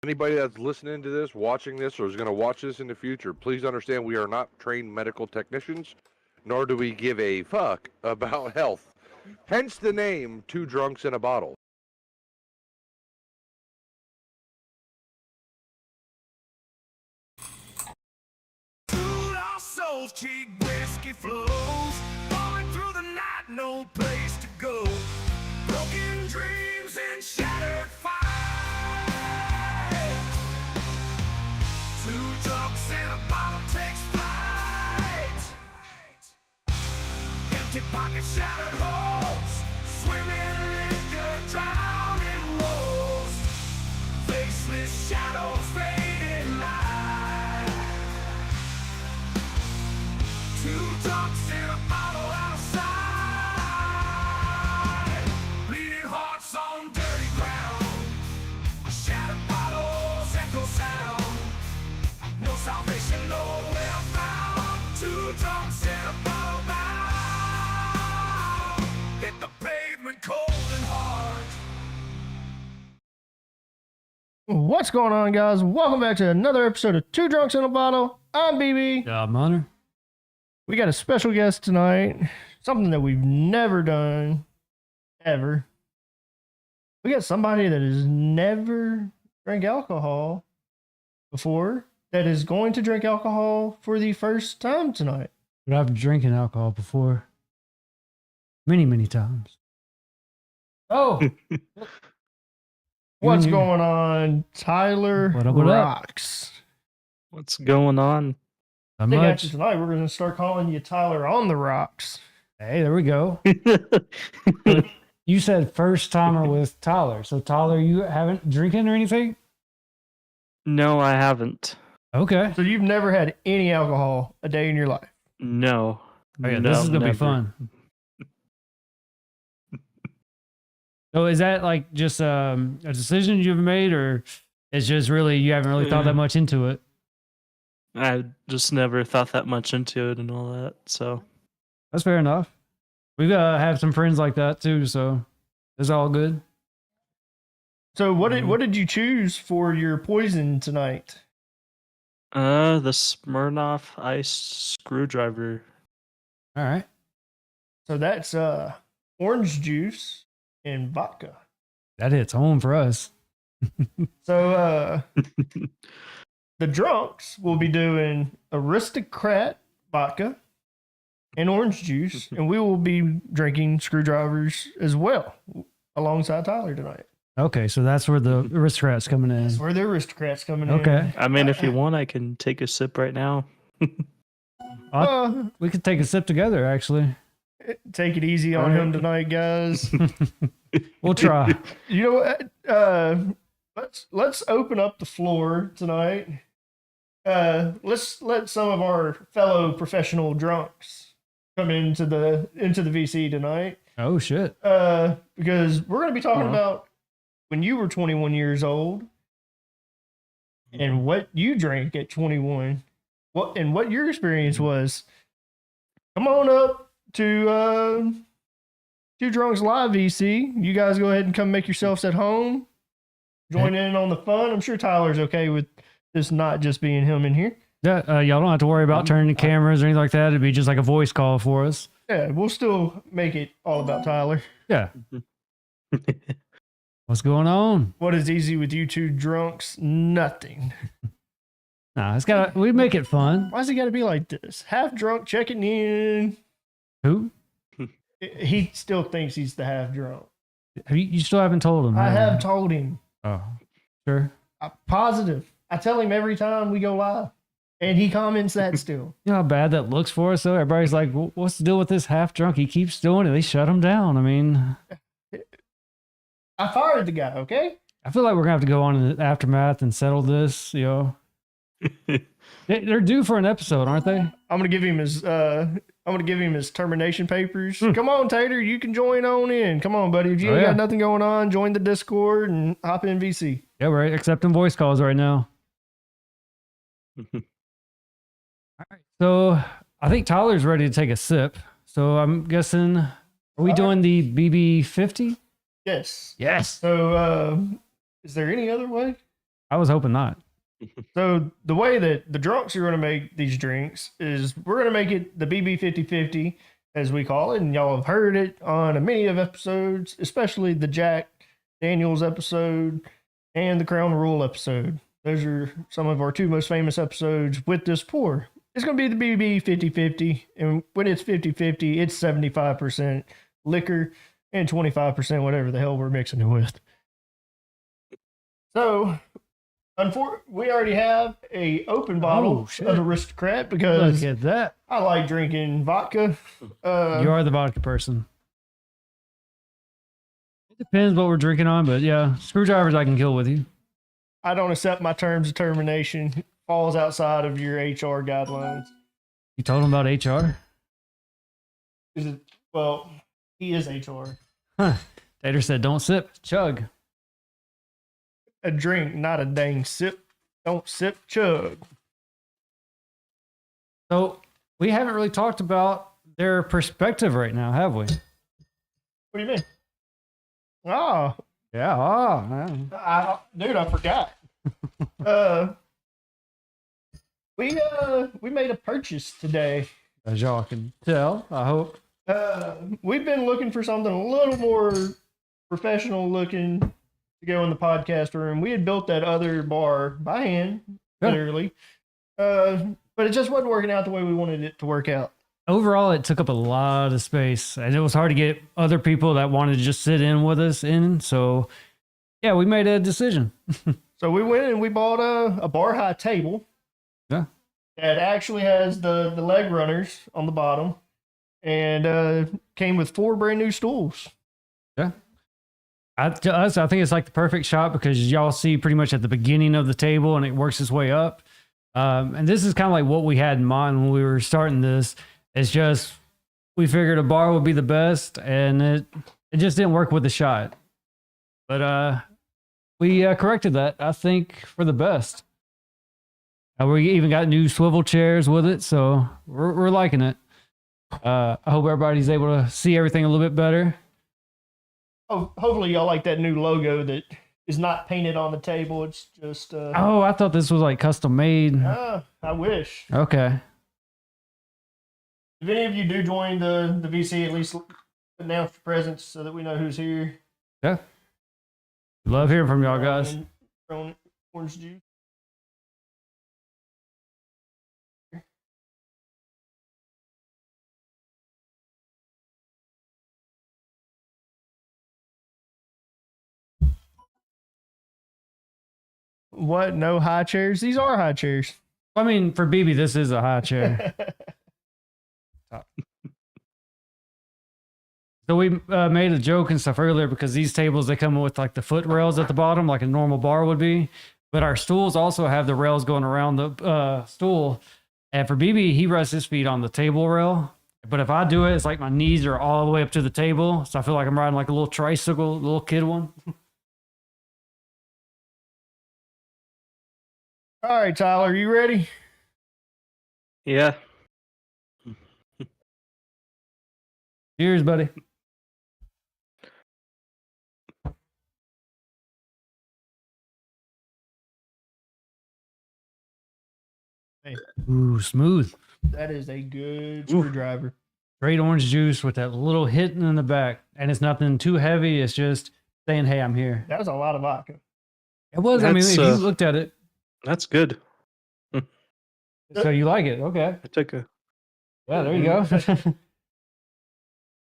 Anybody that's listening to this, watching this, or is going to watch this in the future, please understand we are not trained medical technicians, nor do we give a fuck about health. Hence the name, Two Drunks in a Bottle. Souls, cheap whiskey flows, falling through the night, no place to go. Broken dreams and shattered fights. Two drunks and a bottle takes flight. Empty pockets, shattered holes, swimming liquor, drowning woes. Faceless shadows, fading light. Two drunks in a bottle outside, bleeding hearts on dirty ground, shattered bottles echo sound, no salvation nowhere found. Two drunks in a bottle bound, hit the pavement cold and hard. What's going on, guys? Welcome back to another episode of Two Drunks in a Bottle. I'm BB. Yeah, I'm Hunter. We got a special guest tonight. Something that we've never done, ever. We got somebody that has never drank alcohol before that is going to drink alcohol for the first time tonight. But I've been drinking alcohol before. Many, many times. Oh, what's Mhm. going on, Tyler What up, what up? Rocks? What's going on? Not I think much. after tonight, we're going to start calling you Tyler on the Rocks. Hey, there we go. You said first timer with Tyler. So Tyler, you haven't drinking or anything? No, I haven't. Okay. So you've never had any alcohol a day in your life? No. Oh, yeah, No, this is gonna never. be fun. So is that like just a decision you've made, or it's just really you haven't really thought that much into it? I just never thought that much into it and all that. So That's fair enough. We've have some friends like that too, so it's all good. So what did you choose for your poison tonight? the Smirnoff Ice screwdriver. All right. So that's orange juice and vodka. That hits home for us. So the drunks will be doing aristocrat vodka and orange juice, and we will be drinking screwdrivers as well alongside Tyler tonight. Okay, so that's where the aristocrats coming in. That's where the aristocrats coming in. Okay. I mean, if you want, I can take a sip right now. We could take a sip together, actually. Take it easy on him tonight, guys. We'll try. You know what? Let's open up the floor tonight. Let's let some of our fellow professional drunks come into the VC tonight. Oh, shit. Because we're going to be talking about when you were 21 years old and what you drank at 21. What your experience was. Come on up to Two Drunks Live VC. You guys go ahead and come make yourselves at home. Join in on the fun. I'm sure Tyler's okay with this not just being him in here. Yeah, y'all don't have to worry about turning the cameras or anything like that. It'd be just like a voice call for us. Yeah, we'll still make it all about Tyler. Yeah. What's going on? What is easy with you two drunks? Nothing. Nah, we make it fun. Why's it got to be like this? Half drunk checking in. Who? He still thinks he's the half drunk. You still haven't told him. I have have told him. you? Oh, sure. I'm positive. I tell him every time we go live, and he comments that still. You know how bad that looks for us, though? Everybody's like, what's the deal with this half drunk? He keeps doing it. They shut him down. I mean, I fired the guy, okay? I feel like we're going to have to go on in the aftermath and settle this, you know. They're due for an episode, aren't they? I'm gonna give him his termination papers. Come on, Tater, you can join on in. Come on, buddy. If you ain't got nothing going on, join the Discord and hop in VC. Yeah, we're accepting voice calls right now. All right, so I think Tyler's ready to take a sip. So I'm guessing, are we doing the BB50? Yes. Yes. So, is there any other way? I was hoping not. So the way that the drunks are going to make these drinks is we're going to make it the BB 50/50, as we call it, and y'all have heard it on a many of episodes, especially the Jack Daniels episode and the Crown Rule episode. Those are some of our two most famous episodes with this pour. It's going to be the BB 50/50, and when it's 50/50, it's 75% liquor and 25% whatever the hell we're mixing it with. So, we already have a open bottle shit. of Aristocrat because Look at that. I like drinking vodka. You are the vodka person. It depends what we're drinking on, but yeah, screwdrivers I can kill with you. I don't accept my terms of termination. Falls outside of your HR guidelines. You told him about HR? Is it? Well, he is HR. Huh. Tater said, don't sip, chug. A drink, not a dang sip. Don't sip, chug. So we haven't really talked about their perspective right now, have we? What do you mean? Oh, Yeah. dude, I forgot. We made a purchase today. As y'all can tell, I hope. We've been looking for something a little more professional looking to go in the podcast room. We had built that other bar by hand, Yeah. literally. But it just wasn't working out the way we wanted it to work out. Overall, it took up a lot of space, and it was hard to get other people that wanted to just sit in with us in. So, yeah, we made a decision. So we went and we bought a bar high table. Yeah. That actually has the leg runners on the bottom, and came with 4 brand new stools. Yeah. To us, I think it's like the perfect shot because y'all see pretty much at the beginning of the table and it works its way up. And this is kind of like what we had in mind when we were starting this. It's just we figured a bar would be the best, and it just didn't work with the shot. But we corrected that, I think, for the best. We even got new swivel chairs with it, so we're liking it. I hope everybody's able to see everything a little bit better. Oh, hopefully y'all like that new logo that is not painted on the table. It's just Oh, I thought this was like custom made. I wish. Okay. If any of you do join the VC, at least announce your presence so that we know who's here. Yeah. Love hearing from y'all guys. Throwing orange juice. What? No high chairs? These are high chairs. I mean, for BB, this is a high chair. So we made a joke and stuff earlier because these tables, they come with like the foot rails at the bottom, like a normal bar would be. But our stools also have the rails going around the stool. And for BB, he rests his feet on the table rail. But if I do it, it's like my knees are all the way up to the table. So I feel like I'm riding like a little tricycle, a little kid one. All right, Tyler, you ready? Yeah. Cheers, buddy. Hey. Ooh, smooth. That is a good screwdriver. Great orange juice with that little hit in the back. And it's nothing too heavy. It's just saying, hey, I'm here. That was a lot of vodka. It was. I mean, if you looked at it. That's good. So you like it? Okay. I took a. Yeah, there you go.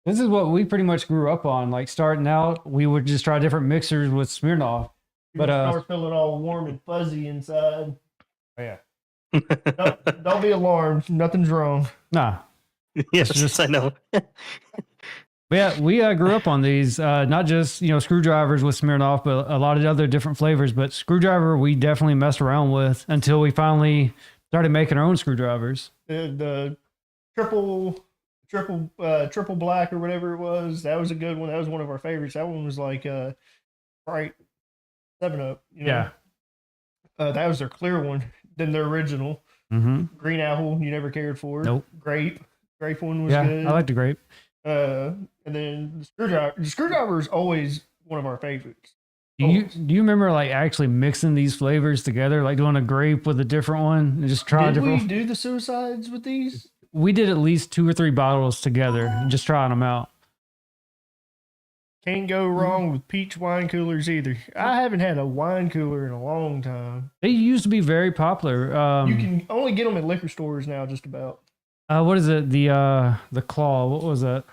This is what we pretty much grew up on. Like starting out, we would just try different mixers with Smirnoff. But start feeling all warm and fuzzy inside. Oh, yeah. Don't be alarmed. Nothing's wrong. Nah. Yes, I know. But yeah, we grew up on these, not just, screwdrivers with Smirnoff, but a lot of other different flavors. But screwdriver, we definitely messed around with until we finally started making our own screwdrivers. The triple black or whatever it was, that was a good one. That was one of our favorites. That one was like bright 7-Up. Yeah. That was their clear one. Then their original. Mm-hmm. Green Apple, you never cared for. Nope. Grape one was good. good. I like the grape. And then the screwdriver is always one of our favorites. Do you remember like actually mixing these flavors together, like doing a grape with a different one and just try Did different? we do the suicides with these? We did at least 2 or 3 bottles together and just trying them out. Can't go wrong with peach wine coolers either. I haven't had a wine cooler in a long time. They used to be very popular. You can only get them at liquor stores now, just about. What is it? The Claw. What was that?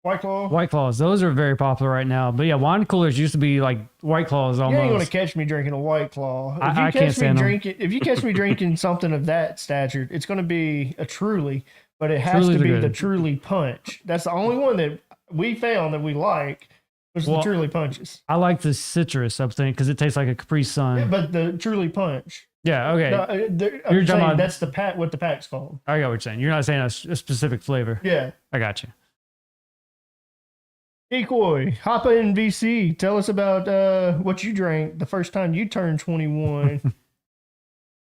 White Claw. White Claws. Those are very popular right now. But yeah, wine coolers used to be like White Claws You ain't gonna almost. catch me drinking a White Claw. If I can't stand 'em. if you catch me drinking something of that stature, it's gonna be a Truly, but it has Truly's to be good. the Truly Punch. That's the only one that we found that we like. Was the Well, Truly Punches. I like the citrus up thing because it tastes like a Capri Sun. Yeah, but the Truly Punch. Yeah, okay. No, You're I'm talking saying about- that's the pack. What the pack's called. I got what you're saying. You're not saying a specific flavor. Yeah. I got you. Decoy, Hoppa and VC, tell us about what you drank the first time you turned 21.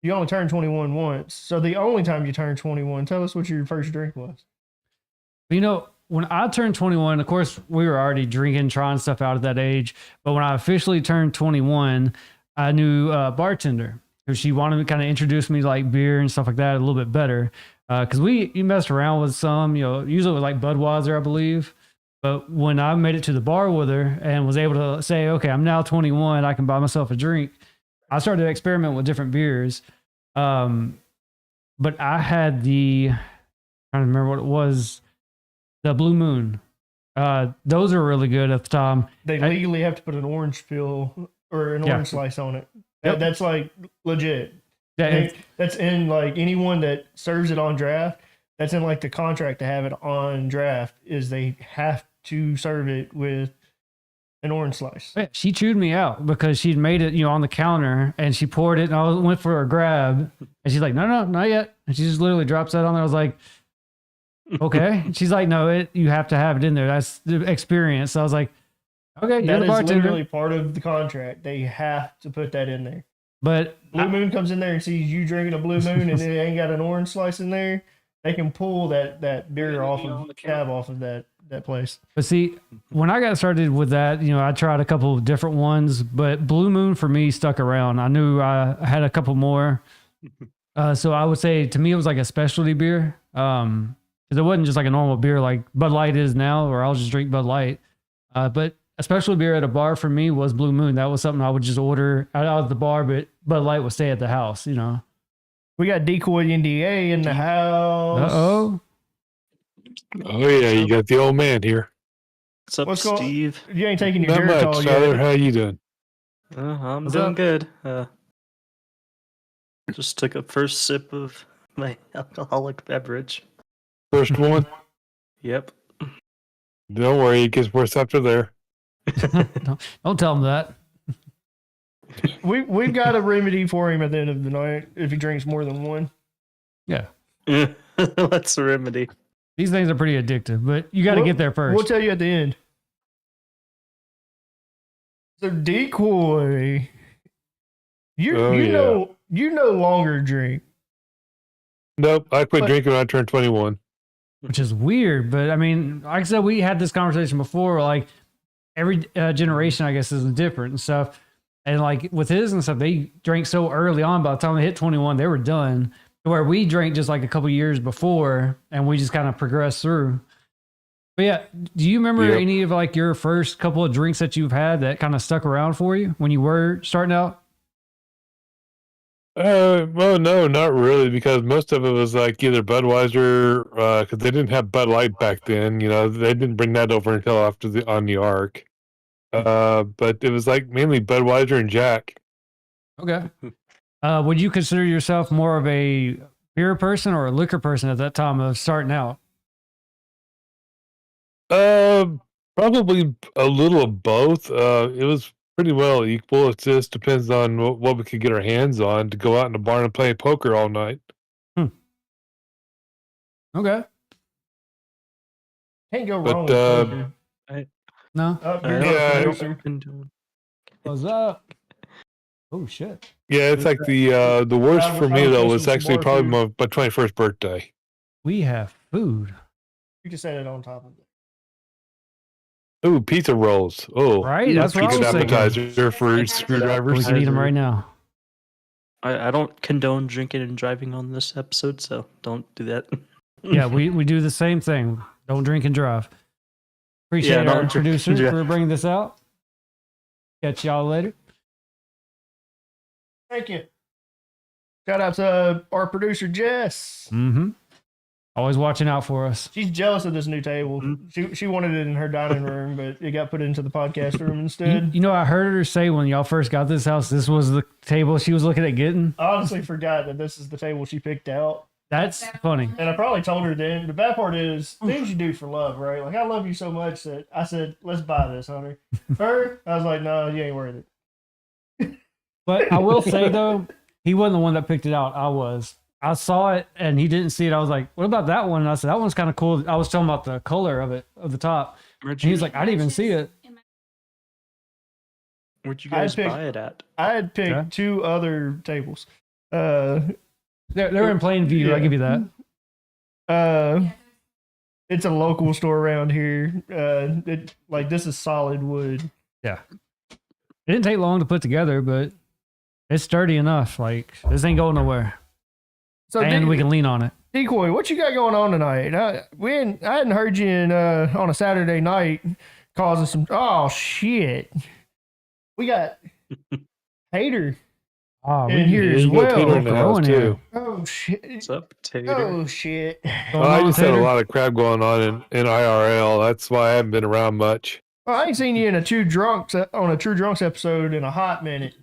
You only turned 21 once. So the only time you turned 21, tell us what your first drink was. You know, when I turned 21, of course, we were already drinking, trying stuff out at that age. But when I officially turned 21, I knew a bartender who she wanted to kind of introduce me to like beer and stuff like that a little bit better. Because you messed around with some, usually with like Budweiser, I believe. But when I made it to the bar with her and was able to say, okay, I'm now 21, I can buy myself a drink, I started to experiment with different beers. But I had trying to remember what it was, the Blue Moon. Those are really good at the time. They legally have to put an orange peel or an Yeah. orange slice on it. Yep. That's like legit. Yeah, That's in like anyone that serves it on draft. That's in like the contract to have it on draft is they have to serve it with an orange slice. yeah, she chewed me out because she'd made it, on the counter and she poured it and I went for a grab and she's like, no, not yet. And she just literally drops that on there. I was like, okay. And she's like, no, you have to have it in there. That's the experience. So I was like, okay, you're That the is bartender. literally part of the contract. They have to put that in there. But Blue Moon comes in there and sees you drinking a Blue Moon and it ain't got an orange slice in there. They can pull that beer off of tab off of that place. But see, when I got started with that, I tried a couple of different ones, but Blue Moon for me stuck around. I knew I had a couple more. So I would say to me, it was like a specialty beer. Because it wasn't just like a normal beer like Bud Light is now, or I'll just drink Bud Light. But a specialty beer at a bar for me was Blue Moon. That was something I would just order out of the bar, but Bud Light would stay at the house, We got Decoy NDA in the house. Uh-oh. Oh yeah, you got the old man here. What's up, What's going- Steve? You ain't taking your Not Geritol much, yet. Tyler. How you doing? I'm What's doing up? good. Just took a first sip of my alcoholic beverage. First one. Yep. Don't worry, it gets worse after there. Don't tell them that. We've got a remedy for him at the end of the night if he drinks more than one. Yeah. That's the remedy. These things are pretty addictive, but you got to We'll- get there first. We'll tell you at the end. So Decoy, you Oh, you yeah. know you no longer drink. Nope, I quit But- drinking when I turned 21. Which is weird, but I mean, like I said, we had this conversation before. Like every generation, I guess, is different and stuff. And like with his and stuff, they drank so early on. By the time they hit 21, they were done. Where we drank just like a couple years before, and we just kind of progressed through. But yeah, do you remember Yep. any of like your first couple of drinks that you've had that kind of stuck around for you when you were starting out? Well, no, not really, because most of it was like either Budweiser, because they didn't have Bud Light back then. They didn't bring that over until after on the Ark. But it was like mainly Budweiser and Jack. Okay. Would you consider yourself more of a beer person or a liquor person at that time of starting out? Probably a little of both. It was pretty well equal. It just depends on what we could get our hands on to go out in the barn and play poker all night. Okay. Can't go But, wrong with poker. No. Oh, I you're don't not a Yeah, producer. been doing. What's up? Oh shit. Yeah, it's like the worst I for was me though listening was to actually bar probably food. my 21st birthday. We have food. You can set it on top of it. Ooh, pizza rolls. Oh, Right? That's what I good was thinking. appetizer for We screwdrivers. can eat them right now. I don't condone drinking and driving on this episode, so don't do that. Yeah, we do the same thing. Don't drink and drive. Appreciate Yeah, our don't drink and producer drive. for bringing this out. Catch y'all later. Thank you. Shout out to our producer Jess. Mm-hmm. Always watching out for us. She's jealous of this new table. She wanted it in her dining room, but it got put into the podcast room instead. You know, I heard her say when y'all first got this house, this was the table she was looking at getting. I honestly forgot that this is the table she picked out. That's funny. And I probably told her then. The bad part is things you do for love, right? Like I love you so much that I said, let's buy this, honey. Her, I was like, no, you ain't worth it. But I will say though, he wasn't the one that picked it out. I was. I saw it and he didn't see it. I was like, what about that one? And I said, that one's kind of cool. I was talking about the color of it, of the top. And he's like, I didn't even see it. Where'd you guys buy it at? I had picked two other tables. They're in plain view. Yeah. I'll give you that. It's a local store around here. This is solid wood. Yeah. It didn't take long to put together, but it's sturdy enough. Like, this ain't going nowhere. So And we can lean on it. Decoy, what you got going on tonight? I hadn't heard you on a Saturday night causing some. Oh shit! We got Hater Oh, in here as You got Tater well. in the house Going here. too. Oh shit! What's up, Tater? Oh shit! Well, I just had a lot of crap going on in IRL. That's why I haven't been around much. Well, I ain't seen you in a True Drunks episode in a hot minute.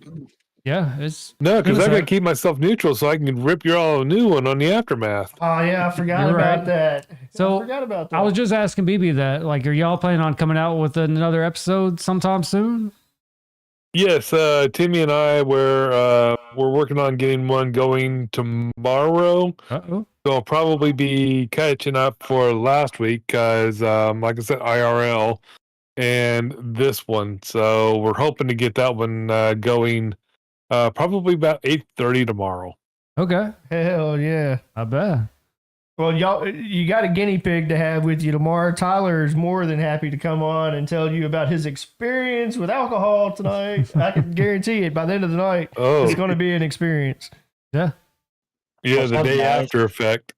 Yeah, it's No, because I It's got to a- keep myself neutral so I can rip you all a new one on the aftermath. Oh yeah, I forgot You're about right. that. So, I forgot about that. I was just asking BB that, like, are y'all planning on coming out with another episode sometime soon? Yes, Timmy and I we're working on getting one going tomorrow. Uh-oh. So I'll probably be catching up for last week because, like I said, IRL and this one. So we're hoping to get that one going probably about 8:30 tomorrow. Okay. Hell yeah. I bet. Well, you got a guinea pig to have with you tomorrow. Tyler is more than happy to come on and tell you about his experience with alcohol tonight. I can guarantee it. By the end of the night, Oh, it's going to be an experience. Yeah. yeah, the day after effect.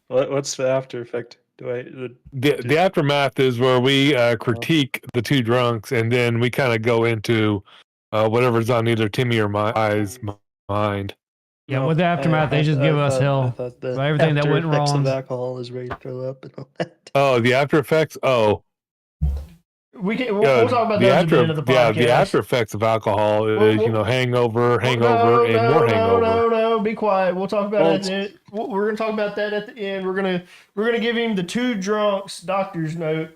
What's the after effect? The aftermath is where we critique the two drunks, and then we kind of go into whatever's on either Timmy or my eyes mind. Yeah, with the aftermath, they just give us hell. The Everything that after went effects wrong. of alcohol is ready to throw up and all that. Oh, the after effects. Oh, We'll yeah, talk about those at the end of the podcast. the after effects of alcohol is hangover, and more hangover. No, be quiet. We'll talk about it. At the end. We're going to talk about that at the end. We're gonna give him the two drunks doctor's note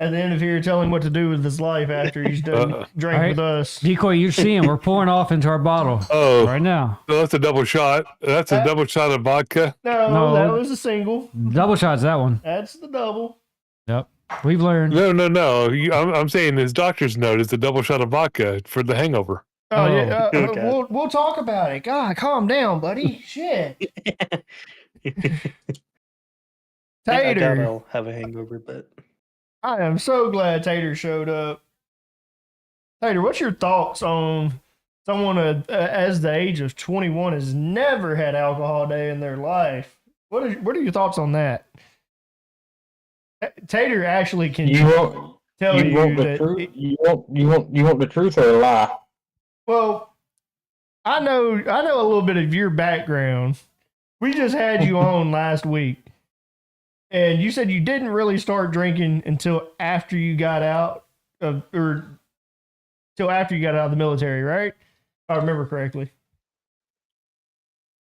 at the end of here, tell him what to do with his life after he's done drank Alright. with us. Decoy, you're seeing we're pouring off into our bottle Oh, right now. so that's a double shot. That's a double shot of vodka. No, No. that was a single. Double shots, that one. That's the double. Yep. We've learned. No. I'm saying his doctor's note is a double shot of vodka for the hangover. Oh, Oh, yeah. okay. We'll talk about it. God, calm down, buddy. Shit. I doubt Tater. I'll have a hangover, but I am so glad Tater showed up. Tater, what's your thoughts on someone as the age of 21 has never had alcohol day in their life? What are your thoughts on that? Tater actually can You want tell you you want the that. truth? You want the truth or a lie? Well, I know a little bit of your background. We just had you on last week, and you said you didn't really start drinking until after you got out of the military, right? If I remember correctly.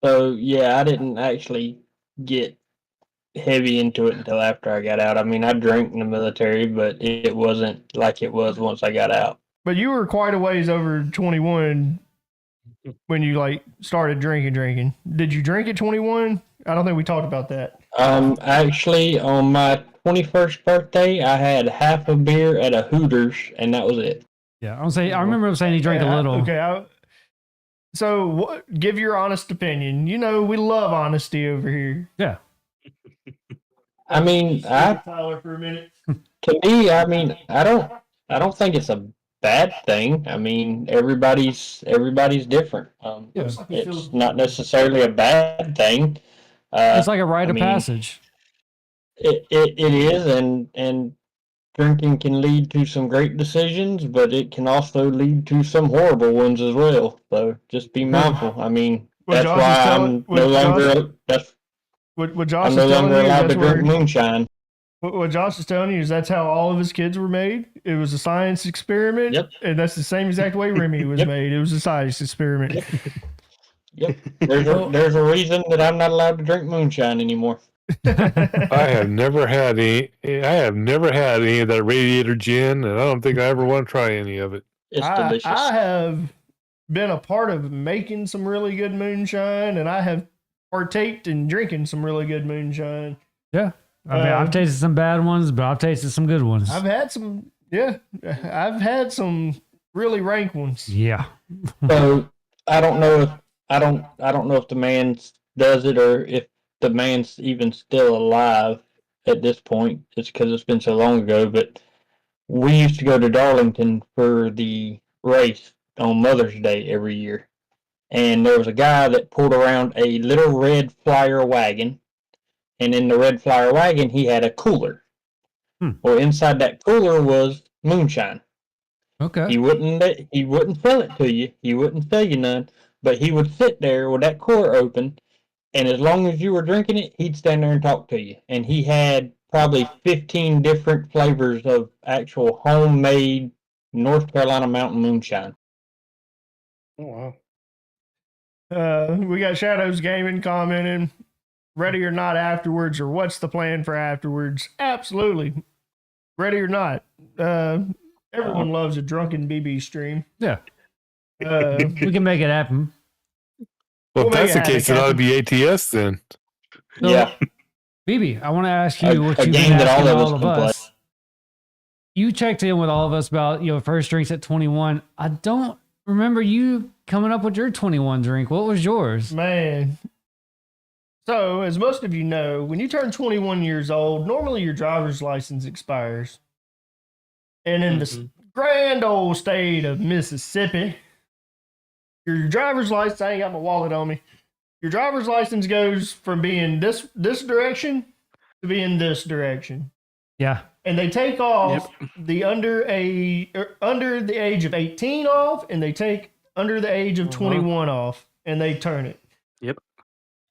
So yeah, I didn't actually get heavy into it until after I got out. I mean, I drank in the military, but it wasn't like it was once I got out. But you were quite a ways over 21 when you started drinking. Did you drink at 21? I don't think we talked about that. Actually, on my 21st birthday, I had half a beer at a Hooters, and that was it. Yeah, I remember him saying he drank a little. So give your honest opinion. You know, we love honesty over here. Yeah. I mean, Tyler for a minute. to me, I mean, I don't think it's a bad thing. I mean, everybody's different. Yeah. It's not necessarily a bad thing. It's like a rite I of mean, passage. it is, and drinking can lead to some great decisions, but it can also lead to some horrible ones as well. So just be mindful. I mean, What that's Josh is why telling, I'm no longer what Josh I'm is no telling longer you, allowed that's to drink where moonshine. what Josh is telling you is that's how all of his kids were made. It was a science experiment, Yep. and that's the same exact way Remy was Yep. made. It was a science experiment. Yep. There's a reason that I'm not allowed to drink moonshine anymore. I have never had any. I have never had any of that Radiator gin, and I don't think I ever want to try any of it. It's I delicious. have been a part of making some really good moonshine, and I have partaked in drinking some really good moonshine. Yeah. I mean, I've tasted some bad ones, but I've tasted some good ones. I've had some, I've had some really rank ones. Yeah. So I don't know if I don't know if the man does it or if the man's even still alive at this point. It's because it's been so long ago. But we used to go to Darlington for the race on Mother's Day every year, and there was a guy that pulled around a little red flyer wagon, and in the red flyer wagon he had a cooler. Well, inside that cooler was moonshine. Okay. He wouldn't sell it to you. He wouldn't sell you none. But he would sit there with that cooler open, and as long as you were drinking it, he'd stand there and talk to you. And he had probably 15 different flavors of actual homemade North Carolina mountain moonshine. Oh wow! We got Shadows Gaming commenting, ready or not afterwards, or what's the plan for afterwards? Absolutely. Ready or not. Everyone loves a drunken BB stream. Yeah. We can make it happen. Well, We'll if that's the make it case, it ought to be ATS then. So, Yeah. BB, I want to ask you what A you've game been that asking all of us all of can play. us. You checked in with all of us about first drinks at 21. I don't remember you coming up with your 21 drink. What was yours? Man. So, as most of you know, when you turn 21 years old, normally your driver's license expires. And in the grand old state of Mississippi, your driver's license, I ain't got my wallet on me. Your driver's license goes from being this direction to being this direction. Yeah. And they take off the under the age of 18 off, and they take under the age of 21 off, and they turn it. Yep.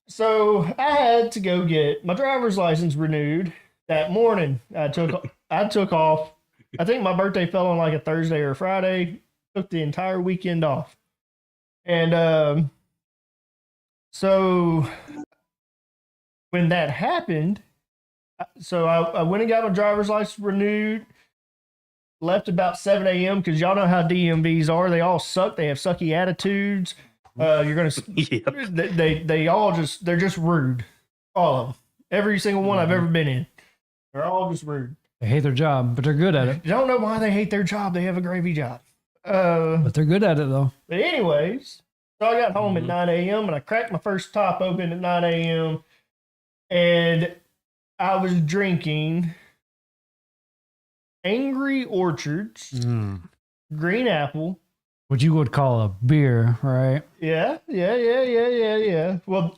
So I had to go get my driver's license renewed that morning. I took off. I think my birthday fell on like a Thursday or a Friday. Took the entire weekend off. And so when that happened, so I went and got my driver's license renewed. Left about 7 a.m. because y'all know how DMVs are. They all suck. They have sucky attitudes. You're gonna. They all they're just rude. All of them. Every single one I've ever been in. They're all just rude. They hate their job, but they're good at it. I don't know why they hate their job. They have a gravy job. But they're good at it, though. But anyways, so I got home at 9 a.m. and I cracked my first top open at 9 a.m. And I was drinking Angry Orchards, Green Apple. What you would call a beer, right? Yeah. Well,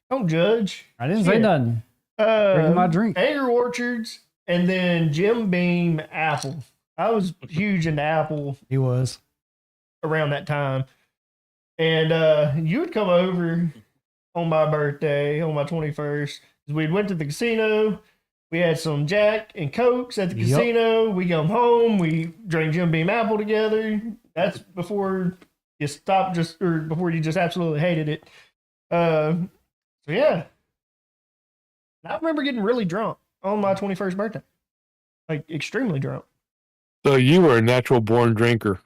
don't judge. I didn't say nothing. Drinking my drink. Angry Orchards, and then Jim Beam Apple. I was huge into Apple He was. around that time. And you would come over on my birthday, on my 21st. We went to the casino. We had some Jack and Cokes at the casino. We come home. We drank Jim Beam Apple together. That's before you stopped before you just absolutely hated it. So yeah. I remember getting really drunk on my 21st birthday. Like extremely drunk. So you were a natural born drinker.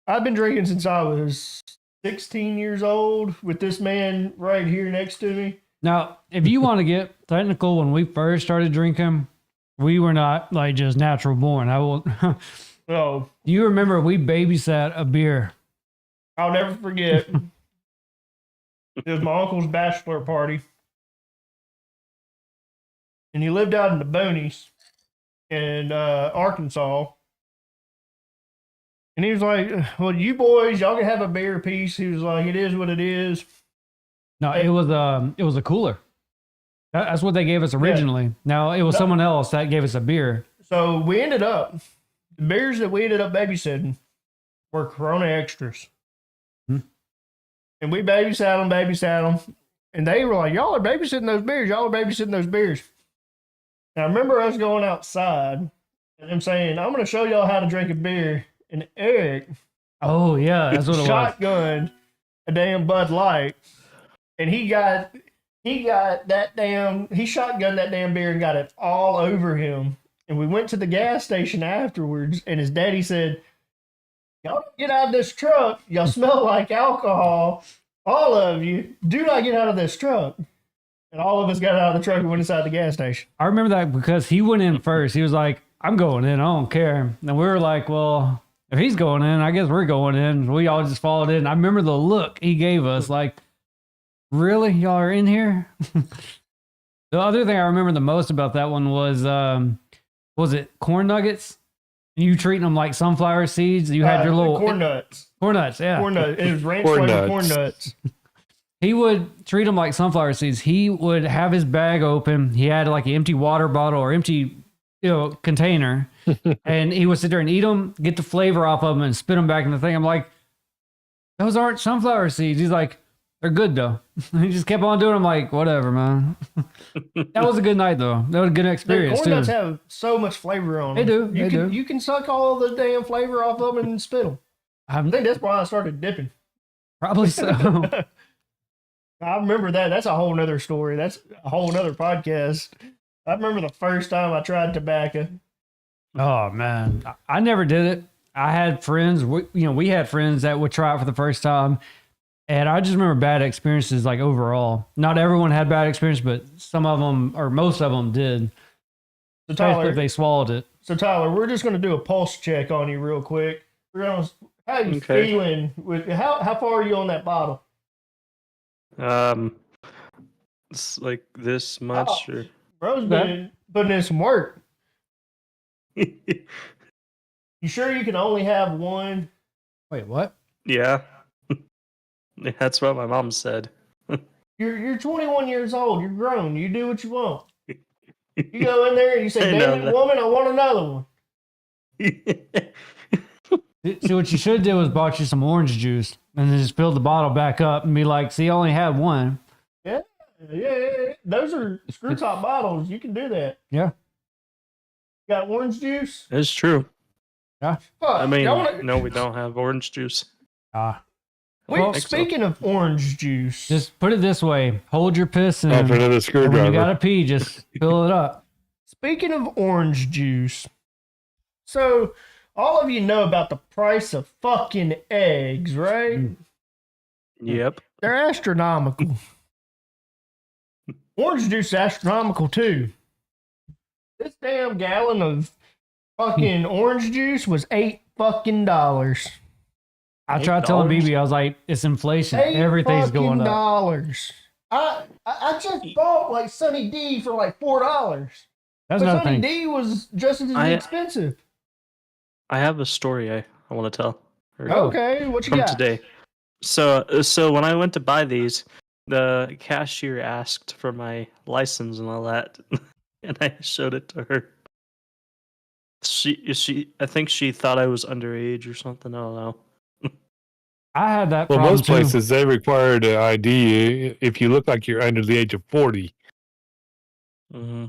I've been drinking since I was 16 years old with this man right here next to me. Now, if you want to get technical, when we first started drinking, we were not like just natural born. I will. Oh, You remember we babysat a beer. I'll never forget. It was my uncle's bachelor party. And he lived out in the boonies. in Arkansas. And he was like, well, you boys, y'all can have a beer piece. He was like, it is what it is. No, it was a cooler. That's what they gave us originally. Now it was someone else that gave us a beer. So we ended up, the beers that we ended up babysitting were Corona Extras. And we babysat them. And they were like, y'all are babysitting those beers. Y'all are babysitting those beers. And I remember us going outside and them saying, I'm going to show y'all how to drink a beer. And Eric, Oh yeah, that's what it was. shotgunned a damn Bud Light. And he shotgunned that damn beer and got it all over him. And we went to the gas station afterwards, and his daddy said, y'all don't get out of this truck. Y'all smell like alcohol. All of you, do not get out of this truck. And all of us got out of the truck and went inside the gas station. I remember that because he went in first. He was like, I'm going in. I don't care. And we were like, well, if he's going in, I guess we're going in. We all just followed in. I remember the look he gave us like, really? Y'all are in here? The other thing I remember the most about that one was it corn nuggets? You treating them like sunflower seeds? You had your little corn nuts. Corn nuts, yeah. Corn nuts. It was ranch Corn flavored nuts. corn nuts. He would treat them like sunflower seeds. He would have his bag open. He had like an empty water bottle or empty, container, and he would sit there and eat them, get the flavor off of them, and spit them back in the thing. I'm like, those aren't sunflower seeds. He's like, they're good though. He just kept on doing. I'm like, whatever, man. That was a good night though. That was a good experience Corn too. nuts have so much flavor on them. They do. You can suck all the damn flavor off of them and spit them. I think that's why I started dipping. Probably so. I remember that. That's a whole nother story. That's a whole nother podcast. I remember the first time I tried tobacco. Oh man, I never did it. I had friends. We had friends that would try it for the first time, and I just remember bad experiences. Like overall, not everyone had bad experience, but some of them or most of them did. So Especially if they swallowed it. So Tyler, we're just going to do a pulse check on you real quick. We're going to. How are you feeling? With how far are you on that bottle? It's like this much. Or... Bro's been putting in some work. You sure you can only have one? Wait, what? Yeah. That's what my mom said. You're 21 years old. You're grown. You do what you want. You go in there and you say, "Damn it, woman, I want another one." See, what you should have did was bought you some orange juice and then just filled the bottle back up and be like, see, I only had one. Yeah. Those are screw top bottles. You can do that. Yeah. Got orange juice? It's true. Yeah. I mean, no, we don't have orange juice. Speaking of orange juice, just put it this way: hold your piss in. After another And screwdriver. when you gotta pee, just fill it up. Speaking of orange juice, so all of you know about the price of fucking eggs, right? Yep. They're astronomical. Orange juice is astronomical too. This damn gallon of fucking orange juice was $8 fucking. I tried telling BB, I was like, it's inflation. Everything's going up. $8 I just bought like Sunny D for like $4. That's But another Sunny thing. D was just as expensive. I have a story I want to tell. Okay, what you From got? today. So when I went to buy these, the cashier asked for my license and all that, and I showed it to her. I think she thought I was underage or something. I don't know. I had that Well, problem most too. places they require the ID if you look like you're under the age of 40. Mm-hmm.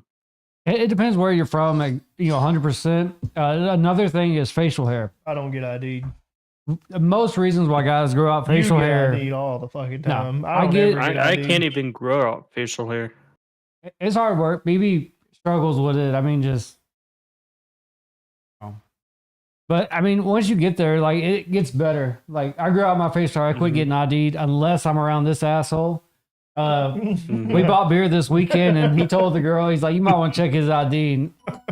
It depends where you're from. 100%. Another thing is facial hair. I don't get ID'd. Most reasons why guys grow out facial you get hair. ID'd all the fucking No, time. I don't get- ever I ID'd. can't even grow out facial hair. It's hard work. BB struggles with it. I mean, just. But I mean, once you get there, like it gets better. Like I grew out my facial hair. I quit getting ID'd unless I'm around this asshole. We bought beer this weekend, and he told the girl, he's like, "You might want to check his ID."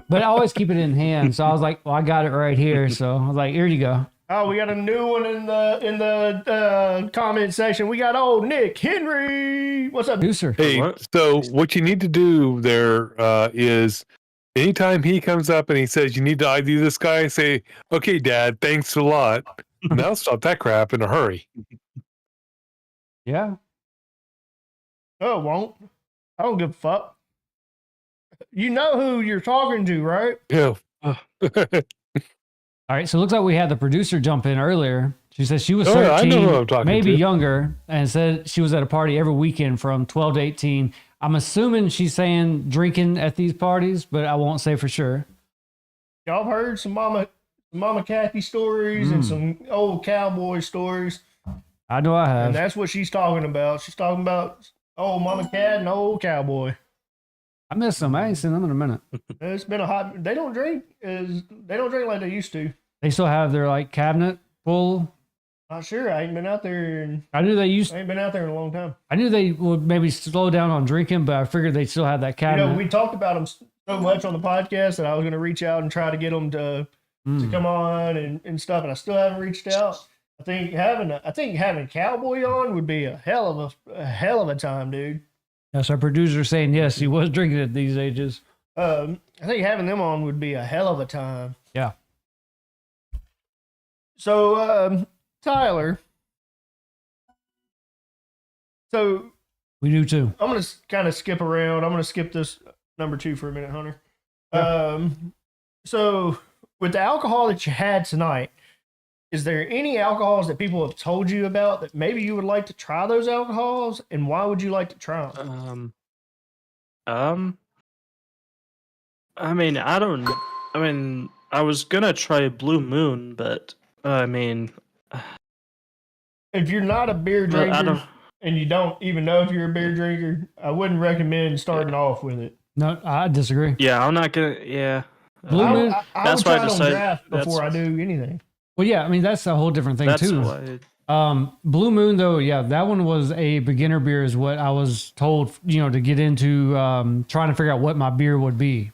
But I always keep it in hand. So I was like, "Well, I got it right here." So I was like, "Here you go." Oh, we got a new one in the comment section. We got old Nick Henry. What's up? Producer. Hey, What? so what you need to do there is Anytime he comes up and he says, you need to ID this guy, say, okay, Dad, thanks a lot. And I'll stop that crap in a hurry. Yeah. Oh, it won't. I don't give a fuck. You know who you're talking to, right? Yeah. All right. So it looks like we had the producer jump in earlier. She said she was Oh, yeah, I 13, know who I'm talking maybe to. younger, and said she was at a party every weekend from 12 to 18. I'm assuming she's saying drinking at these parties, but I won't say for sure. Y'all have heard some Mama Kathy stories and some old cowboy stories. I know I And have. that's what she's talking about. She's talking about old Mama Cat and old cowboy. I miss them. I ain't seen them in a minute. It's been a hot. They don't drink like they used to. They still have their like cabinet full. Not sure. I ain't been out there. I knew they used. I ain't been out there in a long time. I knew they would maybe slow down on drinking, but I figured they still had that You cabinet. know, we talked about them so much on the podcast that I was going to reach out and try to get them to come on and stuff, and I still haven't reached out. I think having Cowboy on would be a hell of a time, dude. Yes, our producer saying yes, he was drinking at these ages. I think having them on would be a hell of a time. Yeah. So, Tyler. So We do too. I'm gonna kind of skip around. I'm gonna skip this number 2 for a minute, Hunter. So with the alcohol that you had tonight, is there any alcohols that people have told you about that maybe you would like to try those alcohols, and why would you like to try them? I mean, I was gonna try Blue Moon, but I mean, If you're not a beer I drinker don't. and you don't even know if you're a beer drinker, I wouldn't recommend starting off with it. No, I disagree. Yeah, I'm not gonna. Yeah. Blue I, Moon. I That's would why I try it on decided- draft before I that's- do anything. Well, yeah, I mean that's a whole different thing That's too. why. Blue Moon though, yeah, that one was a beginner beer, is what I was told. To get into trying to figure out what my beer would be,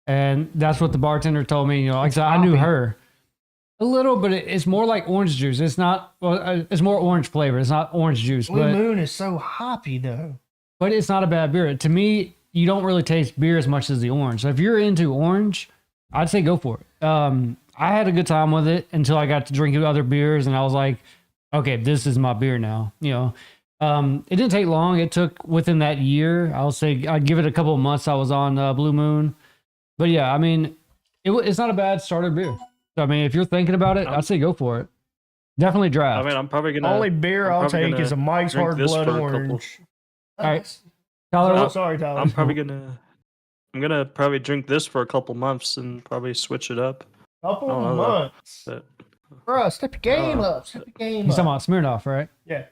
and that's what the bartender told me. Like I said, I knew Hoppy. her a little, but it's more like orange juice. It's not. Well, it's more orange flavor. It's not orange juice, Blue but Moon is so hoppy though. it's not a bad beer. To me, you don't really taste beer as much as the orange. So if you're into orange, I'd say go for it. I had a good time with it until I got to drinking other beers, and I was like, okay, this is my beer now. It didn't take long. It took within that year. I'll say I'd give it a couple of months. I was on Blue Moon, but yeah, I mean, it's not a bad starter beer. So, I mean, if you're thinking about it, I'd say go for it. Definitely I draft. mean, I'm probably gonna. Only beer I'm I'll probably take gonna is a Mike's drink Hard this Blood for a couple- Orange. All right. Tyler, Oh, what- sorry, Tyler. I'm probably gonna. I'm gonna probably drink this for a couple months and probably switch it up. Couple I don't know, months. But Bro, step your game up. Step your game he's talking up. about Smirnoff, right? Yeah.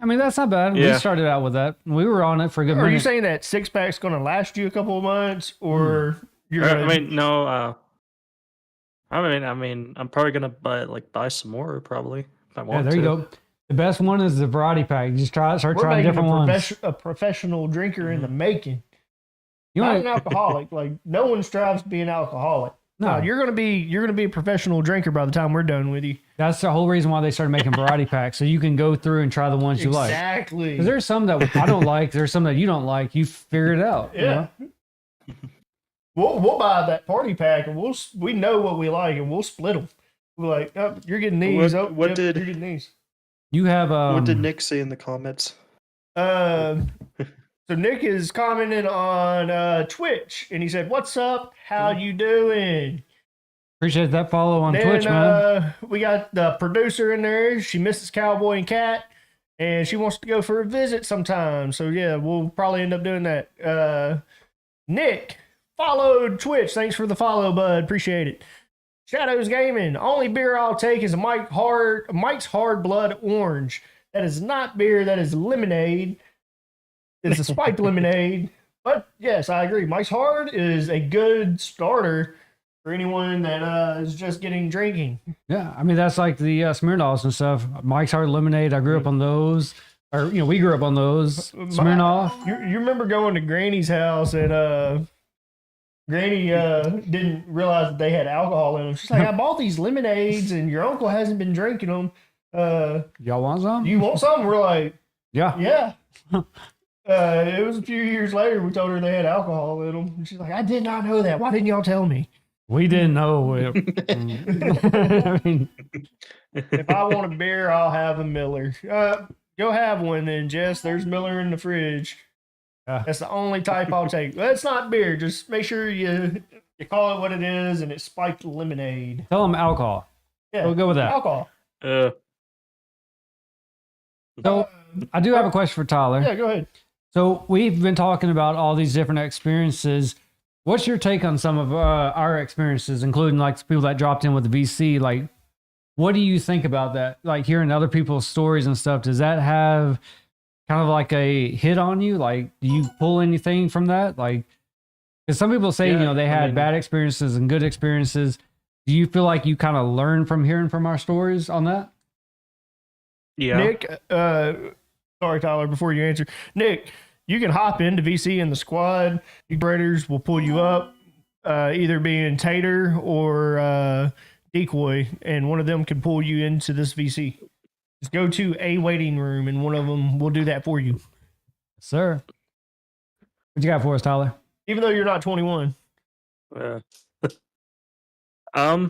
I mean, that's not bad. We Yeah. started out with that. We were on it for a good Are you minute. saying that 6-pack's going to last you a couple of months, or you're I going mean, no. I mean, I'm probably gonna buy some more probably if I Yeah, want there to. you go. The best one is the variety pack. You just start we're trying making different ones. a professional drinker in the making. You Not want an alcoholic. Like no one strives to be an alcoholic. No. No, you're gonna be a professional drinker by the time we're done with you. That's the whole reason why they started making variety packs, so you can go through and try the ones you like. Exactly. 'Cause there's some that I don't like. There's some that you don't like. You figure it out. you Yeah. know? We'll buy that party pack and we know what we like and we'll split them. We're like, oh, you're getting these. What Yep, did- you're getting these? You have. What did Nick say in the comments? So Nick is commenting on Twitch and he said, "What's up? How you doing?" Appreciate that follow on Then Twitch, man. we got the producer in there. She misses Cowboy and Cat, and she wants to go for a visit sometime. So yeah, we'll probably end up doing that. Nick followed Twitch. Thanks for the follow, bud. Appreciate it. Shadows Gaming. Only beer I'll take is a Mike's Hard Blood Orange. That is not beer. That is lemonade. It's a spiked lemonade. But yes, I agree. Mike's Hard is a good starter for anyone that is just getting drinking. Yeah, I mean that's like the Smirnoffs and stuff. Mike's Hard Lemonade. I grew up on those, or we grew up on those. Smirnoff. You remember going to Granny's house and Granny didn't realize that they had alcohol in them. She's like, I bought these lemonades and your uncle hasn't been drinking them. Y'all want some? You want some? We're like, Yeah. yeah. It was a few years later. We told her they had alcohol in them. And she's like, I did not know that. Why didn't y'all tell me? We didn't know it. I mean, If I want a beer, I'll have a Miller. Go have one then, Jess. There's Miller in the fridge. That's the only type I'll take. That's not beer. Just make sure you call it what it is, and it's spiked lemonade. tell them alcohol. Yeah, We'll go with that. alcohol. So I do have a question for Tyler. Yeah, go ahead. So we've been talking about all these different experiences. What's your take on some of our experiences, including like people that dropped in with the VC? Like, what do you think about that? Like hearing other people's stories and stuff, does that have kind of like a hit on you? Like, do you pull anything from that? Like, because some people say, Yeah, they had bad experiences and good experiences. Do you feel like you kind of learn from hearing from our stories on that? Yeah. Nick, sorry, Tyler, before you answer. Nick, you can hop into VC in the squad. Operators will pull you up, either being Tater or Decoy, and one of them can pull you into this VC. Just go to a waiting room, and one of them will do that for you. Sir. What you got for us, Tyler? Even though you're not 21. I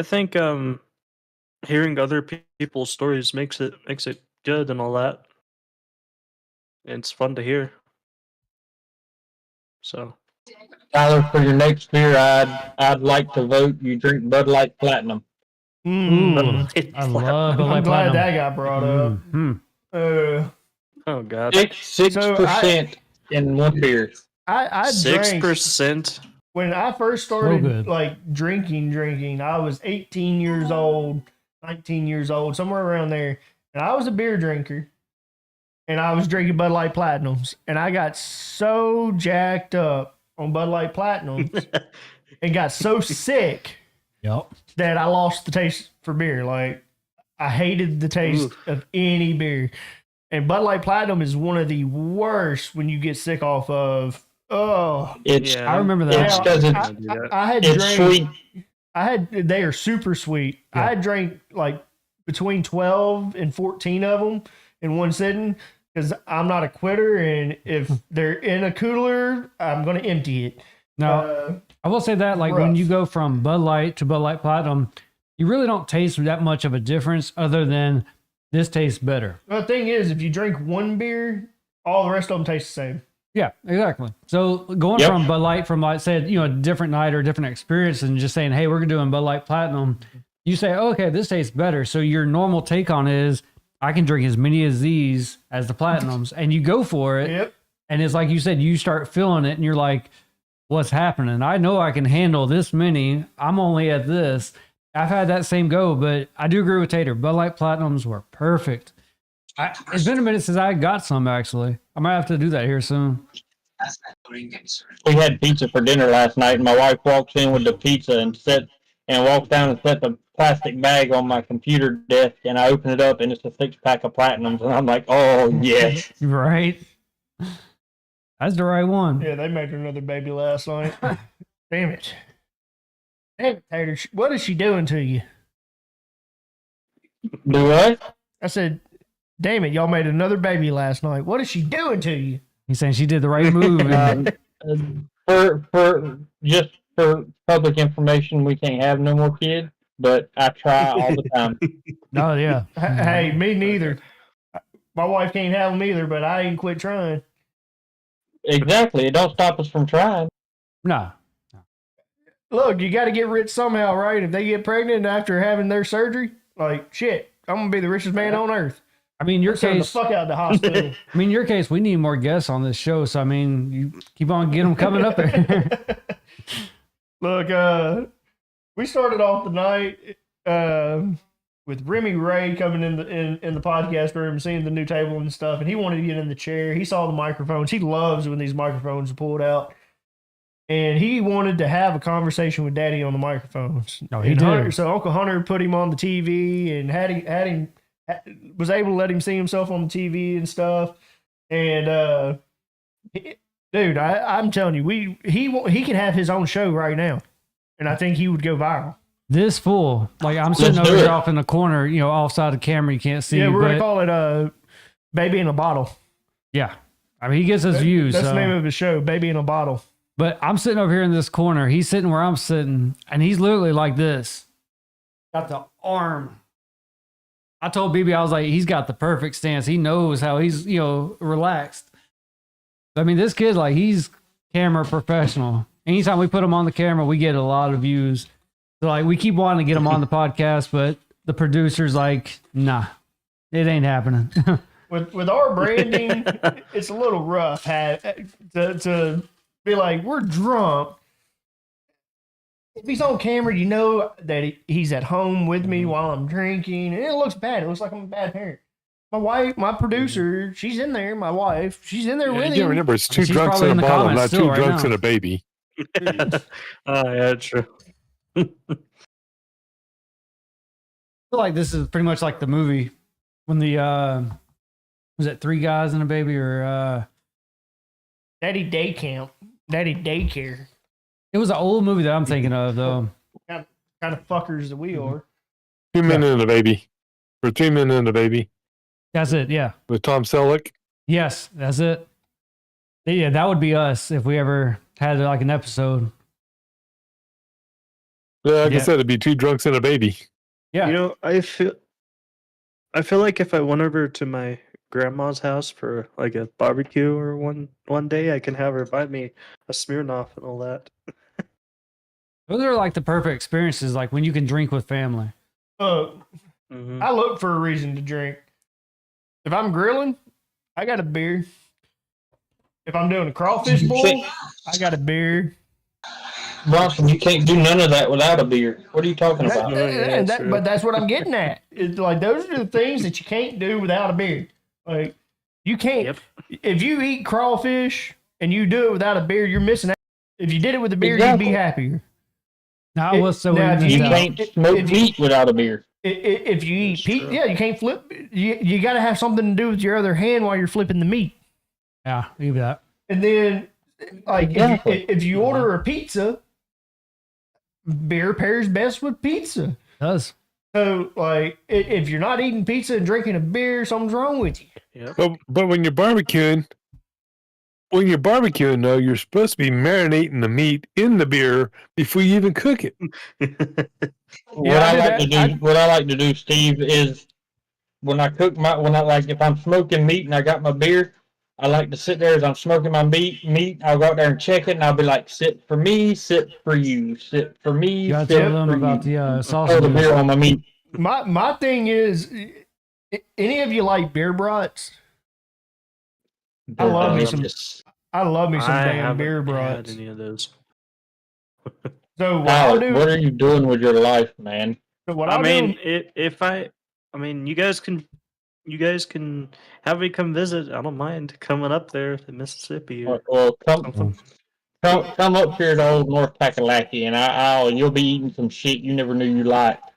think hearing other people's stories makes it good and all that. It's fun to hear. So Tyler, for your next beer, I'd like to vote you drink Bud Light Platinum. Mm. I love Bud I'm Light glad Platinum. that got brought up. Oh god. 6% in one beer. I drank 6%. when I first good. started like drinking. I was 18 years old, 19 years old, somewhere around there, and I was a beer drinker. And I was drinking Bud Light Platinums, and I got so jacked up on Bud Light Platinums and got so sick Yep. that I lost the taste for beer. Like, I hated the taste of any beer. And Bud Light Platinum is one of the worst when you get sick off of. Oh, It's Yeah. I remember that. it's because it's I had it's drank. sweet. They are super sweet. Yeah. I drank like between 12 and 14 of them in one sitting because I'm not a quitter. And if they're in a cooler, I'm going to empty it. Now, I will say that, like, when rough. you go from Bud Light to Bud Light Platinum, you really don't taste that much of a difference other than this tastes better. The thing is, if you drink one beer, all the rest of them taste the same. Yeah, exactly. So going Yep. from Bud Light, from like said, a different night or different experience, and just saying, hey, we're doing Bud Light Platinum, you say, okay, this tastes better. So your normal take on it is, I can drink as many of these as the Platinums, and you go for it. Yep. And it's like you said, you start feeling it, and you're like, what's happening? I know I can handle this many. I'm only at this. I've had that same go, but I do agree with Tater. Bud Light Platinums were perfect. It's been a minute since I got some, actually. I might have to do that here soon. We had pizza for dinner last night, and my wife walks in with the pizza and walks down and set the plastic bag on my computer desk, and I open it up, and it's a 6-pack of Platinums, and I'm like, oh yes. Right? That's the right one. Yeah, they made her another baby last night. Damn it. Damn it, Tater. What is she doing to you? Do what? I said, damn it, y'all made another baby last night. What is she doing to you? He's saying she did the right move. For public information, we can't have no more kids, but I try all the time. Oh, yeah. Hey, me neither. My wife can't have them either, but I ain't quit trying. Exactly. It don't stop us from trying. No. Look, you got to get rich somehow, right? If they get pregnant after having their surgery, like, shit, I'm going to be the richest man on earth. I mean, your Send the case, fuck out of the hospital. I mean, your case, we need more guests on this show. So, I mean, you keep on getting them coming up there. Look, we started off the night with Remy Ray coming in the podcast room, seeing the new table and stuff, and he wanted to get in the chair. He saw the microphones. He loves when these microphones are pulled out. And he wanted to have a conversation with Daddy on the microphones. Oh, he And did. So Uncle Hunter put him on the TV and was able to let him see himself on the TV and stuff. And dude, I'm telling you, he can have his own show right now, and I think he would go viral. This fool, like I'm sitting Let's over do here it. off in the corner, offside the camera, you can't see. Yeah, we're gonna but call it Baby in a Bottle. Yeah. I mean, he gets his views. That's so. the name of his show, Baby in a Bottle. But I'm sitting over here in this corner. He's sitting where I'm sitting, and he's literally like this. Got the arm. I told BB, I was like, he's got the perfect stance. He knows how he's, relaxed. I mean, this kid, like, he's camera professional. Anytime we put him on the camera, we get a lot of views. So, like, we keep wanting to get him on the podcast, but the producer's like, nah, it ain't happening. With our branding, it's a little rough to be like, we're drunk. If he's on camera, you know that he's at home with me while I'm drinking, and it looks bad. It looks like I'm a bad parent. My wife, my producer, she's in there. My wife, she's in there with You him. remember, it's two She's drunks probably in in a the bottle, comments not still two right drunks now. and a baby. Yeah, true. I feel like this is pretty much like the movie when the was it Three Guys and a Baby or Daddy Day Camp, Daddy Daycare. it was an old movie that I'm thinking of though. Kind of fuckers that we are. 2 men and a baby. Or 3 men and a baby That's it. Yeah. with Tom Selleck. Yes, that's it. Yeah, that would be us if we ever had like an episode. Yeah, like Yeah. I said, it'd be 2 drunks and a baby. Yeah. You know, I feel like if I went over to my grandma's house for like a barbecue or one day, I can have her buy me a Smirnoff and all that. Those are like the perfect experiences, like when you can drink with family. Mhm. I look for a reason to drink. If I'm grilling, I got a beer. If I'm doing a crawfish boil, I got a beer. Bronson, you can't do none of that without a beer. What are you talking That- about? yeah, true. but that's what I'm getting at. It's like those are the things that you can't do without a beer. Like you can't. Yep. If you eat crawfish and you do it without a beer, you're missing out. If you did it with a beer, Exactly. you'd be happier. Now I was so Now, if into You you that. can't smoke meat without a beer. If you eat That's pizza, true. yeah, you can't flip. You got to have something to do with your other hand while you're flipping the meat. Yeah, leave that. And then, like, Exactly. if you order a pizza, beer pairs best with pizza. It does. So, like, if you're not eating pizza and drinking a beer, something's wrong with you. Yep. But when you're barbecuing, though, you're supposed to be marinating the meat in the beer before you even cook it. What I like to do, Steve, is when I cook if I'm smoking meat and I got my beer, I like to sit there as I'm smoking my meat. I'll go out there and check it, and I'll be like, "Sit for me, sit for you, sit for me, You gotta sit tell them for about you." the Throw the beer sausage. on my meat. My thing is, any of you like beer brats? I love me some. I love me some I damn haven't beer had brats. any of those. So what I'll Alex, do? what are you doing with your life, man? So what I I'll mean, do? you guys can have me come visit. I don't mind coming up there to Mississippi or Well, something. come up here to old North Kakalaki, and you'll be eating some shit you never knew you liked.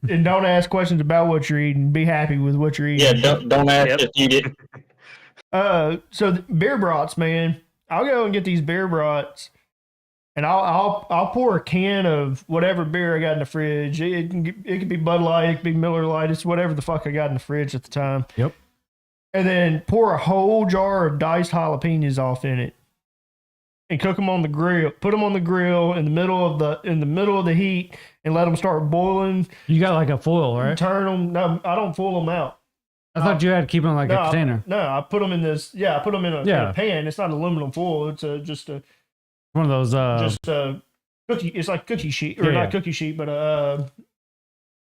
And don't ask questions about what you're eating. Be happy with what you're eating. Yeah, don't ask Yep. if you get. So beer brats, man. I'll go and get these beer brats, and I'll pour a can of whatever beer I got in the fridge. It could be Bud Light, it could be Miller Lite. It's whatever the fuck I got in the fridge at the time. Yep. And then pour a whole jar of diced jalapenos off in it, and cook them on the grill. Put them on the grill in the middle of the heat, and let them start boiling. You got like a foil, right? Turn them. No, I don't foil them out. I thought you had to keep them in like a No, container. I put them in this. Yeah, I put them in a pan. It's not aluminum foil. It's just a One of those. cookie. It's like cookie sheet, or Yeah, not yeah. cookie sheet, but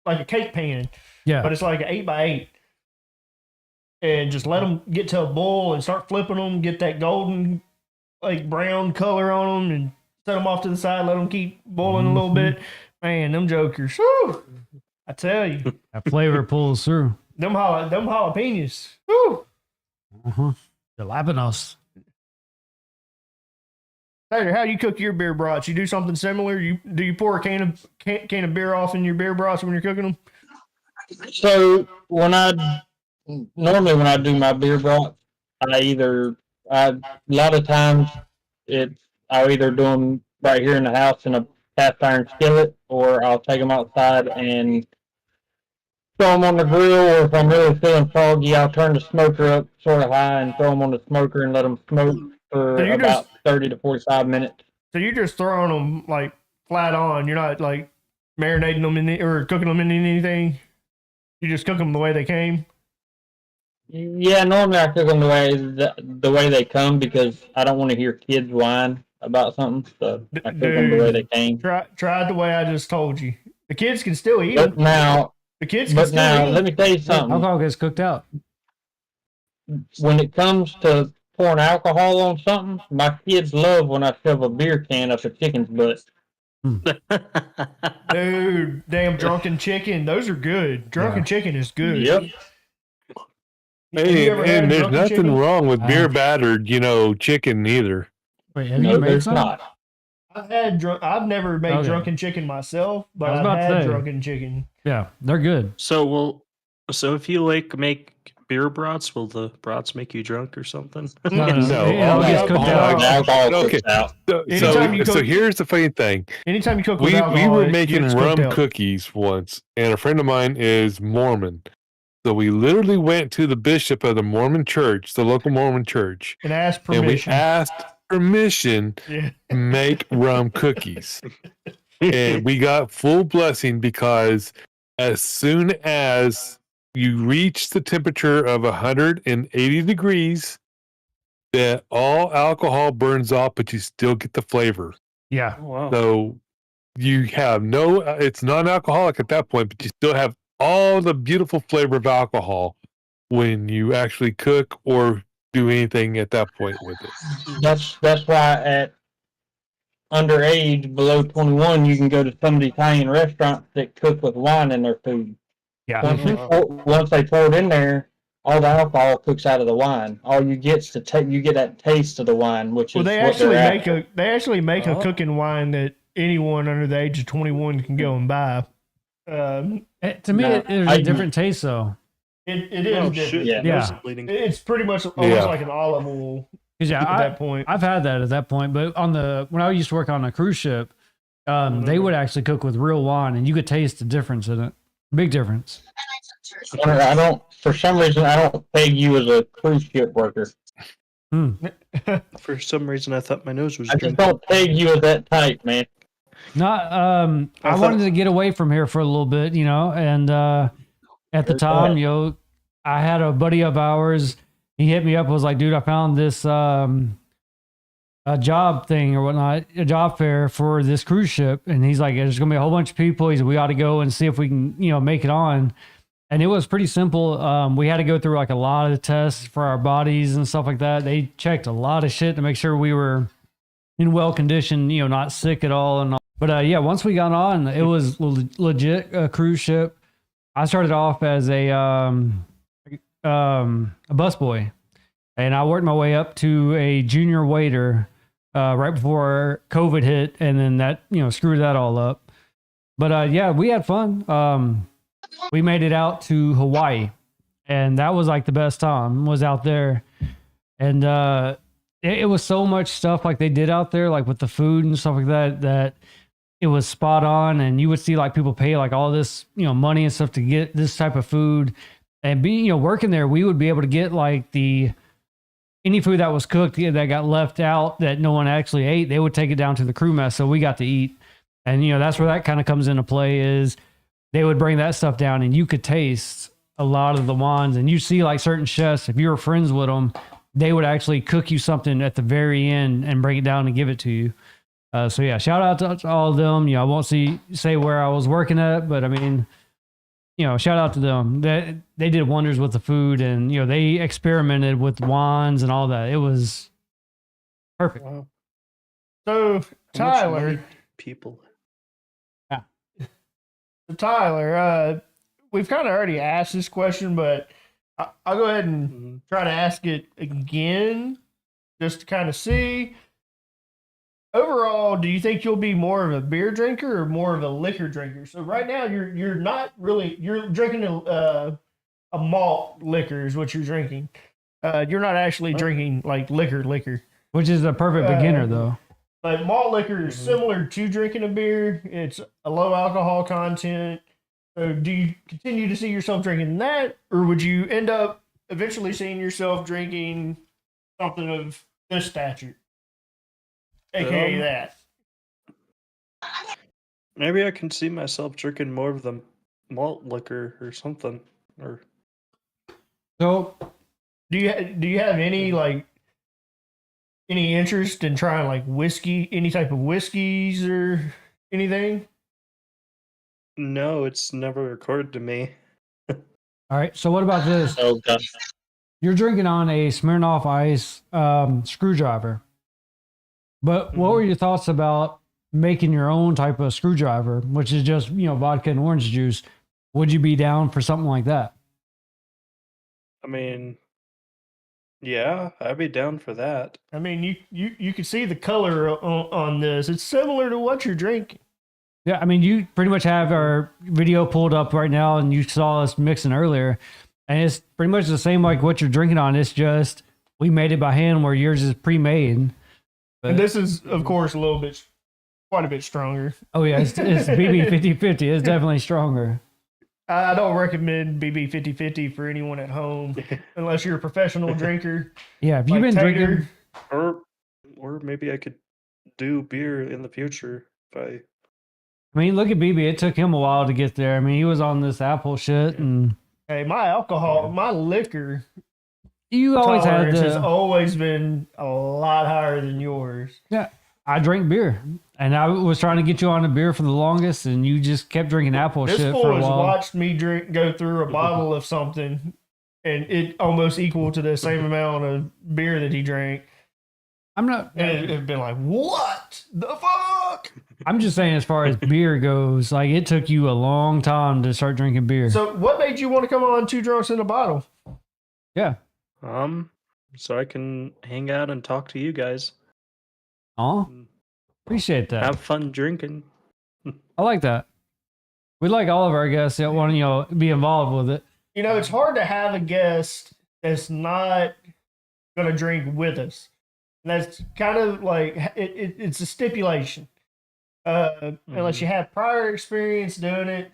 like a cake pan. Yeah. But it's like an 8x8, and just let them get to a boil and start flipping them. Get that golden, like brown color on them, and set them off to the side. Let them keep boiling a little Mhm. bit. Man, them jokers. Whew, I tell you, That flavor pulls through. them jalapenos. Whew. The Labanos. Taylor, how do you cook your beer brats? You do something similar? Do you pour a can of beer off in your beer brats when you're cooking them? So normally when I do my beer brats, a lot of times I'll either do them right here in the house in a cast iron skillet, or I'll take them outside and throw them on the grill, or if I'm really feeling foggy, I'll turn the smoker up sort of high and throw them on the smoker and let them smoke for So you about just 30 to 45 minutes. so you're just throwing them like flat on. You're not like marinating them in or cooking them in anything. You just cook them the way they came. Yeah, normally I cook them the way they come because I don't want to hear kids whine about something. So I cook them the way they came. Try the way I just told you. The kids can still eat But them. now, The kids can still eat let them. me tell you something. Alcohol gets cooked out. When it comes to pouring alcohol on something, my kids love when I shove a beer can up a chicken's butt. Dude, damn drunken chicken. Those are good. Drunken chicken is good. Yep. Have you ever had And there's drunken nothing chicken? wrong with beer battered, chicken either. Wait, have No, you made there's some? not. I've never made Okay. drunken chicken myself, but I was I've about to had say. drunken chicken. Yeah, they're good. So if you like make beer brats, will the brats make you drunk or something? No, No, it all all gets the cooked alcohol- out. The alcohol Okay. cooks out. Anytime you So cook- here's the funny thing. Anytime you cook with We alcohol, were it making gets cooked rum out. cookies once, and a friend of mine is Mormon. So we literally went to the bishop of the Mormon church, the local Mormon church, and ask and we permission. asked permission Yeah. to make rum cookies. And we got full blessing because as soon as you reach the temperature of 180 degrees, that all alcohol burns off, but you still get the flavor. Yeah. Oh, wow. So you have it's non-alcoholic at that point, but you still have all the beautiful flavor of alcohol when you actually cook or do anything at that point with it. That's why at underage, below 21, you can go to some of the Italian restaurants that cook with wine in their food. Yeah. Once they pour it in there, all the alcohol cooks out of the wine. All you get is you get that taste of the wine, which Well, is they what actually they're make after. a cooking wine that anyone under the age of 21 can go and buy. To me, No, it is I- a different taste, though. It is Oh, different. shit. Yeah. Nose is Yeah. bleeding. It's pretty much almost Yeah. like an olive oil 'Cause, yeah, at that point. I've had that at that point, but when I used to work on a cruise ship, they would actually cook with real wine, and you could taste the difference in it. Big difference. I don't. For some reason, I don't peg you as a cruise ship worker. For some reason, I thought my nose was I just drinking. don't peg you as that type, man. Not. I wanted to get away from here for a little bit, and at the Go time, ahead. I had a buddy of ours. He hit me up. Was like, dude, I found this a job thing or whatnot, a job fair for this cruise ship, and he's like, there's gonna be a whole bunch of people. He's, we ought to go and see if we can, make it on. And it was pretty simple. We had to go through like a lot of tests for our bodies and stuff like that. They checked a lot of shit to make sure we were in well condition, not sick at all. And all. But yeah, once we got on, it was legit a cruise ship. I started off as a busboy, and I worked my way up to a junior waiter right before COVID hit, and then that screwed that all up. But yeah, we had fun. We made it out to Hawaii, and that was like the best time was out there. And it was so much stuff like they did out there, like with the food and stuff like that, that it was spot on. And you would see like people pay like all this, money and stuff to get this type of food. And being, working there, we would be able to get like any food that was cooked that got left out that no one actually ate, they would take it down to the crew mess. So we got to eat. And, that's where that kind of comes into play is they would bring that stuff down and you could taste a lot of the wines. And you see like certain chefs, if you were friends with them, they would actually cook you something at the very end and bring it down and give it to you. So yeah, shout out to all of them. I won't say where I was working at, but I mean, shout out to them. They did wonders with the food, and they experimented with wines and all that. It was perfect. Wow. So How much Tyler, money people. We've kind of already asked this question, but I'll go ahead and Mhm. try to ask it again, just to kind of see. Overall, do you think you'll be more of a beer drinker or more of a liquor drinker? So right now, you're not really you're drinking a malt liquor is what you're drinking. You're not actually drinking like liquor. Which is a perfect beginner, though. But malt liquor is similar to drinking a beer. It's a low alcohol content. So do you continue to see yourself drinking that, or would you end up eventually seeing yourself drinking something of this stature, aka Um, that? Maybe I can see myself drinking more of the malt liquor or something. Or So Do you have any interest in trying like whiskey, any type of whiskeys or anything? no, it's never occurred to me. all right. So what about this? Oh god. You're drinking on a Smirnoff Ice screwdriver. But what were your thoughts about making your own type of screwdriver, which is just, vodka and orange juice? Would you be down for something like that? I mean, yeah, I'd be down for that. I mean, you can see the color on this. It's similar to what you're drinking. Yeah, I mean, you pretty much have our video pulled up right now, and you saw us mixing earlier, and it's pretty much the same like what you're drinking on. It's just we made it by hand, where yours is pre-made. And this is, of course, quite a bit stronger. Oh yeah, it's BB 50/50. It's definitely stronger. I don't recommend BB 50/50 for anyone at home unless you're a professional drinker. Yeah, if you've like been Tater. drinking, Or maybe I could do beer in the future if I mean, look at BB. It took him a while to get there. I mean, he was on this Apple shit, and Hey, my liquor you always had tolerance has the. always been a lot higher than yours. Yeah, I drink beer, and I was trying to get you on a beer for the longest, and you just kept drinking Apple This shit fool for a has while. watched me go through a bottle of something, and it almost equal to the same amount of beer that he drank. I'm not. And it'd been like, what the fuck? I'm just saying, as far as beer goes, like it took you a long time to start drinking beer. So, what made you want to come on Two Drunks in a Bottle? Yeah. so I can hang out and talk to you guys. Aw, appreciate that. Have fun drinking. I like that. We'd like all of our guests that want to, be involved with it. You know, it's hard to have a guest that's not going to drink with us. And that's kind of like it's a stipulation. Unless you have prior experience doing it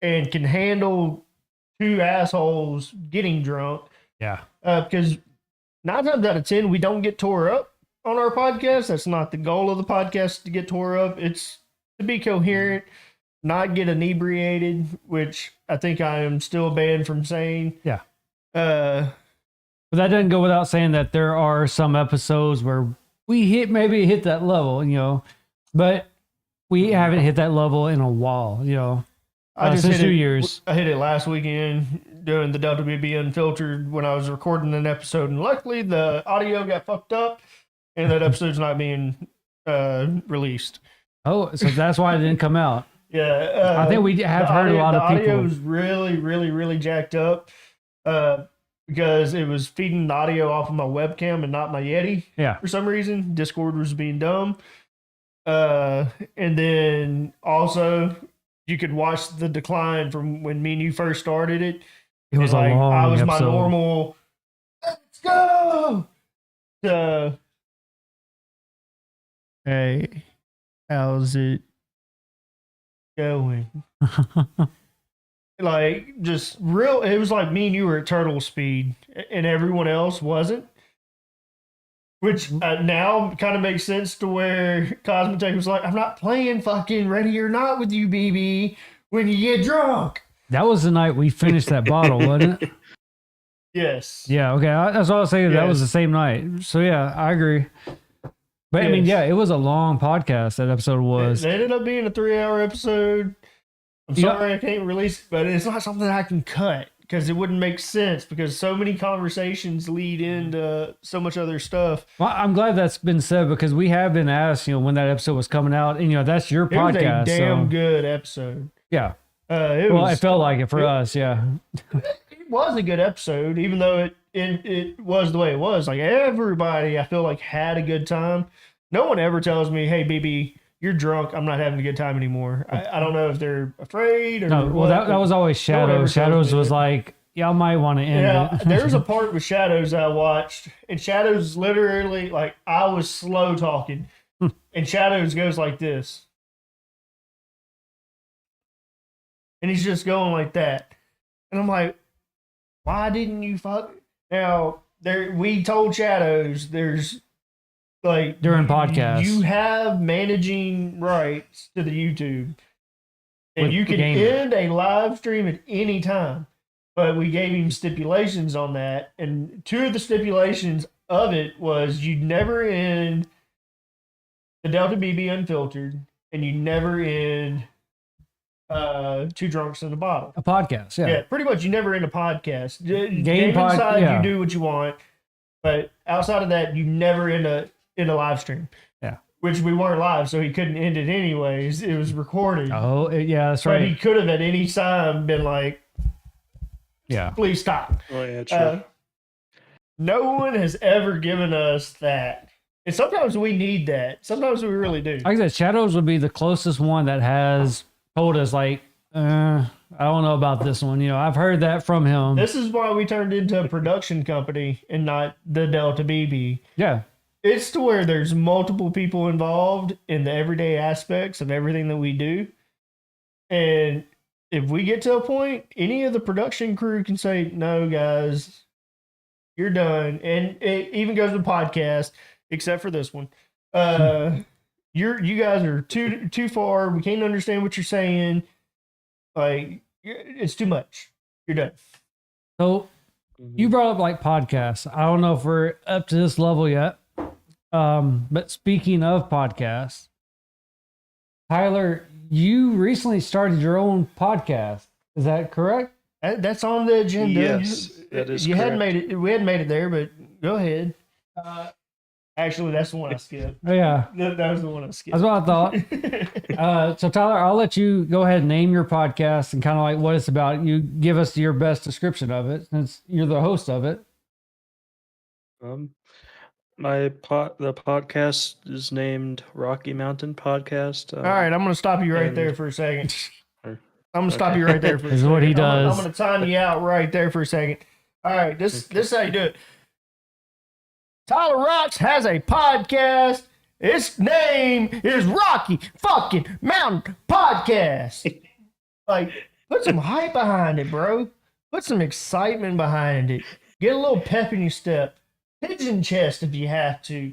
and can handle two assholes getting drunk. Yeah. Because 9 times out of 10, we don't get tore up on our podcast. That's not the goal of the podcast to get tore up. It's to be coherent, not get inebriated, which I think I am still banned from saying. Yeah. Uh, But that doesn't go without saying that there are some episodes where we maybe hit that level, but we haven't hit that level in a while, since 2 years. I hit it last weekend doing the WBB Unfiltered when I was recording an episode, and luckily the audio got fucked up, and that episode's not being released. Oh, so that's why it didn't come out. Yeah, I think we have heard a lot of people. The audio was really, really, really jacked up because it was feeding the audio off of my webcam and not my Yeti. Yeah. For some reason, Discord was being dumb. And then also, you could watch the decline from when me and you first started it. It was And, a long I was episode. my normal, let's go! Hey, how's it going? Like, just real, it was like me and you were at turtle speed, and everyone else wasn't. Which now kind of makes sense to where Cosmotech was like, I'm not playing fucking Ready or Not with you, BB, when you get drunk. That was the night we finished that bottle, wasn't it? Yes. Yeah, okay. That's all I was saying. That was Yes. the same night. So, yeah, I agree. But, I mean, Yes. yeah, it was a long podcast, that episode was. It ended up being a 3-hour episode. I'm Yeah. sorry I can't release it, but it's not something I can cut because it wouldn't make sense because so many conversations lead into so much other stuff. Well, I'm glad that's been said because we have been asked, when that episode was coming out, and that's your It was podcast. a damn so, good episode. yeah. It Well, was, it felt like it for us, yeah. it was a good episode, even though it was the way it was. Like everybody, I feel like had a good time. No one ever tells me, "Hey, BB, you're drunk. I'm not having a good time anymore." I don't know if they're afraid or No, well, what, that was always no one ever Shadows. tells Shadows me was that. like, y'all might want to end Yeah, it. there's a part with Shadows I watched, and Shadows literally, like, I was slow talking, and Shadows goes like this. and he's just going like that. And I'm like, why didn't you fuck? Now, we told Shadows there's like During podcasts. you have managing rights to the YouTube, and With you the can gamer. end a live stream at any time. But we gave him stipulations on that, and two of the stipulations of it was you never end the Delta BB unfiltered, and you never end Two Drunks in a Bottle. A podcast, yeah. Yeah, pretty much you never end a podcast. Game pod- inside, yeah. you do what you want, but outside of that, you never end a live stream. Yeah. Which we weren't live, so he couldn't end it anyways. It was recorded. Oh, yeah, that's But he right. could have at any time been like, Yeah. please stop. Oh yeah, true. No one has ever given us that. And sometimes we need that. Sometimes we really do. Like I said, Shadows would be the closest one that has told us, like, I don't know about this one. You know, I've heard that from him. This is why we turned into a production company and not the Delta BB. Yeah. It's to where there's multiple people involved in the everyday aspects of everything that we do. And if we get to a point, any of the production crew can say, no, guys, you're done. And it even goes with podcast, except for this one. You guys are too far. We can't understand what you're saying. Like, it's too much. You're done. So you brought up like podcasts. I don't know if we're up to this level yet. But speaking of podcasts, Tyler, you recently started your own podcast. Is that correct? That's on the agenda. Yes, that is You hadn't correct. made it. We hadn't made it there, but go ahead. Actually, that's the one I skipped. Oh, yeah. That was the one I skipped. That's what I thought. So Tyler, I'll let you go ahead and name your podcast and kind of like what it's about. You give us your best description of it since you're the host of it. The podcast is named Rocky Mountain Podcast. All right, I'm going to stop you right and- there for a second. Or- I'm going to stop you right there for a This is second. what he I'm does. going to time you out right there for a second. All right, this is how you do it. Tyler Rocks has a podcast. Its name is Rocky fucking Mountain Podcast. Like, put some hype behind it, bro. Put some excitement behind it. Get a little pep in your step. Pigeon chest if you have to.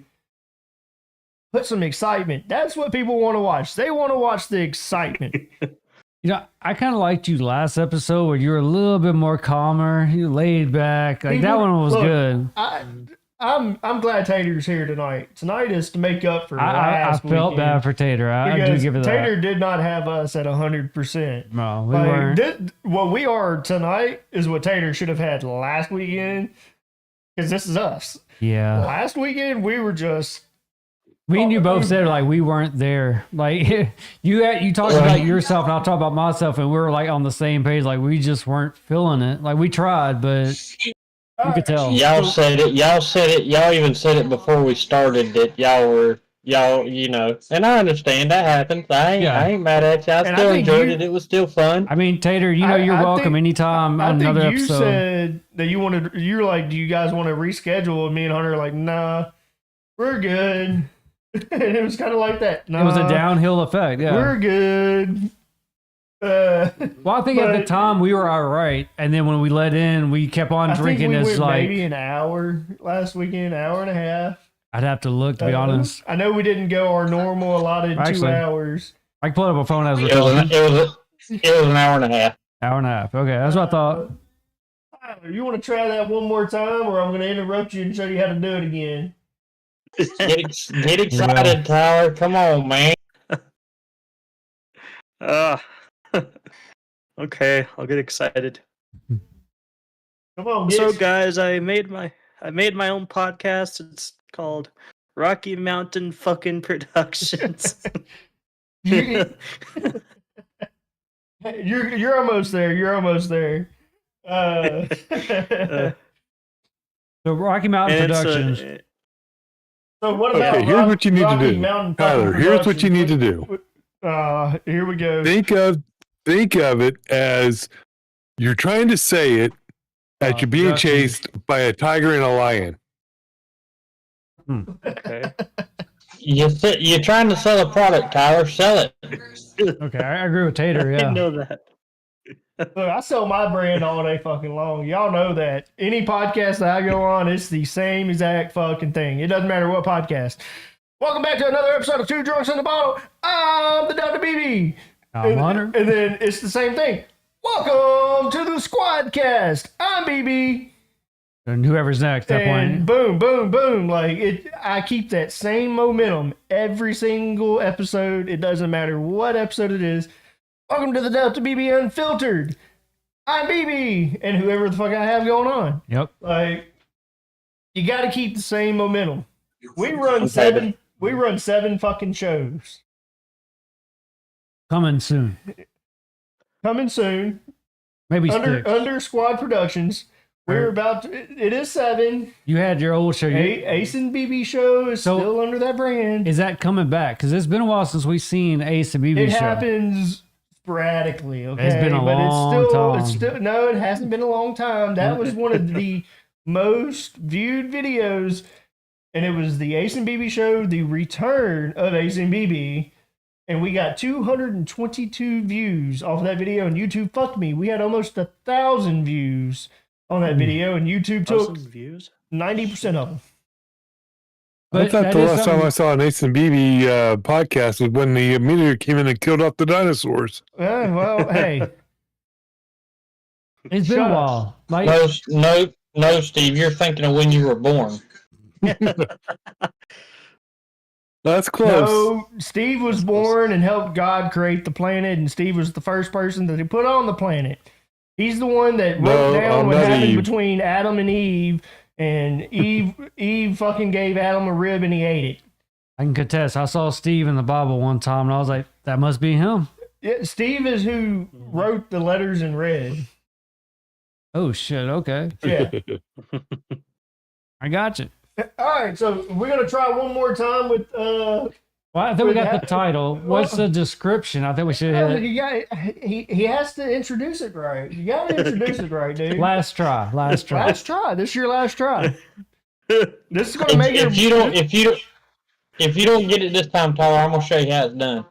Put some excitement. That's what people want to watch. They want to watch the excitement. You know, I kind of liked you last episode where you were a little bit more calmer. You laid back. Like that one was Look, good. I'm glad Tater's here tonight. Tonight is to make up for I last felt weekend. bad for Tater. I do Because give it Tater that. did not have us at 100%. No, we weren't. What we are tonight is what Tater should have had last weekend. Because this is us. Yeah. Last weekend we were just Me and you both said like we weren't there. Like you talked about yourself and I'll talk about myself, and we were like on the same page. Like we just weren't feeling it. Like we tried, but you could tell. Y'all said it. Y'all even said it before we started that y'all, you know, and I understand that happens. I ain't mad at you. I And I still think enjoyed you- it. It was still fun. I mean, Tater, you know you're I welcome think- anytime I on think another you episode. said that you're like, do you guys want to reschedule? And me and Hunter are like, nah, we're good. And it was kind of like that. Nah, It was a downhill effect. Yeah. we're good. Well, I think at the but- time we were all right, and then when we let in, we kept on I think drinking. we As went like maybe an hour last weekend, hour and a half. I'd have to look to be honest. I know we didn't go our normal allotted 2 Actually, hours. I can pull up a phone as we're It was, talking. it was an hour and a half. Hour and a half. Okay, that's what I thought. Tyler, you want to try that one more time, or I'm going to interrupt you and show you how to do it again? Get excited, Tyler. Come on, man. Okay, I'll get excited. Come on, So get guys, I made my own podcast. It's called Rocky Mountain fucking Productions. you're almost there. You're almost there. So Rocky Mountain and it's, Productions. So what about Okay, here's what you need to Rocky do. Mountain Tyler, fucking here's what you need to Productions? Here we go. Think of it as you're trying to say it as you're being Productions. chased by a tiger and a lion. Okay. You're trying to sell a product, Tyler. Sell it. Okay, I agree with Tater. I Yeah. know that. Look, I sell my brand all day fucking long. Y'all know that. Any podcast that I go on, it's the same exact fucking thing. It doesn't matter what podcast. Welcome back to another episode of Two Drunks in the Bottle. I'm the Dr. BB. I'm honored. And then it's the same thing. Welcome to the Squadcast. I'm BB. And whoever's next, that And point. boom, boom, boom. Like I keep that same momentum every single episode. It doesn't matter what episode it is. Welcome to the Delta BB Unfiltered. I'm BB, and whoever the fuck I have going on. Yep. Like, you got to keep the same momentum. We run seven fucking shows. Coming soon. Coming soon. Maybe Under six. Under Squad Productions. We're about to, it is 7. You had your old show. Ace and BB show is So- still under that brand. Is that coming back? Because it's been a while since we've seen Ace and BB It show. happens sporadically, okay? It's been a long time. It's still no, it hasn't been a long time. That was one of the most viewed videos, and it was the Ace and BB show, the return of Ace and BB, and we got 222 views off of that video, and YouTube fucked me. We had almost 1,000 views on that video, and YouTube took 1,000 views. 90% of them. I thought that the is last time something- I saw an Ace and BB podcast was when the meteor came in and killed off the dinosaurs. Well, hey, It's been Shut a up. while. Like, No, Steve. You're thinking of when you were born. That's close. no, Steve was born and helped God create the planet, and Steve was the first person that he put on the planet. He's the one that wrote No, down I'm what not happened Eve. between Adam and Eve, and Eve fucking gave Adam a rib and he ate it. I can contest. I saw Steve in the Bible one time, and I was like, that must be him. Yeah, Steve is who wrote the letters in red. Oh, shit. Okay. Yeah. I got you. All right, so we're gonna try one more time with Well, I think we got the that- title. What's the description? I think we should hit it. you got he has to introduce it right. You got to introduce it right, dude. Last try. Last try. Last try. This is your last try. This is gonna make If you don't get it this time, Tyler, I'm gonna show you how it's done.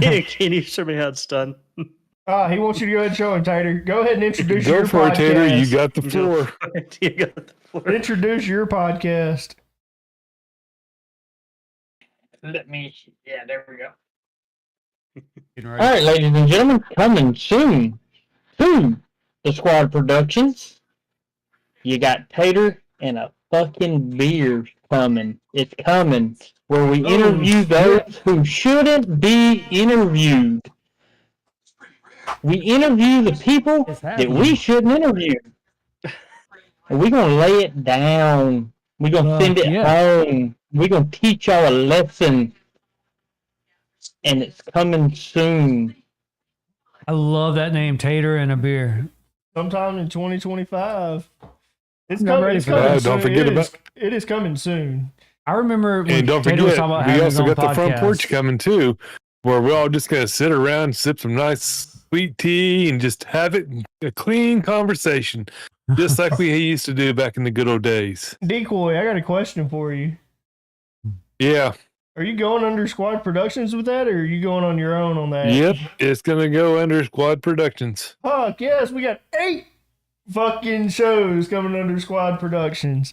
Can you show me how it's done? He wants you to go ahead and show him, Tater. Go ahead and introduce Go your for it, Tater. You podcast. got the floor. You got the floor. Introduce your podcast. Let me. Yeah, there we go. Getting All ready. right, ladies and gentlemen, coming soon to the Squad Productions. You got Tater and a fucking beer coming. It's coming where we interview those who shouldn't be interviewed. We interview the people It's that happening. we shouldn't interview. And we're going to lay it down. We're going to send it yeah. home. We're going to teach y'all a lesson. And it's coming soon. I love that name, Tater and a beer. Sometime in 2025. It's I'm coming. ready It's for coming that. soon. Don't forget It about- is- It is coming soon. I remember when And don't Tater was forget, talking about we having his also own got the front podcast. porch coming too, where we're all just going to sit around, sip some nice sweet tea, and just have it a clean conversation, just like we used to do back in the good old days. Decoy, I got a question for you. Yeah. Are you going under Squad Productions with that, or are you going on your own on that? Yep. It's going to go under Squad Productions. Fuck yes, we got 8 fucking shows coming under Squad Productions.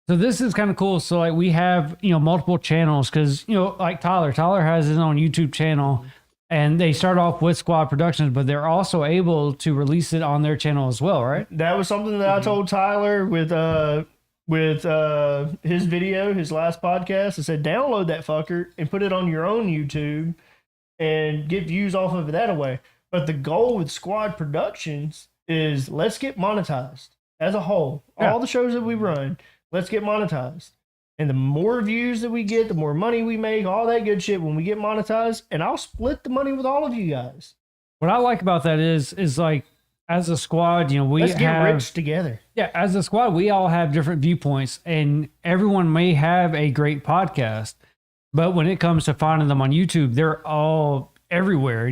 So this is kind of cool. So like we have, multiple channels because, like Tyler has his own YouTube channel and they start off with Squad Productions, but they're also able to release it on their channel as well, right? That was something that I told Tyler with his video, his last podcast. I said, download that fucker and put it on your own YouTube and get views off of it that way. But the goal with Squad Productions is let's get monetized as a whole. Yeah. All the shows that we run, let's get monetized. And the more views that we get, the more money we make, all that good shit when we get monetized. And I'll split the money with all of you guys. What I like about that is like as a squad, we Let's get have rich together. Yeah, as a squad, we all have different viewpoints, and everyone may have a great podcast, but when it comes to finding them on YouTube, they're all everywhere,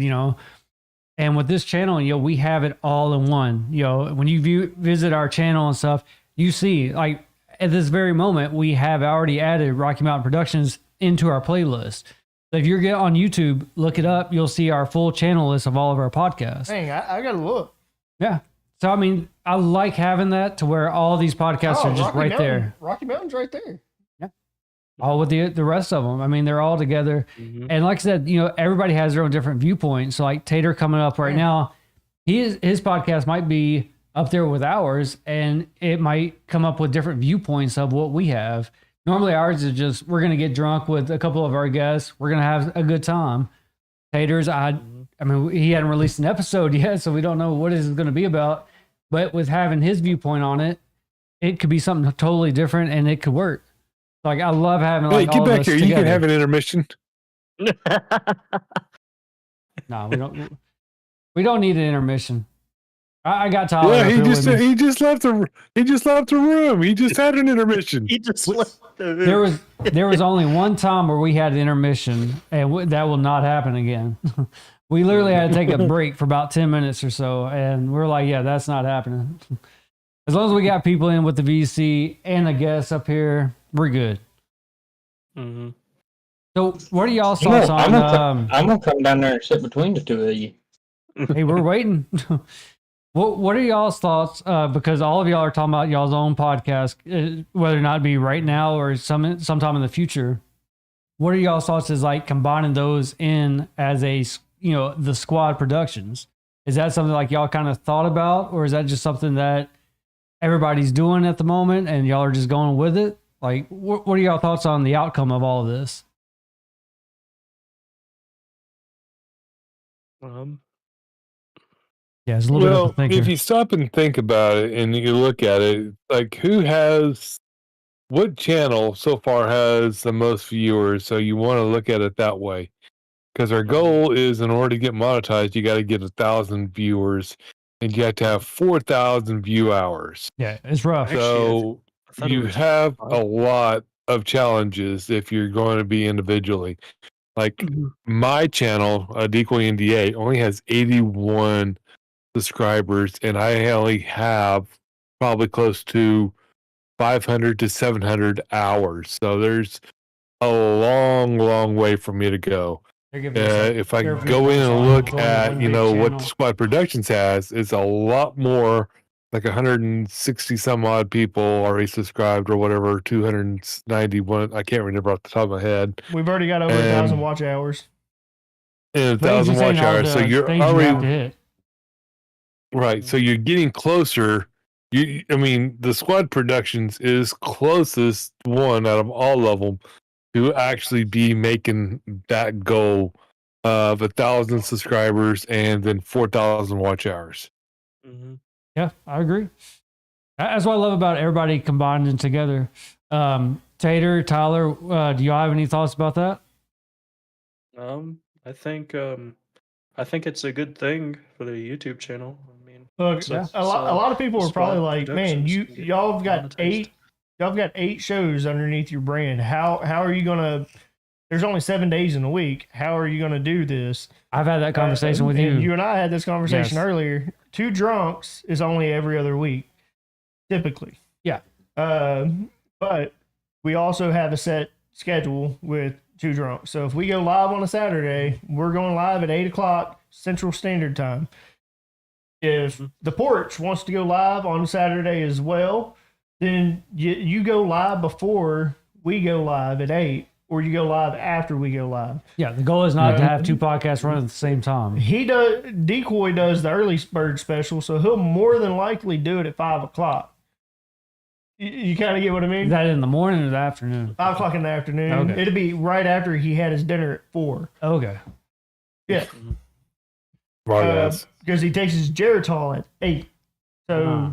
And with this channel, we have it all in one. When you visit our channel and stuff, you see, like at this very moment, we have already added Rocky Mountain Productions into our playlist. So if you're on YouTube, look it up. You'll see our full channel list of all of our podcasts. Dang, I gotta look. Yeah. So I mean, I like having that to where all these podcasts are just Rocky right Mountain. there, Rocky Mountain's right there. all with the rest of them. I mean, they're all together. Mhm. And like I said, everybody has their own different viewpoints. So like Tater coming up right now, his podcast might be up there with ours, and it might come up with different viewpoints of what we have. Normally, ours is just we're gonna get drunk with a couple of our guests. We're gonna have a good time. Tater's, I mean, he hadn't released an episode yet, so we don't know what it's going to be about. But with having his viewpoint on it, it could be something totally different, and it could work. Like I love having Hey, like all get of back us here. together. You can have an intermission. No, we don't. We don't need an intermission. I got Tyler. Yeah, up he here just with me. he just left the room. He just had an intermission. He just left the There was only one time where we had an intermission, and that will not happen again. We literally had to take a break for about 10 minutes or so, and we're like, yeah, that's not happening. As long as we got people in with the VC and a guest up here, we're good. Mm-hmm. So, what are y'all's thoughts I'm on? gonna come down there and sit between the two of you. Hey, we're waiting. What are y'all's thoughts? Because all of y'all are talking about y'all's own podcast, whether or not it be right now or sometime in the future. What are y'all's thoughts as like combining those in as a the squad productions? Is that something like y'all kind of thought about, or is that just something that everybody's doing at the moment and y'all are just going with it? Like, what are y'all thoughts on the outcome of all of this? Yeah, it's a little bit of a thinker. if you stop and think about it and you look at it, like what channel so far has the most viewers? So you want to look at it that way. Because our goal is, in order to get monetized, you got to get 1,000 viewers, and you have to have 4,000 view hours. Yeah, it's rough. So thought it you was have five. a lot of challenges if you're going to be individually. Like my channel, Decoy NDA, only has 81 subscribers, and I only have probably close to 500 to 700 hours. So there's a long, long way for me to go. If I go in and look at, what Squad Productions has, it's a lot more, like 160 some odd people already subscribed or whatever, 291. I can't remember off the top of my head. We've already got over 1,000 watch hours. And Things 1,000 you're saying watch are hours. So the you're things you have to already, hit. right. So you're getting closer. The Squad Productions is closest one out of all of them to actually be making that goal of 1,000 subscribers and then 4,000 watch hours. Mm-hmm. Yeah, I agree. That's what I love about everybody combining together. Tater, Tyler, do y'all have any thoughts about that? I think it's a good thing for the YouTube channel. I mean, Look, so- a lot of people are Squad probably like, man, Productions can get y'all have got monetized. y'all got 8 shows underneath your brand. How are you gonna? There's only 7 days in a week. How are you gonna do this? I've had that conversation with And you. you and I had this conversation Yes. earlier. 2 drunks is only every other week, typically. Yeah. But we also have a set schedule with 2 drunks. So if we go live on a Saturday, we're going live at 8 o'clock Central Standard Time. If the porch wants to go live on Saturday as well, then you go live before we go live at 8, or you go live after we go live. Yeah, the goal is not to have 2 podcasts running at the same time. Decoy does the early bird special, so he'll more than likely do it at 5 o'clock. You kind of get what I mean? Is that in the morning or the afternoon? 5 o'clock in the afternoon. Okay. It'll be right after he had his dinner at 4. Okay. Yeah. Right. Because he takes his Geritol at 8. So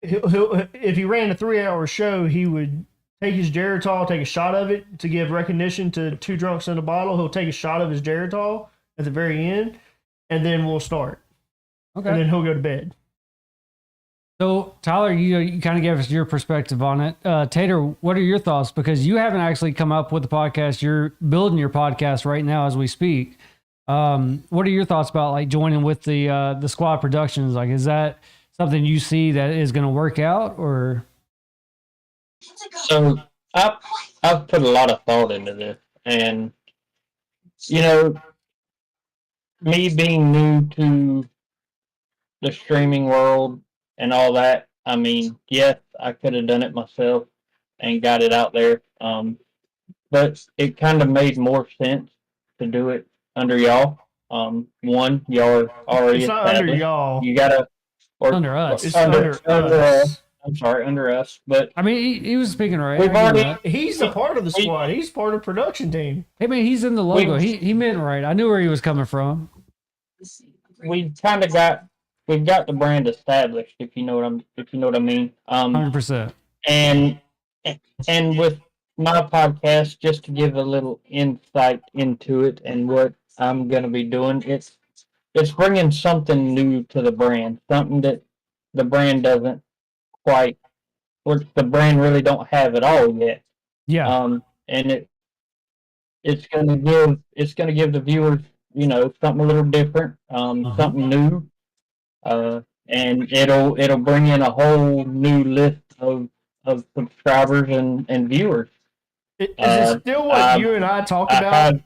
he'll if he ran a 3-hour show, he would take his Geritol, take a shot of it to give recognition to 2 drunks in a bottle. He'll take a shot of his Geritol at the very end, and then we'll start. Okay. And then he'll go to bed. So, Tyler, you kind of gave us your perspective on it. Tater, what are your thoughts? Because you haven't actually come up with the podcast. You're building your podcast right now as we speak. What are your thoughts about like joining with the Squad Productions? Like, is that something you see that is going to work out, or? So I've put a lot of thought into this, and me being new to the streaming world and all that. I mean, yes, I could have done it myself and got it out there. But it kind of made more sense to do it under y'all. One, y'all are already It's not established. under y'all. You gotta or Under us. It's under us. I'm sorry, under us. But I mean, he was speaking right. we've I give him already that. He's a part of the squad. He's part of the production team. Hey man, he's in the logo. We- He meant right. I knew where he was coming from. we've kind of got the brand established. If you know what I mean. 100%. And with my podcast, just to give a little insight into it and what I'm going to be doing, it's bringing something new to the brand, something that the brand doesn't quite, or the brand really don't have at all yet. Yeah. And it's going to give the viewers, something a little different, something new, and it'll bring in a whole new list of subscribers and viewers. Is it still what you and I talked about? had-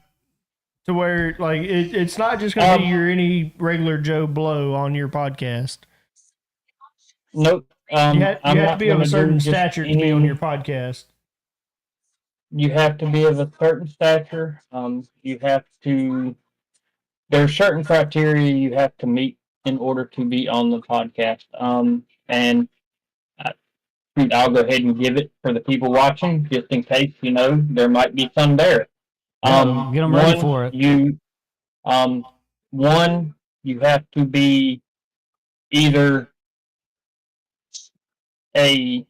To where like it's not just going to be Um, your any regular Joe Blow on your podcast. Nope. You I'm have to not be of gonna a do certain just stature to be on your podcast. You have to be of a certain stature. You have to. There's certain criteria you have to meet in order to be on the podcast. And I'll go ahead and give it for the people watching, just in case there might be some there. Get 'em ready for it. One, you have to be either a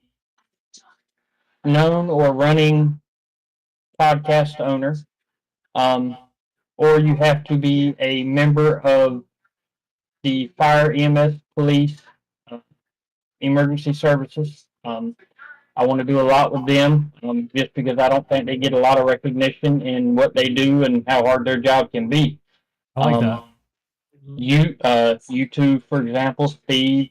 known or running podcast owner, or you have to be a member of the fire, EMS, police, emergency services. I want to do a lot with them, just because I don't think they get a lot of recognition in what they do and how hard their job can be. I like that. You two, for example, Steve,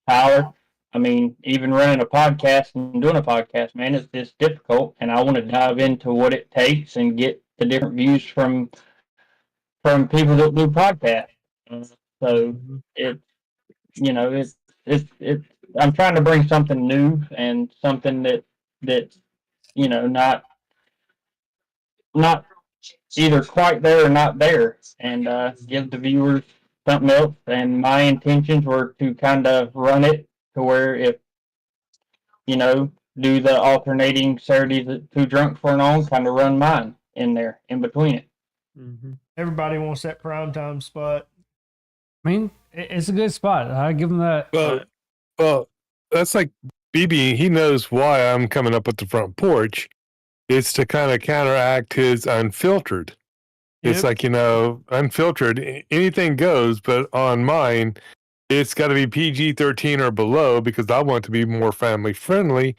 Tyler. I mean, even running a podcast and doing a podcast, man, it's difficult, and I want to dive into what it takes and get the different views from people that do podcasts. So it's I'm trying to bring something new and something that not either quite there or not there, and give the viewers something else. And my intentions were to kind of run it to where if do the alternating Saturdays at Too Drunk for an On, kind of run mine in there in between it. Everybody wants that prime time spot. I mean, it's a good spot. I give him that. Well, that's like BB. He knows why I'm coming up with the front porch. It's to kind of counteract his unfiltered. It's like, unfiltered. Anything goes, but on mine, it's got to be PG-13 or below because I want it to be more family friendly.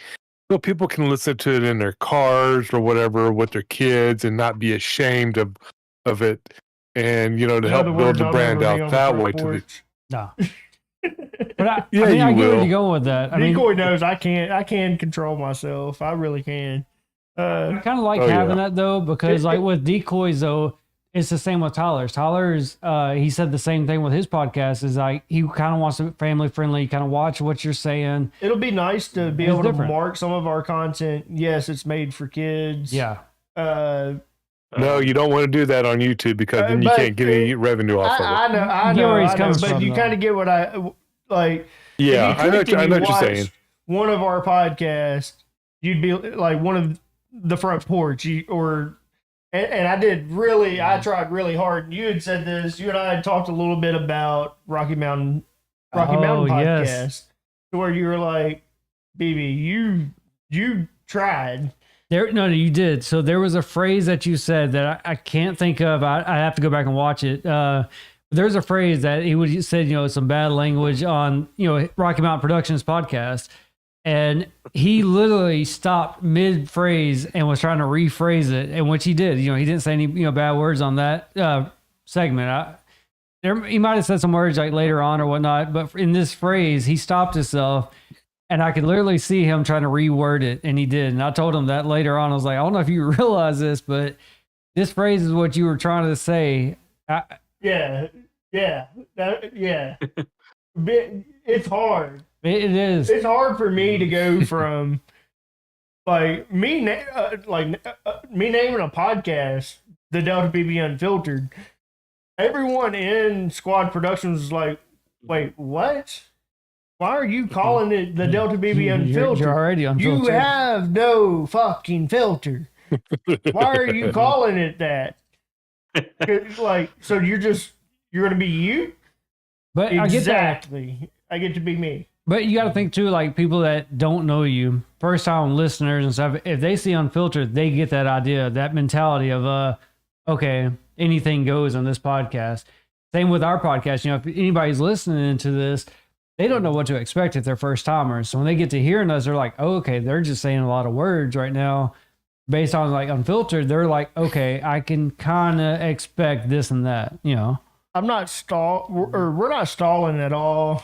So people can listen to it in their cars or whatever with their kids and not be ashamed of it. And, to help build the brand out that way. No. But I Yeah, mean, I you get where will. you're going with that. I mean, Decoy knows I can control myself. I really can. I kind of like Oh, having yeah. that though, because like with decoys though, it's the same with Tyler's. Tyler's, he said the same thing with his podcast. Is like he kind of wants to be family friendly, kind of watch what you're saying. It'll be nice to be It's able different. to mark some of our content. Yes, it's made for kids. Yeah, No, you don't want to do that on YouTube because then you but- can't get any revenue off of it. I know, You get where he's coming but from, you though. kind of get what I like. Yeah, if you I know clicked and what you're watched saying. One of our podcasts, you'd be like one of the front porch, and I did really. I tried really hard. You had said this. You and I had talked a little bit about Rocky Mountain podcast, yes. to where you were like, BB, you tried. no, you did. So there was a phrase that you said that I can't think of. I have to go back and watch it. There's a phrase that he would said, some bad language on, Rocky Mountain Productions podcast. And he literally stopped mid phrase and was trying to rephrase it. And which he did, he didn't say any, bad words on that segment. He might have said some words like later on or whatnot, but in this phrase, he stopped himself. And I could literally see him trying to reword it, and he did. And I told him that later on. I was like, I don't know if you realize this, but this phrase is what you were trying to say. Yeah. it's hard. It is. It's hard for me to go from like me naming a podcast, the Delta BB Unfiltered. Everyone in Squad Productions was like, "Wait, what? Why are you calling it the Delta BB Unfiltered? You're already unfiltered. You have no fucking filter. Why are you calling it that? Like, so you're gonna be you? But I get that. Exactly. I get to be me. But you got to think too, like people that don't know you, first time listeners and stuff, if they see Unfiltered, they get that idea, that mentality of, okay, anything goes on this podcast. Same with our podcast. You know, if anybody's listening to this, they don't know what to expect if they're first timers. So when they get to hearing us, they're like, oh, okay, they're just saying a lot of words right now based on like Unfiltered. They're like, okay, I can kind of expect this and that, you know. I'm not we're not stalling at all.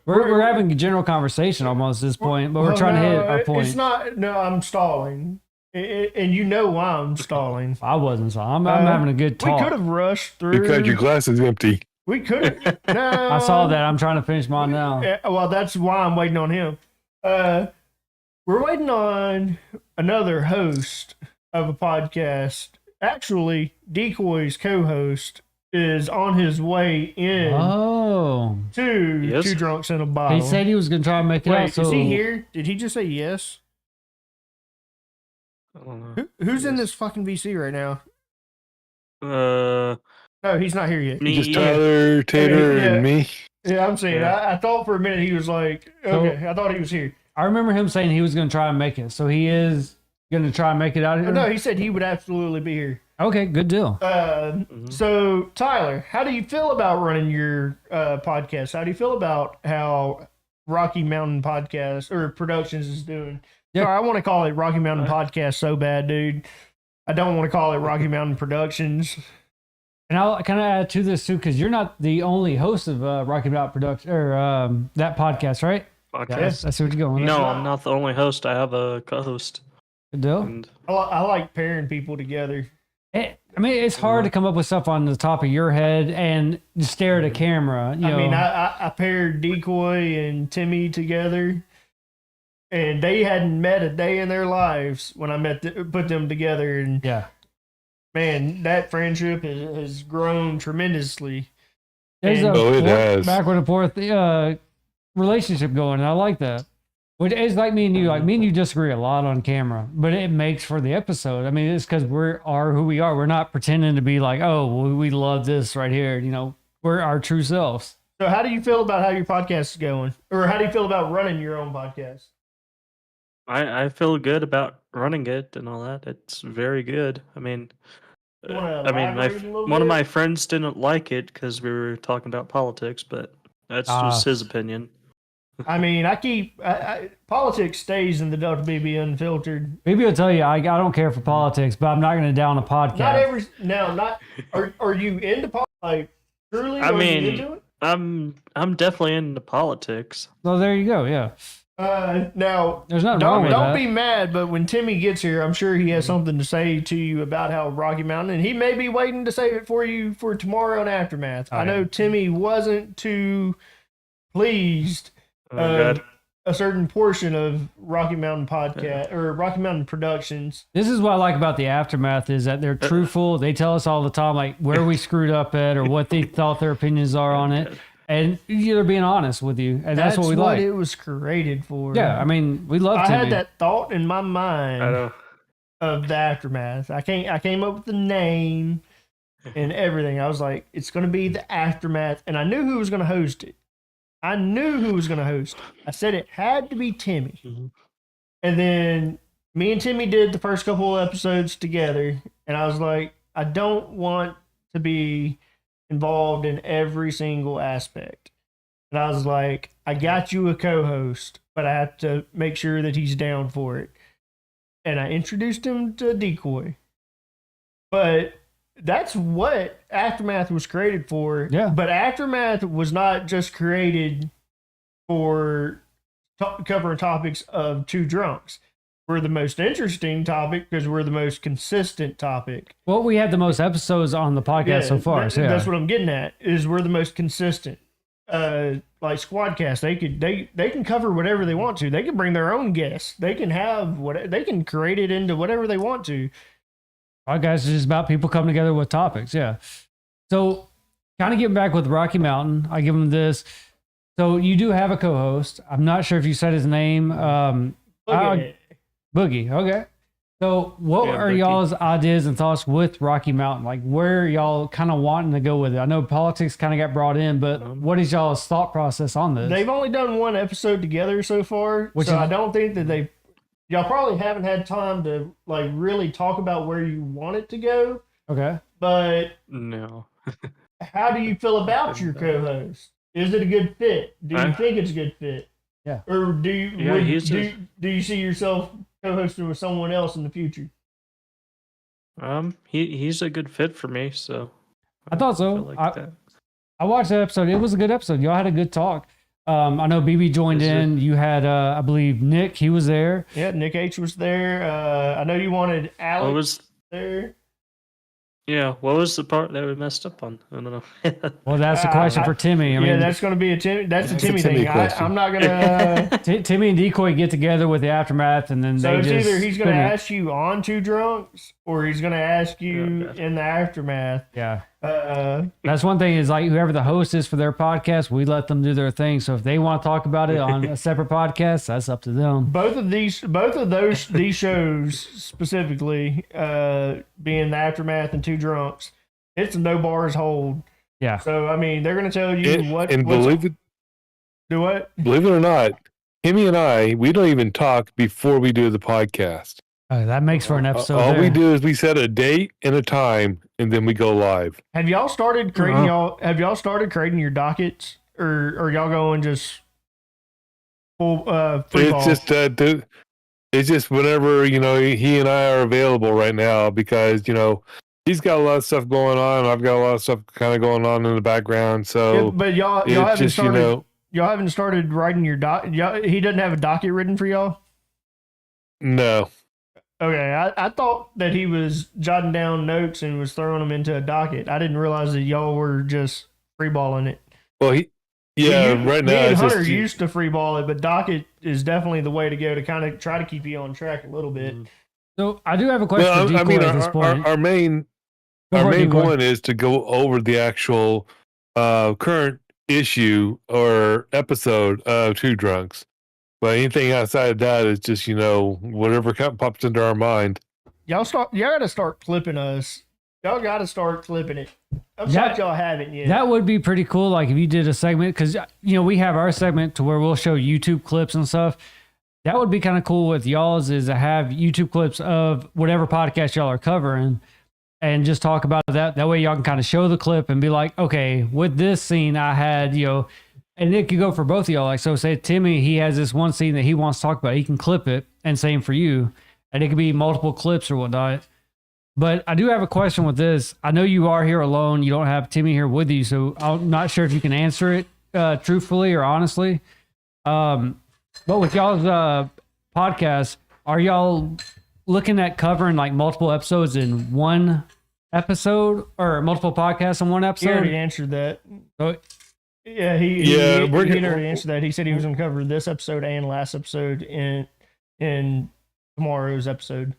We're having a general conversation almost at this point, but we're trying to hit our point. It's not. No, I'm stalling, and you know why I'm stalling. I wasn't, so I'm having a good talk. We could have rushed through. Because your glass is empty. We could have. No, I saw that. I'm trying to finish mine now. Well, that's why I'm waiting on him. We're waiting on another host of a podcast. Actually, Decoy's co-host is on his way in to Two Drunks in a Bottle. He said he was going to try and make it out. So is he here? Did he just say yes? I don't know. Who's in this fucking VC right now? No, he's not here yet. Just Tyler, Tater, and me. Yeah, I'm saying. Yeah. I thought for a minute he was like, okay, I thought he was here. I remember him saying he was going to try and make it. So he is going to try and make it out here? No, he said he would absolutely be here. Okay, good deal. So, Tyler, how do you feel about running your podcast? How do you feel about how Rocky Mountain Podcast or Productions is doing? Yeah. Sorry, I want to call it Rocky Mountain Podcast so bad, dude. I don't want to call it Rocky Mountain Productions. And I'll kind of add to this too, because you're not the only host of Rocky Mountain Production or that podcast, right? Podcast. I see what you're going with. No, I'm not the only host. I have a co-host. Good deal. And I like pairing people together. I mean, it's hard to come up with stuff on the top of your head and just stare at a camera. You know. I mean, I paired Decoy and Timmy together, and they hadn't met a day in their lives when I put them together. And yeah, man, that friendship has grown tremendously. There's And- it has. backward and forth relationship going. And I like that. Which is like me and you. Like me and you disagree a lot on camera, but it makes for the episode. I mean, it's because we are who we are. We're not pretending to be like, oh, we love this right here. You know, we're our true selves. So how do you feel about how your podcast is going? Or how do you feel about running your own podcast? I feel good about running it and all that. It's very good. I mean, You wanna I mean, elaborate a little one of bit? my friends didn't like it because we were talking about politics, but that's just his opinion. I mean, politics stays in the Delta BB Unfiltered. Maybe I'll tell you, I don't care for politics, but I'm not going to down a podcast. Are you into politics? Like, truly? I Are mean, you into it? I'm definitely into politics. Well, there you go. Yeah. Now, There's nothing wrong with don't that. be mad, but when Timmy gets here, I'm sure he has something to say to you about how Rocky Mountain, and he may be waiting to save it for you for tomorrow and Aftermath. I know Timmy wasn't too pleased. God. A certain portion of Rocky Mountain Podcast or Rocky Mountain Productions. This is what I like about the Aftermath is that they're truthful. They tell us all the time, like where we screwed up at or what they thought their opinions are on it. And they're being honest with you. And that's what we like. it was created for. Yeah, I mean, we love I Timmy. had that thought in my I mind know. of the Aftermath. I came up with the name and everything. I was like, it's going to be the Aftermath. And I knew who was going to host it. I said it had to be Timmy. Mhm. And then me and Timmy did the first couple of episodes together. And I was like, I don't want to be involved in every single aspect. And I was like, I got you a co-host, but I have to make sure that he's down for it. And I introduced him to Decoy. But that's what Aftermath was created for. Yeah. But Aftermath was not just created for covering topics of Two Drunks. We're the most interesting topic because we're the most consistent topic. Well, we had the most episodes on the podcast so far. So yeah. That's what I'm getting at, is we're the most consistent. like Squadcast, they can cover whatever they want to. They can bring their own guests. They can have they can create it into whatever they want to. Podcast is just about people coming together with topics. Yeah. So, kind of getting back with Rocky Mountain, I give them this. So you do have a co-host. I'm not sure if you said his name. Okay. Boogie. Okay. So what Yeah, are Boogie. y'all's ideas and thoughts with Rocky Mountain? Like where are y'all kind of wanting to go with it? I know politics kind of got brought in, but what is y'all's thought process on this? They've only done one episode together so far, Which so is- I don't think that y'all probably haven't had time to like really talk about where you want it to go. Okay. But No. how do you feel about your co-host? Is it a good fit? Do you think it's a good fit? Yeah. Or do you Yeah, he's do you see yourself co-hosting with someone else in the future? He's a good fit for me, so I thought so. feel like that. I watched that episode. It was a good episode. Y'all had a good talk. I know BB joined Yes, sir. in. You had, I believe, Nick. He was there. Yeah, Nick H was there. I know you wanted Alex What was there. what was the part that we messed up on? I don't know. Well, that's the question for Timmy. I Yeah, mean, that's going to be a Timmy. That's a That's a Timmy Timmy thing. question. I'm not gonna. Timmy and Decoy get together with the aftermath, and then So they it's just either he's going to spin it. ask you on Two Drunks, or he's going to ask you Yeah. in the aftermath. Yeah, Uh, that's one thing. Is like whoever the host is for their podcast, we let them do their thing. So if they want to talk about it on a separate podcast, that's up to them. both of these shows specifically, being the aftermath and Two Drunks, it's a no bars hold. Yeah. So I mean, they're going to tell you And what's do what? believe it or not, Timmy and I, we don't even talk before we do the podcast. That makes for an episode. All we there. do is we set a date and a time, and then we go live. Have y'all started creating Have y'all started creating your dockets, or are y'all going just full free ball? It's just whenever he and I are available right now, because he's got a lot of stuff going on. I've got a lot of stuff kind of going on in the background. So Yeah, but y'all it's haven't just started. Y'all haven't started writing your he doesn't have a docket written for y'all. no. Okay, I thought that he was jotting down notes and was throwing them into a docket. I didn't realize that y'all were just freeballing it. Well, right now me and it's Hunter just used to freeball it, but docket is definitely the way to go to kind of try to keep you on track a little bit. So I do have a question well. for Decoy at this Our point. main Go for it, Decoy. one is to go over the actual current issue or episode of Two Drunks. But anything outside of that is just whatever pops into our mind. Y'all got to start clipping us. Y'all got to start clipping it. I'm Yeah. shocked y'all haven't yet. That would be pretty cool. Like if you did a segment, because we have our segment to where we'll show YouTube clips and stuff. That would be kind of cool with y'all's, is to have YouTube clips of whatever podcast y'all are covering, and just talk about that. That way y'all can kind of show the clip and be like, okay, with this scene I had, and it could go for both of y'all. Like, so say Timmy, he has this one scene that he wants to talk about. He can clip it, and same for you. And it could be multiple clips or whatnot. But I do have a question with this. I know you are here alone. You don't have Timmy here with you, so I'm not sure if you can answer it truthfully or honestly. But with y'all's podcast, are y'all looking at covering like multiple episodes in one episode, or multiple podcasts in one he episode? already answered that. So, Yeah, Yeah, we're he gonna- already answered that. He said he was going to cover this episode and last episode in tomorrow's episode.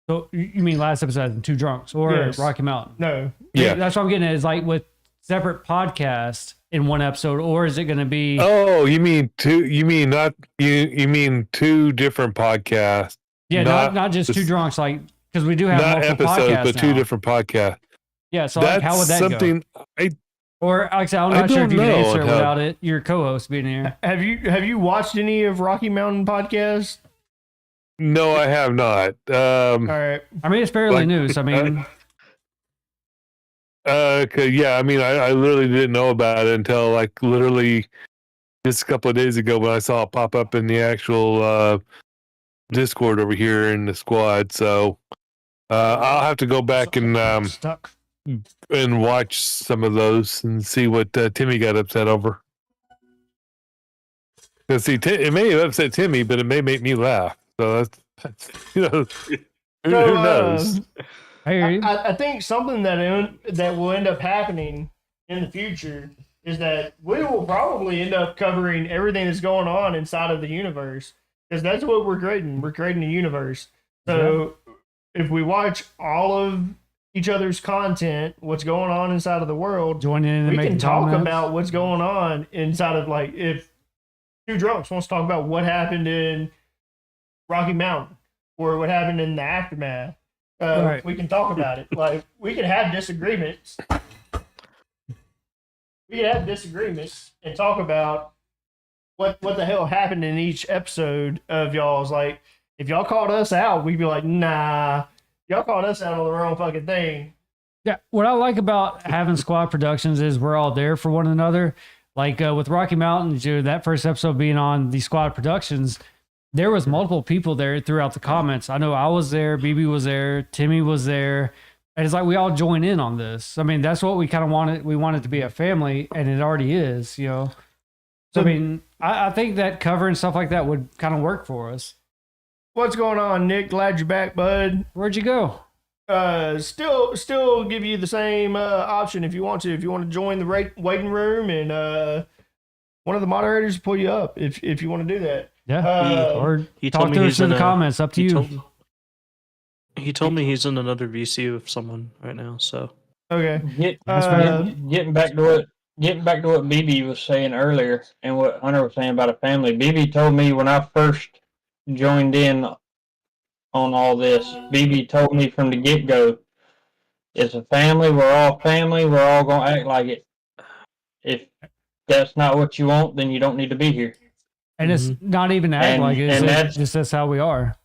so you mean last episode, Two Drunks or Yes. Rocky Mountain? No, Yeah. That's what I'm getting at, is like with separate podcasts in one episode, or is it going to be? Oh, you mean two? You mean not? You mean two different podcasts? Yeah, not just this- Two Drunks, like, because we do have Not multiple episodes, podcasts but two now. different podcasts. Yeah, so like, That's how would that go? something. Or like I said, I'm I not sure if don't you can know answer it how- without it, your co-host being here. have you watched any of Rocky Mountain podcasts? No, I have not. All right, I mean, it's fairly Like, new, so I mean, 'Cause, yeah, I mean, I literally didn't know about it until like literally just a couple of days ago when I saw it pop up in the actual Discord over here in the squad. So I'll have to go back and stuck. watch some of those and see what Timmy got upset over. Because see, it may have upset Timmy, but it may make me laugh. So that's who So, knows? I hear you. I think something that will end up happening in the future is that we will probably end up covering everything that's going on inside of the universe because that's what we're creating. We're creating a universe. So if we watch all of each other's content, what's going on inside of the world, Join in and we make can talk comments. about what's going on inside of, like, if Two Drunks wants to talk about what happened in Rocky Mountain or what happened in the aftermath. Right. We can talk about it. Like, we can have disagreements. We can have disagreements and talk about what the hell happened in each episode of y'all's. Like, if y'all called us out, we'd be like, nah, y'all called us out on the wrong fucking thing. Yeah, what I like about having squad productions is we're all there for one another. Like with Rocky Mountain, that first episode being on the squad productions, there was multiple people there throughout the comments. I know I was there, BB was there, Timmy was there. And it's like we all join in on this. I mean, that's what we kind of wanted. We wanted to be a family, and it already is, you know. So, I mean, I think that covering stuff like that would kind of work for us. What's going on, Nick? Glad you're back, bud. Where'd you go? Still give you the same option if you want to. If you want to join the waiting room, and one of the moderators will pull you up if you want to do that. Yeah, or He talk told me to us he's in in the a- comments. Up to he you. He told me he's in another VC with someone right now. So Okay. Getting back to what BB was saying earlier and what Hunter was saying about a family. BB told me when I first joined in on all this, BB told me from the get-go, it's a family, we're all family, we're all going to act like it. If that's not what you want, then you don't need to be here. And it's not even act And- like it. and It's just that's how we are.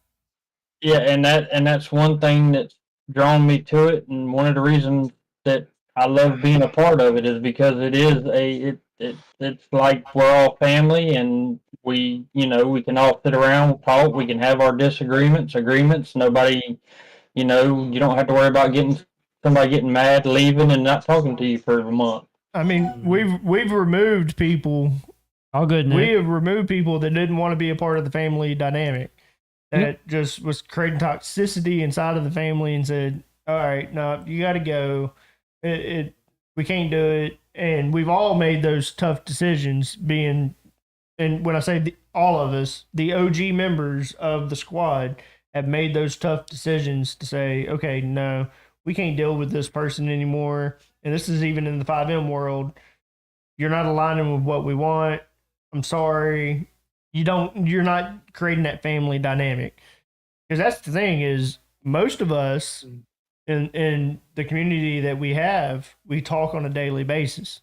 Yeah, and that's one thing that's drawn me to it, and one of the reasons that I love being a part of it is because it is it's like we're all family, and we can all sit around, talk, we can have our agreements. Nobody, you don't have to worry about somebody getting mad, leaving, and not talking to you for a month. I mean, we've removed people. All good, Nick. We have removed people that didn't want to be a part of the family dynamic. That just was creating toxicity inside of the family, and said, "All right, no, you got to go. We can't do it." And we've all made those tough decisions. And when I say all of us, the OG members of the squad have made those tough decisions to say, "Okay, no, we can't deal with this person anymore." And this is even in the 5M world. You're not aligning with what we want. I'm sorry. You're not creating that family dynamic. Because that's the thing, is most of us in the community that we have, we talk on a daily basis.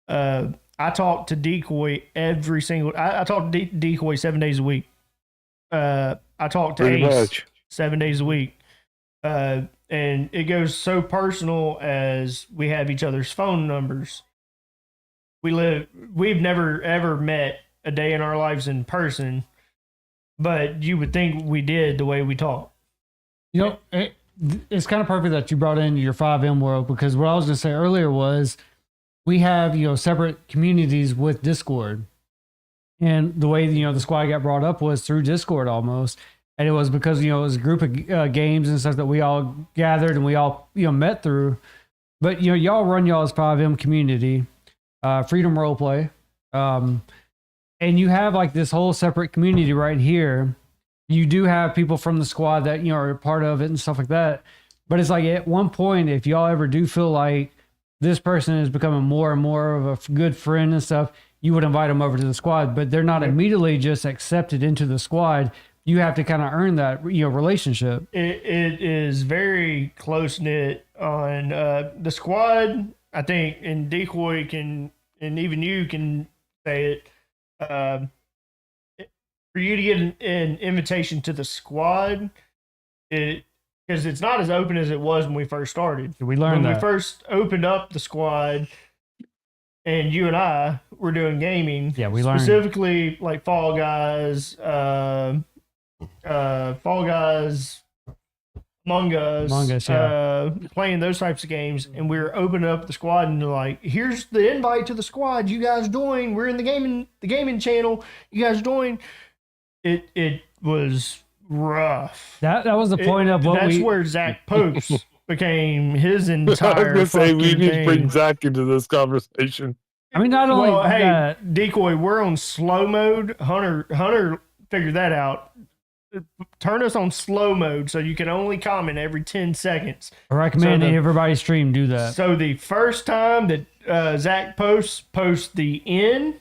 I talk to Decoy I talk to Decoy 7 days a week. I talk to Pretty Ace much. 7 days a week. And it goes so personal as we have each other's phone numbers. We've never ever met a day in our lives in person, but you would think we did the way we talk. You know, it's kind of perfect that you brought in your 5M world, because what I was going to say earlier was we have, separate communities with Discord. And the way, the squad got brought up was through Discord almost. And it was because, it was a group of games and stuff that we all gathered and we all, met through. But, y'all run y'all's 5M community, Freedom Roleplay. And you have like this whole separate community right here. You do have people from the squad that, are a part of it and stuff like that. But it's like at one point, if y'all ever do feel like this person is becoming more and more of a good friend and stuff, you would invite them over to the squad. But they're not immediately just accepted into the squad. You have to kind of earn that, relationship. It is very close knit on the squad. I think, and Decoy can, and even you can say it. For you to get an invitation to the squad, because it's not as open as it was when we first started. We learned when that. we first opened up the squad, and you and I were doing gaming. Yeah, we learned. Specifically like Fall Guys, Among Us, yeah. Playing those types of games, and we were opening up the squad, and they're like, "Here's the invite to the squad. You guys join. We're in the gaming channel. You guys join." It was rough. That was the point of what that's where Zach Pokes became his entire. I was gonna say we fucking need to bring thing. Zach into this conversation. I mean, not only Well, hey, that, Decoy, we're on slow mode. Hunter figured that out. Turn us on slow mode so you can only comment every 10 seconds. I recommend So the- everybody stream do that. So the first time that Zach posts the "in,"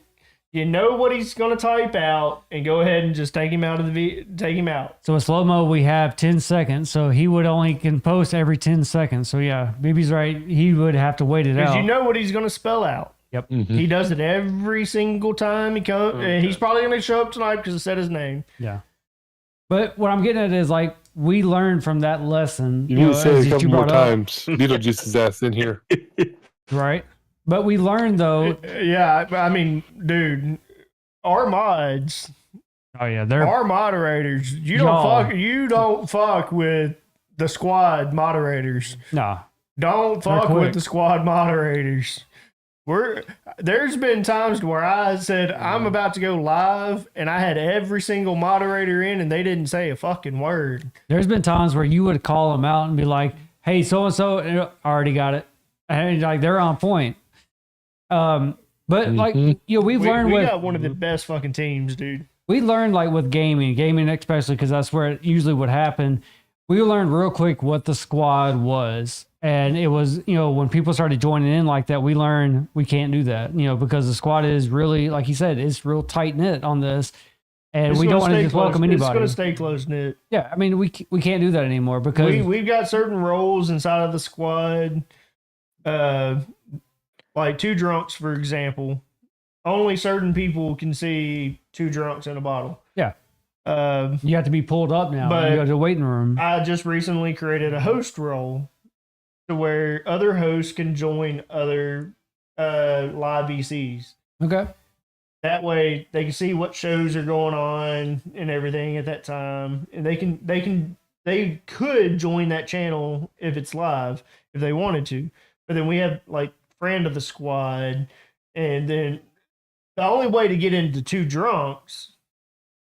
you know what he's going to type out, and go ahead and just take him out of the take him out. So in slow mo, we have 10 seconds. So he would only can post every 10 seconds. So yeah, BB's right. He would have to wait it Because out. you know what he's going to spell out. Yep. He does it every single time he comes. And he's probably going to show up tonight because it said his name. Yeah. But what I'm getting at is like we learned from that lesson. You need to say as it a you couple more brought up, times. Beetlejuice's ass in here. right? But we learned though. Yeah, I mean, dude, our mods, Oh yeah, they're our moderators. You Y'all. don't fuck with the squad moderators. nah. Don't fuck quick. with the squad moderators. There's been times where I said I'm about to go live, and I had every single moderator in, and they didn't say a fucking word. There's been times where you would call them out and be like, "Hey, so and so, already got it," and like they're on point. But like we've learned we with got one of the best fucking teams, dude. we learned like with gaming especially because that's where it usually would happen. We learned real quick what the squad was, and it was when people started joining in like that, we learned we can't do that because the squad is really, like he said, it's real tight knit on this, and It's we gonna don't want to stay just close. welcome It's anybody. going to stay close knit. Yeah, I mean we can't do that anymore because We've got certain roles inside of the squad. Like two drunks, for example. Only certain people can see two drunks in a bottle. Yeah. Um, you have to be pulled up now. But- You go to the waiting room. I just recently created a host role to where other hosts can join other live VCs. Okay. That way they can see what shows are going on and everything at that time. And they could join that channel if it's live, if they wanted to. But then we have like friend of the squad, and then the only way to get into two drunks,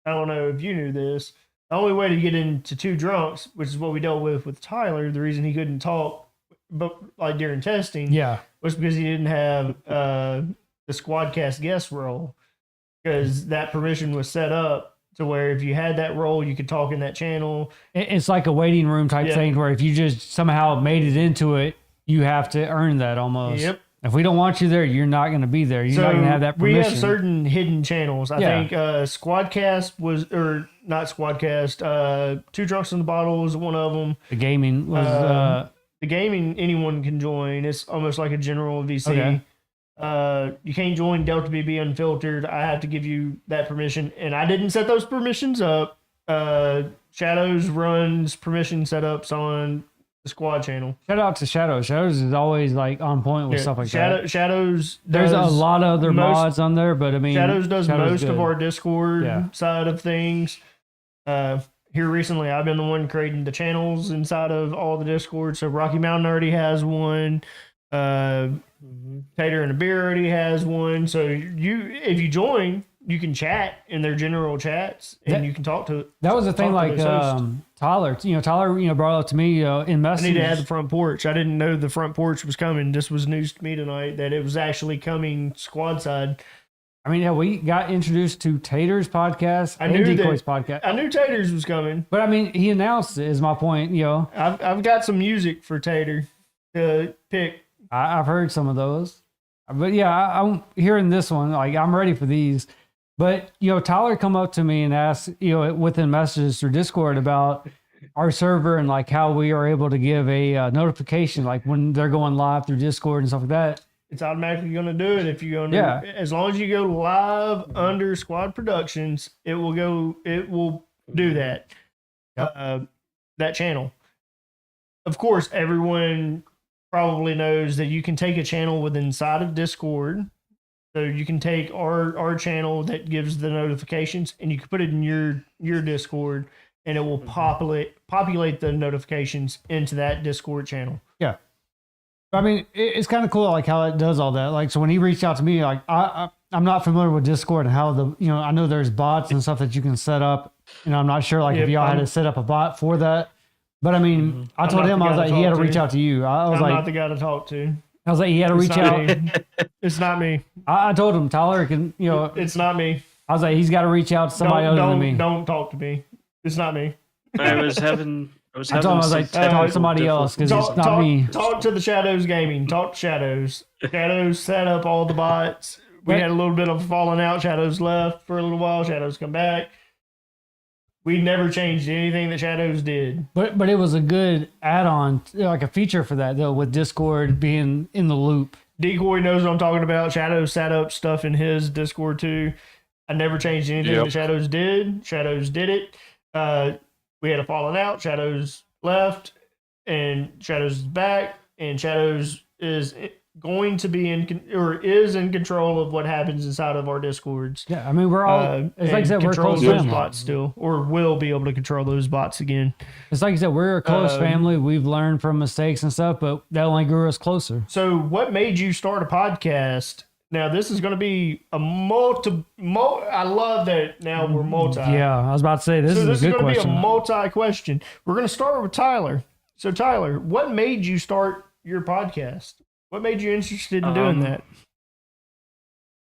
I don't know if you knew this, the only way to get into two drunks, which is what we dealt with Tyler, the reason he couldn't talk but like during testing, Yeah. was because he didn't have the Squadcast guest role, because that permission was set up to where if you had that role, you could talk in that channel. It's like a waiting room type Yeah. thing where if you just somehow made it into it, you have to earn that almost. Yep. If we don't want you there, you're not going to be there. You're not going to have that we permission. have certain hidden channels. I Yeah. think Squadcast was, or not Squadcast, Two Drunks in the Bottle was one of them. The gaming was The gaming, anyone can join. It's almost like a general VC. Okay. You can't join Delta BB Unfiltered. I have to give you that permission, and I didn't set those permissions up. Shadows runs permission setups on the squad channel. shout out to Shadows. Shadows is always like on point with stuff like that. Shadows. There's a does lot of other most- mods on there, but I mean, Shadows does most good. of our Discord Yeah. side of things. Here recently, I've been the one creating the channels inside of all the Discord. So Rocky Mountain already has one. Tater and a Beer already has one. So if you join, you can chat in their general chats, and That- you can talk to. That was the thing, talk to like those hosts. Tyler. Tyler, brought up to me in I message. need to add the front porch. I didn't know the front porch was coming. This was news to me tonight that it was actually coming squad side. I mean, yeah, we got introduced to Tater's podcast I and knew Decoy's that- podcast. I knew Taters was coming. But I mean, he announced it, is my point. I've got some music for Tater to pick. I've heard some of those. But yeah, I'm hearing this one. Like, I'm ready for these. But, Tyler come up to me and asked, within messages through Discord about our server and like how we are able to give a notification, like when they're going live through Discord and stuff like that. It's automatically going to do it if you go under, Yeah. as long as you go live under Squad Productions, it will do that. Yep. That channel. Of course, everyone probably knows that you can take a channel within inside of Discord. So you can take our channel that gives the notifications, and you can put it in your Discord, and it will populate the notifications into that Discord channel. Yeah. I mean, it's kind of cool, like how it does all that. Like, so when he reached out to me, like I'm not familiar with Discord and how I know there's bots and stuff that you can set up. I'm not sure like if y'all had to set up a bot for that. But I mean, I told not him, the I was guy like, to he had to talk reach to. out to you. I was I'm like, not the guy to talk to. I was like, he had to It's reach not out. me. It's not me. I told him Tyler can, It's not me. I was like, he's got to reach out to somebody other than me. Don't talk to me. It's not me. I was having. I told him, I was like, some talk to somebody technical else because it's Talk, not talk, me. talk to the Shadows Gaming. Talk to Shadows. Shadows set up all the bots. We Right. had a little bit of a falling out. Shadows left for a little while. Shadows come back. We never changed anything that Shadows did. But it was a good add-on, like a feature for that though, with Discord being in the loop. Decoy knows what I'm talking about. Shadows set up stuff in his Discord too. I never changed anything Yep. that Shadows did. Shadows did it. We had a falling out. Shadows left, and Shadows is back, and Shadows is going to be is in control of what happens inside of our Discords. Yeah, I mean, we're all, it's like I and said, we're a controls close those family. bots still, or will be able to control those bots again. It's like I said, we're a close Um, family. We've learned from mistakes and stuff, but that only grew us closer. So, what made you start a podcast? Now, this is going to be a I love that now we're multi. Yeah, I was about to say, this So is this a is good going to be question. a multi-question. We're going to start with Tyler. So, Tyler, what made you start your podcast? What made you interested in doing that?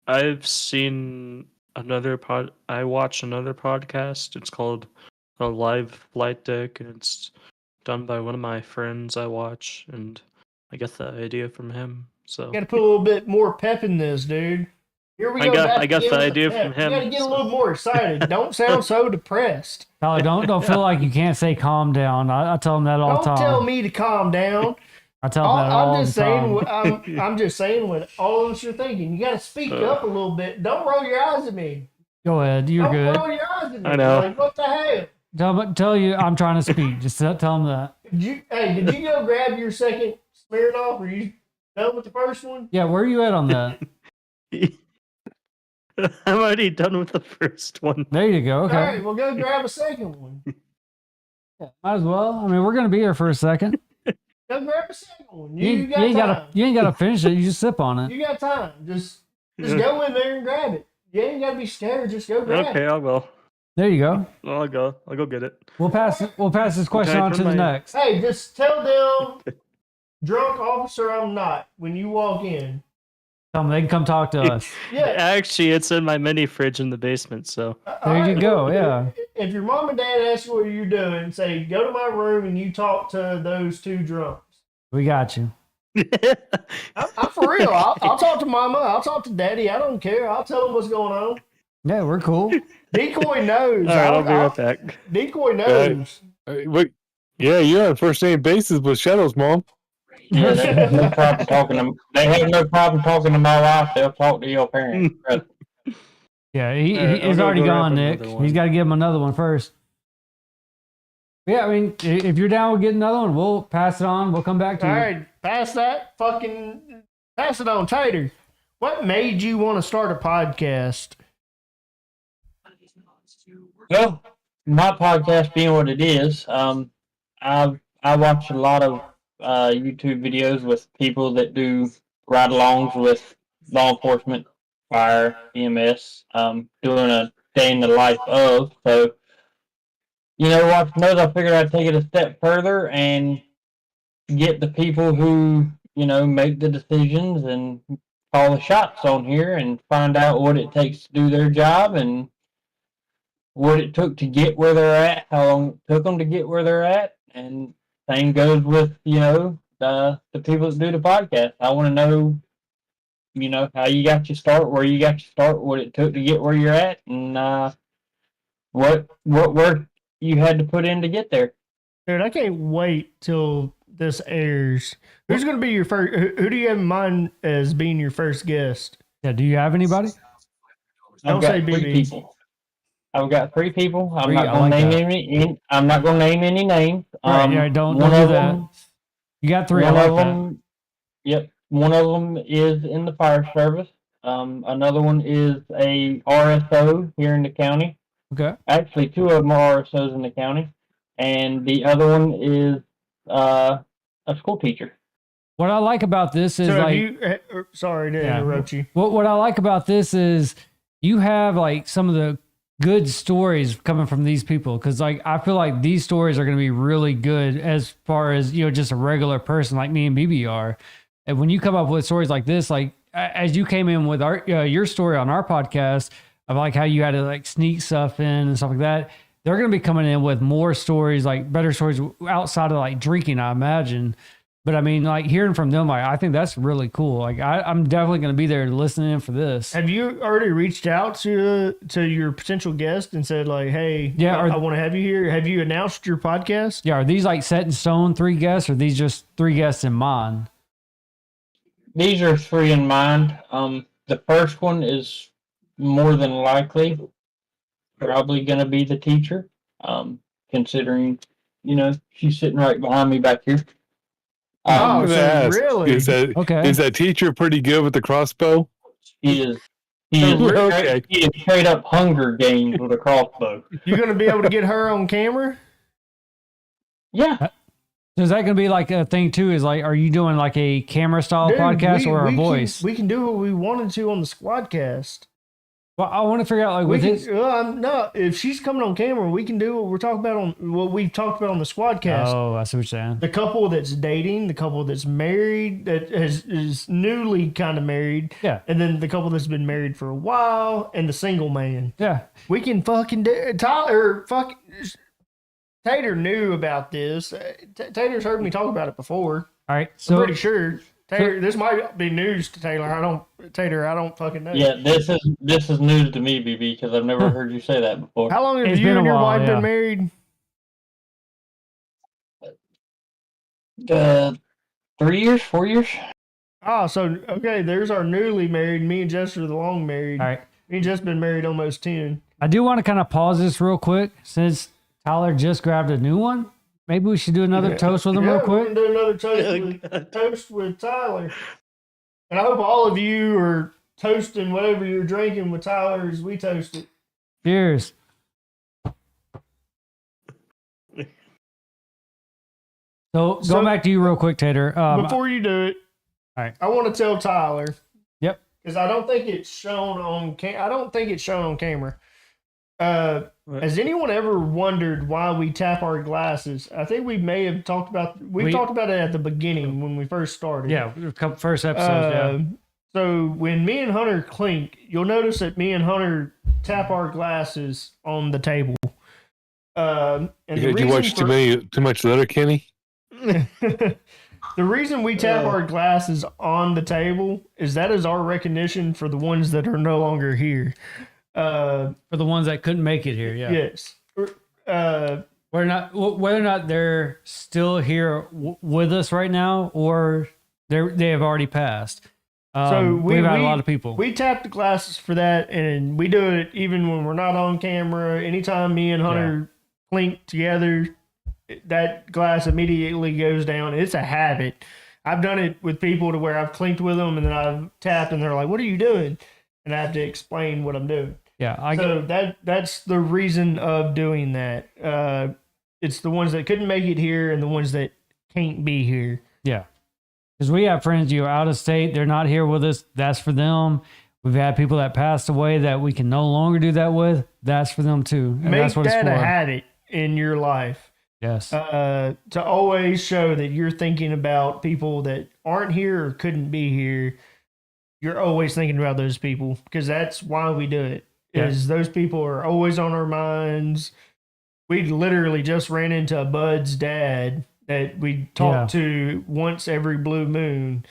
I've seen I watched another podcast. It's called The Live Flight Deck, and it's done by one of my friends I watch, and I got the idea from him. So You got to put a little bit more pep in this, dude. Here we I go. got- back I got again the with idea pep. from him, You got to get a so- little more excited. Don't sound so depressed. Tyler, don't feel like you can't say calm down. I tell him that all the Don't time. tell me to calm down. I tell him that all I'm just the saying. time. I'm just saying what all of us are thinking. You got to speak up a little bit. Don't roll your eyes at me. Go ahead, you're Don't good. roll your eyes at me. I know. Like, what the hell? Tell you I'm trying to speak. Just tell him that. Did you go grab your second Smirnoff? Or you done with the first one? Yeah, where are you at on that? I'm already done with the first one. There you go. Okay. All right, well, go grab a second one. Might as well. I mean, we're gonna be here for a second. Go grab a second one. You, You, you got ain't time. gotta finish it. You just sip on it. You got time. Just go in there and grab it. You ain't got to be scared. Just go grab Okay, it. I'll go. There you go. I'll go get it. We'll pass this question Okay, on to turn the my- next. Hey, just tell them, drunk officer, I'm not when you walk in. Tell them they can come talk to us. Yeah. Actually, it's in my mini fridge in the basement. So There you go, look, yeah. If your mom and dad ask you what you're doing, say, go to my room and you talk to those two drunks. We got you. I'm for real. I'll talk to mama. I'll talk to daddy. I don't care. I'll tell them what's going on. Yeah, we're cool. Decoy knows. all right, I'll be right back. Decoy knows. Wait, yeah, you're on first name basis with Shadow's mom. Yeah, they have no problem talking to. They have no problem talking to my wife. They'll talk to your parents. Trust me. Yeah, Alright, he's I'll already go grab gone, Nick. another one. He's got to give him another one first. Yeah, I mean, if you're down with getting another one, we'll pass it on. We'll come back to All you. right, pass it on, Tater. What made you want to start a podcast? Well, my podcast being what it is, I watch a lot of YouTube videos with people that do ride-alongs with law enforcement, fire, EMS, doing a day in the life of. So, watching those, I figured I'd take it a step further and get the people who, make the decisions and call the shots on here and find out what it takes to do their job and what it took to get where they're at, how long it took them to get where they're at, and same goes with the people that do the podcast. I want to know, how you got your start, where you got your start, what it took to get where you're at, and what work you had to put in to get there. Dude, I can't wait till this airs. Who's going to be your first? Who do you have in mind as being your first guest? Yeah, do you have anybody? Don't I've got say three BB. people. I've got three people. I'm Three, not I going to like name any. I'm not going to name any names. Don't one do of that. them- You got three. One I of like that. them, yep. One of them is in the fire service. Another one is a RSO here in the county. Okay. Actually, two of them are RSOs in the county, and the other one is a school teacher. What I like about this is So have like you? Sorry to Yeah. interrupt you. what I like about this is you have like some of the good stories coming from these people because like I feel like these stories are going to be really good as far as just a regular person like me and BB are. And when you come up with stories like this, like as you came in with your story on our podcast of like how you had to like sneak stuff in and stuff like that, they're going to be coming in with more stories, like better stories outside of like drinking, I imagine. But I mean, like hearing from them, I think that's really cool. Like I'm definitely going to be there listening in for this. Have you already reached out to your potential guest and said like, hey, Yeah, I want to have you here? Have you announced your podcast? Yeah, are these like set in stone 3 guests, or are these just 3 guests in mind? These are 3 in mind. The first one is more than likely probably going to be the teacher, considering, she's sitting right behind me back here. Oh, so Ask, really? Is that teacher pretty good with the crossbow? He is. He is, Okay. he is straight up Hunger Games with a crossbow. You're going to be able to get her on camera? Yeah. So is that going to be like a thing too? Is like, are you doing like a camera style Dude, podcast or a we voice? We can do what we wanted to on the Squadcast. Well, I want to figure out like with his. No, if she's coming on camera, we can do what we're talking about on what we talked about on the Squadcast. Oh, I see what you're saying. The couple that's dating, the couple that's married, that is newly kind of married, Yeah. and then the couple that's been married for a while, and the single man. Yeah. We can fucking do Tyler. Tater knew about this. Tater's heard me talk about it before. All right. I'm So pretty sure. Tater, this might be news to Taylor. I don't fucking know. Yeah, this is news to me, BB, because I've never heard you say that before. How long have It's you been and a your while, wife yeah. been married? 3 years, 4 years? Oh, so okay. There's our newly married. Me and Jess are the long married. all right. Me and Jess been married almost 10. I do want to kind of pause this real quick since Tyler just grabbed a new one. Maybe we should do another toast with him real We're quick. gonna do another toast with Tyler. And I hope all of you are toasting whatever you're drinking with Tyler as we toast it. Cheers. So going back to you real quick, Tater. Before you do it, all right. I want to tell Tyler. Yep. Because I don't think it's shown on camera. Has anyone ever wondered why we tap our glasses? I think we may have talked about talked about it at the beginning when we first started. Yeah, a couple first episodes. So when me and Hunter clink, you'll notice that me and Hunter tap our glasses on the table. And Did you watch too much Letterkenny? the reason we tap our glasses on the table is that is our recognition for the ones that are no longer here. For the ones that couldn't make it here, yeah. Yes. Whether or not they're still here with us right now, or they have already passed. So we've had a lot of people. We tap the glasses for that, and we do it even when we're not on camera. Anytime me and Hunter clink together, that glass immediately goes down. It's a habit. I've done it with people to where I've clinked with them, and then I've tapped, and they're like, "What are you doing?" And I have to explain what I'm doing. Yeah, so that's the reason of doing that. It's the ones that couldn't make it here and the ones that can't be here. Yeah, because we have friends who are out of state. They're not here with us. That's for them. We've had people that passed away that we can no longer do that with. That's for them too. And Make that's what that it's for. a habit in your life. Yes. To always show that you're thinking about people that aren't here or couldn't be here. You're always thinking about those people because that's why we do it. Is those people are always on our minds. We literally just ran into Bud's dad that we talk to once every blue moon.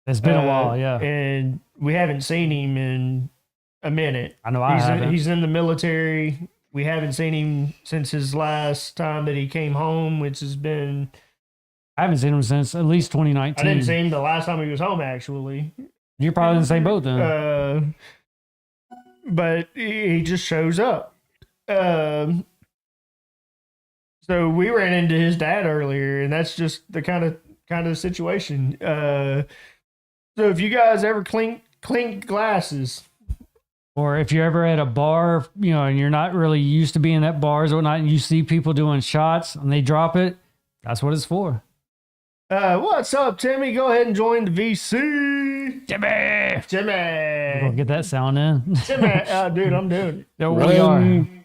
It's been a while, yeah. And we haven't seen him in a minute. I know He's in the military. We haven't seen him since his last time that he came home, which has been... I haven't seen him since at least 2019. I didn't see him the last time he was home, actually. You're probably in the same boat then. But he just shows up. So we ran into his dad earlier, and that's just the kind of situation. So if you guys ever clink glasses, or if you're ever at a bar, and you're not really used to being at bars or whatnot, and you see people doing shots and they drop it, that's what it's for. What's up, Timmy? Go ahead and join the VC. Timmy. We're gonna get that sound in. Timmy. Dude, I'm doing it. There we are.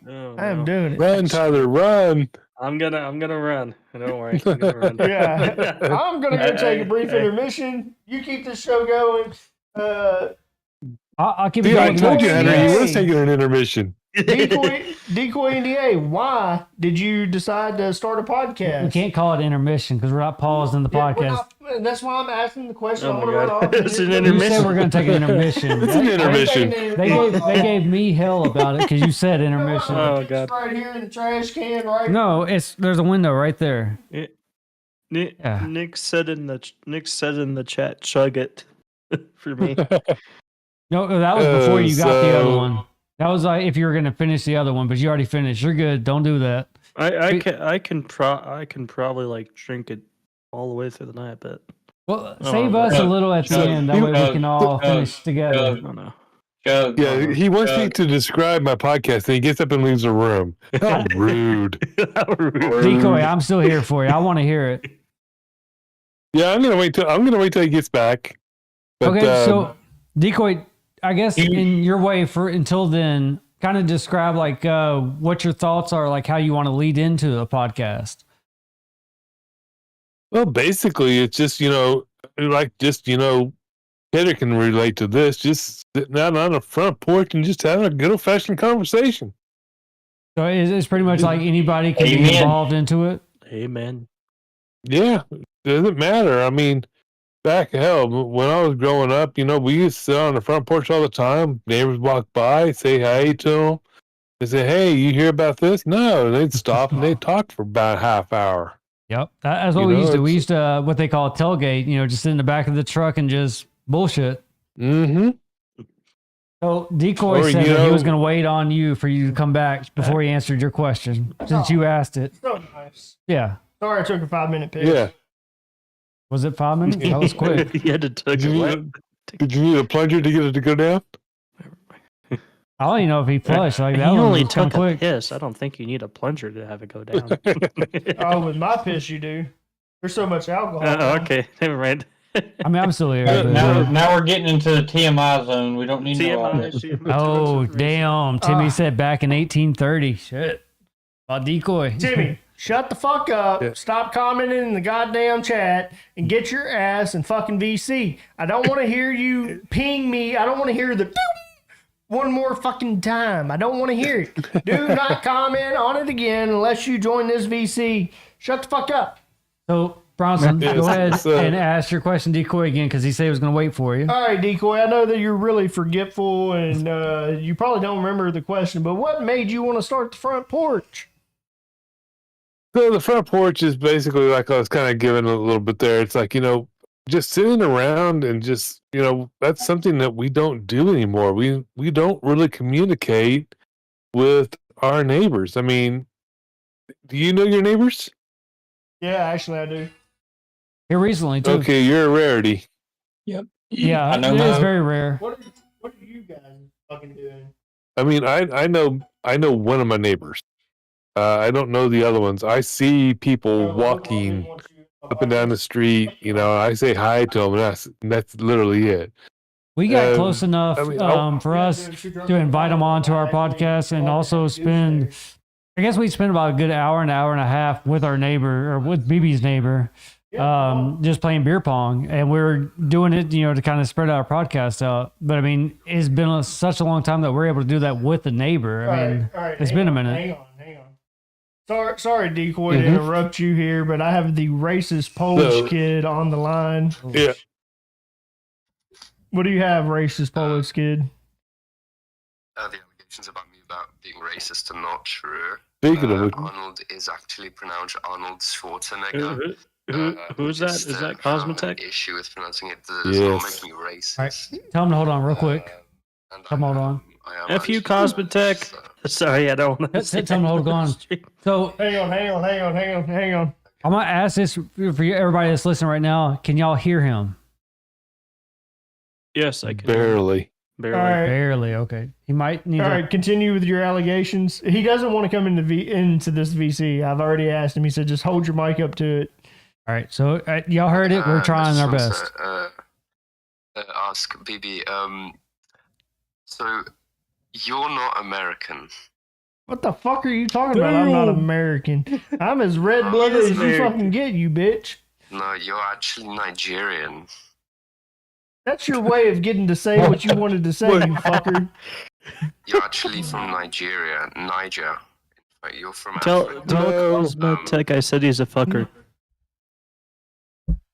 Oh, I am doing it. Run, Tyler, run. I'm gonna run. Don't worry. I'm gonna run. Yeah, I'm gonna go take a brief I- intermission. You keep the show going. I'll keep it See, I going. told you, Henry, Henry, he Hey. was taking an intermission. Decoy NDA, why did you decide to start a podcast? We can't call it intermission because we're not pausing the Yeah, we're podcast. not- that's why I'm asking the question. Oh I'm my gonna run God. off. and It's just an go- You intermission. said we're going to take an intermission. It's an intermission. They gave me hell about it because you said intermission. Oh, It's God. right here in the trash can, right? No, there's a window right there. Nick, Yeah. Nick said in the chat, chug it for me. No, that was before you got the other So- one. That was like if you were going to finish the other one, but you already finished. You're good. Don't do that. I can probably like drink it all the way through the night, but Well, Oh, save us a chug, little at the chug, end. That way we chug, can all chug, finish together. I chug. don't know. Chug. Yeah, he wants me Chug. to describe my podcast, and he gets up and leaves the room. How rude. Decoy, I'm still here for you. I want to hear it. Yeah, I'm gonna wait till he gets back. But, Okay, so Decoy, I guess You- in your way for until then, kind of describe like what your thoughts are, like how you want to lead into a podcast. well, basically, it's just Peter can relate to this. Just sitting out on the front porch and just having a good old fashioned conversation. So it's pretty much like anybody can be Amen. involved into it. Amen. Yeah, doesn't matter. I mean, back hell, when I was growing up, we used to sit on the front porch all the time. Neighbors walk by, say hi to them. They say, "Hey, you hear about this?" No, and they'd stop and they'd talk for about a half hour. Yep, that's what You we know, used to. We it's- used to what they call a tailgate. Just sit in the back of the truck and just bullshit. Mm-hmm. So Decoy Or, said you that he was know- going to wait on you for you to come back before he answered your question, since you asked it. So nice. Yeah, Sorry, I took a 5-minute piss. Yeah. was it 5 minutes? That was quick. You had to tug Did it. you, What? did you need a plunger to get it to go down? I don't even know if he flushed. Like that You one only was kind took of a quick. piss. I don't think you need a plunger to have it go down. Oh, with my piss, you do. There's so much alcohol. Okay, never mind. I mean, I'm still here. Now, but- now we're getting into the TMI zone. We don't need no all TMI, this. TMI, Oh, damn. Timmy Ah. said back in 1830. Shit. About Decoy. Timmy, shut the fuck up. Yeah. Stop commenting in the goddamn chat and get your ass in fucking VC. I don't want to hear you ping me. I don't want to hear the one more fucking time. I don't want to hear it. Do not comment on it again unless you join this VC. Shut the fuck up. So, Bronson, Yeah, go ahead so- and ask your question, Decoy, again, because he said he was going to wait for you. All right, Decoy, I know that you're really forgetful and you probably don't remember the question, but what made you want to start the front porch? So the front porch is basically like I was kind of giving a little bit there. It's like, just sitting around and just, that's something that we don't do anymore. We don't really communicate with our neighbors. I mean, do you know your neighbors? Yeah, actually, I do. Here recently, too. Okay, you're a rarity. Yeah, I know it is my- very rare. What are you guys fucking doing? I mean, I know one of my neighbors. I don't know the other ones. I see people walking up and down the street. I say hi to them, and that's literally it. We got Um, close enough I mean, for us to invite them on to our podcast and also spend, I guess we spend about a good hour and a half with our neighbor or with BB's neighbor, just playing beer pong. And we're doing it, to kind of spread our podcast out. But I mean, it's been such a long time that we're able to do that with the neighbor. I mean, it's been a minute. Hang on. Sorry, Decoy, to interrupt you here, but I have the racist Polish So- kid on the line. Yeah. What do you have, racist Polish kid? The allegations about me about being racist are not true. Speaking of it, Arnold is actually pronounced Arnold Schwarzenegger. Who's that? Just, Is that have Cosmotech? an issue with pronouncing it. Does not Yes. make me racist. All right, tell him to hold on real quick. And Come I on. am- I am F you, actually- Cosmotech. so- Sorry, I don't want to Tell him to hold on. So Hang on. I'm going to ask this for everybody that's listening right now. Can y'all hear him? Yes, I can. barely. Barely. All right. Barely. Okay. He might need All to. right, continue with your allegations. He doesn't want to come into this VC. I've already asked him. He said, just hold your mic up to it. All right. So y'all heard it. We're I trying just our want best. to, ask BB. So you're not American. What the fuck are you talking about? I'm not American. I'm as red blooded as you fucking get, you bitch. No, you're actually Nigerian. That's your way of getting to say what you wanted to say, you fucker. You're actually from Nigeria, Niger. Like, you're from Tell Africa. Cosmotech I said he's a fucker.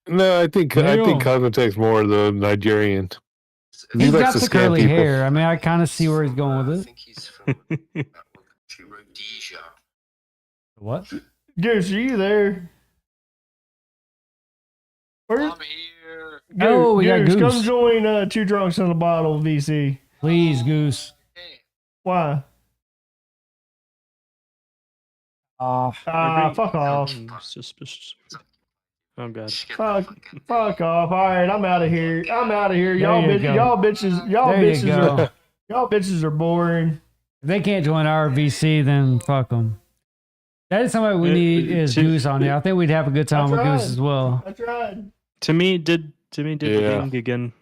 No, I think Cosmotech's more the Nigerian. He's likes got to the scam curly people. hair. I mean, I kind of see where he's going I with it. think he's from Rhodesia. What? Goose, are you there? Where? I'm here. Oh, we got Goose, Goose. come join Two Drunks in a Bottle, VC. Please, Goose. Hey, Why? Fuck off. Suspicious. Oh god. Shit, Fuck, fucking- fuck off. All right, I'm out of here. There you go. Y'all bitches There you are go. y'all bitches are boring. If they can't join our VC, then fuck them. That is somebody we need is Goose on there. I think we'd have a good time That's with Goose right. as well. I tried. Timmy did Yeah. ding again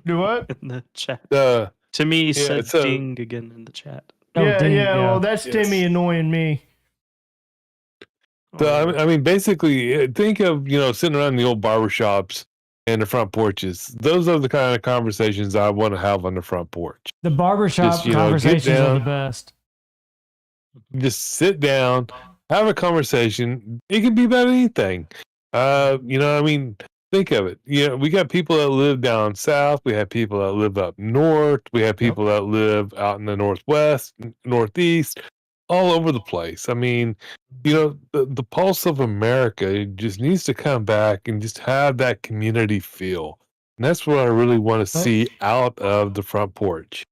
Do what? in the chat. Uh, Timmy said so- ding again in the chat. Oh, yeah, dang, Well, that's Yes. Timmy annoying me. So I mean, basically, think of sitting around the old barber shops and the front porches. Those are the kind of conversations I want to have on the front porch. The barbershop Just, get conversations are the down. best. Just sit down, have a conversation. It can be about anything. I mean, think of it. We got people that live down south. We have people that live up north. We have people that live out in the northwest, northeast, all over the place. I mean, the pulse of America just needs to come back and just have that community feel. And that's what I really want to see out of the front porch.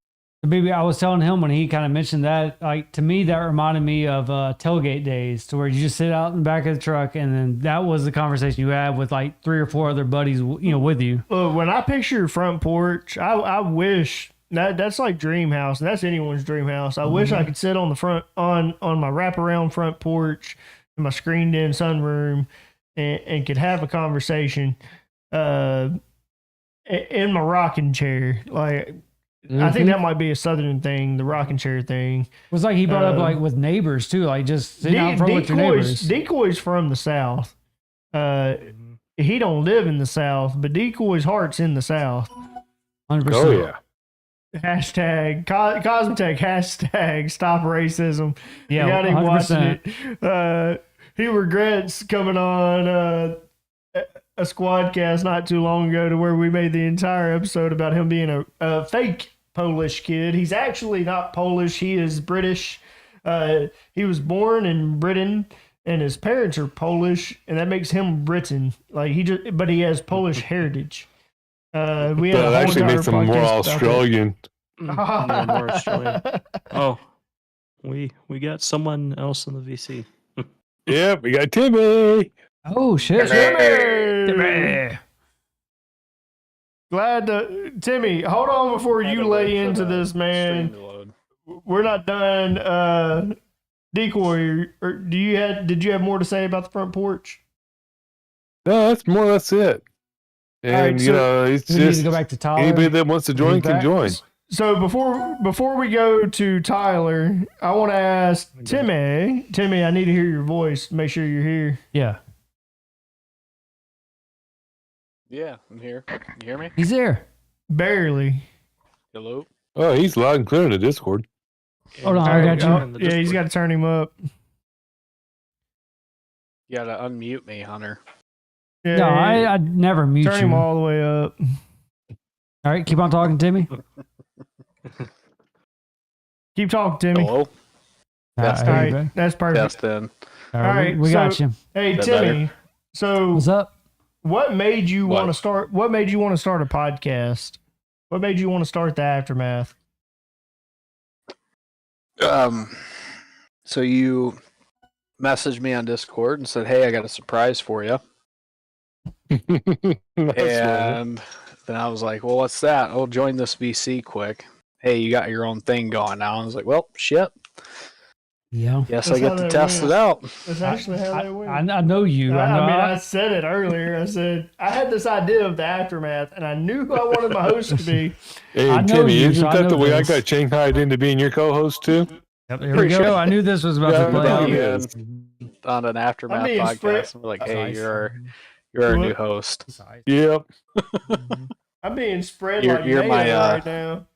Maybe I was telling him when he kind of mentioned that, like, to me, that reminded me of tailgate days, to where you just sit out in the back of the truck, and then that was the conversation you had with like 3 or 4 other buddies, with you. Look, when I picture front porch, I wish that's like dream house. That's anyone's dream house. I wish I could sit on the front on my wraparound front porch in my screened in sunroom and could have a conversation in my rocking chair. Like, I think that might be a southern thing, the rocking chair thing. It was like he brought up like with neighbors too, like just sitting out front with your neighbors. Decoy's from the South. He don't live in the South, but Decoy's heart's in the South. 100%. Oh yeah. Hashtag Cosmetech, hashtag stop racism. Yeah, You got him watching 100%. it. He regrets coming on a squadcast not too long ago to where we made the entire episode about him being a fake Polish kid. He's actually not Polish. He is British. He was born in Britain, and his parents are Polish, and that makes him Briton. But he has Polish heritage. We had a That whole actually entire makes them more podcast about that. Australian. No, more Australian. Oh, we got someone else in the VC. Yep, we got Timmy. Oh shit! Timmy! Glad to Timmy. Hold on before you lay into this, man. We're not done. Decoy, or did you have more to say about the front porch? No, that's more or less it. And All right, so it's We need to just go back to Tyler. anybody that wants to join He's can back. join. So before we go to Tyler, I want to ask Timmy. Timmy, I need to hear your voice. Make sure you're here. Yeah, yeah, I'm here. You hear me? he's there. Barely. Hello? Oh, he's loud and clear in the Discord. Hold on, All I right, got you. yeah, he's got to turn him up. You gotta unmute me, Hunter. Yeah, No, I'd never mute turn you. him all the way up. All right, keep on talking, Timmy. Keep talking, Timmy. Hello? That's All right, that's perfect. Test then. All right, right, we got so- you. Hey, Is that Timmy. So, What's up? what made you What? want to start? What made you want to start a podcast? What made you want to start the Aftermath? So you messaged me on Discord and said, "Hey, I got a surprise for you." And then I was like, "Well, what's that?" "Oh, join this VC quick." "Hey, you got your own thing going now." I was like, "Well, shit. Yeah, Guess That's I get how to that test went. it out." That's actually how they went. I know you. I know. I mean, I said it earlier. I said I had this idea of the Aftermath, and I knew who I wanted my host to be. Hey, I know Timmy, you, isn't so I that know the way this. I got shanghaied into being your co-host too? Yep, there we go. I knew this was about Yeah, to play that out. is. On an aftermath I mean, podcast, and we're like, That's "Hey, nice. you're our new What? host. Yep. I'm being spread You're- like you're my, mayo right now.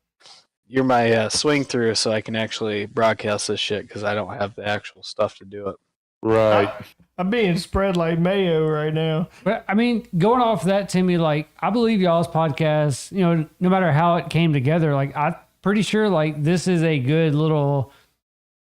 You're my swing through, so I can actually broadcast this shit because I don't have the actual stuff to do it." Right. I'm being spread like mayo right now. But I mean, going off that, Timmy, like I believe y'all's podcast, you know, no matter how it came together, like I'm pretty sure like this is a good little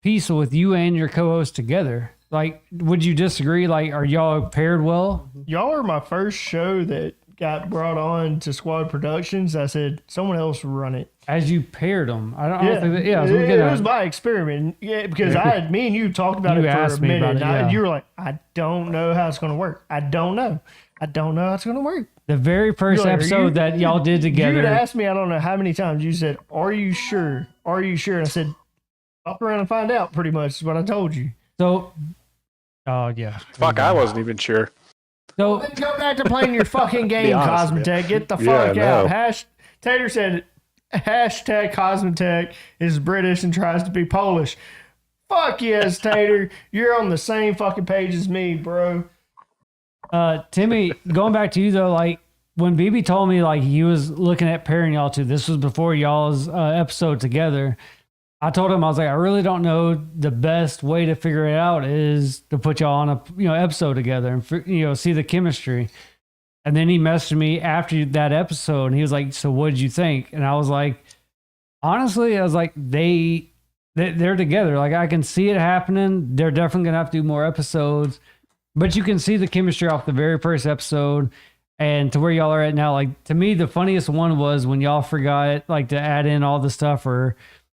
piece with you and your co-host together. Like, would you disagree? Like, are y'all paired well? Y'all are my first show that got brought on to Squad Productions. I said someone else run it. As you paired them, I don't think that. Yeah, it was my experiment. Yeah, because me and you talked about You it for asked a me minute, about it, and yeah. you were like, "I don't know how it's going to work. I don't know how it's going to work." the very first You're like, episode that y'all did You together. had asked me, I don't know how many times. You said, "Are you sure? Are you sure?" And I said, "Hop around and find out." Pretty much is what I told you. So, oh yeah. Fuck, I wasn't even sure. So Then go back to playing your fucking game, honest with Cosmotech. Get the Yeah, fuck I out. know. Tater said, hashtag Cosmotech is British and tries to be Polish. Fuck yes, Tater. You're on the same fucking page as me, bro. Timmy, going back to you though, like when BB told me like he was looking at pairing y'all two, this was before y'all's episode together. I told him I was like, I really don't know the best way to figure it out is to put y'all on a episode together and see the chemistry. And then he messaged me after that episode and he was like, "So what did you think?" And I was like, honestly, I was like, they're together. Like I can see it happening. They're definitely gonna have to do more episodes. But you can see the chemistry off the very first episode and to where y'all are at now. Like to me, the funniest one was when y'all forgot like to add in all the stuff, or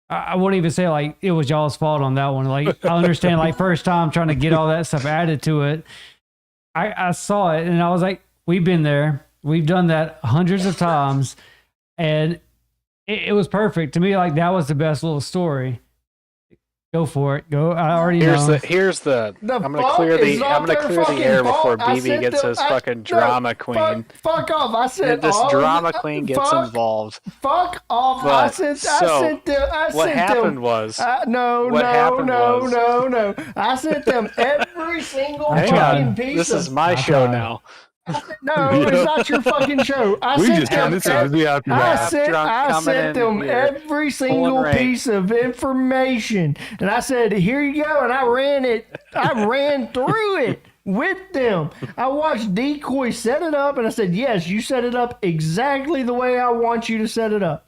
I wouldn't even say like it was y'all's fault on that one. Like I understand like first time trying to get all that stuff added to it. I saw it and I was like, we've been there. We've done that hundreds of times. And it was perfect. To me, like that was the best little story. Go for it. Go. I already know. Here's the The I'm gonna fuck clear is the not I'm gonna their clear the fucking air fault. before I BB said gets the- his I- fucking no, drama queen. Fuck off. I said This all of drama it. queen gets Fuck- involved. Fuck off. I But, said, so, I sent them. I What sent happened them. was No, what no, happened no, was- no, no. I sent them every single Hang fucking on. piece this of. is my I show tried. now. No, it's not your fucking show. I We sent just them turned this into the I aftermath. sent, Drunk I coming sent in them here, every single rank. piece of information, and I said, "Here you go," and I ran it. I ran through it with them. I watched Decoy set it up, and I said, "Yes, you set it up exactly the way I want you to set it up."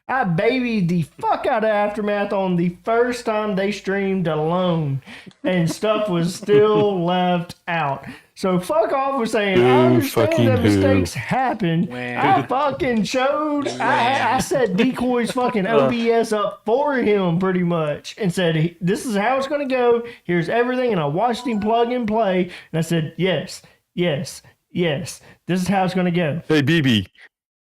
I babied the fuck out of Aftermath on the first time they streamed alone, and stuff was still left out. So fuck off with saying, I understand fucking that who? mistakes happen. When? I fucking showed, I set Decoy's fucking OBS up for him pretty much and said, this is how it's going to go. Here's everything. And I watched him plug and play. And I said, yes, yes, yes. This is how it's going to go. Hey, BB,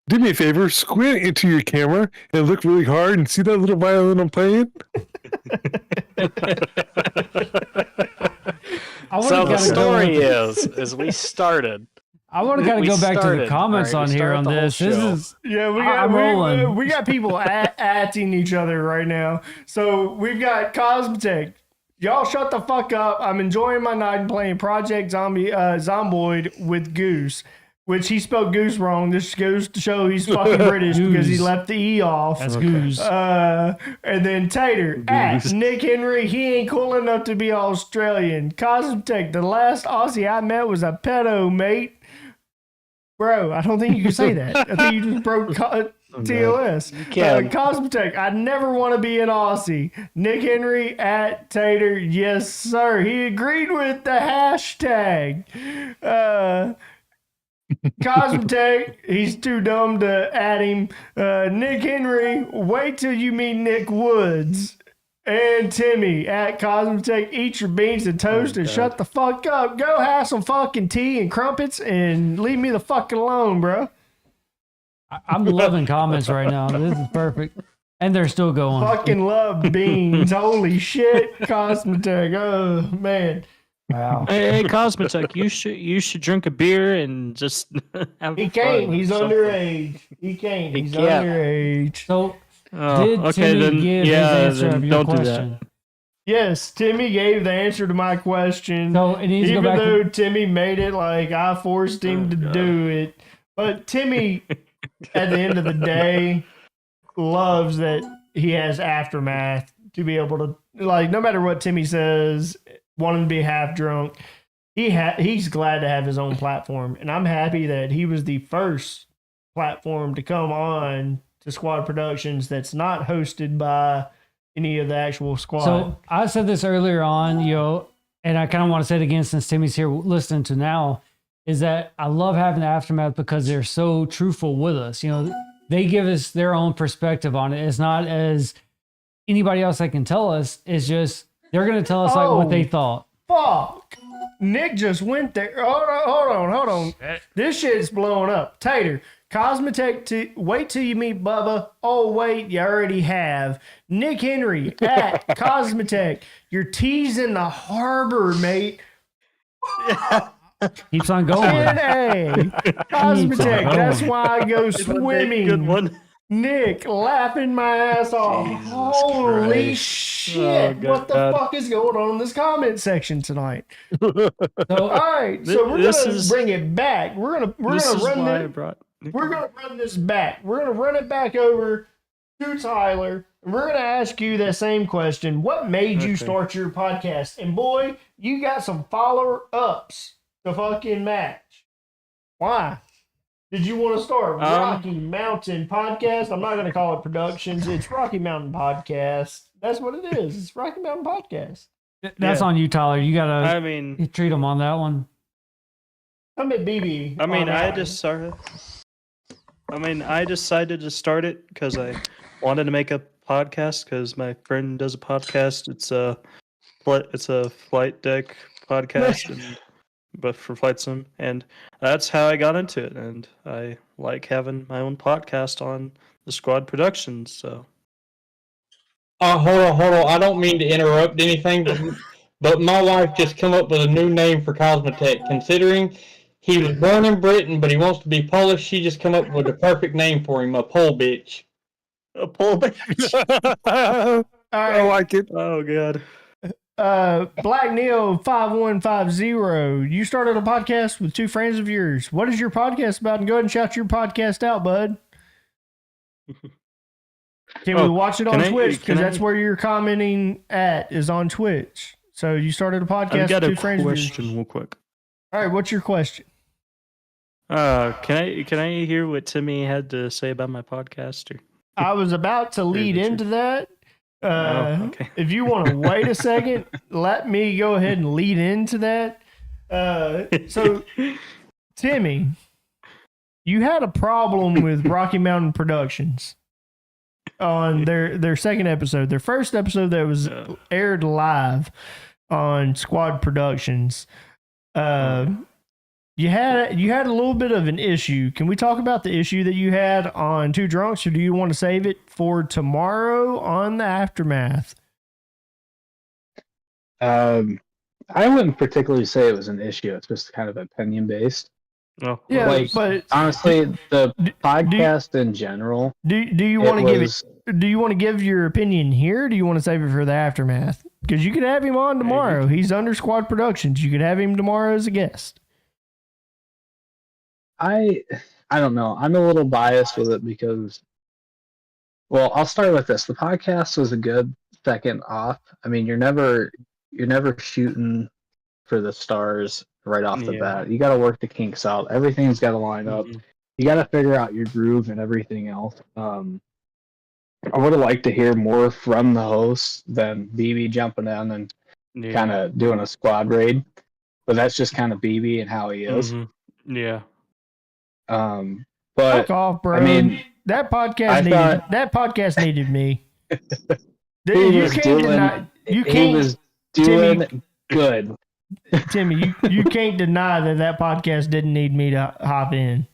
do me a favor, squint into your camera and look really hard and see that little violin I'm playing? I So would've the gotta story go, is we started. I want to kind of We go back to the started. comments All right, on we here on started the this. whole This show. is Yeah, I'm rolling. we got people atting each other right now. So we've got Cosmotech. Y'all shut the fuck up. I'm enjoying my night and playing Project Zomboid with Goose, which he spelled Goose wrong. This goes to show he's fucking British because he Goose. left the E off. that's goose. And then Tater at Nick Henry. He ain't cool enough to be Australian. Cosmotech. The last Aussie I met was a pedo, mate. Bro, I don't think you can say that. I think you just broke TOS. can. Cosmotech, I never want to be an Aussie. Nick Henry at Tater, yes, sir. He agreed with the hashtag. Cosmotech, he's too dumb to add him. Nick Henry, wait till you meet Nick Woods. And Timmy at Cosmotech, eat your beans and toast and shut the fuck up. Go have some fucking tea and crumpets and leave me the fuck alone, bro. I'm loving comments right now. This is perfect. And they're still going. Fucking love beans. Holy shit, Cosmotech. Oh, man. Wow. Hey, Cosmotech, you should drink a beer and just have He fun can't. or He's something. underage. He can't. He He's can't. underage. So Oh, did okay, Timmy then give yeah, his answer then of your don't do question? that. Yes, Timmy gave the answer to my question. So it needs to go Even back. though Timmy made it like I forced him to do it. But Timmy, at the end of the day, loves that he has Aftermath to be able to, like, no matter what Timmy says, wanting to be half drunk, he's glad to have his own platform. And I'm happy that he was the first platform to come on to Squad Productions that's not hosted by any of the actual squad. So I said this earlier on, and I kind of want to say it again since Timmy's here listening to now, is that I love having the Aftermath because they're so truthful with us. They give us their own perspective on it. It's not as anybody else that can tell us. It's just they're going to tell us like what they thought. Fuck. Nick just went there. Hold on. This shit's blowing up. Tater, Cosmetech, wait till you meet Bubba. Oh, wait, you already have. Nick Henry at Cosmetech. You're teasing the harbor, mate. Keeps on going. Cosmetech, that's why I go swimming. Good one. Nick, laughing my ass off. Holy shit. What the fuck is going on in this comment section tonight? All right, so we're going to bring it back. We're going to run this back. We're going to run it back over to Tyler. And we're going to ask you that same question. What made you start your podcast? And boy, you got some follower-ups to fucking match. Why did you want to start Rocky Mountain Podcast? I'm not going to call it Productions. It's Rocky Mountain Podcast. That's what it is. It's Rocky Mountain Podcast. That's on you, Tyler. You got to treat them on that one. I'm at BB. I decided to start it because I wanted to make a podcast because my friend does a podcast. It's a flight deck podcast, but for flight sim, and that's how I got into it. And I like having my own podcast on the Squad Productions. So, hold on. I don't mean to interrupt anything, but my wife just come up with a new name for Cosmetech. Considering he was born in Britain, but he wants to be Polish, she just come up with the perfect name for him, a pole bitch. a pole bitch. I like it. Oh god. Black Neo 5150. You started a podcast with two friends of yours. What is your podcast about? And go ahead and shout your podcast out, bud. Can we watch it on Twitch? Because that's where you're commenting at, is on Twitch. So you started a podcast with two friends of yours. I've got a question real quick. All right, what's your question? Can I hear what Timmy had to say about my podcast? Or? I was about to lead into that. Okay. If you want to wait a second, let me go ahead and lead into that. So, Timmy, you had a problem with Rocky Mountain Productions on their second episode. Their first episode that was aired live on Squad Productions. You had a little bit of an issue. Can we talk about the issue that you had on Two Drunks, or do you want to save it for tomorrow on the Aftermath? I wouldn't particularly say it was an issue. It's just kind of opinion based. Oh, yeah, but honestly, the podcast in general. Do you want to do you want to give your opinion here? Or do you want to save it for the Aftermath? Because you could have him on tomorrow. He's under Squad Productions. You could have him tomorrow as a guest. I don't know. I'm a little biased with it because, well, I'll start with this. The podcast was a good second off. I mean, you're never shooting for the stars right off the bat. You got to work the kinks out. Everything's got to line up. You got to figure out your groove and everything else. I would have liked to hear more from the hosts than BB jumping in and kind of doing a squad raid. But that's just kind of BB and how he is. Yeah. But fuck off, bro. I mean, that podcast needed me. You was doing good. Timmy, you can't deny that podcast didn't need me to hop in.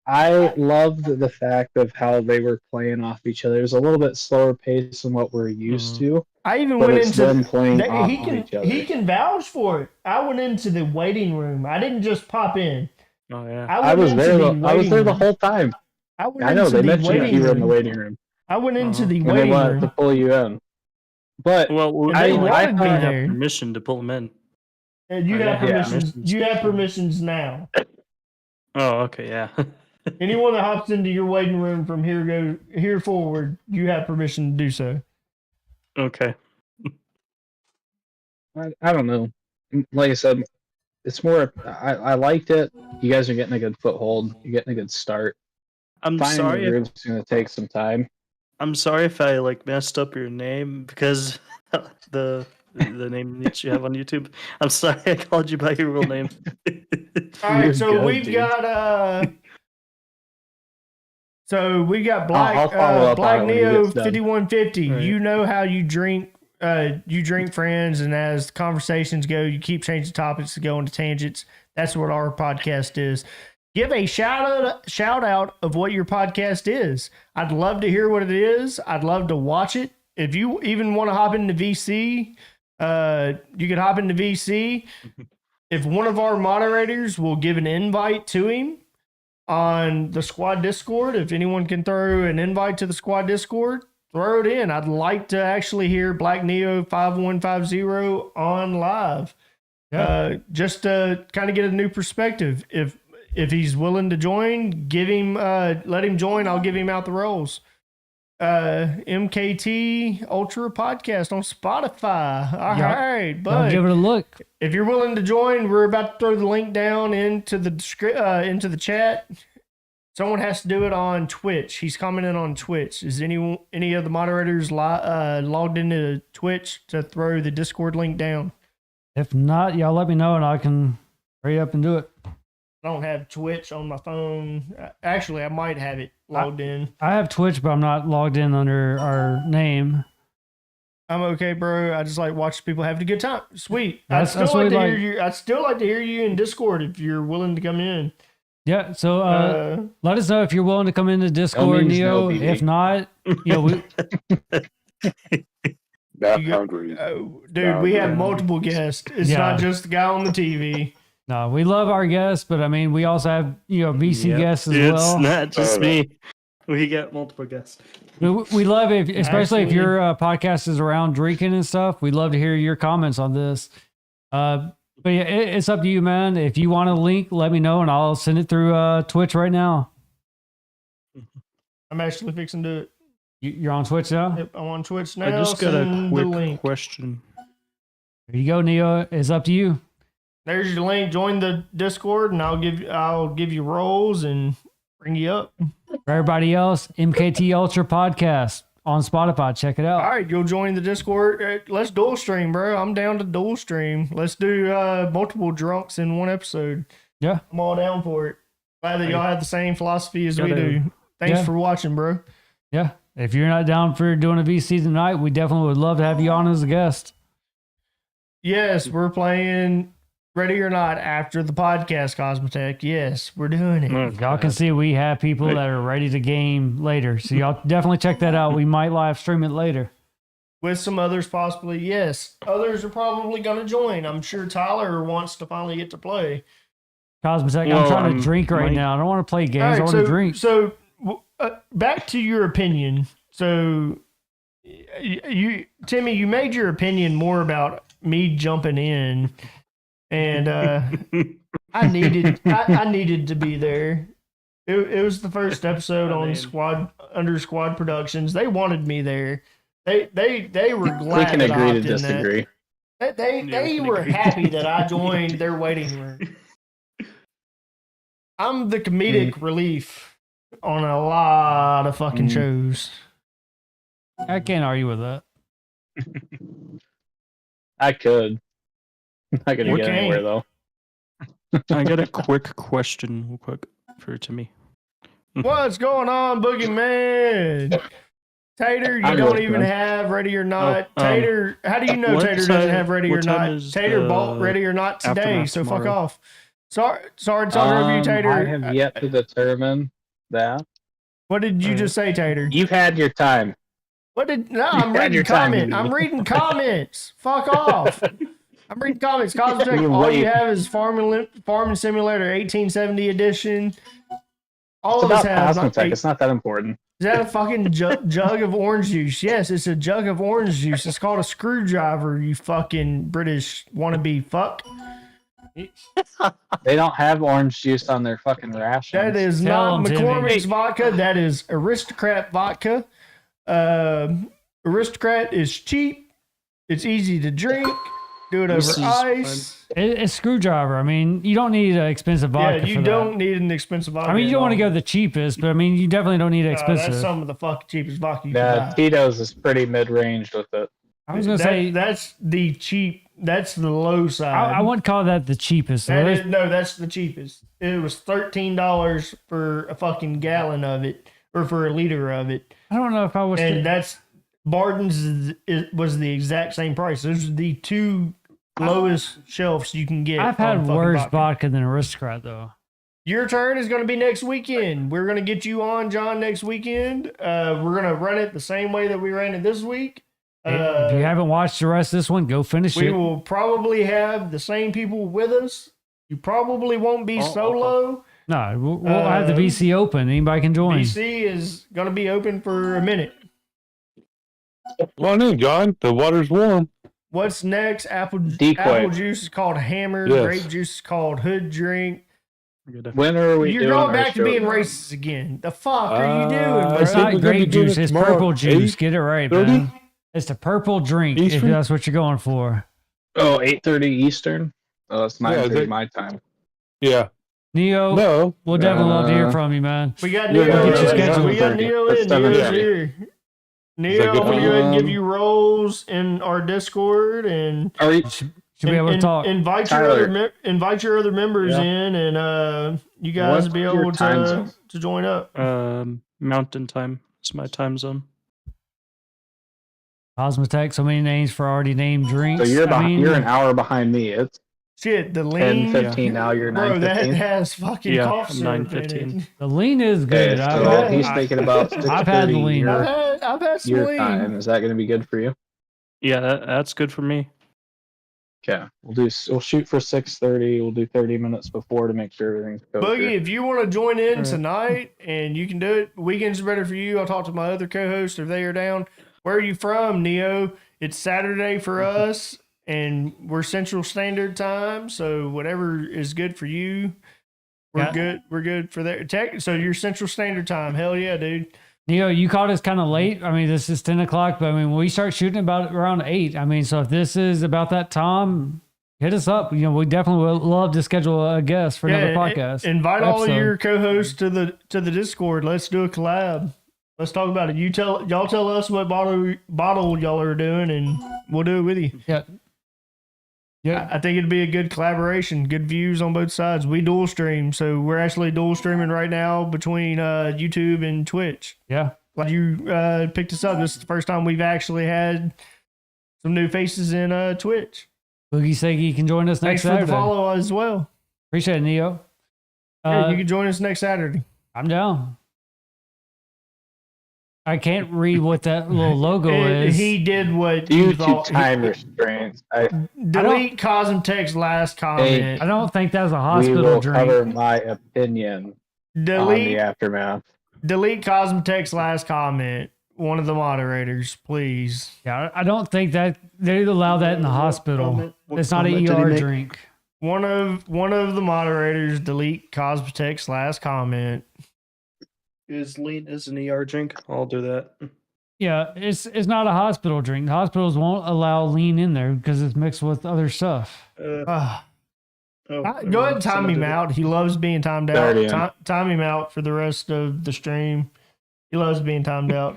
I loved the fact of how they were playing off each other. It was a little bit slower pace than what we're used to. I even went into them playing off each other. He can vouch for it. I went into the waiting room. I didn't just pop in. Oh yeah. I was there the whole time. I know they mentioned you were in the waiting room. I went into the waiting room to pull you in. But Well, we And they don't wanted me have there. permission to pull them in. And you Yeah, have permissions. permissions. You have permissions now. Oh, okay, yeah. Anyone that hops into your waiting room from here forward, you have permission to do so. Okay. I don't know. Like I said, it's more. I liked it. You guys are getting a good foothold. You're getting a good start. I'm Finding sorry. the groove's going to take some time. I'm sorry if I like messed up your name because the name that you have on YouTube. I'm sorry I called you by your real name. All right, You're so good, we've dude. got so we got I'll Black follow up Black on it when he Neo gets done. 5150. Right. You know how you drink friends, and as conversations go, you keep changing topics to go into tangents. That's what our podcast is. Give a shout out of what your podcast is. I'd love to hear what it is. I'd love to watch it. If you even want to hop into VC, you can hop into VC. If one of our moderators will give an invite to him on the squad Discord, if anyone can throw an invite to the squad Discord, throw it in. I'd like to actually hear Black Neo 5150 on live. Just to kind of get a new perspective. If he's willing to join, let him join. I'll give him out the roles. MKT Ultra Podcast on Spotify. All right, I'll but give it a look. if you're willing to join, we're about to throw the link down into the chat. Someone has to do it on Twitch. He's commenting on Twitch. Is any of the moderators logged into Twitch to throw the Discord link down? If not, y'all let me know and I can hurry up and do it. I don't have Twitch on my phone. Actually, I might have it logged in. I have Twitch, but I'm not logged in under our name. I'm okay, bro. I just like watching people having a good time. Sweet. That's I'd what we like. hear you. I'd still like to hear you in Discord if you're willing to come in. Yeah, so let us know if you're willing to come into Discord, means Neo. no, BB. If not, we That You- hungry. dude, we have multiple guests. It's Yeah. not just the guy on the TV. no, we love our guests, but I mean, we also have VC Yep. guests as It's well. not just Oh, me. We get multiple guests. We love it, especially if Actually- your podcast is around drinking and stuff. We'd love to hear your comments on this. But yeah, it's up to you, man. If you want a link, let me know and I'll send it through Twitch right now. I'm actually fixing to. You're on Twitch now? Yep, I'm on Twitch now. I just got a Send the link. quick question. There you go, Neo. It's up to you. There's your link. Join the Discord, and I'll give you roles and bring you up. For everybody else, MKT Ultra Podcast on Spotify. Check it out. All right, you'll join the Discord. Let's dual stream, bro. I'm down to dual stream. Let's do multiple drunks in one episode. Yeah. I'm all down for it. Glad that y'all have the same philosophy as we Gotta- do. Thanks Yeah. for watching, bro. Yeah. If you're not down for doing a VC tonight, we definitely would love to have you on as a guest. Yes, we're playing Ready or Not after the podcast, Cosmotech. Yes, we're doing it. Y'all can see we have people that are ready to game later. So y'all definitely check that out. We might live stream it later. With some others possibly. Yes, others are probably going to join. I'm sure Tyler wants to finally get to play. Cosmotech, I'm Well, trying to drink right Mike- now. I don't want to play games. All I right, want to drink. So back to your opinion. So Timmy, you made your opinion more about me jumping in, and I needed to be there. It was the first episode on Squad Productions. They wanted me there. They were glad We can that I agree to hopped in that. disagree. They we can were agree. happy that I joined their waiting room. I'm the comedic relief on a lot of fucking shows. I can't argue with that. I could. Not gonna You get can't. anywhere though. I got a quick question, real quick, for Timmy. What's going on, Boogeyman? Tater, you I'm don't listening. even have Ready or Not. Oh, Tater, how do you know what Tater doesn't time- have Ready or what time Not? is Tater the bought Ready or Not today, Aftermath so fuck tomorrow? off. Sorry to talk over you, Tater. I have yet to determine that. What did you just say, Tater? You've had your time. What did? No, You I'm had reading your time, comments. you I'm did. reading comments. Fuck off. I'm reading comments. Cosmotech, all you have is Farming Simulator 1870 edition. All It's of us about have. Cosmotech. It's not that important. Is that a fucking jug of orange juice? Yes, it's a jug of orange juice. It's called a screwdriver, you fucking British wannabe fuck. They don't have orange juice on their fucking rations. That is Tell not 'em, Timmy. McCormick's vodka. That is Aristocrat vodka. Aristocrat is cheap. It's easy to drink. Do it This over is ice. It's screwdriver. I mean, you don't need an expensive vodka. Yeah, you for don't That. need an expensive vodka. I mean, you don't want to go the cheapest, but I mean, you definitely don't need expensive. That's some of the fucking cheapest vodka you Yeah, can buy. Tito's is pretty mid-range with it. I was gonna say that's the cheap. That's the low side. I wouldn't call that the cheapest. So That's the cheapest. It was $13 for a fucking gallon of it, or for a liter of it, I don't know if I was. and that's Barton's. It was the exact same price. Those are the two lowest shelves you can get. I've on had fucking worse vodka. vodka than Aristocrat though. Your turn is going to be next weekend. We're going to get you on, John, next weekend. We're going to run it the same way that we ran it this week. If you haven't watched the rest of this one, go finish We it. will probably have the same people with us. You probably won't be solo. No, we'll have the VC open. Anybody can join. BC is going to be open for a minute. Come on in, John. The water's warm. What's next? Apple Decoy. juice is called Hammer. Yes. Grape juice is called Hood Drink. When are we You're doing going our back to show? being racist again. The fuck are you doing, bro? It's I think not we're gonna be grape doing juice. it It's tomorrow. purple juice. 8:30? Get it right, man. It's the purple drink. If Eastern? that's what you're going for. Oh, 8:30 Eastern? Oh, that's 9:30 that- my time. Yeah. Neo, No. we'll definitely love to hear Uh, from you, man. We got Yeah, Neo. yeah, in. yeah, We got yeah. Neo That's in. done Neo's already. here. Neo, that I'm good gonna for go ahead and you? give you roles in our Discord and Are we, Should be able to talk. invite Tyler. invite your other members Yeah. in, and you guys What's be your able time to zone? join up. Mountain time is my time zone. Cosmotech, so many names for already named drinks. so I mean, you're an hour behind me. It's Shit, the 10, lean, 15 now. You're bro, that 9:15. has fucking Yeah, cough syrup in 9:15. it. the lean is Okay, good. so he's thinking about I've had the 6:30 lean. I've had some your lean. time. Is that going to be good for you? Yeah, that's good for me. Okay, we'll shoot for 6:30. We'll do 30 minutes before to make sure everything's kosher. Boogie, if you want to join in Alright. tonight and you can do it, weekends are better for you. I'll talk to my other co-hosts if they are down. Where are you from, Neo? It's Saturday for us, and we're Central Standard Time, so whatever is good for you, we're Yeah. good. We're good for that. So you're Central Standard Time. Hell yeah, dude. Neo, you caught us kind of late. I mean, this is 10 o'clock, but I mean, we start shooting about around 8. I mean, so if this is about that time, hit us up. You know, we definitely would love to schedule a guest for another podcast. Invite all episode. your co-hosts to the Discord. Let's do a collab. Let's talk about it. Y'all tell us what bottle y'all are doing, and we'll do it with you. Yeah. Yeah. I think it'd be a good collaboration, good views on both sides. We dual stream, so we're actually dual streaming right now between YouTube and Twitch. Yeah. Like you picked us up. This is the first time we've actually had some new faces in Twitch. Boogie Segi can join us Thanks next for Saturday. the follow as well. Appreciate it, Neo. Yeah, you can join us next Saturday. I'm down. I can't read what that little logo is. He did what Due you to thought. time restraints, Delete Cosmotech's last comment. I don't think that's a we hospital will drink. cover my opinion on the Delete aftermath. Cosmotech's last comment. One of the moderators, please. Yeah, I don't think that they allow that in the hospital. It's not an ER drink. One of the moderators delete Cosmotech's last comment. Is lean as an ER drink? I'll do that. Yeah, it's not a hospital drink. The hospitals won't allow lean in there because it's mixed with other stuff. Go ahead and time him out. He loves being timed Already in. out. Time him out for the rest of the stream. He loves being timed out.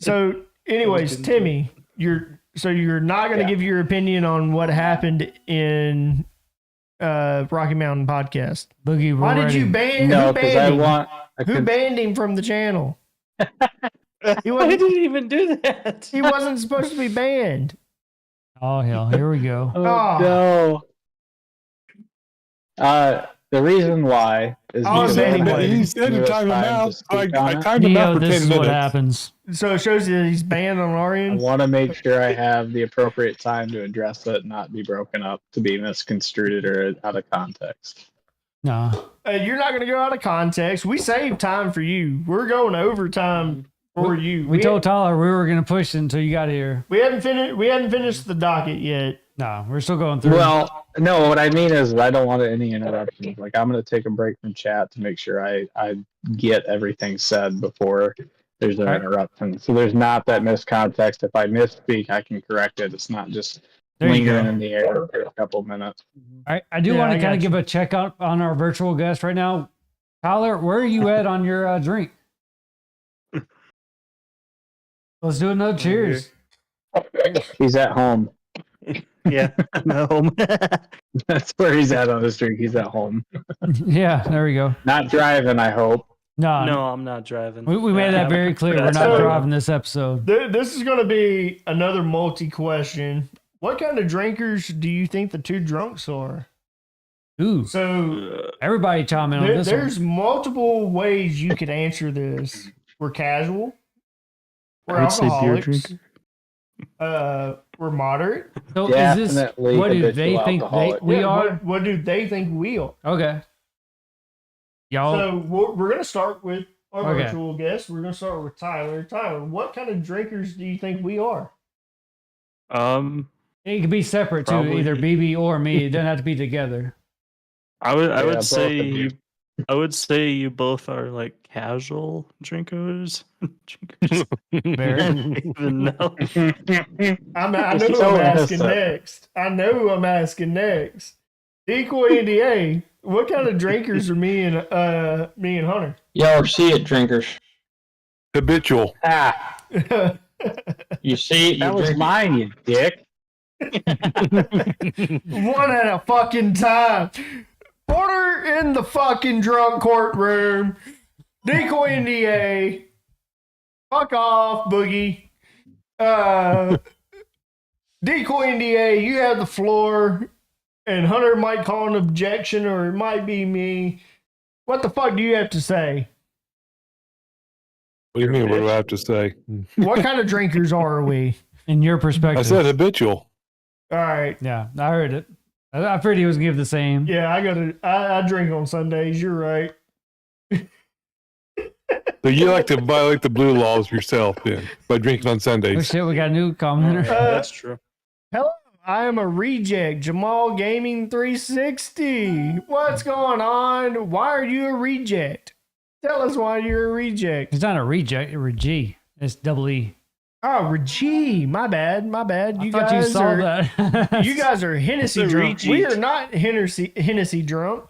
So, anyways, Timmy, you're not going to give your opinion on what happened in Rocky Mountain Podcast. Boogie, Why did you ban? No, who because banned him? I Who could, banned him from the channel? He I wasn't. didn't even do that. He wasn't supposed to be banned. Oh hell, here we go. oh no. The reason why is Oh, because so I haven't anyway, had He said to continuous time him time to out. speak I on it. timed him out Neo, for this 10 is minutes. what happens. So it shows you that he's banned on our I end. want to make sure I have the appropriate time to address it, not be broken up to be misconstrued or out of context. No. you're not going to go out of context. We saved time for you. We're going overtime for you. We told Tyler we were going to push it until you got here. We hadn't finished the docket yet. No, we're still going through. Well, no, what I mean is I don't want any interruptions. Like, I'm going to take a break from chat to make sure I get everything said before there's an interruption. So there's not that miscontext. If I misspeak, I can correct it. It's not just lingering in the air for a couple minutes. I do want to kind of give a check out on our virtual guest right now. Tyler, where are you at on your drink? Let's do another cheers. He's at home. Yeah, I'm at home. That's where he's at on his drink. He's at home. Yeah, there we go. Not driving, I hope. No, I'm not driving. We made that very clear. We're not driving this episode. This is going to be another multi-question. What kind of drinkers do you think the two drunks are? Ooh. So everybody chime in on this there's one. multiple ways you could answer this. We're casual. We're I would say beer alcoholics. drinker. We're moderate. So Definitely is this, what do they think we Yeah, are? What do they think we are? Okay. Y'all. So we're going to start with our Okay. virtual guest. We're going to start with Tyler. Tyler, what kind of drinkers do you think we are? It could be separate too, Probably. either BB or me. It doesn't have to be together. I would both would of say you. I would say you both are like casual drinkers. Drinkers. I don't even know. I know who So I'm asking innocent. next. I know who I'm asking next. Decoy NDA, what kind of drinkers are me and Hunter? Y'all are see it drinkers. Habitual. Ah, You see it, you that was drink it. mine, you dick. One at a fucking time. Porter in the fucking drunk courtroom. Decoy NDA. Fuck off, Boogie. Decoy NDA, you have the floor. And Hunter might call an objection, or it might be me. What the fuck do you have to say? What do you mean? What do I have to say? What kind of drinkers are we? In your perspective. I said habitual. All right. Yeah, I heard it. I figured he was going to give the same. Yeah, I drink on Sundays. You're right. So you like to violate the blue laws yourself then by drinking on Oh Sundays. shit, we got a new commenter. That's true. Hello, I am a reject. Jamal Gaming 360. What's going on? Why are you a reject? Tell us why you're a reject. It's not a reject, it's a G. It's double E. Oh, Reggie. My bad. I thought you saw that. You guys are Hennessy It's a drunk. We reject. are not Hennessy drunk.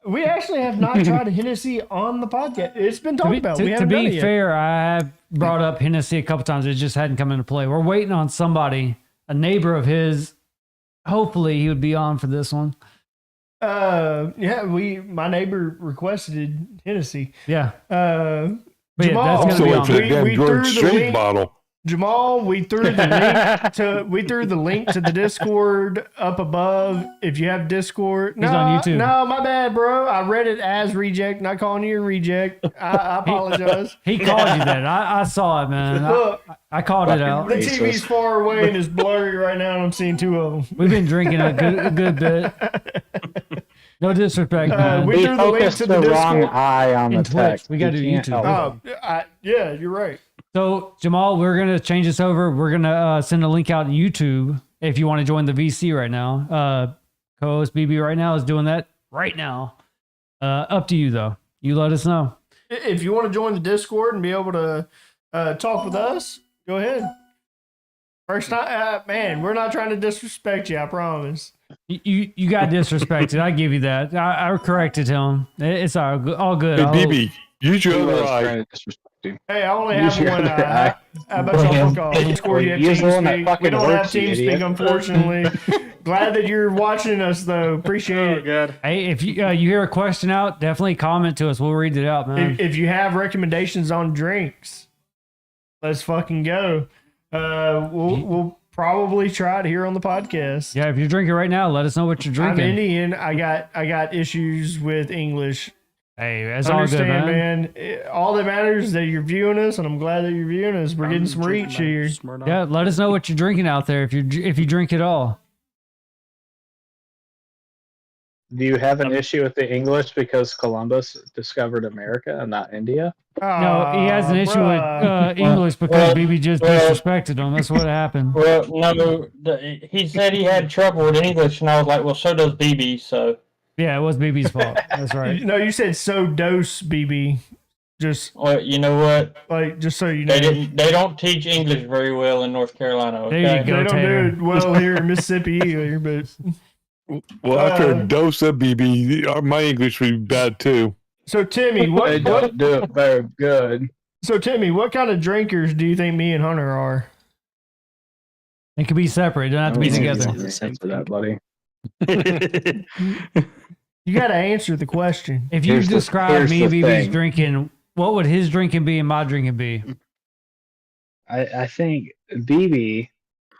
We actually have not tried Hennessy on the podcast. It's been talked about. We To haven't done it be yet. fair, I have brought up Hennessy a couple times. It just hadn't come into play. We're waiting on somebody, a neighbor of his. Hopefully, he would be on for this one. Yeah, my neighbor requested Hennessy. Yeah. Jamal, But yeah, that's I'm gonna still be waiting on for the there. damn We George threw the Strait link- bottle. Jamal, we threw the link to the Discord up above. If you have Discord, He's on YouTube. No, my bad, bro. I read it as reject, not calling you a reject. I apologize. He called you that. I saw it, man. Look, I called it out. the TV's far away and it's blurry right now, and I'm seeing two of them. We've been drinking a good bit. No disrespect, man. we He threw the link focused to the the wrong Discord. eye on the In Twitch. text. We gotta He do can't YouTube. help it. Yeah, you're right. So, Jamal, we're going to change this over. We're going to send a link out on YouTube if you want to join the VC right now. Co-host BB right now is doing that right now. Up to you, though. You let us know. If you want to join the Discord and be able to talk with us, go ahead. First time, man, we're not trying to disrespect you, I promise. You got disrespected. I give you that. I corrected him. It's all good. Hey, I'll- BB, use your He other was eye. trying to disrespect you. Hey, I only Use have your one other eye. eye. How about y'all fuck off? Damn. Discord, you have Use the one that TeamSpeak. We fucking don't have works, you TeamSpeak, idiot. unfortunately. Glad that you're watching us, though. Appreciate Oh it. god. Hey, if you hear a question out, definitely comment to us. We'll read it out, man. If you have recommendations on drinks, let's fucking go. We'll probably try it here on the podcast. Yeah, if you're drinking right now, let us know what you're I'm drinking. Indian. I got issues with English. Hey, that's all good, Understand, man. man. All that matters is that you're viewing us, and I'm glad that you're viewing us. We're getting some reach here. Yeah, let us know what you're drinking out there if you drink it all. Do you have an issue with the English because Columbus discovered America and not India? No, he has an issue with English because BB just disrespected him. That's what happened. Well, no, he said he had trouble with English, and I was like, well, so does BB. So Yeah, it was BB's fault. That's right. No, you said so dose, BB. Just well, you know what? like, just so you know, They don't teach English very well in North Carolina. Okay? There you go. they don't Tater. do it well here in Mississippi either. But Well, after a dose of BB, my English would be bad too. so Timmy, They what? don't do it very good. So Timmy, what kind of drinkers do you think me and Hunter are? It could be separate. It don't have to be I don't together. know the answer to that, buddy. You got to answer the question. If you Here's the- describe here's me and the BB's thing. drinking, what would his drinking be and my drinking be? I think BB,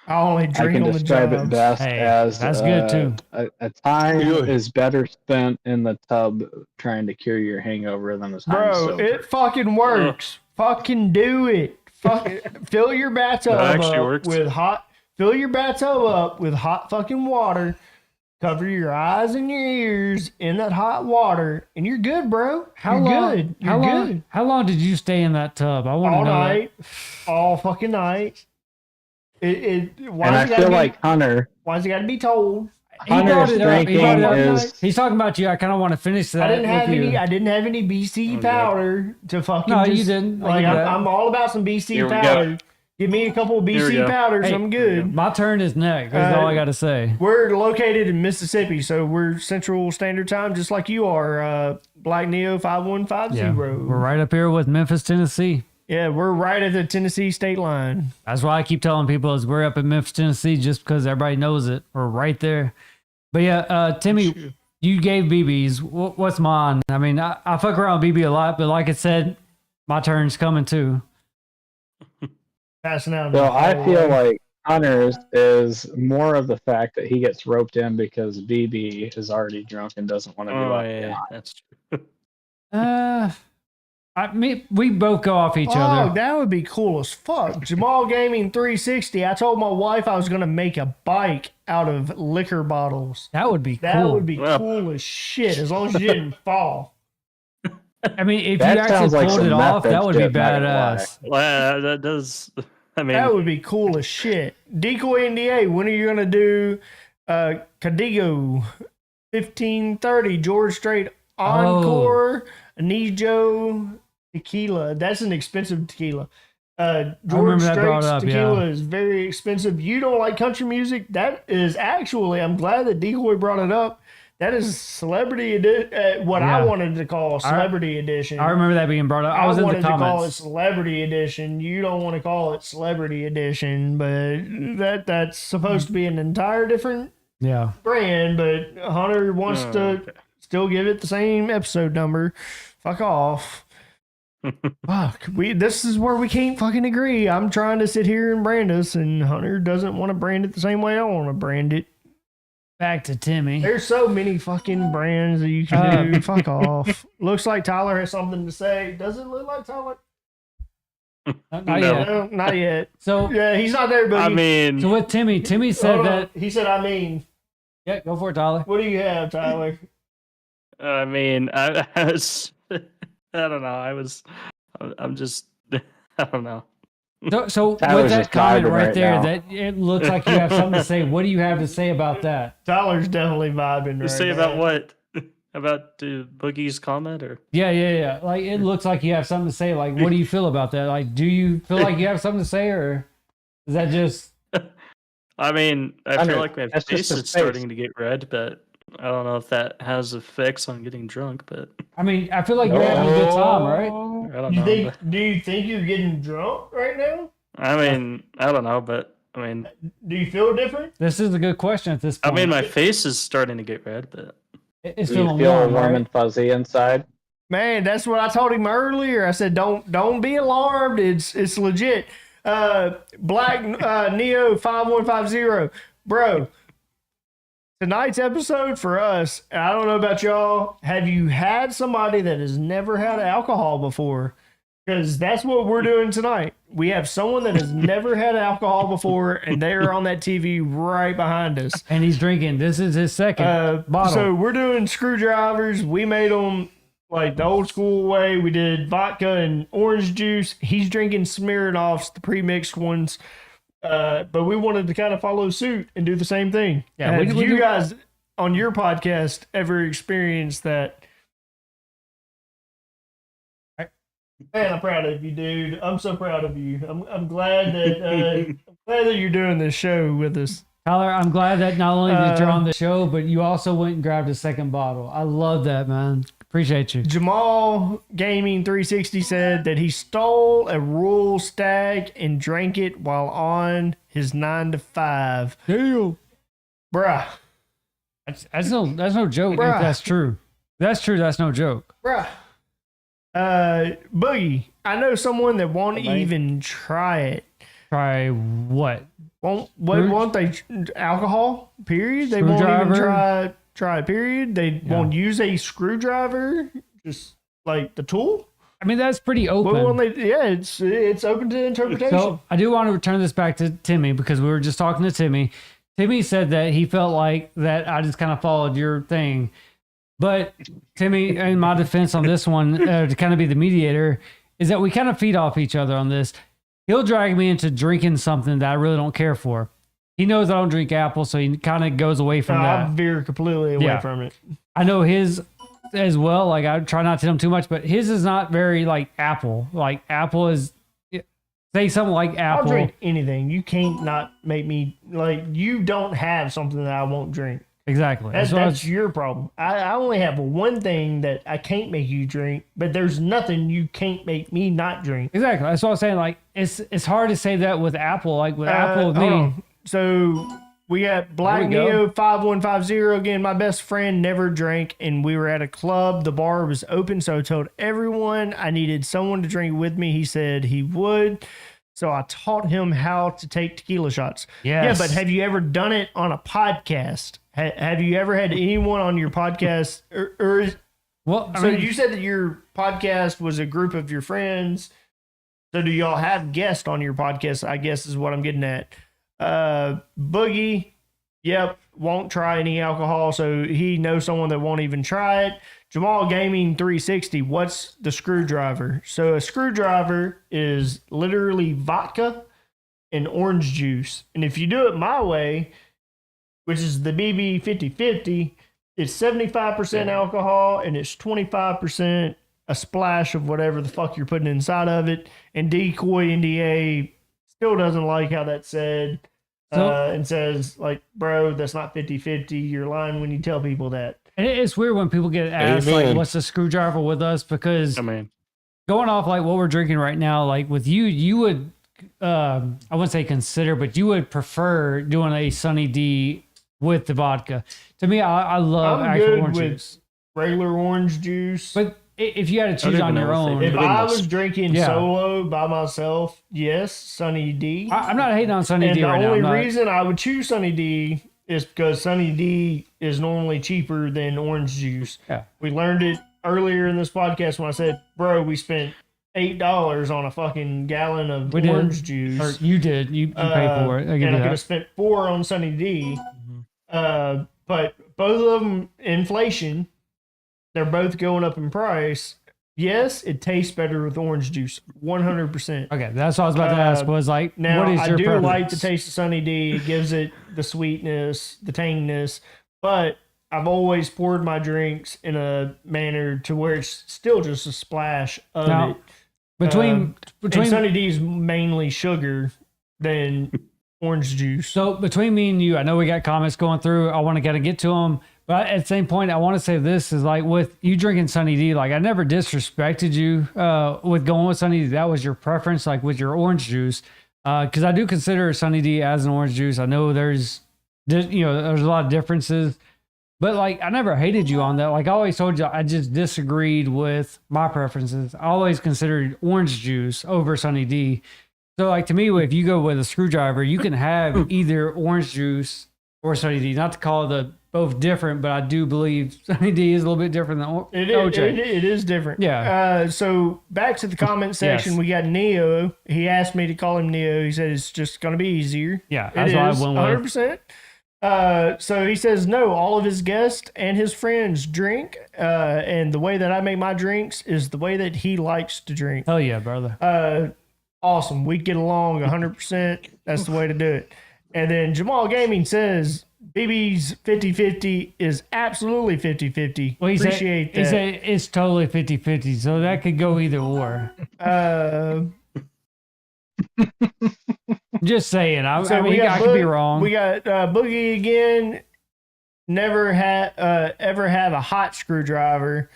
I only I drink can on the describe jobs. it best Hey, as that's good, too. A time Good. is better spent in the tub trying to cure your hangover than a time Bro, sober. it fucking works. Fucking do it. Fill your bathtub That actually up works. with hot. Fill your bathtub up with hot fucking water. Cover your eyes and your ears in that hot water, and you're good, bro. How you're long? good. How You're long? good. How long did you stay in that tub? I want to All know. night, all fucking night. Why And I does it gotta feel be, like Hunter why's it got to be told? He brought Hunter's it up. He drinking brought it up. is He's talking about you. I kind of want to finish that. I didn't have with you. any. I didn't have any BC Oh, God. powder to fucking. No, you just, didn't. Like You did. I'm all about some BC Here we go. powder. Give me a couple of Here we BC go. powders. Hey, I'm good. My turn is next. That's all I got to say. We're located in Mississippi, so we're Central Standard Time, just like you are. Black Neo 5150. Yeah, we're right up here with Memphis, Tennessee. Yeah, we're right at the Tennessee state line. That's why I keep telling people is we're up in Memphis, Tennessee, just because everybody knows it. We're right there. But yeah, Timmy, you gave BB's. What's mine? I mean, I fuck around with BB a lot, but like I said, my turn's coming too. Passing out. so I feel like Hunter's is more of the fact that he gets roped in because BB is already drunk and doesn't want to be Oh left yeah, behind. that's true. We both go off each Oh, other. that would be cool as fuck. Jamal Gaming 360. I told my wife I was gonna make a bike out of liquor bottles. That would be That cool. would be Well. cool as shit, as long as you didn't fall. I mean, if That you sounds actually like pulled some it off, method that would be shit, not gonna lie. badass. Well, that does. I mean, That would be cool as shit. Decoy NDA, when are you gonna do Cadigo 1530 George Strait Encore Anijo tequila? That's an expensive tequila. George remember that brought Strait's up, tequila yeah. is very expensive. You don't like country music? That is actually, I'm glad that Decoy brought it up. That is celebrity what I Yeah. wanted to call celebrity edition. I remember that being brought up. I was in wanted the to call it comments. celebrity edition. You don't want to call it celebrity edition, but that's supposed to be an entire different Yeah. brand. But Hunter wants to okay. still give it the same episode number. Fuck off. Fuck. This is where we can't fucking agree. I'm trying to sit here and brand us, and Hunter doesn't want to brand it the same way I want to brand it. Back to Timmy. There's so many fucking brands that you can do. Fuck off. Looks like Tyler has something to say. Does it look like Tyler? Not No. yet. No, not yet. So, Yeah, he's not there, but I mean, so with Timmy said Hold on. that. He said, I mean, Yeah, go for it, Tyler. what do you have, Tyler? I mean, I was. I don't know. I'm just. I don't know. So Tyler's with that just comment vibing right right there, now. that it looks like you have something to say. What do you have to say about that? Tyler's definitely vibing You right say now. about what? About Boogie's comment or? Yeah. Like it looks like you have something to say. Like, what do you feel about that? Like, do you feel like you have something to say, or is that just? I mean, I Hunter, feel like my that's face just a is starting face. to get red, but I don't know if that has effects on getting drunk. But I mean, I feel like you're having a good time, right? I don't You know. think? Do you think you're getting drunk right now? I mean, I don't know, but I mean, Do you feel different? This is a good question at this I point. mean, my face is starting to get red, but It's Do you feeling feel warm, warm right? and fuzzy inside? Man, that's what I told him earlier. I said, don't be alarmed. It's legit. Black Neo 5150, bro. Tonight's episode for us. I don't know about y'all. Have you had somebody that has never had alcohol before? Because that's what we're doing tonight. We have someone that has never had alcohol before, and they are on that TV right behind us. And he's drinking. This is his second bottle. So we're doing screwdrivers. We made them like the old school way. We did vodka and orange juice. He's drinking Smirnoffs, the pre-mixed ones. But we wanted to kind of follow suit and do the same thing. Yeah, Have you guys on your podcast ever experienced that? Man, I'm proud of you, dude. I'm so proud of you. I'm glad that you're doing this show with us. Tyler, I'm glad that not only that you're on the show, but you also went and grabbed a second bottle. I love that, man. Appreciate you. Jamal Gaming 360 said that he stole a Royal Stag and drank it while on his 9 to 5. Damn. Bruh. That's no joke. Bruh. If that's true. That's true. That's no joke. Bruh. Boogie, I know someone that won't even try it. Try what? Won't they alcohol? Period. They won't even try it. Period. They won't use a screwdriver. Just like the tool. I mean, that's pretty open. It's open to interpretation. So I do want to return this back to Timmy because we were just talking to Timmy. Timmy said that he felt like that I just kind of followed your thing. But Timmy, in my defense on this one, to kind of be the mediator, is that we kind of feed off each other on this. He'll drag me into drinking something that I really don't care for. He knows I don't drink apple, so he kind of goes away from that. I veer completely away from it. I know his as well. Like, I try not to tell him too much, but his is not very like apple. Like, apple is, say something like apple. I'll drink anything. You can't not make me, like, you don't have something that I won't drink. Exactly. That's your problem. I only have one thing that I can't make you drink, but there's nothing you can't make me not drink. Exactly. That's what I was saying. Like, it's hard to say that with apple. Like, with apple, with me. So we got Black Neo 5150 again. My best friend never drank, and we were at a club. The bar was open, so I told everyone I needed someone to drink with me. He said he would. So I taught him how to take tequila shots. Yes. Yeah, but have you ever done it on a podcast? Have you ever had anyone on your podcast? You said that your podcast was a group of your friends. So do y'all have guests on your podcast? I guess is what I'm getting at. Boogie, yep, won't try any alcohol. So he knows someone that won't even try it. Jamal Gaming 360, what's the screwdriver? So a screwdriver is literally vodka and orange juice. And if you do it my way, which is the BB 50/50, it's 75% alcohol and it's 25% a splash of whatever the fuck you're putting inside of it. And Decoy NDA still doesn't like how that's said and says, like, bro, that's not 50/50. You're lying when you tell people that. And it's weird when people get asked, like, what's the screwdriver with us? Because going off like what we're drinking right now, like with you would, I wouldn't say consider, but you would prefer doing a Sunny D with the vodka. To me, I love actual orange juice. Regular orange juice. But if you had to choose on your own. If I was drinking solo by myself, yes, Sunny D. I'm not hating on Sunny D right now. The only reason I would choose Sunny D is because Sunny D is normally cheaper than orange juice. Yeah. We learned it earlier in this podcast when I said, bro, we spent $8 on a fucking gallon of orange juice. Or you did. You paid for it. I could have spent $4 on Sunny D. Mm-hmm. But both of them, inflation, they're both going up in price. Yes, it tastes better with orange juice, 100%. Okay, that's what I was about to ask. Was like, now, what is your I do preference? like the taste of Sunny D. It gives it the sweetness, the tanginess, but I've always poured my drinks in a manner to where it's still just a splash of it. Between Sunny D is mainly sugar than orange juice. So between me and you, I know we got comments going through. I want to get to them. But at the same point, I want to say this is like with you drinking Sunny D, like I never disrespected you with going with Sunny D. That was your preference, like with your orange juice. Because I do consider Sunny D as an orange juice. I know there's a lot of differences. But like I never hated you on that. Like I always told you, I just disagreed with my preferences. I always considered orange juice over Sunny D. So like to me, if you go with a screwdriver, you can have either orange juice or Sunny D. Not to call the both different, but I do believe Sunny D is a little bit different than It OJ. is different. Yeah. So back to the comment section, Yes. we got Neo. He asked me to call him Neo. He said it's just going to be easier. Yeah, that's what I went with. 100%. So he says no. All of his guests and his friends drink, and the way that I make my drinks is the way that he likes to drink. Hell yeah, brother. Awesome. We get along 100%. That's the way to do it. And then Jamal Gaming says BB's 50-50 is absolutely 50-50. Well, Appreciate he that. said it's totally 50-50, so that could go either or. Just saying. I mean, I could be wrong. We got Boogie again. Never ever have a hot screwdriver.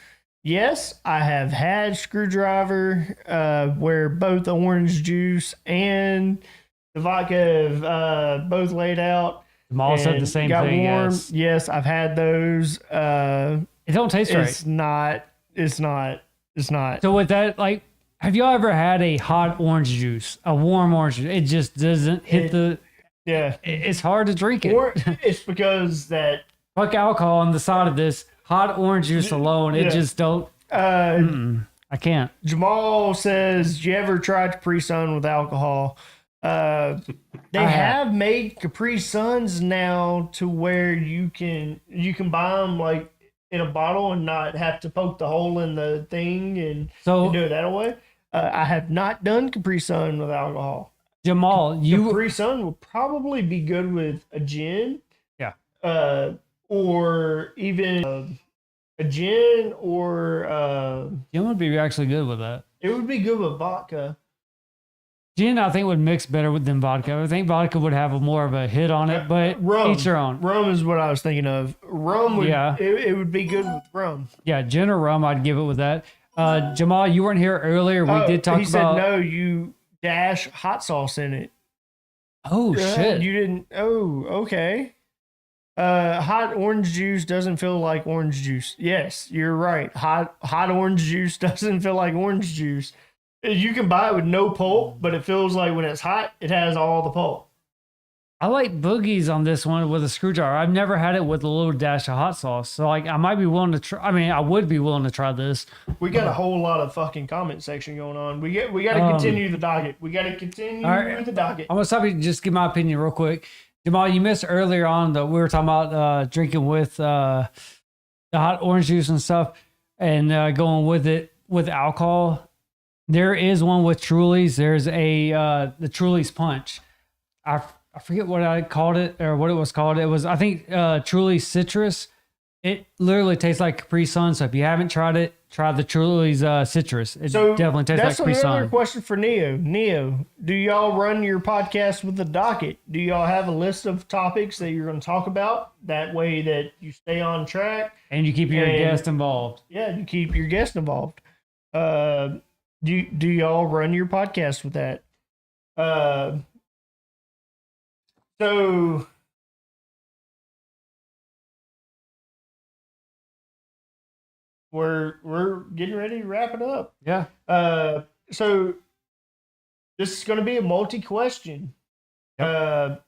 Yes, I have had screwdriver where both the orange juice and the vodka have both laid out. Jamal said the same got thing. Warm. Yes. Yes, I've had those. It don't taste right. It's not. So with that, like, have y'all ever had a hot orange juice, a warm orange juice? It just doesn't hit Yeah. It's hard to drink it. Or it's because that Fuck alcohol on the side of this. Hot orange juice alone, it just don't. I can't. Jamal says, "You ever tried Capri Sun with alcohol?" They have made Capri Suns now to where you can buy them like in a bottle and not have to poke the hole in the thing and do it that way. I have not done Capri Sun with alcohol. Jamal, Capri Sun would probably be good with a gin. Yeah. Or even a gin or gin would be actually good with that. It would be good with vodka. Gin, I think, would mix better than vodka. I think vodka would have more of a hit on it, but each their own. Rum is what I was thinking of. Rum would, it would be good with rum. Yeah, gin or rum, I'd give it with that. Jamal, you weren't here earlier. We did talk about. He said no. You dash hot sauce in it. Oh shit! You didn't. Oh, okay. Hot orange juice doesn't feel like orange juice. Yes, you're right. Hot orange juice doesn't feel like orange juice. You can buy it with no pulp, but it feels like when it's hot, it has all the pulp. I like boogies on this one with a screwdriver. I've never had it with a little dash of hot sauce. So like I might be willing to try. I mean, I would be willing to try this. We got a whole lot of fucking comment section going on. We got to continue the docket. We got to continue the docket. I'm gonna stop you and just give my opinion real quick. Jamal, you missed earlier on that we were talking about drinking with the hot orange juice and stuff and going with it with alcohol. There is one with Truly's. There's the Truly's Punch. I forget what I called it or what it was called. It was, I think, Truly's Citrus. It literally tastes like Capri Sun. So if you haven't tried it, try the Truly's Citrus. It definitely tastes like Capri That's another Sun. question for Neo. Neo, do y'all run your podcast with the docket? Do y'all have a list of topics that you're going to talk about? That way that you stay on track. And you keep your guest involved. Yeah, you keep your guest involved. Do y'all run your podcast with that? So we're getting ready to wrap it up. Yeah. So this is going to be a multi-question. But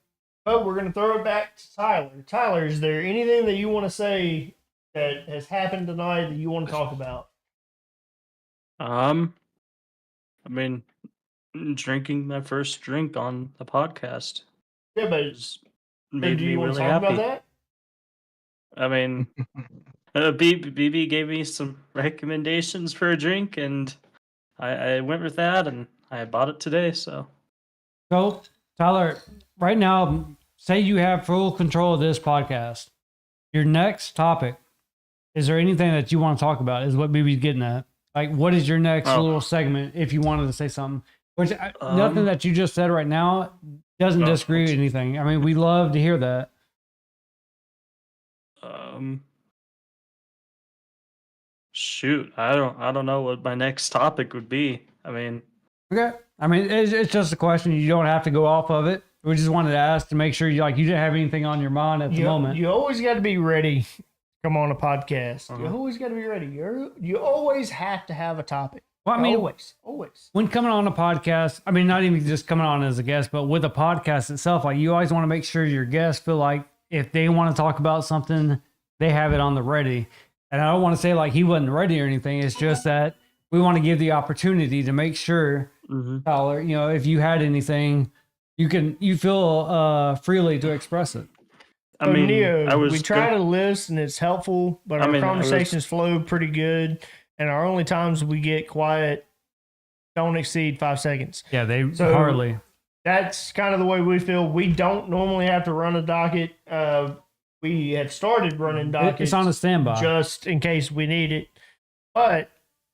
we're going to throw it back to Tyler. Tyler, is there anything that you want to say that has happened tonight that you want to talk about? I mean, drinking my first drink on the podcast. Yeah, but made do me you want really to talk happy. about that? I mean, BB gave me some recommendations for a drink, and I went with that, and I bought it today. So, Tyler, right now, say you have full control of this podcast. Your next topic, is there anything that you want to talk about? Is what BB's getting at. Like, what is your next little segment if you wanted to say something? Which nothing that you just said right now doesn't disagree with anything. I mean, we love to hear that. Shoot, I don't know what my next topic would be. I mean, okay. I mean, it's just a question. You don't have to go off of it. We just wanted to ask to make sure you didn't have anything on your mind at the moment. You always got to be ready. Come on a podcast. You always got to be ready. You always have to have a topic. Well, I mean, always. When coming on a podcast, I mean, not even just coming on as a guest, but with a podcast itself, like you always want to make sure your guests feel like if they want to talk about something, they have it on the ready. And I don't want to say like he wasn't ready or anything. It's just that we want to give the opportunity to make sure, Tyler, you know, if you had anything, you feel freely to express it. I mean, Neo, we we try to listen, it's helpful, but our conversations flow pretty good, and our only times we get quiet don't exceed 5 seconds. Yeah, So- hardly. That's kind of the way we feel. We don't normally have to run a docket. We have started running dockets. It's on a standby. Just in case we need it. But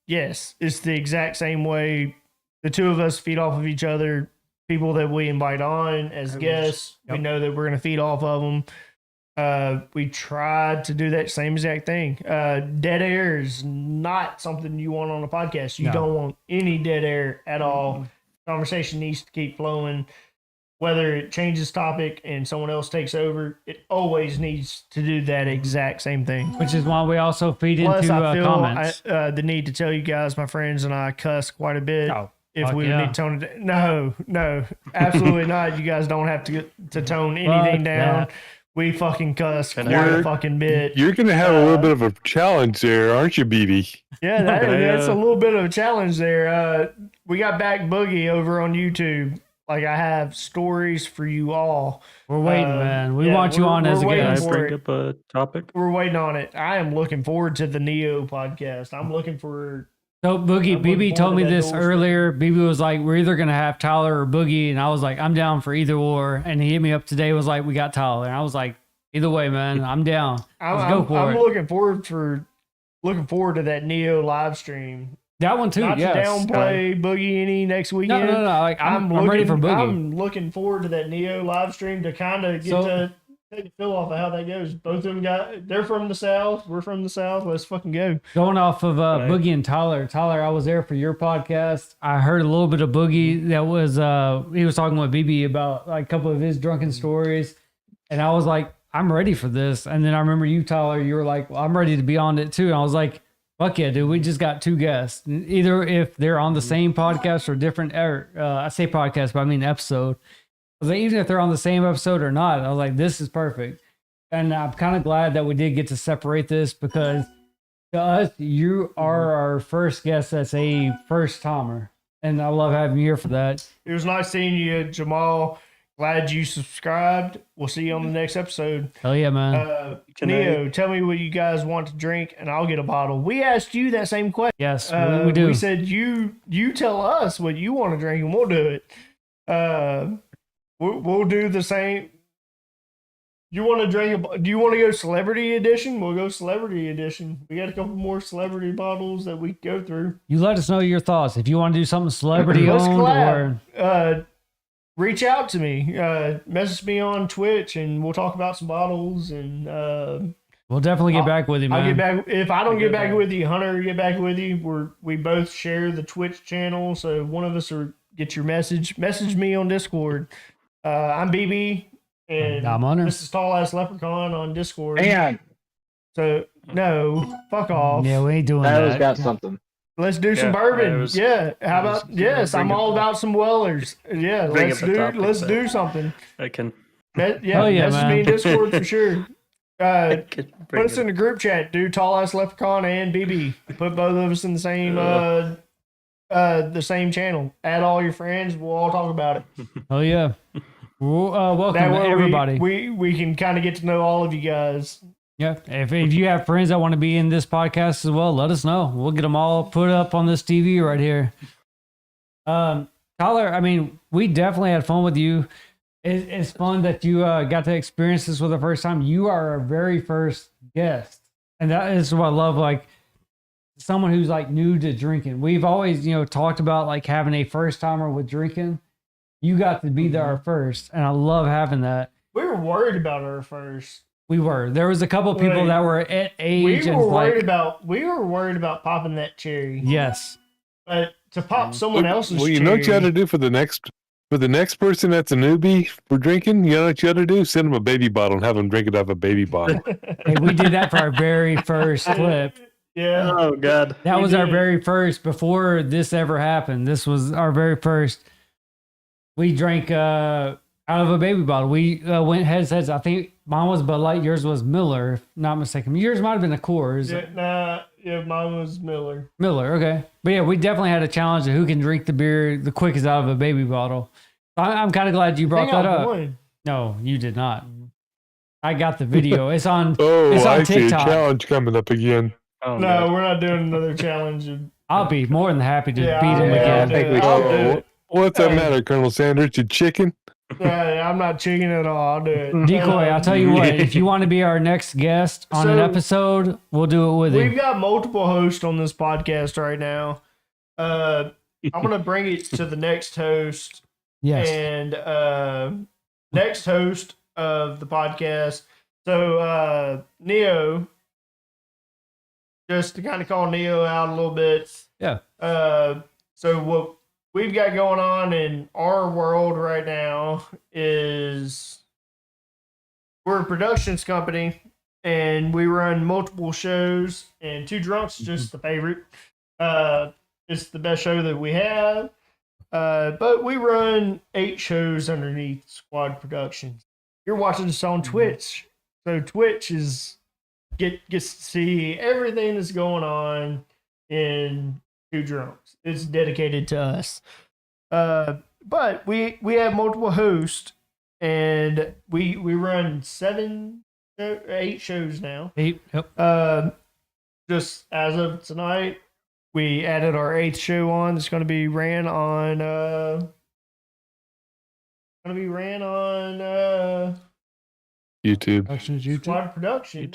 yes, it's the exact same way. The two of us feed off of each other. People that we invite on as guests, we know that we're going to feed off of them. We tried to do that same exact thing. Dead air is not something you want on a podcast. You don't want any dead air at all. Conversation needs to keep flowing. Whether it changes topic and someone else takes over, it always needs to do that exact same thing. Which is why we also feed Plus, into I feel comments. the need to tell you guys, my friends and I cuss quite a bit. If fuck we yeah. need to tone it down. No, absolutely not. You guys don't have to tone anything down. that. We fucking cuss quite You're- a fucking bit. You're going to have a little bit of a challenge there, aren't you, BB? Yeah, that's a little bit of a challenge there. We got back Boogie over on YouTube. Like, I have stories for you all. We're waiting, man. We yeah, want you we're- on as a we're waiting guest. Can I for bring it. up a topic? We're waiting on it. I am looking forward to the Neo podcast. I'm looking for. So Boogie, I'm looking BB told forward me to that this doorstep. earlier. BB was like, we're either gonna have Tyler or Boogie, and I was like, I'm down for either or. And he hit me up today, was like, we got Tyler, and I was like, either way, man, I'm down. Let's go for I'm it. looking forward to that Neo live stream. That one too. Not Yes. to downplay Boogie any next No, weekend. no, no. Like, I'm ready for Boogie. I'm looking forward to that Neo live stream to kind of get to take a feel off of how that goes. Both of them they're from the South. We're from the South. Let's fucking go. Going off of Boogie and Tyler. Tyler, I was there for your podcast. I heard a little bit of Boogie that was he was talking with BB about like a couple of his drunken stories, and I was like, I'm ready for this. And then I remember you, Tyler, you were like, well, I'm ready to be on it too. And I was like, fuck yeah, dude, we just got two guests. Either if they're on the same podcast or different, I say podcast, but I mean episode. I was like, even if they're on the same episode or not, I was like, this is perfect. And I'm kind of glad that we did get to separate this because to us, you are our first guest that's a first timer. And I love having you here for that. It was nice seeing you, Jamal. Glad you subscribed. We'll see you on the next episode. Hell yeah, man. Neo, tell me what you guys want to drink, and I'll get a bottle. We asked you that same question. Yes, we do. We said you tell us what you want to drink, and we'll do it. We'll do the same. You want to drink? Do you want to go celebrity edition? We'll go celebrity edition. We got a couple more celebrity bottles that we go through. You let us know your thoughts. If you want to do something celebrity Let's owned collab. or Reach out to me. Message me on Twitch, and we'll talk about some bottles. And we'll definitely get back with you, man. I'll get back. If I don't get back with you, Hunter will get back with you. We both share the Twitch channel, so one of us will get your message. Message me on Discord. I'm BB, and I'm Hunter. this is Tall Ass Leprechaun on Discord. And So no, fuck off. Yeah, we ain't doing That was that. got something. Let's do some Yeah, bourbon. I was- Yeah, how I was about gonna yes? bring I'm up all the- about some Wellers. Yeah, Bring let's up the do topic, let's but- do something. I can. Yeah, Hell yeah, message man. me in Discord for sure. I can Put bring us it. in the group chat, dude. Tall Ass Leprechaun and BB. Put both of us in the same channel. Add all your friends. We'll all talk about it. Hell yeah. We'll, welcome That way everybody. we can kind of get to know all of you guys. Yeah. If you have friends that want to be in this podcast as well, let us know. We'll get them all put up on this TV right here. Tyler, I mean, we definitely had fun with you. It's fun that you got to experience this for the first time. You are our very first guest. And that is what I love, like someone who's like new to drinking. We've always, talked about like having a first timer with drinking. You got to be there our first. And I love having that. We were worried about our first. We were. There was a couple people Like, that were at age. We and were like, worried about popping that cherry. yes. But to pop someone else's Well, you cherry. know what you got to do for the next person that's a newbie for drinking. You know what you got to do? Send them a baby bottle and have them drink it out of a baby bottle. Hey, we did that for our very first clip. Yeah. Oh God. That We was our did. very first before this ever happened. This was our very first. We drank out of a baby bottle. We went heads. I think mine was Bud Light. Yours was Miller, if not mistaken. Yours might have been a Coors. Mine was Miller. Miller, okay. But yeah, we definitely had a challenge of who can drink the beer the quickest out of a baby bottle. I'm kind of glad you brought that up. Won. No, you did not. I got the video. It's on. Oh, it's on I see a TikTok. challenge coming up again. Oh, No, we're not doing another challenge. I'll be more than happy to beat him I'll again. do it. I'll do it. What's that matter, Colonel Sanders? You chicken? I'm not chicken at all. I'll do it. Decoy, I'll tell you what, if you want to be our next guest on an So, episode, we'll do it with We've you. got multiple hosts on this podcast right now. I'm gonna bring it to the next host. Yes. And next host of the podcast. So Neo, just to kind of call Neo out a little bit. Yeah. So what we've got going on in our world right now is we're a productions company and we run multiple shows, and Two Drunks is just the favorite. It's the best show that we have. But we run 8 shows underneath Squad Productions. You're watching us on Twitch. So Twitch gets to see everything that's going on in Two Drunks. It's dedicated to us. But we have multiple hosts, and we run 8 shows now. 8, yep. Just as of tonight, we added our 8th show on. It's going to be ran on. YouTube. Productions, YouTube. Squad Production.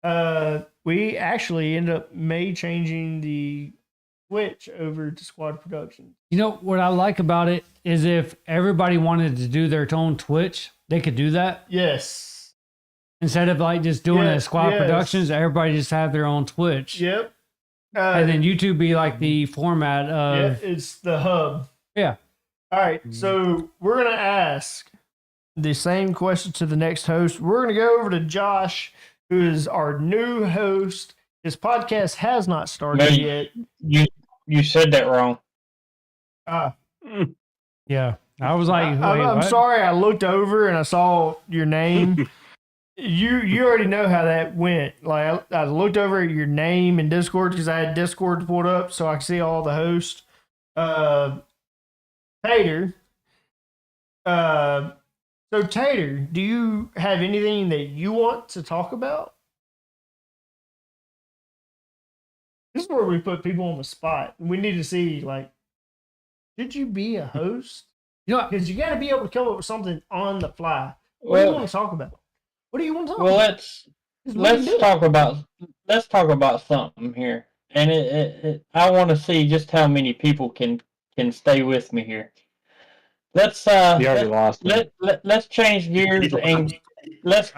YouTube. We actually ended up changing the Twitch over to Squad Production. You know what I like about it is if everybody wanted to do their own Twitch, they could do that. Yes. Instead of like just doing a Yes, Squad yes. Productions, everybody just have their own Twitch. Yep. And then YouTube be like the format yeah, of it's the hub. yeah. All right, so we're gonna ask the same question to the next host. We're gonna go over to Josh, who is our new host. His podcast has not started No, yet. You said that wrong. Yeah. I was like, wait, I'm what? sorry. I looked over and I saw your name. You already know how that went. Like I looked over at your name in Discord because I had Discord pulled up so I could see all the hosts. Tater. So Tater, do you have anything that you want to talk about? This is where we put people on the spot. We need to see, like, should you be a host? You know, Because you got to be able to come up with something on the fly. What do you want to talk about? What do you want to talk Well, about? 'Cause we can let's do it. talk about something here, and I want to see just how many people can stay with me here. Let's You already lost me. let's change gears and let's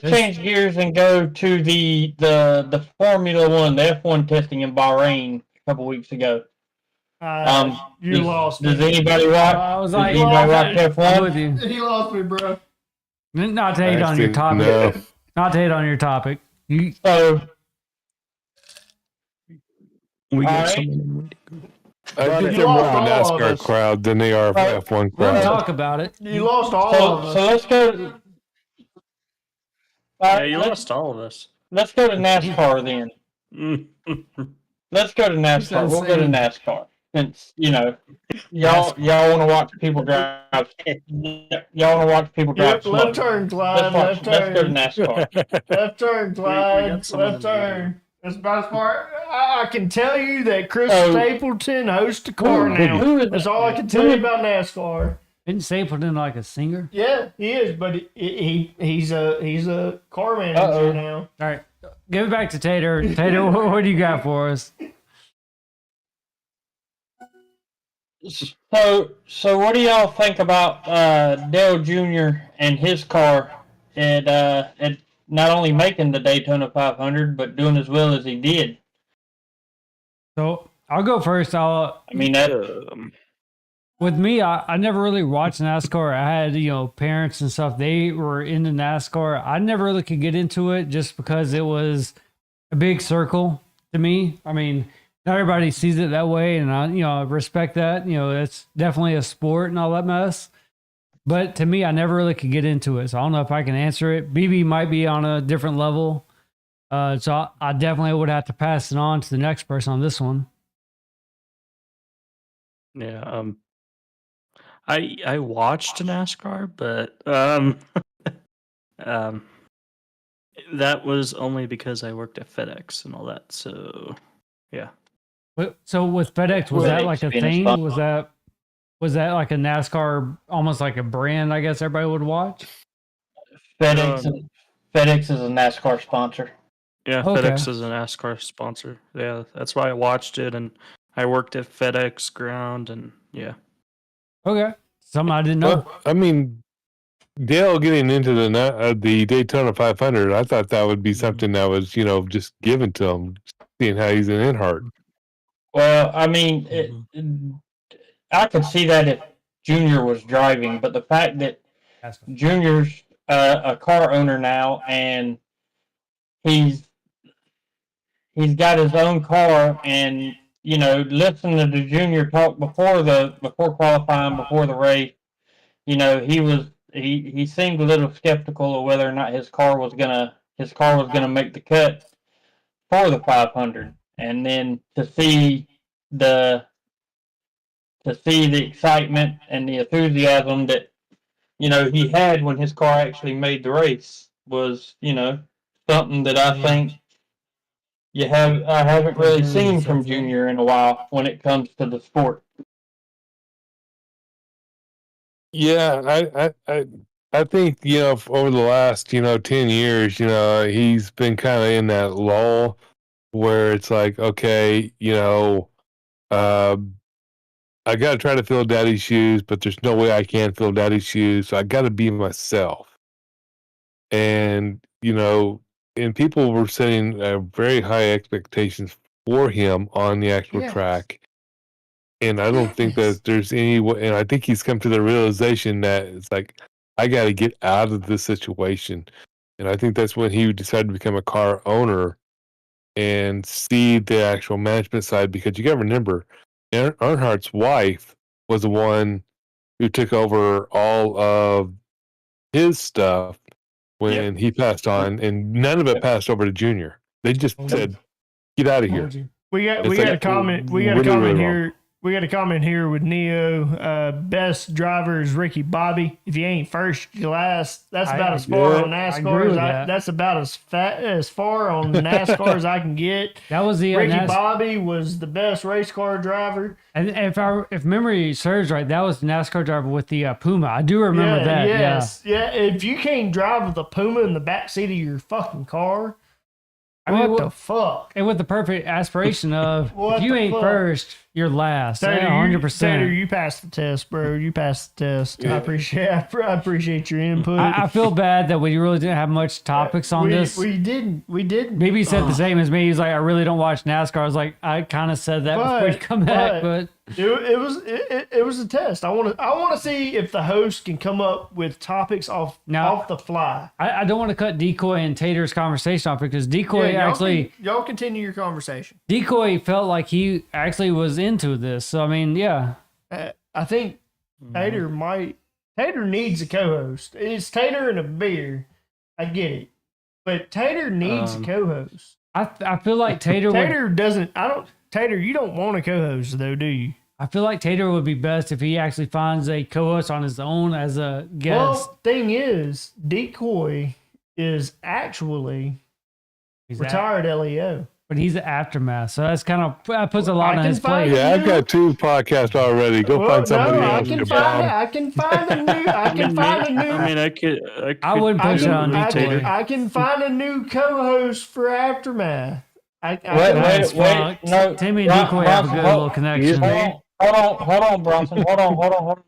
change gears and go to the Formula One, the F1 testing in Bahrain a couple weeks ago. You lost Does me. anybody watch? I was Does like, anybody watch I'm F1? with you. He lost me, bro. Not to hate on your topic. No. Not to hate on your topic. You, So We got Alright. someone. I think You they're more lost of a all of NASCAR us. crowd than they are of Right. F1 we'll crowd. talk about it. You lost all of us. so let's go. Yeah, you lost all of us. Let's go to NASCAR then. Let's go to NASCAR. sounds We'll go to sane. NASCAR since y'all want to watch people drive. Y'all want to watch people drive Yep, slow. left turn, Clyde. Let's Left go to turn. NASCAR. Left turn, Clyde. got someone Left in the turn. That's about as far. I can tell you that Chris Oh. Stapleton hosts a car now. Who is That's all I can tell you about NASCAR. Isn't Stapleton like a singer? Yeah, he is, but he's a car manager Uh-oh. now. All right. Give it back to Tater. Tater, what do you got for us? So what do y'all think about Dale Jr. and his car at not only making the Daytona 500 but doing as well as he did? So I'll go first. I mean that. With me, I never really watched NASCAR. I had, parents and stuff. They were into NASCAR. I never really could get into it just because it was a big circle to me. I mean, not everybody sees it that way, and I respect that. It's definitely a sport and all that mess. But to me, I never really could get into it. So I don't know if I can answer it. BB might be on a different level. So I definitely would have to pass it on to the next person on this one. Yeah. I watched NASCAR, but um, that was only because I worked at FedEx and all that. So yeah. So with FedEx, was that like a being a thing? sponsor. Was that like a NASCAR, almost like a brand? I guess everybody would watch. FedEx is a NASCAR sponsor. Yeah, Okay. FedEx is a NASCAR sponsor. Yeah, that's why I watched it, and I worked at FedEx ground, and yeah. Okay, something I didn't know. Well, I mean, Dale getting into the Daytona 500, I thought that would be something that was, just given to him, seeing how he's an Earnhardt. Well, I mean, I could see that if Junior was driving, but the fact that Junior's a car owner now, and he's got his own car, and listening to Junior talk before qualifying, before the race, he seemed a little skeptical of whether or not his car was gonna make the cut for the 500, and then to see the excitement and the enthusiasm that he had when his car actually made the race was something that I think I haven't really seen from Junior in a while when it comes to the sport. Yeah, I think, over the last, 10 years, he's been kind of in that lull where it's like, okay, I got to try to fill daddy's shoes, but there's no way I can fill daddy's shoes. So I got to be myself. And, and people were setting very high expectations for him on the actual track. And I don't think that there's any way, and I think he's come to the realization that it's like, I got to get out of this situation. And I think that's when he decided to become a car owner and see the actual management side, because you got to remember, Earnhardt's wife was the one who took over all of his stuff when he passed on, and none of it passed over to Junior. They just said, "Get out of here." We got It's a like, comment. We got really, a comment really here. We got a comment here with Neo. Best driver is Ricky Bobby. If you ain't first, you last. That's about as far on NASCAR as that's about as far on NASCAR as I can get. That was the Ricky Bobby was the best race car driver. And if memory serves right, that was the NASCAR driver with the Puma. I do remember that. Yes. Yeah. If you can't drive with a Puma in the backseat of your fucking car, what the fuck? And with the perfect aspiration of, if you ain't first, you're last. Tater, 100%. Tater, you passed the test, bro. You passed the test. Yeah. I appreciate your input. I feel bad that we really didn't have much topics on this. We didn't. Maybe he said the same as me. He's like, I really don't watch NASCAR. I was like, I kind of said that before you come back, but it was a test. I want to see if the host can come up with topics off the fly. I don't want to cut Decoy and Tater's conversation off, because Decoy y'all continue your conversation. Decoy felt like he actually was into this. So I mean, yeah. I think Tater needs a co-host. It's Tater and a beer. I get it, but Tater needs a co-host. I feel like Tater doesn't. Tater, you don't want a co-host though, do you? I feel like Tater would be best if he actually finds a co-host on his own as a guest. Well, thing is, Decoy is actually retired LEO. But he's an aftermath, so that puts a lot on his plate. Yeah, I've got 2 podcasts already. Go find somebody else. I can find a new. I mean, I wouldn't push it on Tater. I can find a new co-host for Aftermath. Wait, no, Timmy and Decoy have a good little connection. Hold on, Bronson. Hold on.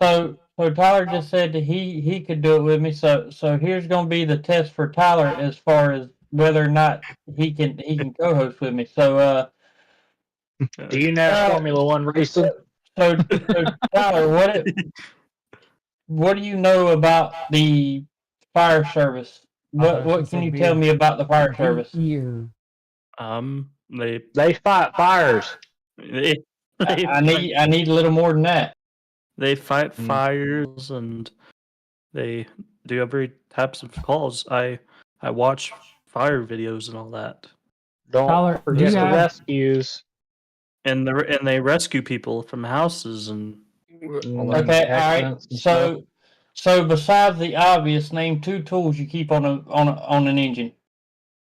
So Tyler just said that he could do it with me. So here's gonna be the test for Tyler as far as whether or not he can co-host with me. So do you know Formula One racing? So Tyler, what do you know about the fire service? What can you tell me about the fire service? They fight fires. I need a little more than that. They fight fires and they do every types of calls. I watch fire videos and all that, Don't Tyler, do forget you the have- rescues. and they rescue people from houses and all that. Okay, all right. Accidents and stuff. So besides the obvious, name 2 tools you keep on an engine.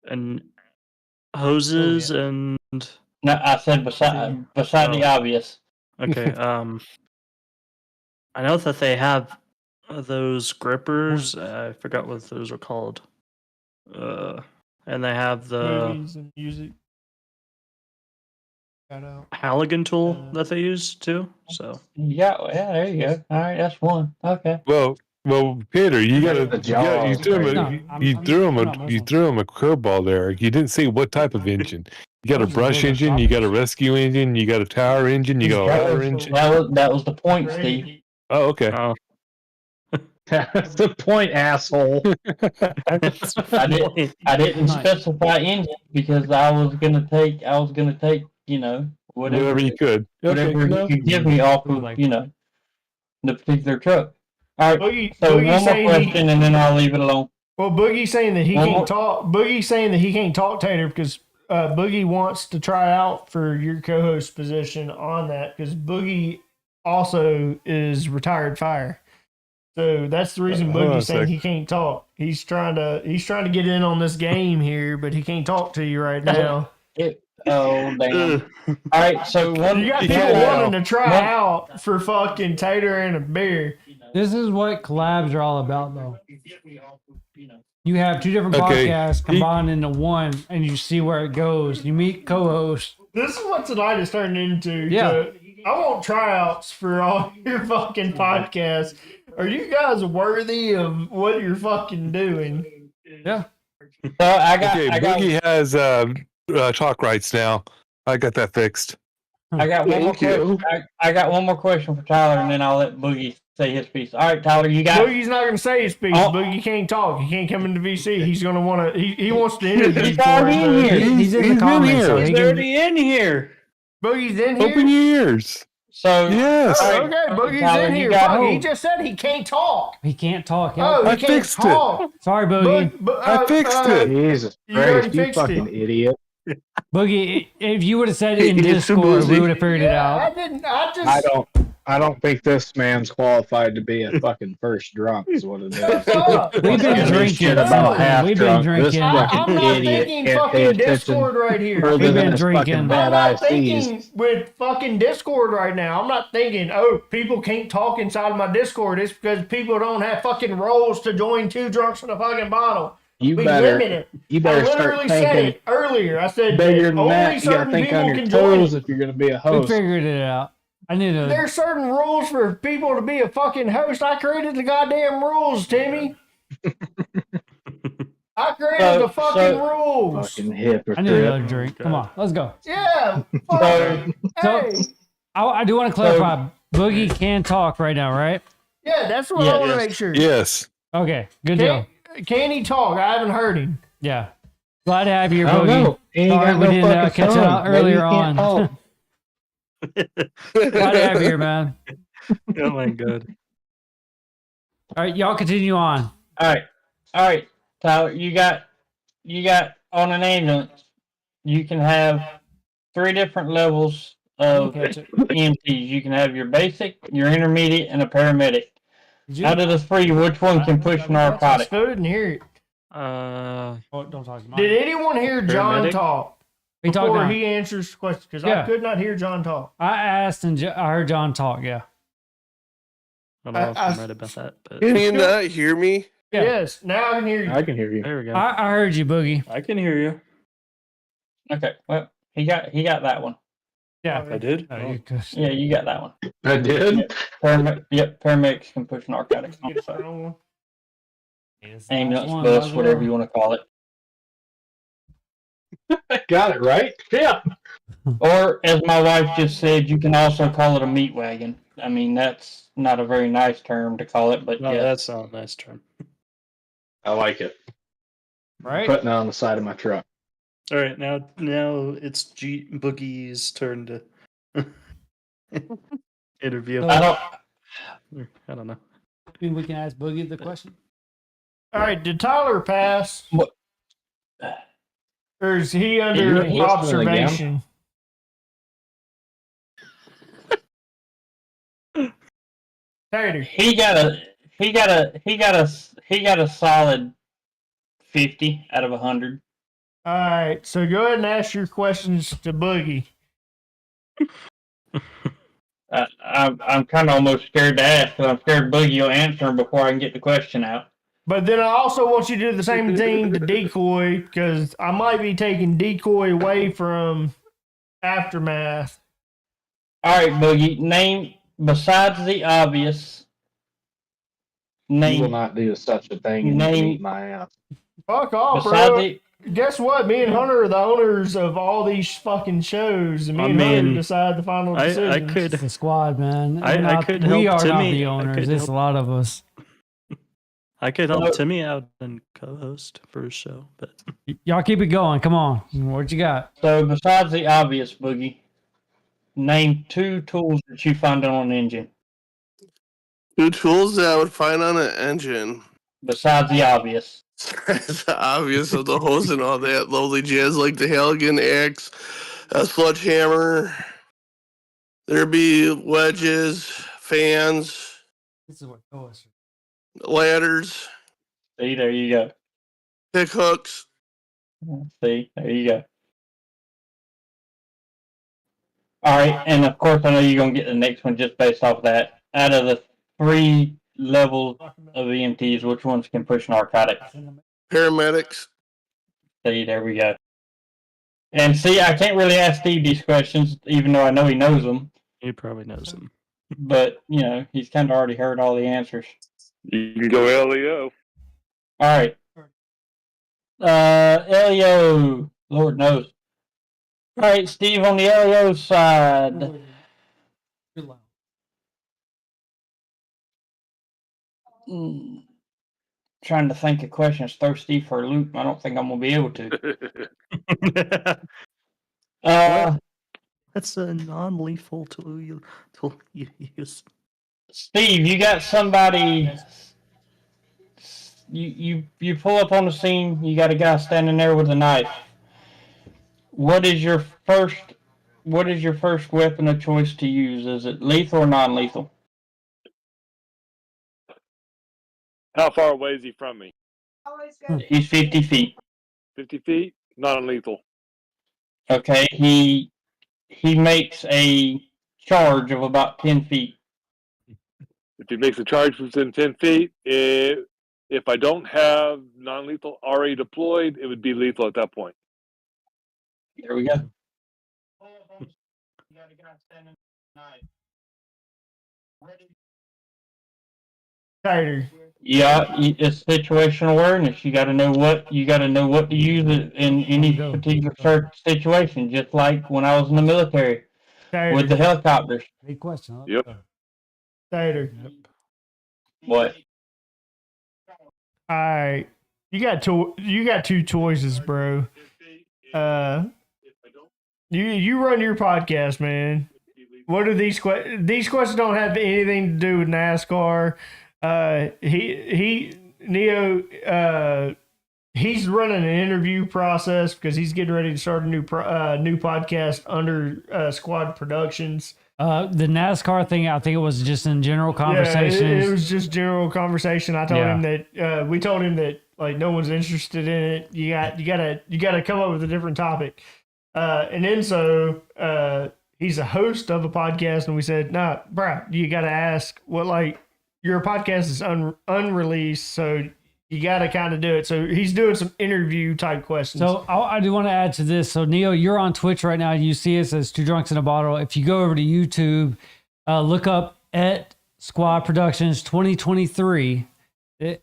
And hoses and No, I said beside the obvious. okay. I know that they have those grippers. I forgot what those are called. And they have the Movies and music. Shout out. Halligan tool that they use too. So Yeah, there you go. All right, that's one. Okay. Well, Peter, you The jaws, threw him No, you I'm threw him not a Muslim. curveball there. You didn't say what type of engine. You got a Those are brush little engine, you got a topics. rescue engine, you got a tower engine, you got a ladder engine. That was the point, Steve. Oh, okay. That's the point, asshole. I didn't Nice. specify engine because I was gonna take Whatever you could. whatever Okay, you no. could give me off of the particular truck. All right. Boogie, So Boogie one more saying question and then I'll leave it alone. well, Boogie's saying that he One can't more- talk. Boogie's saying that he can't talk, Tater, because Boogie wants to try out for your co-host position on that because Boogie also is retired fire. So that's the reason Hold on a Boogie's saying sec. he can't talk. He's trying to get in on this game here, but he can't talk to you right now. Oh damn! All right, so one. You got Yeah, people yeah. wanting to try One- out for fucking Tater and a beer. This is what collabs are all about, though. You have two different Okay. podcasts combined into one, and you see where it goes. You meet co-hosts. This is what tonight is turning into. Yeah. I want tryouts for all your fucking podcasts. Are you guys worthy of what you're fucking doing? Yeah. So I got. Okay, I got. Boogie has talk rights now. I got that fixed. I got one more Thank you. question. I got one more question for Tyler, and then I'll let Boogie say his piece. All right, Tyler, you got. Boogie's not going to say his piece. Oh. Boogie can't talk. He can't come into VC. He's going to want to. He wants to interview. He's for already it, in though. here. He's in he's the in comments, here. so He's he can. in here. Boogie's in here. Open your ears. So Yes. Oh, All right, okay, Boogie's Tyler, in you here. got- Fuck, he Oh. just said he can't talk. He can't talk. Oh, Yeah. he I can't fixed it. talk. Sorry, Boogie. I fixed it. Jesus You already Christ, you fixed fucking it. idiot. Boogie, if you would have said it in It's too Discord, we boozy. would have figured it Yeah, I out. didn't. I just. I don't think this man's qualified to be a fucking first drunk is what it is. Shut up. We've been Give me drinking. shit about half We've been drunk. This drinking. fucking I'm not idiot thinking can't pay fucking attention Discord right here. further We've than been his drinking. fucking I'm bad not ICs. thinking with fucking Discord right now. I'm not thinking, oh, people can't talk inside of my Discord. It's because people don't have fucking roles to join two drunks in a fucking bottle. You We better, limit it. you I better literally start said thinking it earlier. I said bigger that than only that. You gotta certain think people on your can join toes it. if you're gonna be a We host. figured it out. I need to. There's certain rules for people to be a fucking host. I created the goddamn rules, Timmy. I created the fucking rules. Fucking I need hypocrite. another drink. Come on, let's go. Yeah. So- fucking- So- hey. I do want to clarify. Boogie can talk right now, right? Yeah, that's what Yeah, I want to yes. make sure. Yes. Okay, good deal. Can he talk? I haven't heard him. Yeah. Glad to have you, I don't Boogie. know. He ain't Sorry got we no didn't fucking catch it tongue. out Maybe earlier he can't on. talk. Glad to have you here, man. oh my god. All right, y'all continue on. all right, Tyler, you got on an ambulance. You can have 3 different levels of Catch it. EMTs. You can have your basic, your intermediate, and a paramedic. Did you? Out of the 3, which one can push I narcotic? still didn't hear it. Oh, don't talk to me. Did anyone hear John Paramedic? talk We talked before now. he answers the question? Because Yeah. I could not hear John talk. I asked and I heard John talk. Yeah. I don't know if I- I'm right about that, but Can you not hear me? Yeah. Yes, now I can hear you. I can hear you. there we go. I heard you, Boogie. I can hear you. Okay, well, he got that one. Yeah. I did. Oh, you could- Yeah, you got that one. I did. Paramedics can push narcotics. Get it wrong one. Ambulance, One, bus, might whatever as you want to call it. I got it right. Yeah. Or, as my wife just said, you can also call it a meat wagon. I mean, that's not a very nice term to call it, but No, yeah. that's not a nice term. I like it. Right? Putting it on the side of my truck. All right, now it's Boogie's turn to interview. I don't. I don't know. Maybe we can ask Boogie the question. All right, did Tyler pass? What? Or is he you under listening again? observation? Tater. He got a solid 50 out of 100. All right, so go ahead and ask your questions to Boogie. I'm kind of almost scared to ask because I'm scared Boogie will answer them before I can get the question out. But then I also want you to do the same thing to Decoy because I might be taking Decoy away from Aftermath. All right, Boogie, name, besides the obvious, You will name, not do such a thing and Name- eat my ass. Fuck off, besides bro. the, Guess what? Me and Hunter are the owners of all these fucking shows, and me and Hunter mean, decide the final I decisions. could It's a squad, man. I We're not- could we help are not Timmy. the I owners. could It's help- a lot of us. help No. Timmy out and co-host for his show, but Y'all keep it going. Come on. What you got? so besides the obvious, Boogie, name 2 tools that you find on an engine. 2 tools that I would find on an engine. Besides the obvious. It's obvious of the hose and all that lovely jazz, like the Halligan axe, a sledgehammer. There'd be wedges, fans, This is what goes. ladders, See, there you go. pick hooks. See, there you go. All right, and of course, I know you're going to get the next one just based off that. Out of the 3 levels of EMTs, which ones can push narcotic? Paramedics. See, there we go. And see, I can't really ask Steve these questions, even though I know he knows them. he probably knows him. But, you know, he's kind of already heard all the answers. You can go LEO. All right. LEO, Lord knows. All right, Steve, on the LEO side, trying to think of questions, throw Steve for a loop. I don't think I'm going to be able to. That's a non-lethal tool you use. Steve, you got somebody. You pull up on the scene. You got a guy standing there with a knife. What is your first weapon of choice to use? Is it lethal or non-lethal? How far away is he from me? He's 50 feet. 50 feet? Non-lethal. Okay, he makes a charge of about 10 feet. If he makes a charge within 10 feet, if I don't have non-lethal already deployed, it would be lethal at that point. There we go. Tater. Yeah, it's situational awareness. You got to know what to use it in any particular situation. Just like when I was in the military with the helicopters. Big question. Yep. Tater. What? All right. You got 2 choices, bro. You run your podcast, man. What are these questions? These questions don't have anything to do with NASCAR. Neo, he's running an interview process because he's getting ready to start a new podcast under Squad Productions. The NASCAR thing, I think it was just in general conversation. Yeah, it was just general conversation. I told him that we told him that like no one's interested in it. You gotta come up with a different topic. And then so he's a host of a podcast, and we said, nah, bruh, you gotta ask what, like, your podcast is unreleased, so you gotta kind of do it. So he's doing some interview type questions. So I do want to add to this. So Neo, you're on Twitch right now. You see us as Two Drunks in a Bottle. If you go over to YouTube, look up at Squad Productions 2023.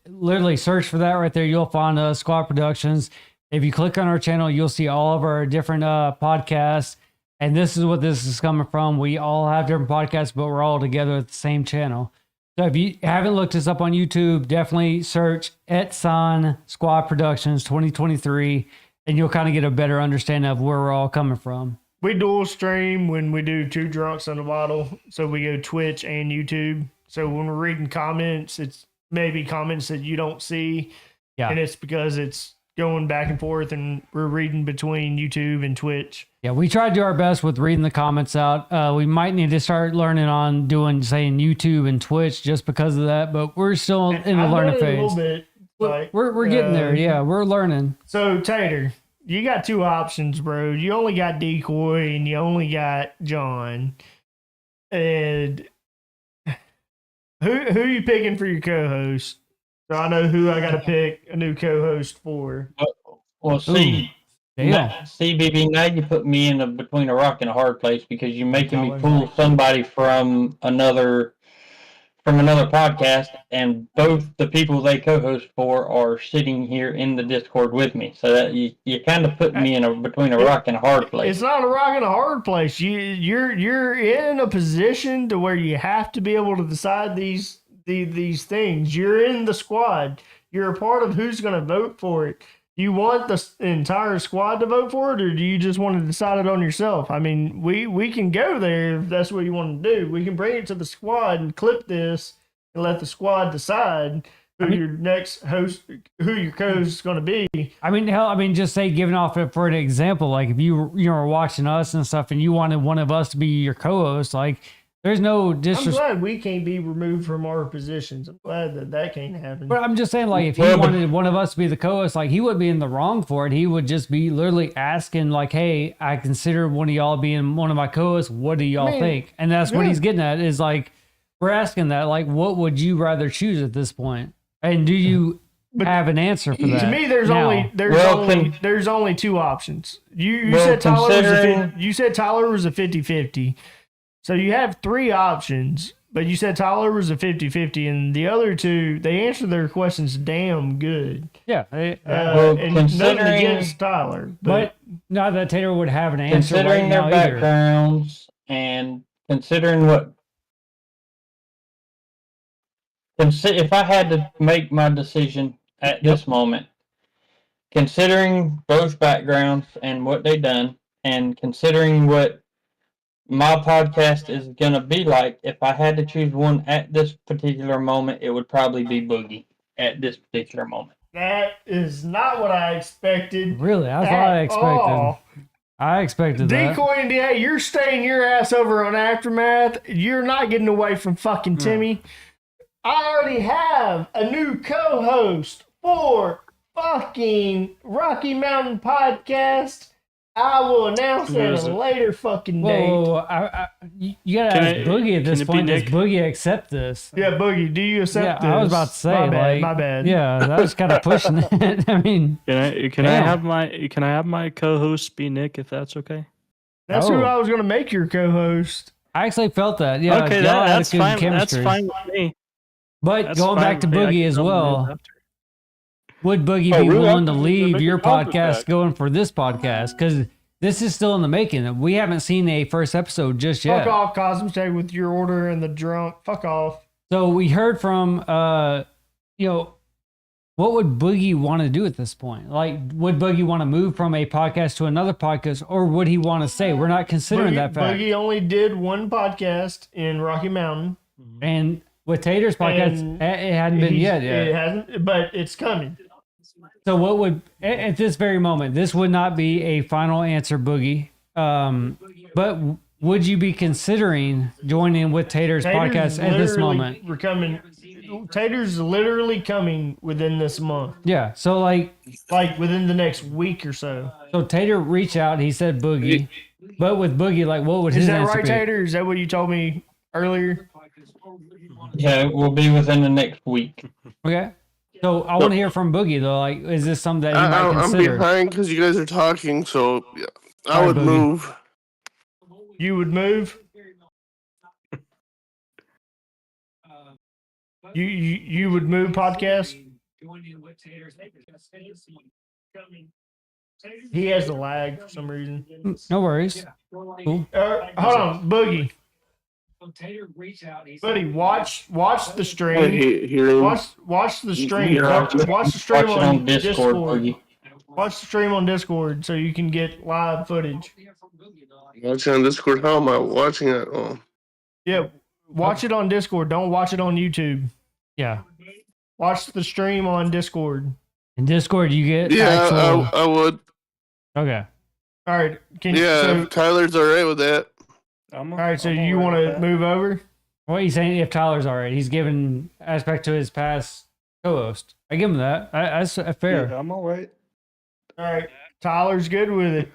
Literally search for that right there. You'll find Squad Productions. If you click on our channel, you'll see all of our different podcasts. And this is what this is coming from. We all have different podcasts, but we're all together at the same channel. So if you haven't looked us up on YouTube, definitely search @San Squad Productions 2023, and you'll kind of get a better understanding of where we're all coming from. We dual stream when we do Two Drunks in a Bottle, so we go Twitch and YouTube. So when we're reading comments, it's maybe comments that you don't see. Yeah. And it's because it's going back and forth and we're reading between YouTube and Twitch. Yeah, we try to do our best with reading the comments out. We might need to start learning on saying YouTube and Twitch just because of that, but we're still in the learning phase. A little bit. We're getting there. Yeah, we're learning. So Tater, you got two options, bro. You only got Decoy and you only got John. And who you picking for your co-host? So I know who I got to pick a new co-host for. Well, see, Damn. see, BB, now you put me in between a rock and a hard place because you're making me pull somebody from another podcast, and both the people they co-host for are sitting here in the Discord with me. So that you kind of put me between a rock and a hard place. It's not a rock and a hard place. You're in a position to where you have to be able to decide these things. You're in the squad. You're a part of who's going to vote for it. Do you want the entire squad to vote for it, or do you just want to decide it on yourself? I mean, we can go there if that's what you want to do. We can bring it to the squad and clip this and let the squad decide who your next host, who your co-host is going to be. I mean, just say, giving off it for an example, like if you were watching us and stuff and you wanted one of us to be your co-host, like, there's no disrespect. I'm glad we can't be removed from our positions. I'm glad that can't happen. But I'm just saying, like, if he wanted one of us to be the co-host, like, he wouldn't be in the wrong for it. He would just be literally asking, like, hey, I consider one of y'all being one of my co-hosts. What do y'all think? And that's what he's getting at, is like, we're asking that, like, what would you rather choose at this point? And do you have an answer for that? To me, there's only two options. You said Tyler was a 50-50. So you have three options, but you said Tyler was a 50-50, and the other two, they answered their questions damn good. Yeah. And nothing against Tyler. But not that Tater would have an answer considering right their now backgrounds and considering if I had to make my decision at this moment, considering both backgrounds and what they've done, and considering what my podcast is going to be like, if I had to choose one at this particular moment, it would probably be Boogie at this particular moment. That is not what I expected. Really? That's what I expected. I expected that. Decoy and DA, you're staying your ass over on Aftermath. You're not getting away from fucking Timmy. I already have a new co-host for fucking Rocky Mountain Podcast. I will announce it at a later fucking date. Whoa, you gotta ask Boogie at this point. Does Boogie accept this? Yeah, Boogie, do you accept this? I was about to say, my bad. Yeah, that was kind of pushing it. I mean, can I have my co-host be Nick, if that's okay? That's who I was gonna make your co-host. I actually felt that. Yeah, okay, that's fine. Chemistry. That's fine with me. But going back to Boogie as well. Would Boogie be willing to leave your podcast going for this podcast? Because this is still in the making. We haven't seen a first episode just yet. Fuck off, Cosmos, with your order and the drunk. Fuck off. So we heard from, what would Boogie want to do at this point? Like, would Boogie want to move from a podcast to another podcast, or would he want to say, we're not considering that fact? Boogie only did one podcast in Rocky Mountain. And with Tater's podcast, it hadn't been yet. It hasn't, but it's coming. So what would, at this very moment, this would not be a final answer, Boogie. But would you be considering joining with Tater's podcast at this moment? Tater's literally coming within this month. Yeah. So like within the next week or so. So Tater reached out. He said Boogie. But with Boogie, like, what would his answer be? Is that right, Tater? Is that what you told me earlier? Yeah, it will be within the next week. Okay. So I want to hear from Boogie though. Like, is this something that he might consider? I'm behind because you guys are talking, so yeah, I would move. You would move? You would move podcast? He has the lag for some reason. No worries. Cool. Hold on, Boogie. Buddy, watch the stream. Watch the stream. Watch the stream on Discord. Watch the stream on Discord so you can get live footage. Watching on Discord? How am I watching it? Oh. Yeah, Watch it on Discord. Don't watch it on YouTube. Yeah. Watch the stream on Discord. In Discord, you get Yeah, actual. I would. Okay. All right. Yeah, if Tyler's all right with that. All right. So you want to move over? What are you saying? If Tyler's all right, he's given aspect to his past co-host. I give him that. That's fair. Yeah, I'm all right. All right. Tyler's good with it.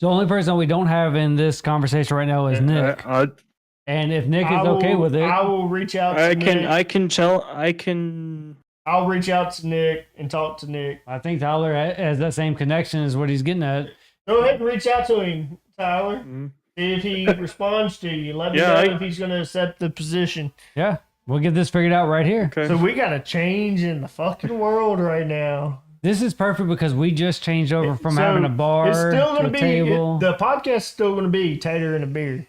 The only person we don't have in this conversation right now is Nick. And if Nick is okay with it, I will reach out to Nick. I'll reach out to Nick and talk to Nick. I think Tyler has that same connection as what he's getting at. Go ahead and reach out to him, Tyler. See if he responds to you. Let me know if he's going to accept the position. Yeah, we'll get this figured out right here. So we got a change in the fucking world right now. This is perfect because we just changed over from having a bar it's still to gonna a be, table. The podcast is still going to be Tater and a beer.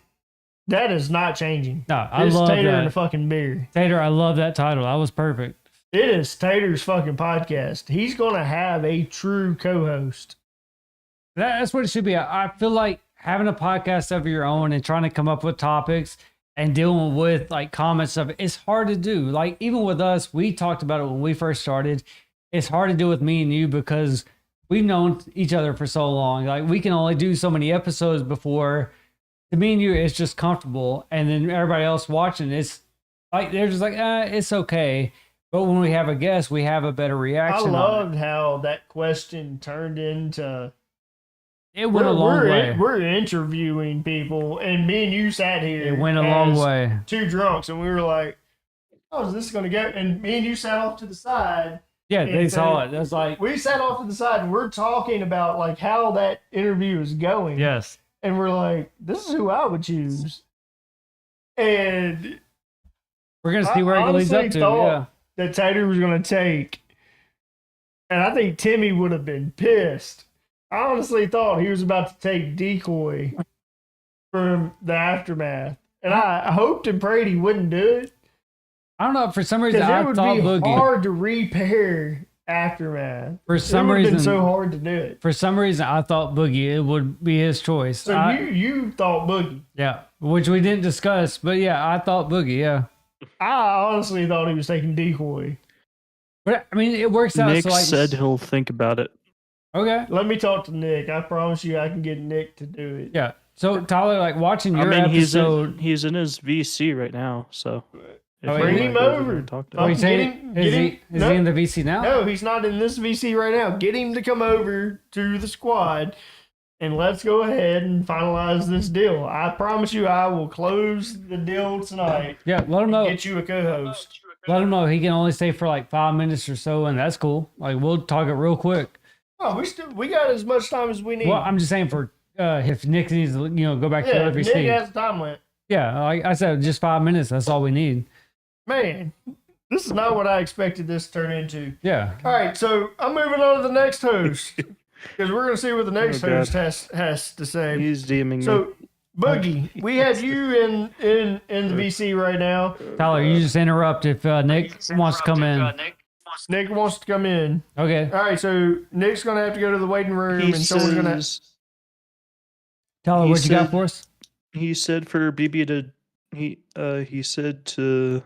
That is not changing. No, I it's love Tater that. and a fucking beer. Tater, I love that title. That was perfect. It is Tater's fucking podcast. He's going to have a true co-host. That's what it should be. I feel like having a podcast of your own and trying to come up with topics and dealing with like comments of it's hard to do. Like even with us, we talked about it when we first started. It's hard to do with me and you because we've known each other for so long. Like we can only do so many episodes before. To me and you, it's just comfortable, and then everybody else watching, it's like they're just like, it's okay. But when we have a guest, we have a better reaction. I loved how that question turned into. It went a long way. We're interviewing people, and me and you sat here. It went a long way. Two drunks, and we were like, "How is this going to go?" And me and you sat off to the side. Yeah, they saw it. It was like we sat off to the side, and we're talking about like how that interview is going. Yes. And we're like, "This is who I would choose." And we're gonna see where it leads up to. Yeah. That Tater was going to take, and I think Timmy would have been pissed. I honestly thought he was about to take Decoy from the Aftermath, and I hoped and prayed he wouldn't do it. I don't know. For some reason, I it would thought be Boogie. hard to repair Aftermath. For some it would have reason, been so hard to do it. For some reason, I thought Boogie it would be his choice. So you thought Boogie? Yeah, which we didn't discuss, but yeah, I thought Boogie. Yeah, I honestly thought he was taking Decoy. But I mean, it works out. Nick so, like, said he'll think about it. Okay. Let me talk to Nick. I promise you, I can get Nick to do it. Yeah. So Tyler, like watching your episode, he's in his VC right now. So bring him over. Are you saying is he in the VC now? No, he's not in this VC right now. Get him to come over to the squad, and let's go ahead and finalize this deal. I promise you, I will close the deal tonight. Yeah, let him know. Get you a co-host. Let him know he can only stay for like 5 minutes or so, and that's cool. Like we'll talk it real quick. Oh, we got as much time as we need. Well, I'm just saying for if Nick needs to, go back to the other VC. Nick has time limit. Yeah, like I said, just 5 minutes. That's all we need. Man, this is not what I expected this to turn into. Yeah. All right, so I'm moving on to the next host because we're going to see what the next host has to say. He's DMing me. So, Boogie, we have you in the VC right now. Tyler, you just interrupt if Nick wants to come in. Nick wants to come in. Okay. All right, so Nick's going to have to go to the waiting room, and so we're going to. Tyler, what you got for us? He said for BB to. He said to.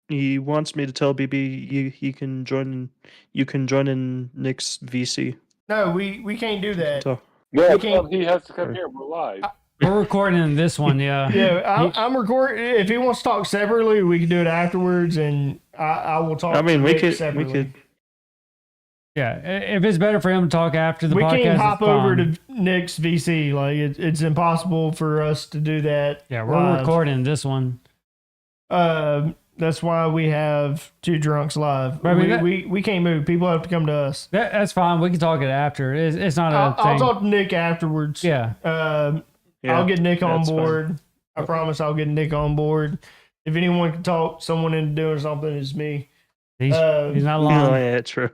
He wants me to tell BB he can join. You can join in Nick's VC. No, we can't do that. Yeah, he has to come here. We're live. We're recording this one, yeah. Yeah, I'm recording. If he wants to talk separately, we can do it afterwards, and I will talk. I mean, to we Nick could. separately. We could. Yeah, if it's better for him to talk after the podcast, we can't hop it's fine. over to Nick's VC. Like it's impossible for us to do that. Yeah, we're recording this one. That's why we have two drunks live. But I mean, we can't move. People have to come to us. That's fine. We can talk it after. It's not a thing. I'll talk to Nick afterwards. Yeah. I'll get Nick on board. Fine. I promise I'll get Nick on board. If anyone can talk someone into doing something, it's me. He's not lying. Oh, yeah, true.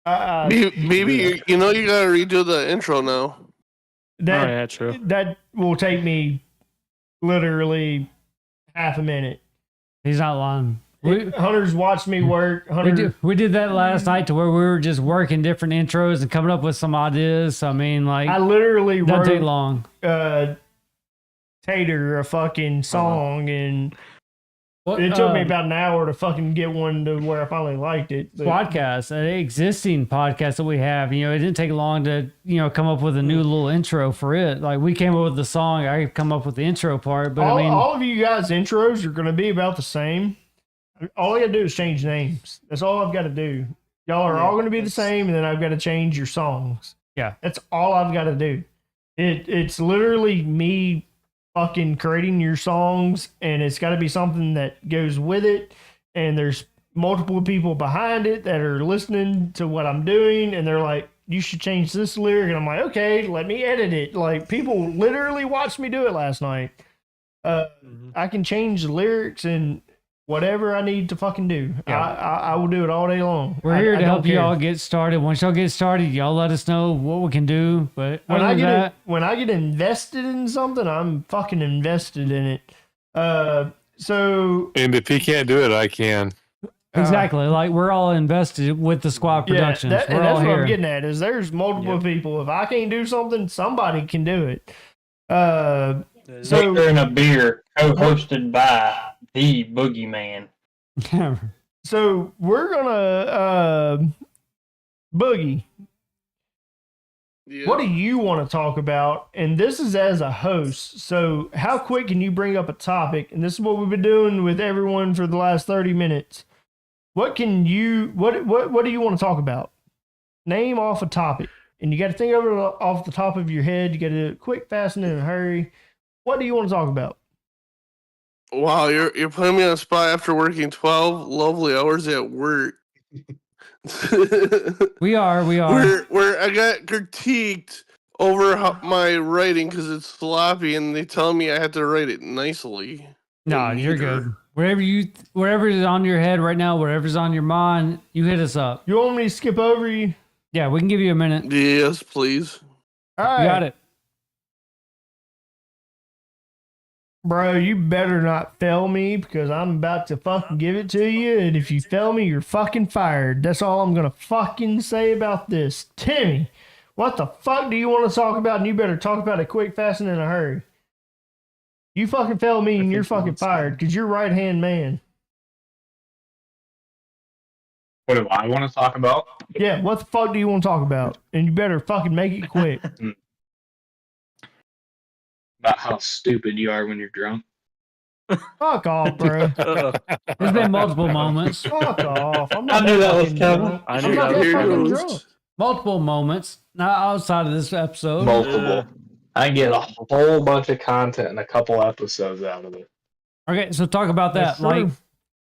Maybe you gotta redo the intro now. True. That will take me literally half a minute. He's not lying. Hunter's watched me work. We did that last night to where we were just working different intros and coming up with some ideas. So, I mean, like, I literally doesn't take long. 10 tater a fucking song, and What, it took me about an hour to fucking get one to where I finally liked it. But podcast, an existing podcast that we have, it didn't take long to, come up with a new little intro for it. Like we came up with the song, I come up with the intro part, but all of you guys' intros are going to be about the same. All I got to do is change names. That's all I've got to do. Y'all are all going to be the same, and then I've got to change your songs. Yeah. That's all I've got to do. It's literally me fucking creating your songs, and it's got to be something that goes with it, and there's multiple people behind it that are listening to what I'm doing, and they're like, you should change this lyric, and I'm like, okay, let me edit it. Like, people literally watched me do it last night. I can change the lyrics and whatever I need to fucking do. Yeah. I will do it all day long. we're here I to don't help care. y'all get started. Once y'all get started, y'all let us know what we can do. But When other I than get that, when I get invested in something, I'm fucking invested in it. So And if he can't do it, I can. exactly, like we're all invested with the Squad Productions. Yeah, we're and all that's what here. I'm getting at. Is there's multiple people. If I can't do something, somebody can do it. So Victor and a beer, co-hosted by the Boogeyman. so we're gonna Boogie. Yeah. What do you want to talk about? And this is as a host. So how quick can you bring up a topic? And this is what we've been doing with everyone for the last 30 minutes. What do you want to talk about? Name off a topic. And you got to think of it off the top of your head. You got to do it quick, fast, and in a hurry. What do you want to talk about? Wow, you're putting me on the spot after working 12 lovely hours at work. we are. Where I got critiqued over my writing because it's sloppy, and they tell me I have to write it nicely. No, and you're neater. good. Whatever's on your head right now, whatever's on your mind, you hit us up. You want me to skip over you? Yeah, we can give you a minute. Yes, please. All right. You got it. Bro, you better not fail me because I'm about to fucking give it to you. And if you fail me, you're fucking fired. That's all I'm going to fucking say about this. Timmy, what the fuck do you want to talk about? And you better talk about it quick, fast, and in a hurry. You fucking fail me and you're fucking fired because you're right hand man. What do I want to talk about? Yeah, what the fuck do you want to talk about? And you better fucking make it quick. About how stupid you are when you're drunk. Fuck off, bro. There's been multiple moments. Fuck off. I'm I not knew that was fucking coming. drunk. I I'm knew not that was that fucking coming. drunk. Multiple moments. Not outside of this episode. Multiple. I can get a whole bunch of content in a couple episodes out of it. Okay, so talk about that. That's true.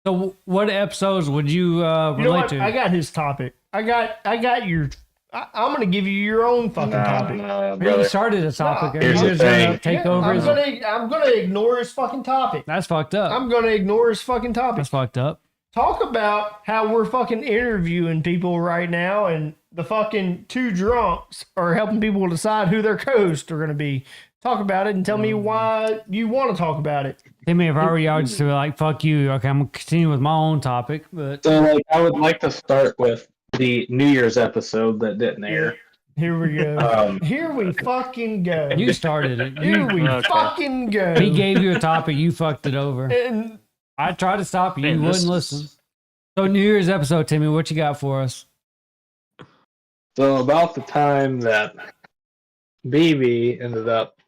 So what episodes would you You know relate what? to? I got his topic. I got your. I'm gonna give you your own fucking topic. No, You brother. started a topic. No, Are you here's the just gonna thing. take Yeah, over. I'm gonna ignore his fucking topic. That's fucked up. I'm gonna ignore his fucking topic. That's fucked up. Talk about how we're fucking interviewing people right now, and the fucking two drunks are helping people decide who their co-hosts are gonna be. Talk about it and tell me why you want to talk about it. Timmy, if I were you, I would just be like, fuck you. Okay, I'm gonna continue with my own topic, but So, like, I would like to start with the New Year's episode that didn't air. Here we go. Here we fucking go. you started it. Here we Okay. fucking go. He gave you a topic, you fucked it over. And I tried to stop you, Man, you this wouldn't is- listen. So New Year's episode, Timmy, what you got for us? So, about the time that BB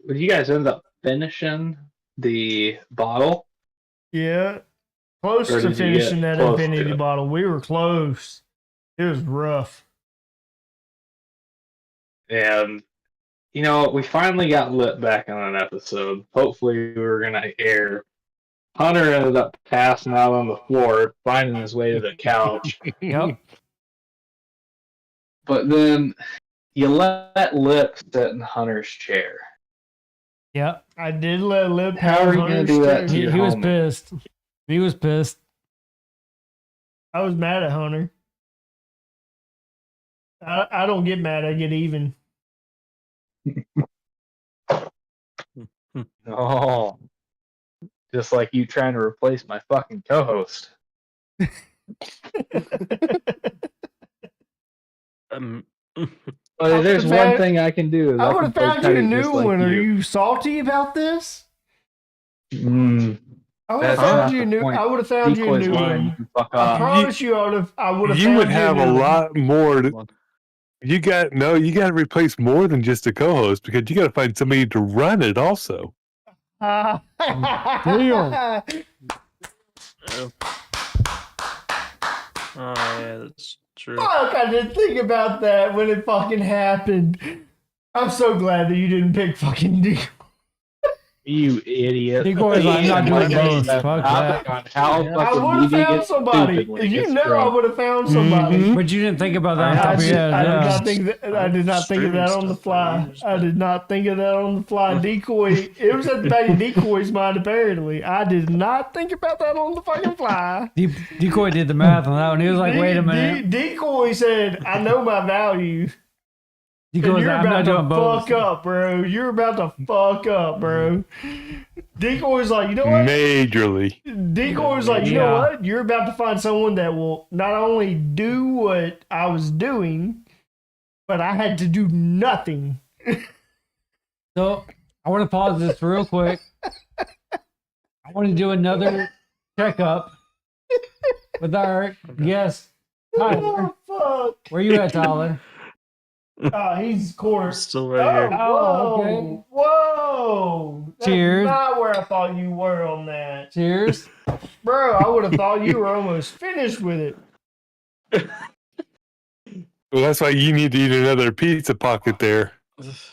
you guys ended up finishing the bottle. yeah, close Or to did you get finishing that close to infinity it? bottle. We were close. It was rough. And, we finally got lit back on an episode. Hopefully, we were going to air. Hunter ended up passing out on the floor, finding his way to the couch. Yep. But then you let Lip sit in Hunter's chair. Yep. I did let Lip How have are you gonna Hunter's do that chair. to He, your he was homie? pissed. He was pissed. I was mad at Hunter. I don't get mad. I get even. Oh. Just like you trying to replace my fucking co-host. Um, Well, there's would've one found- thing I can do. Is I I would can have play found you a Teddy new just like one. Are you. you salty about this? I would have That's found not you a the new. point. I would have found you a Decoys new where you one. can fuck I off. promise you, I would have. You found would have you a new one. lot more. You got to replace more than just a co-host because you got to find somebody to run it also. Damn. Oh yeah, that's true. Fuck! I didn't think about that when it fucking happened. I'm so glad that you didn't pick fucking D. You idiot. Decoy is like, I'm not doing both. That's Fuck topic that. on how I fucking would have media found gets somebody. stupid when it You gets know, I drunk. would have found somebody. But you didn't think about that on I top of your did, head. I did yeah. not think that. I did not think of that on the fly. I did not think of that on the fly. Decoy. It was at the back of Decoy's mind. Apparently, I did not think about that on the fucking fly. Decoy did the math on that one. He was like, wait a minute. Decoy said, "I know my value." Decoy And was you're like, I'm not about doing to both. fuck up, bro. You're about to fuck up, bro. Decoy's like, you know what? Majorly. Decoy's like, you know Yeah. what? You're about to find someone that will not only do what I was doing, but I had to do nothing. So I want to pause this real quick. I want to do another checkup with our guest, Tyler. Oh, fuck. Where you at, Tyler? He's corner. Still right here. Oh, Whoa. okay. Whoa. That's Cheers. not where I thought you were on that. Cheers. Bro, I would have thought you were almost finished with it. Well, that's why you need to eat another pizza pocket there. This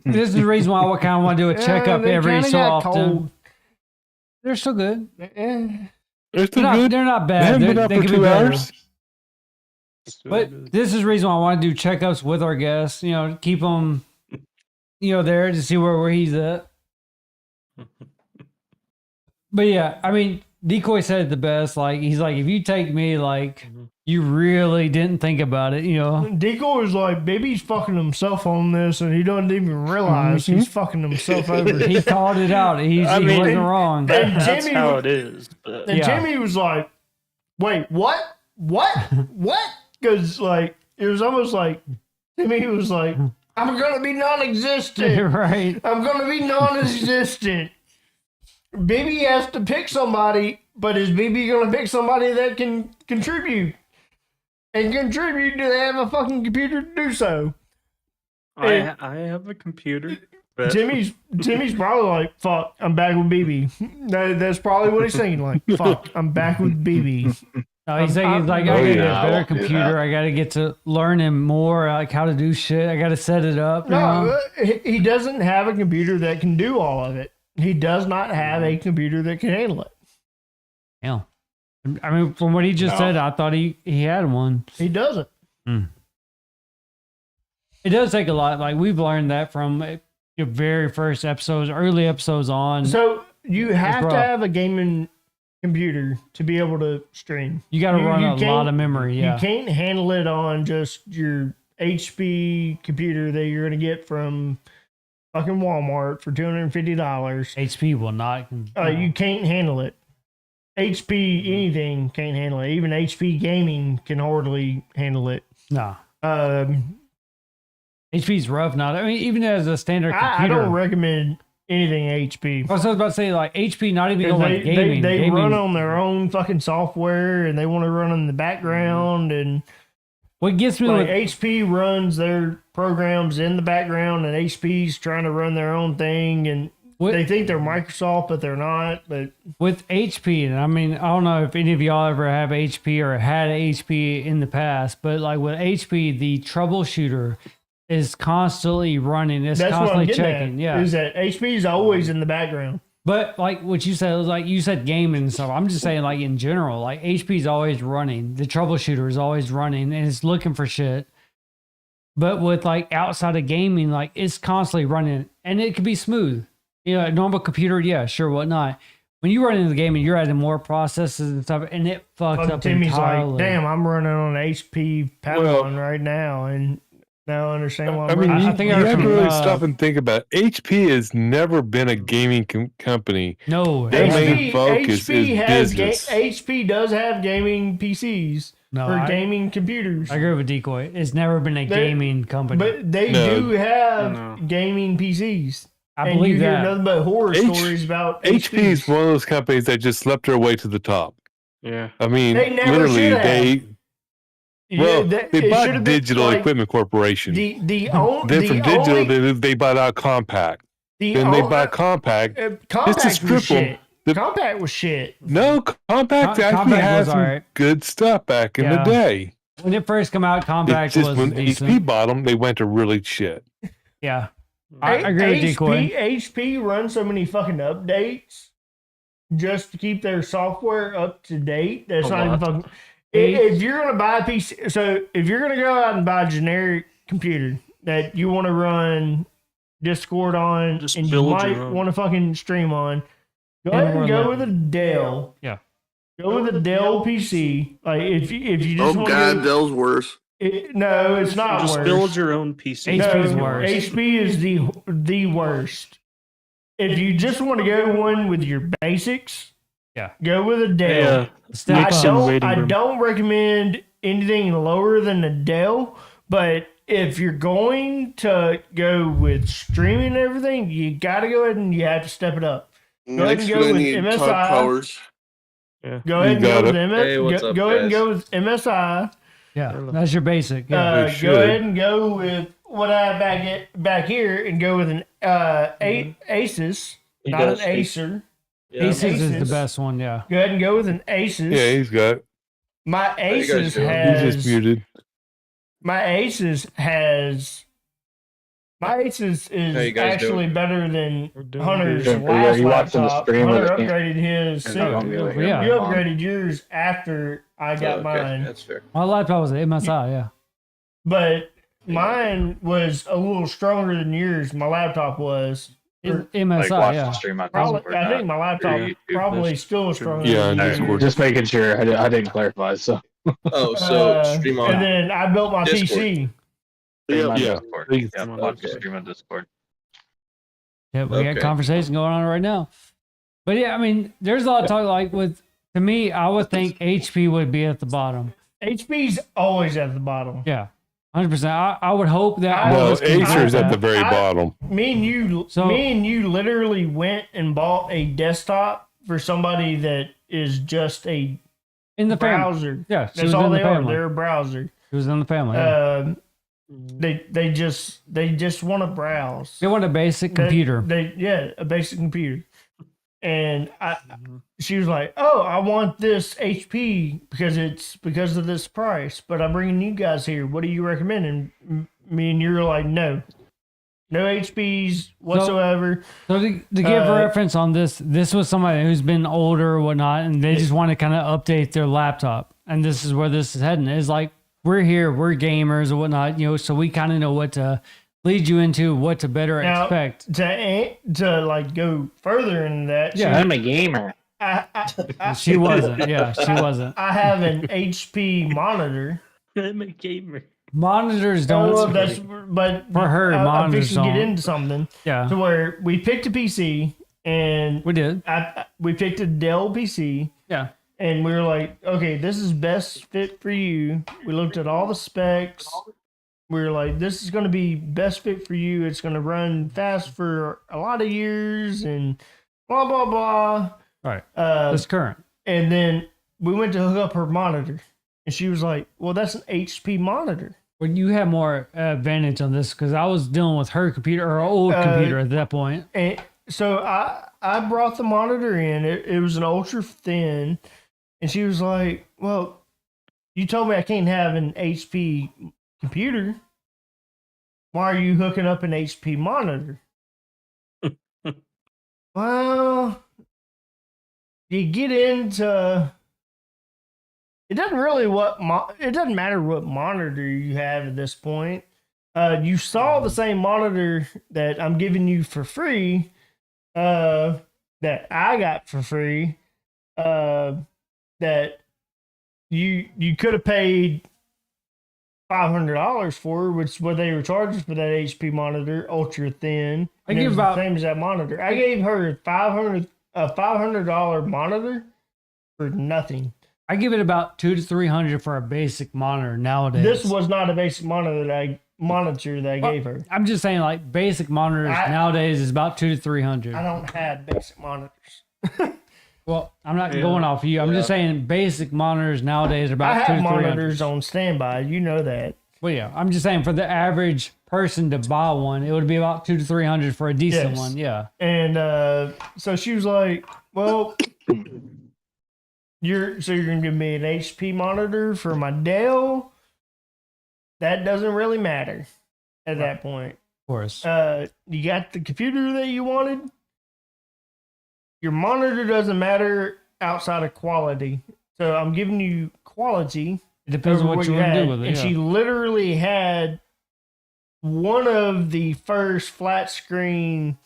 is the reason why I kind of want to do a checkup they every kinda so got often. cold. They're still good. Eh. They're still They're not, good. they're not They bad. haven't been They up they for can be 2 better. hours. But this is the reason why I want to do checkups with our guests. You know, keep them, there to see where he's at. But yeah, I mean, Decoy said it the best. Like, he's like, if you take me, like, you really didn't think about it, Decoy was like, baby's fucking himself on this, and he doesn't even realize he's fucking himself over. He called it out. He wasn't wrong. And That's Jimmy how was- it is. But And Yeah. Jimmy was like, wait, what? What? Because, like, it was almost like, Jimmy was like, I'm going to be non-existent. Right. I'm going to be non-existent. BB has to pick somebody, but is BB going to pick somebody that can contribute? And contribute, do they have a fucking computer to do so? I have a computer. But Jimmy's probably like, fuck, I'm back with BB. That's probably what he's thinking, like, fuck, I'm back with BB. No, he's like, I gotta Oh, get yeah. a better computer. I gotta get to learn him more, like how to do shit. I gotta set it up. No, he doesn't have a computer that can do all of it. He does not have a computer that can handle it. Hell. I mean, from what he just said, I thought he had one. He doesn't. It does take a lot. Like, we've learned that from your very first episodes, early episodes on. So you have to rough. have a gaming computer to be able to stream. You got to run a can't- lot of memory. Yeah. You can't handle it on just your HP computer that you're going to get from fucking Walmart for $250. HP will not. You can't handle it. HP anything can't handle it. Even HP gaming can hardly handle it. No. Um, HP's rough. Not. I mean, even as a standard I computer. don't recommend anything HP. I was about to say, like, HP, not even 'Cause going like gaming. they gaming. run on their own fucking software and they want to run in the background, and What gets me like with HP runs their programs in the background, and HP's trying to run their own thing, and What- they think they're Microsoft, but they're not. But with HP, and I mean, I don't know if any of y'all ever have HP or had HP in the past, but like with HP, the troubleshooter is constantly running. It's that's what I'm constantly getting checking. at. Yeah. Is that HP's always in the background. But like what you said, like you said gaming and stuff. I'm just saying, like in general, like HP's always running. The troubleshooter is always running and it's looking for shit. But with like outside of gaming, like it's constantly running and it could be smooth. A normal computer, yeah, sure, whatnot. When you run into the game and you're adding more processes and stuff, and it fucks Fucking up Timmy's entirely. like, damn, I'm running on an HP Padawan right now, and now I understand why. I mean, I you, think you I have heard to from, really stop and think about it. HP has never been a gaming company. No, Their it's- main focus is business. HP does have gaming PCs No, or I- gaming computers, I agree with Decoy. It's never been a They- gaming company. but they No. do have No. gaming PCs. I and believe you hear that. nothing but horror stories about HP is one of those companies that just slept their way to the top. Yeah. I mean, They never literally, should have. they it bought should have been, Digital like, Equipment Corporation. The Then from Digital, they bought out Compaq. Then they bought Compaq. Compact was triple. shit. Compact was shit. No, Compaq actually Compaq had was some alright. good stuff back in the Yeah. day. When it first came out, Compact It's just was when decent. HP bought them, they went to really shit. Yeah. I agree with Decoy. HP runs so many fucking updates just to keep their software up to date. That's not even fucking. If you're gonna buy a PC, so if you're gonna go out and buy a generic computer that you want to run Discord on, Just and you build might your own. want to fucking stream on, go And ahead and run go that. with a Dell. Yeah. Go with a Dell PC. Like if you Oh just want God, to. Dell's worse. No, it's not Just worse. build your own PC. HP is worse. HP is the worst. If you just want to go one with your basics, Yeah. go with a Dell. Yeah. Step I up. don't, waiting room. don't recommend anything lower than a Dell, but if you're going to go with streaming and everything, you got to go ahead and you have to step it up. Go ahead Next and go one, I with need MSI. top powers. Go ahead and got go with it. Hey, what's up, go ahead and guys? go with MSI. Yeah. That's your basic. Yeah. They Go should. ahead and go with what I have back here and go with an Asus, He not does an speak. Acer. Yeah, Asus is Asus. the best one. Yeah. Go ahead and go with an Asus. Yeah, he's got. My you guys Asus doing? He's has just muted. my Asus has my Asus How you is guys actually doing? better than We're doing Hunter's good. last You watching the laptop. stream or Hunter the cam- upgraded his. And You I don't be able to hear Yeah. my phone. upgraded yours after I got Okay, mine, That's fair. My laptop was an MSI. Yeah. but mine was a little stronger than yours. My laptop was. MSI. Like watch yeah. the stream on Probably, Discord, I think not my laptop through YouTube. probably still stronger. Yeah, on than Alright. Discord. Just making sure I didn't clarify. So Oh, so stream on and then I built my Discord. PC. stream on Yeah. Discord. Please. Yeah, watch the stream on Discord. Yeah, we got Okay. a conversation going on right now. But yeah, I mean, there's a lot of talk. Like to me, I would think HP would be at the bottom. HP's always at the bottom. Yeah, 100%. I would hope that. all No, this can Acer's happen. at the very bottom. Me and you literally went and bought a desktop for somebody that is just a in the family. browser. Yeah, she That's was all in the they are. family. They're a browser. She was in the family. Yeah. They just want to browse. They want a basic computer. A basic computer. And she was like, "Oh, I want this HP because of this price, but I'm bringing you guys here. What do you recommend?" And me and you were like, "No HPs whatsoever." So to give reference on this was somebody who's been older or whatnot, and they just want to kind of update their laptop. And this is where this is heading. It's like we're here, we're gamers or whatnot, so we kind of know what to lead you into, what to better Now, expect. To like go further in that. Yeah. I'm a gamer. She wasn't. Yeah, she wasn't. I have an HP monitor. I'm a gamer. Monitors don't. Oh, but For her, I'm monitors fixing to get don't. into something Yeah, to where we picked a PC and we did. we picked a Dell PC. Yeah. And we were like, okay, this is best fit for you. We looked at all the specs. We were like, this is going to be best fit for you. It's going to run fast for a lot of years and blah, blah, blah. All right. Uh, That's current. and then we went to hook up her monitor. And she was like, well, that's an HP monitor. Well, you have more advantage on this because I was dealing with her computer, her old computer at that point. And so I brought the monitor in. It was an ultra thin. And she was like, well, you told me I can't have an HP computer. Why are you hooking up an HP monitor? Well, you get into it doesn't really it doesn't matter what monitor you have at this point. You saw the same monitor that I'm giving you for free, that I got for free, that you could have paid $500 for, which is what they were charging for that HP monitor, ultra thin. I And it give was about- the same as that monitor. I gave her a $500 monitor for nothing. I give it about $200 to $300 for a basic monitor nowadays. This was not a basic monitor monitor that I gave her. I'm just saying, like basic monitors nowadays is about 200 to 300. I don't have basic monitors. Well, I'm not going off of you. I'm just saying basic monitors nowadays are about I 200 have to 300. monitors on standby. You know that. Well, yeah, I'm just saying for the average person to buy one, it would be about 200 to 300 for a decent one. Yeah. And so she was like, "Well, you're gonna give me an HP monitor for my Dell? That doesn't really matter at that point. Of course. You got the computer that you wanted. Your monitor doesn't matter outside of quality. So I'm giving you quality. It depends on what you want to do with it. And she literally had one of the first flat screen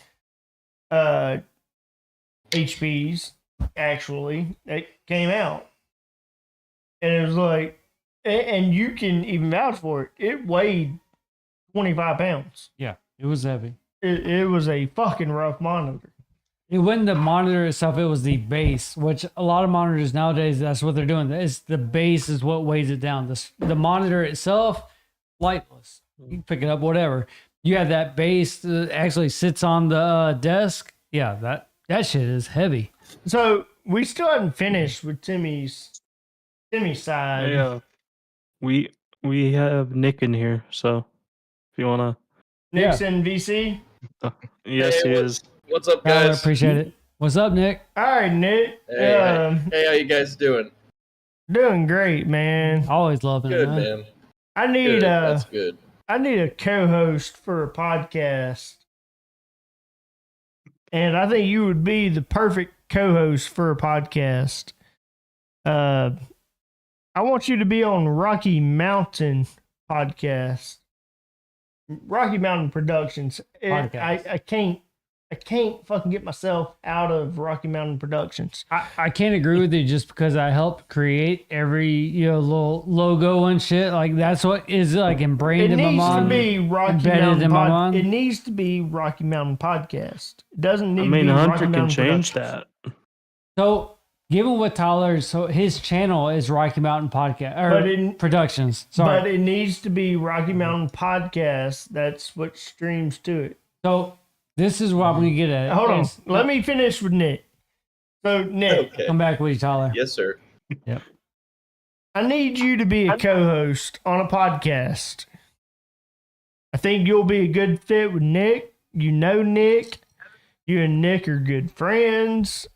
HPs actually that came out. And it was like, and you can even vouch for it. It weighed 25 pounds. Yeah, it was heavy. It was a fucking rough monitor. It wasn't the monitor itself, it was the base, which a lot of monitors nowadays, that's what they're doing. It's the base is what weighs it down. The monitor itself, lightless. You can pick it up, whatever. You have that base that actually sits on the desk. Yeah, that shit is heavy. So we still haven't finished with Timmy's side. Yeah. We have Nick in here, so if you wanna. Nick's in VC. Yes, he is. What's up, Tyler, guys? appreciate it. What's up, Nick? All right, Nick. Hey, how you guys doing? Doing great, man. Always loving Good, it, man. man. I need Good. That's good. I need a co-host for a podcast, and I think you would be the perfect co-host for a podcast. I want you to be on Rocky Mountain podcast, Rocky Mountain Productions. I can't fucking get myself out of Rocky Mountain Productions. I can't agree with you just because I helped create every little logo and shit. Like that's what is like ingrained in my mind. It needs to be Rocky Mountain. It needs to be Rocky Mountain Podcast. It doesn't need to be Hunter Rocky can Mountain change Productions. that. So, given what Tyler's, so his channel is Rocky Mountain Podcast Productions. Sorry, but it needs to be Rocky Mountain Podcast. That's what streams to it. So this is what I'm gonna get at. Hold on, let me finish with Nick. So Nick, come back with you, Tyler. Yes, sir. Yep. I need you to be a co-host on a podcast. I think you'll be a good fit with Nick. You know Nick. You and Nick are good friends.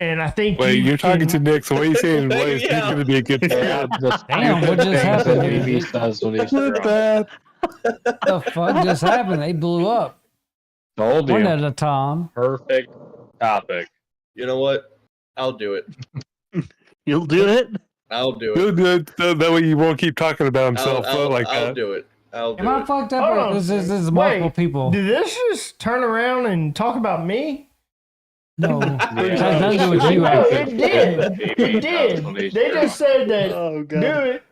And I think you're talking to Nick, so what are you saying? Why is Nick going to be a good friend? Damn, what just happened? What the fuck just happened? They blew up. Told you. One at a time. Perfect topic. You know what? I'll do it. You'll do it? I'll do it. He'll do it so that way he won't keep talking about himself like that. I'll do it. I'll do Am I it. fucked up? This is multiple people. Did this just turn around and talk about me? No, it has nothing to do with you. It did. It did. They just said that. Oh, God. Do it.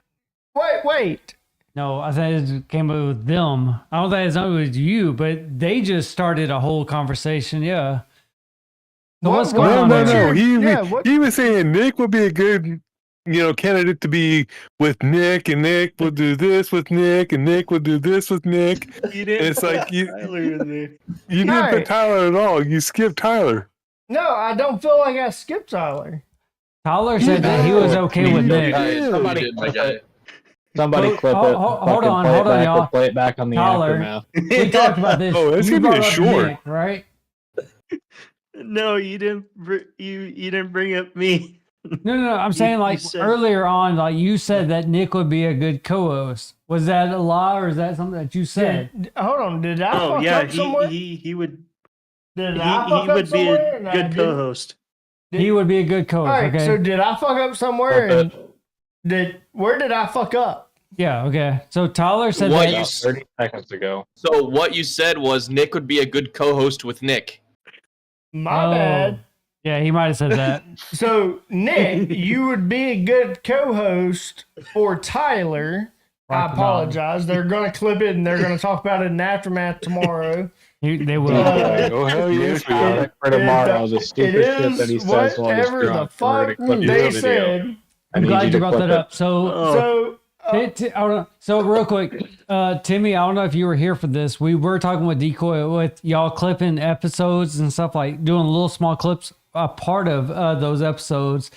Wait. No, I think it came up with them. I don't think it's not with you, but they just started a whole conversation. Yeah. So what's going on? No. He was saying Nick would be a good, candidate to be with Nick, and Nick will do this with Nick, and Nick will do this with Nick. It's like you didn't put Tyler at all. You skipped Tyler. No, I don't feel like I skipped Tyler. Tyler said that he was okay with Nick. Somebody clip it. Hold on, y'all. Play it back on the Tyler, aftermath. we talked about this. Oh, it's You gonna be brought a up short. Nick, right? No, you didn't. You didn't bring up me. No. I'm saying like earlier on, like you said that Nick would be a good co-host. Was that a lie or is that something that you said? Hold on, did I fuck up somewhere? He would. Did he I fuck up would be somewhere? a good co-host. He would be a good co-host. All right, okay. so did I fuck up somewhere? And where did I fuck up? Yeah. Okay. So Tyler said What that. you 30 seconds ago. So what you said was Nick would be a good co-host with Nick. My bad. Yeah, he might have said that. So Nick, you would be a good co-host for Tyler. I apologize. They're going to clip it and they're going to talk about it in Aftermath tomorrow. They will. Oh, hell yes, we are. For tomorrow, the stupid shit that he says while he's whatever the drunk. fuck they said. I'm glad you brought that up. So I don't know. So real quick, Timmy, I don't know if you were here for this. We were talking with Decoy with y'all clipping episodes and stuff, like doing little small clips. A part of those episodes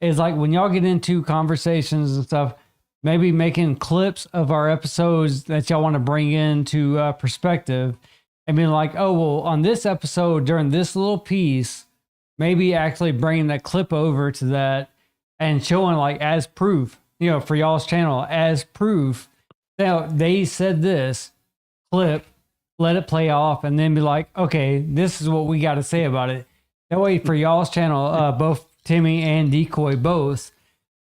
is like when y'all get into conversations and stuff, maybe making clips of our episodes that y'all want to bring into perspective and being like, oh, well, on this episode during this little piece, maybe actually bringing that clip over to that and showing like as proof, you know, for y'all's channel as proof. Now they said this clip, let it play off, and then be like, okay, this is what we got to say about it. That way, for y'all's channel, both Timmy and Decoy, both,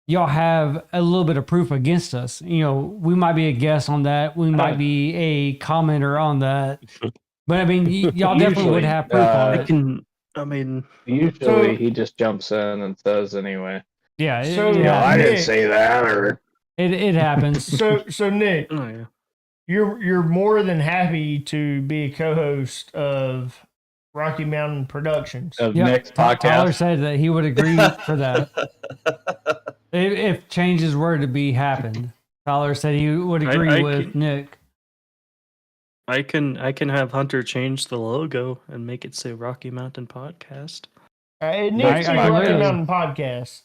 y'all have a little bit of proof against us. You know, we might be a guest on that. We might be a commenter on that. But I mean, y'all definitely would have proof on it. Usually he just jumps in and says anyway. Yeah. So, I didn't Nick, say that, or it happens. So Nick, Oh yeah. you're more than happy to be a co-host of Rocky Mountain Productions. of Yep. Nick's Tyler podcast. said that he would agree for that. If changes were to be happened, Tyler said he would agree I with can- Nick. I can have Hunter change the logo and make it say Rocky Mountain Podcast. It needs to be I Rocky agree. Mountain Podcast.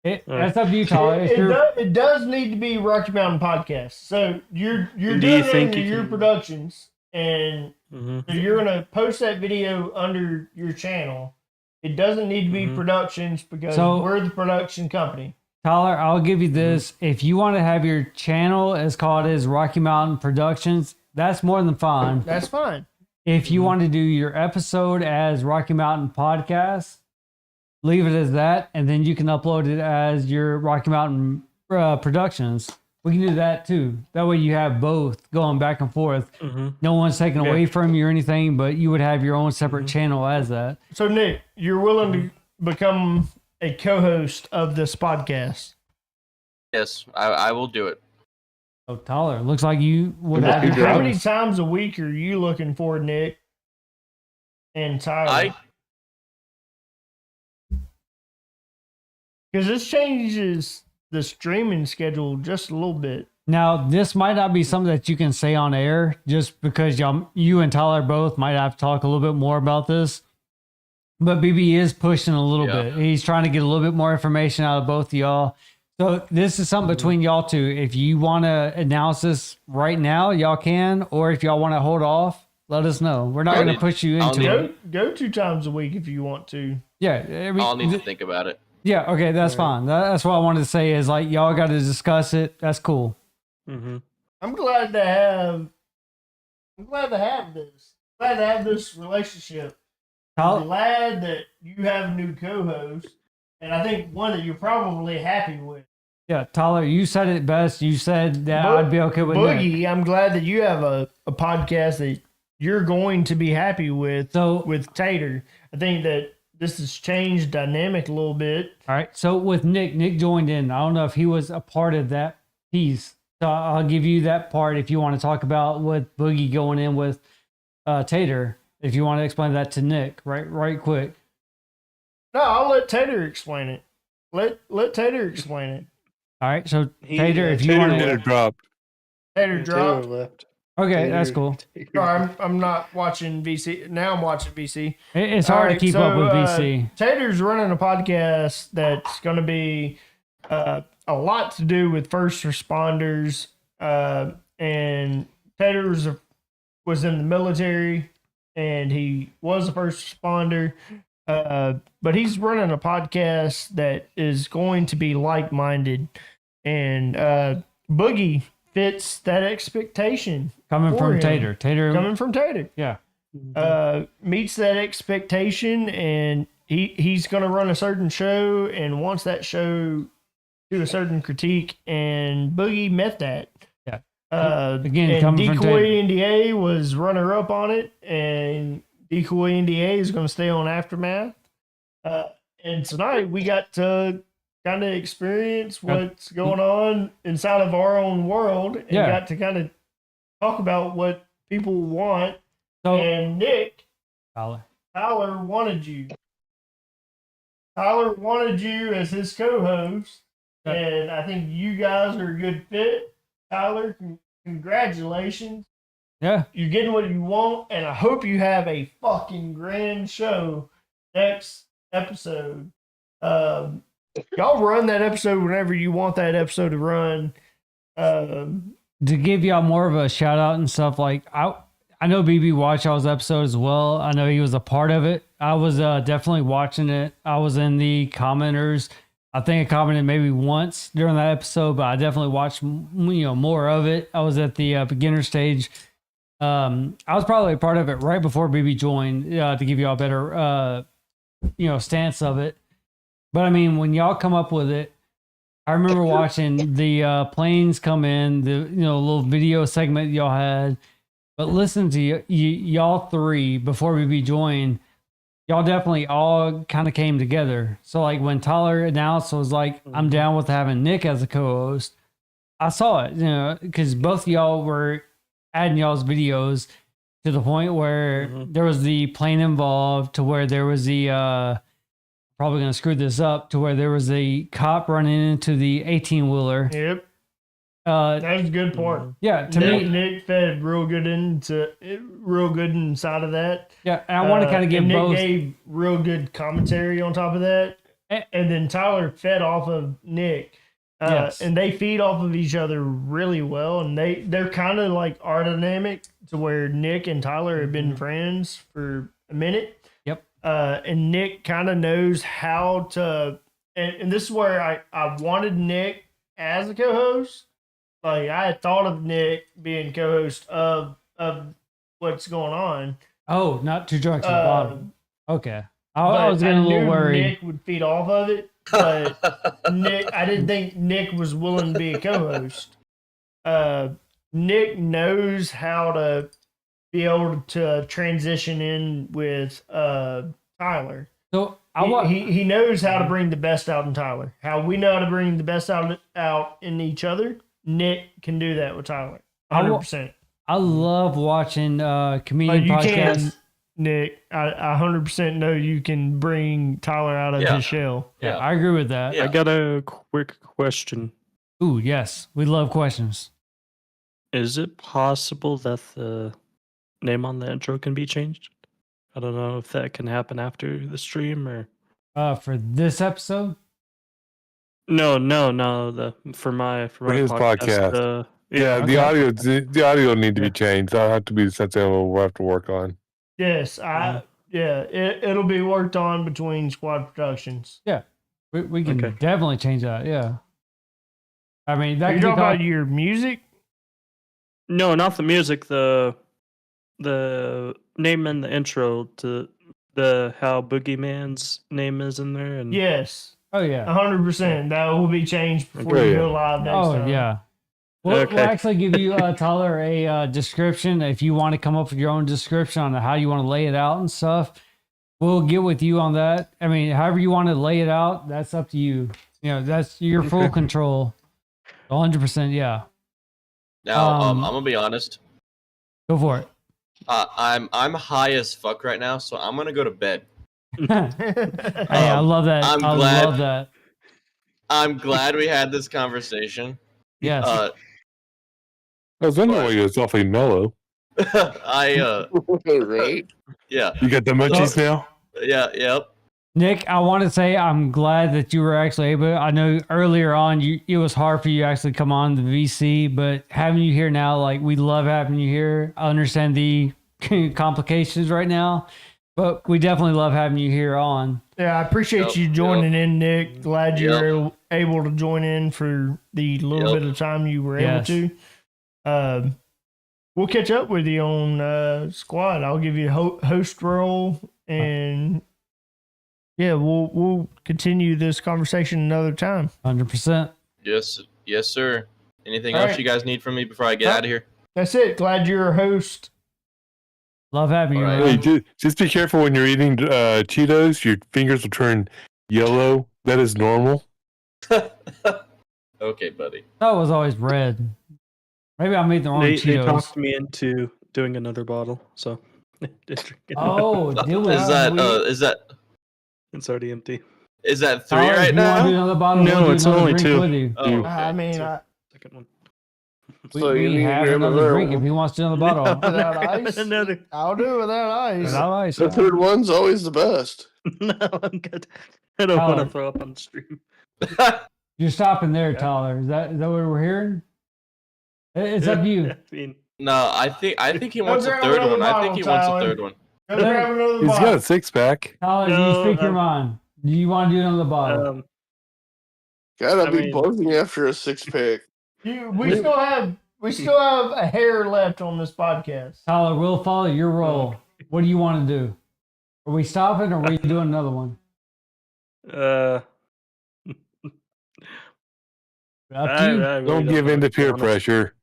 That's up to you, Tyler. If you're, It does need to be Rocky Mountain Podcast. So you're Do doing you it think under you your can- productions, and Mm-hmm. so you're gonna post that video under your channel. It doesn't need to be Mhm. productions because So- we're the production company. Tyler, I'll give you this. If you want to have your channel as called as Rocky Mountain Productions, that's more than fine. That's fine. If you want to do your episode as Rocky Mountain Podcast, leave it as that, and then you can upload it as your Rocky Mountain Productions. We can do that too. That way you have both going back and forth. Mm-hmm. No one's taken Yeah. away from you or anything, but you would have your own separate channel as that. So Nick, you're willing to become a co-host of this podcast? Yes, I will do it. So Tyler, looks like you would Yeah, have you your How drive. many times a week are you looking for, Nick and Tyler? Because this changes the streaming schedule just a little bit. Now, this might not be something that you can say on air just because you and Tyler both might have to talk a little bit more about this. But BB is pushing a little bit. He's trying to get a little bit more information out of both of y'all. So this is something between y'all two. If you want to announce this right now, y'all can. Or if y'all want to hold off, let us know. We're not going to push you into it. Go 2 times a week if you want to. Yeah. I'll need to think about it. Yeah. Okay. That's fine. That's what I wanted to say is like, y'all got to discuss it. That's cool. Mm-hmm. I'm glad to have this. Glad to have this relationship. I'm glad that you have a new co-host, and I think one that you're probably happy with. Yeah, Tyler, you said it best. You said that I'd be okay with Boogie. Nick. I'm glad that you have a podcast that you're going to be happy with. So with Tater, I think that this has changed dynamic a little bit. All right. So with Nick joined in. I don't know if he was a part of that piece. So I'll give you that part if you want to talk about with Boogie going in with Tater. If you want to explain that to Nick, right quick. No, I'll let Tater explain it. Let Tater explain it. All right. So Tater, if you want Tater to dropped. Tater dropped. left. okay, that's cool. Sorry, I'm not watching VC. Now I'm watching VC. It's hard to Alright, keep up so, with VC. Tater's running a podcast that's going to be a lot to do with first responders. And Tater was in the military, and he was a first responder. But he's running a podcast that is going to be like-minded, and Boogie fits that expectation. Coming for from him. Tater. Coming from Tater. Yeah. Meets that expectation, and he's going to run a certain show and wants that show to a certain critique, and Boogie met that. Yeah. Again, and coming from Decoy Tater. NDA was runner up on it, and Decoy NDA is going to stay on Aftermath. And tonight we got to kind of experience what's going on inside of our own world, and got to kind of talk about what people want. So, and Nick, Tyler. Tyler wanted you. Tyler wanted you as his co-host, and I think you guys are a good fit. Tyler, congratulations. Yeah. You're getting what you want, and I hope you have a fucking grand show next episode. Y'all run that episode whenever you want that episode to run. To give y'all more of a shout out and stuff, like I know BB watched y'all's episode as well. I know he was a part of it. I was definitely watching it. I was in the commenters. I think I commented maybe once during that episode, but I definitely watched more of it. I was at the beginner stage. I was probably a part of it right before BB joined to give y'all a better stance of it. But I mean, when y'all come up with it, I remember watching the planes come in, the little video segment y'all had. But listen to y'all three before BB joined. Y'all definitely all kind of came together. So like when Tyler announced, I was like, I'm down with having Nick as a co-host. I saw it, because both of y'all were adding y'all's videos to the point where there was the plane involved, to where there was the probably gonna screw this up, to where there was a cop running into the 18-wheeler. Yep. That was a good part. Yeah, to me, Nick fed real good inside of that. Yeah, and I want to kind of give Nick both. gave real good commentary on top of that, and then Tyler fed off of Nick. Yes. And they feed off of each other really well, and they're kind of like our dynamic, to where Nick and Tyler have been friends for a minute. Yep. And Nick kind of knows how to, and this is where I wanted Nick as a co-host. Like, I had thought of Nick being co-host of what's going on. Oh, not Two Drunks at the Bottom. Okay. I was getting a little worried. Nick would feed off of it, but I didn't think Nick was willing to be a co-host. Nick knows how to be able to transition in with Tyler. So he knows how to bring the best out in Tyler. How we know how to bring the best out in each other. Nick can do that with Tyler. 100%. I love watching comedian podcasts. Nick, I 100% know you can bring Tyler out of his shell. Yeah, I agree with that. I got a quick question. Ooh, yes. We love questions. Is it possible that the name on the intro can be changed? I don't know if that can happen after the stream or... For this episode? No. For his podcast. Yeah, the audio need to be changed. That'll have to be something we'll have to work on. Yes, it'll be worked on between Squad Productions. Yeah, we can definitely change that. Yeah, I mean, that Are you talking about your music? No, not the music. The name in the intro to the how Boogeyman's name is in there, and Yes. Oh yeah, 100%. That will be changed before you go live next time. Oh yeah. We'll actually give you, Tyler, a description. If you want to come up with your own description on how you want to lay it out and stuff, we'll get with you on that. I mean, however you want to lay it out, that's up to you. That's your full control. 100%, yeah. Now, I'm gonna be honest. Go for it. I'm high as fuck right now, so I'm gonna go to bed. Hey, I love that. I love that. I'm glad we had this conversation. Yes. I was wondering why you was awfully mellow. Right? Yeah. You got the munchies now? Yeah, yep. Nick, I want to say I'm glad that you were actually able. I know earlier on it was hard for you to actually come on the VC, but having you here now, like, we love having you here. I understand the complications right now, but we definitely love having you here on. Yeah, I appreciate you joining in, Nick. Glad you were able to join in for the little bit of time you were able to. We'll catch up with you on Squad. I'll give you a host role, and we'll continue this conversation another time. 100%. Yes, sir. Anything else you guys need from me before I get out of here? That's it. Glad you're a host. Love having you. Hey, just be careful when you're eating Cheetos. Your fingers will turn yellow. That is normal. Okay, buddy. That was always red. Maybe I made the wrong Cheetos. They talked me into doing another bottle, so. Oh, do it. Is that? It's already empty. Is that 3 Tyler, right if you want to do now? another bottle, No, we'll do it's another only drink 2. with you. Oh, okay. I mean, Second one. So you We need to have grab another another drink if one. he wants to do another bottle. without ice. Another. I'll do it without ice. Without ice. The third one's always the best. No, I'm good. I don't want Tyler. to throw up on the stream. You're stopping there, Tyler. Is that what we're hearing? It's up to you. I mean, No, I think he wants a grab third another one. I bottle, think he wants a Tyler. third one. Go grab another He's bottle. got a 6-pack. Tyler, do you No, speak your mind? Do you want to do another bottle? Gotta I be mean- buzzing after a 6-pack. We still have a hair left on this podcast. Tyler, we'll follow your role. What do you want to do? Are we stopping or are we doing another one? Up to you. I really Don't give know, in to be peer honest. pressure.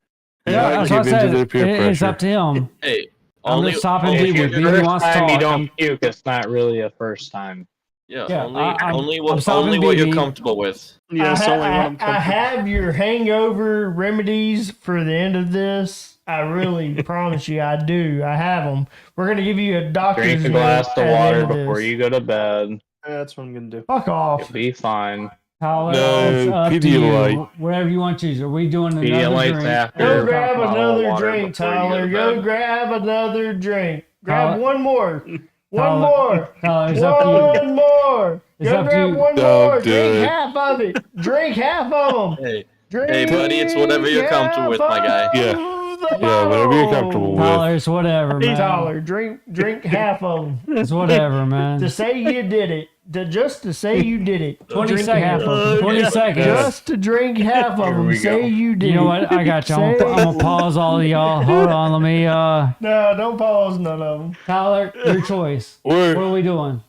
Yeah, Not that's what I give in to said. their peer It's pressure. up to him. Hey, I'm only just stopping only If people. it's what your If he first wants to time you talk. don't puke, it's not really a first time. yeah, Yeah, I'm only stopping what you're BB. comfortable with. Yeah, it's only what I'm I comfortable. have your hangover remedies for the end of this. I really promise you, I do. I have them. We're gonna give you a doctor's Drink a note glass at of the water end of before this. you go to bed. That's what I'm gonna do. Fuck off. You'll be fine. Tyler, No, it's up to Pedialyte. you. Whatever you want to choose. Are we doing another Pedialyte's drink? after. Go a grab bottle of another water drink, before you go Tyler. to Go bed. grab another drink. Grab Tyler- one more. One Tyler- more. Tyler, it's up to you. One more. It's Go up to grab you. one Don't more. do Drink it. half of it. Drink half of them. Hey, Drink hey, buddy, it's whatever you're comfortable with, my guy. Yeah. the Yeah, whatever you're bottle. comfortable with. Tyler, it's whatever, Hey, man. Tyler, drink half of them. It's whatever, man. To say you did it. Just to say you did it. 20 Drink half seconds. of them. 20 seconds. Just to drink half of Here them. we Say go. you did You know it. what? I got you. I'm Say- gonna pause all of y'all. Hold on. Let me. No, don't pause none of them. Tyler, your choice. What We're, are we doing?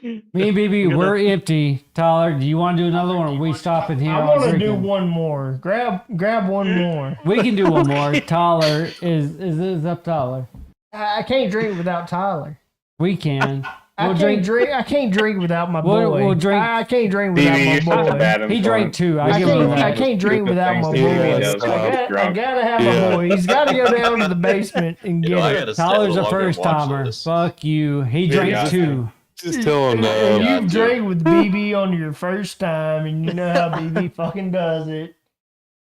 Me and BB, we're empty. Tyler, do you want to do another one, or we stop it here? I on want to do drinking? one more. Grab one more. We can do one more. Tyler is up. Tyler, I can't drink without Tyler. we can. I We'll can't drink. I can't drink without my boy. We'll drink- I can't drink without BB, you're my such a boy. bad He drank influence. 2. I I give him can't. I that. can't drink without my Things boy. he I does when he's gotta drunk. have Yeah. my boy. He's got to go down to the basement and You get know, I it. gotta stay Tyler's a longer and first watch timer. this. Fuck you. He Yeah, drank yeah. 2. just tell him And no. Yeah. you've drank with BB on your first time, and you know how BB fucking does it.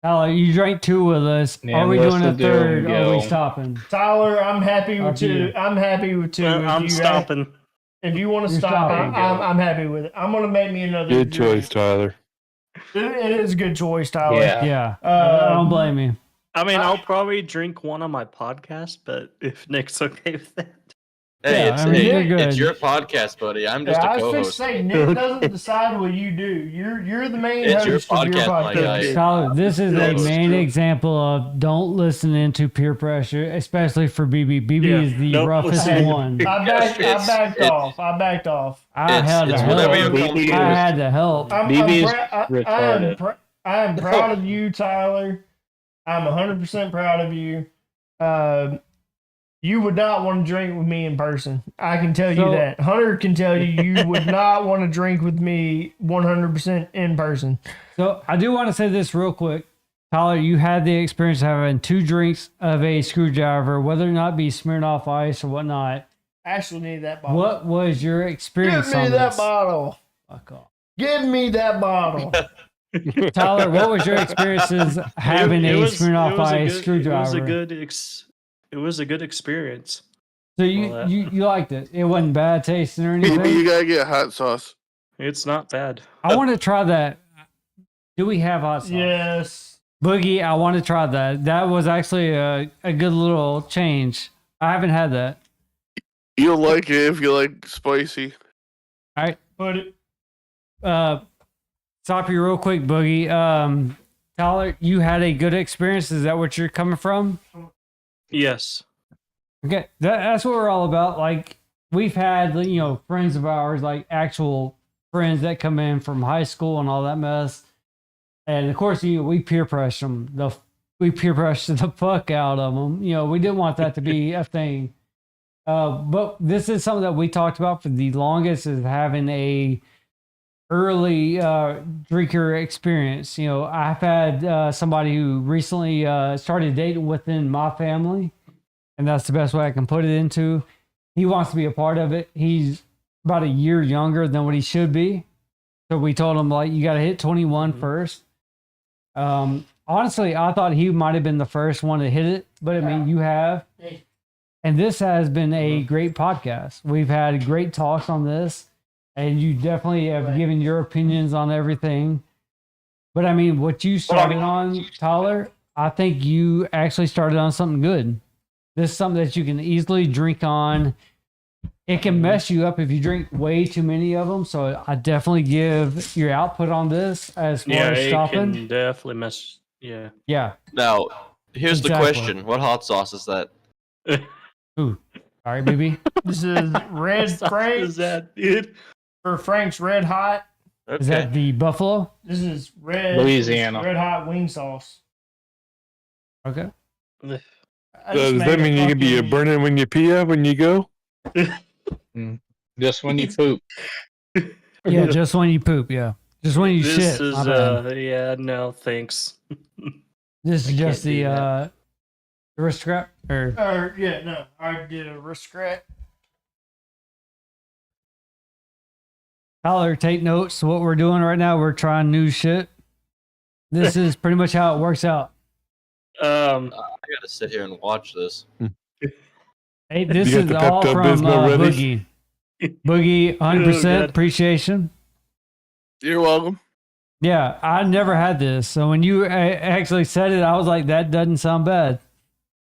Tyler, you drank 2 with us. Yeah, Are we let's doing a do third, and or are we go. stopping? Tyler, I'm happy Up with to 2. you. I'm happy with 2. If I'm you- stopping. If you want to You're stop, stopping. I'm happy with it. I'm gonna make me another. Good drink. choice, Tyler. It is a good choice, Tyler. Yeah. Yeah. I don't blame you. I mean, I'll probably drink one on my podcast, but if Nick's okay with that. Hey, Yeah, it's, I mean, hey, you're good. it's your podcast, buddy. I'm just Yeah, a I was co-host. just saying, Nick doesn't decide what you do. You're the main It's your host of your podcast, my guy. podcast. Tyler, this is a That's main true. example of don't listen into peer pressure, especially for BB. BB Yeah, is the don't roughest listen. one. I backed It's- off. I backed off. I had to it's help. whatever you're BB comfortable I with. had to help. BB's retarded. I am proud of you, Tyler. I'm 100% proud of you. You would not want to drink with me in person. I can tell you So- that. Hunter can tell you would not want to drink with me 100% in person. So I do want to say this real quick. Tyler, you had the experience of having 2 drinks of a screwdriver, whether or not it be Smirnoff Ice or whatnot. Actually, need that bottle. What was your experience Give me on that this? bottle. Fuck off. Give me that bottle. Tyler, what was your experiences having a Smirnoff it was a Ice good- screwdriver? It was a good experience. So All you, that. you liked it. It wasn't bad tasting or Maybe anything. you gotta get hot sauce. It's not bad. I want to try that. Do we have hot sauce? Yes. Boogie, I want to try that. That was actually a good little change. I haven't had that. You'll like it if you like spicy. Put it. Stop you real quick, Boogie. Tyler, you had a good experience. Is that what you're coming from? Yes. Okay, that's what we're all about. Like we've had, friends of ours, like actual friends that come in from high school and all that mess. And of course, we peer pressure them. We peer pressure the fuck out of them. We didn't want that to be a thing. But this is something that we talked about for the longest, is having a early drinker experience. I've had somebody who recently started dating within my family, and that's the best way I can put it into. He wants to be a part of it. He's about a year younger than what he should be. So we told him, like, you got to hit 21 first. Honestly, I thought he might have been the first one to hit it, but I mean, you have. And this has been a great podcast. We've had great talks on this, and you definitely have given your opinions on everything. But I mean, what you started on, Tyler, I think you actually started on something good. This is something that you can easily drink on. It can mess you up if you drink way too many of them. So I definitely give your output on this as far as it stopping. can definitely mess. Yeah. Yeah. Now, here's Exactly. the question: what hot sauce is that? Ooh. All right, baby. This is Red Is Frank's that dude? for Frank's Red Hot. Okay. Is that the buffalo? This is red Louisiana. Red Hot wing sauce. Okay. I So just does made that a mean you can be fucking- burning when you pee when you go? Just when you poop. Yeah, just when you poop. Yeah. Just when you This shit. is my bad. yeah, no thanks. This is I just can't do the aristocrat or yeah, no, I did a aristocrat. Tyler, take notes. What we're doing right now, we're trying new shit. This is pretty much how it works out. I gotta sit here and watch this. Hey, this You got is the all from Pepto-Bismol ready? Boogie. Boogie, 100% God. appreciation. You're welcome. Yeah, I never had this. So when you actually said it, I was like, that doesn't sound bad.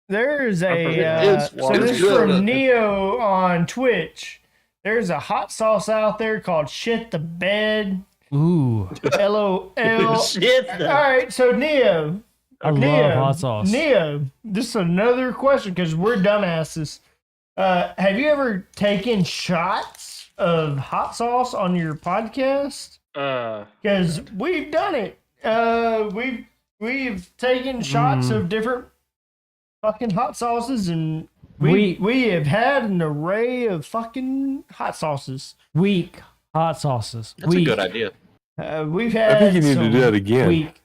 There's a It's- so it's this is good. from Neo on Twitch. There's a hot sauce out there called Shit the Bed. Ooh, LOL. Shit. All right, so Neo, I Neo, love hot sauce. Neo, this is another question because we're dumbasses. Have you ever taken shots of hot sauce on your podcast? Because we've done it. We've taken shots of different fucking hot sauces, and we have had an array of fucking hot sauces. Weak hot sauces. That's Weak. a good idea. We've had. I think you need to some do that again. Weak.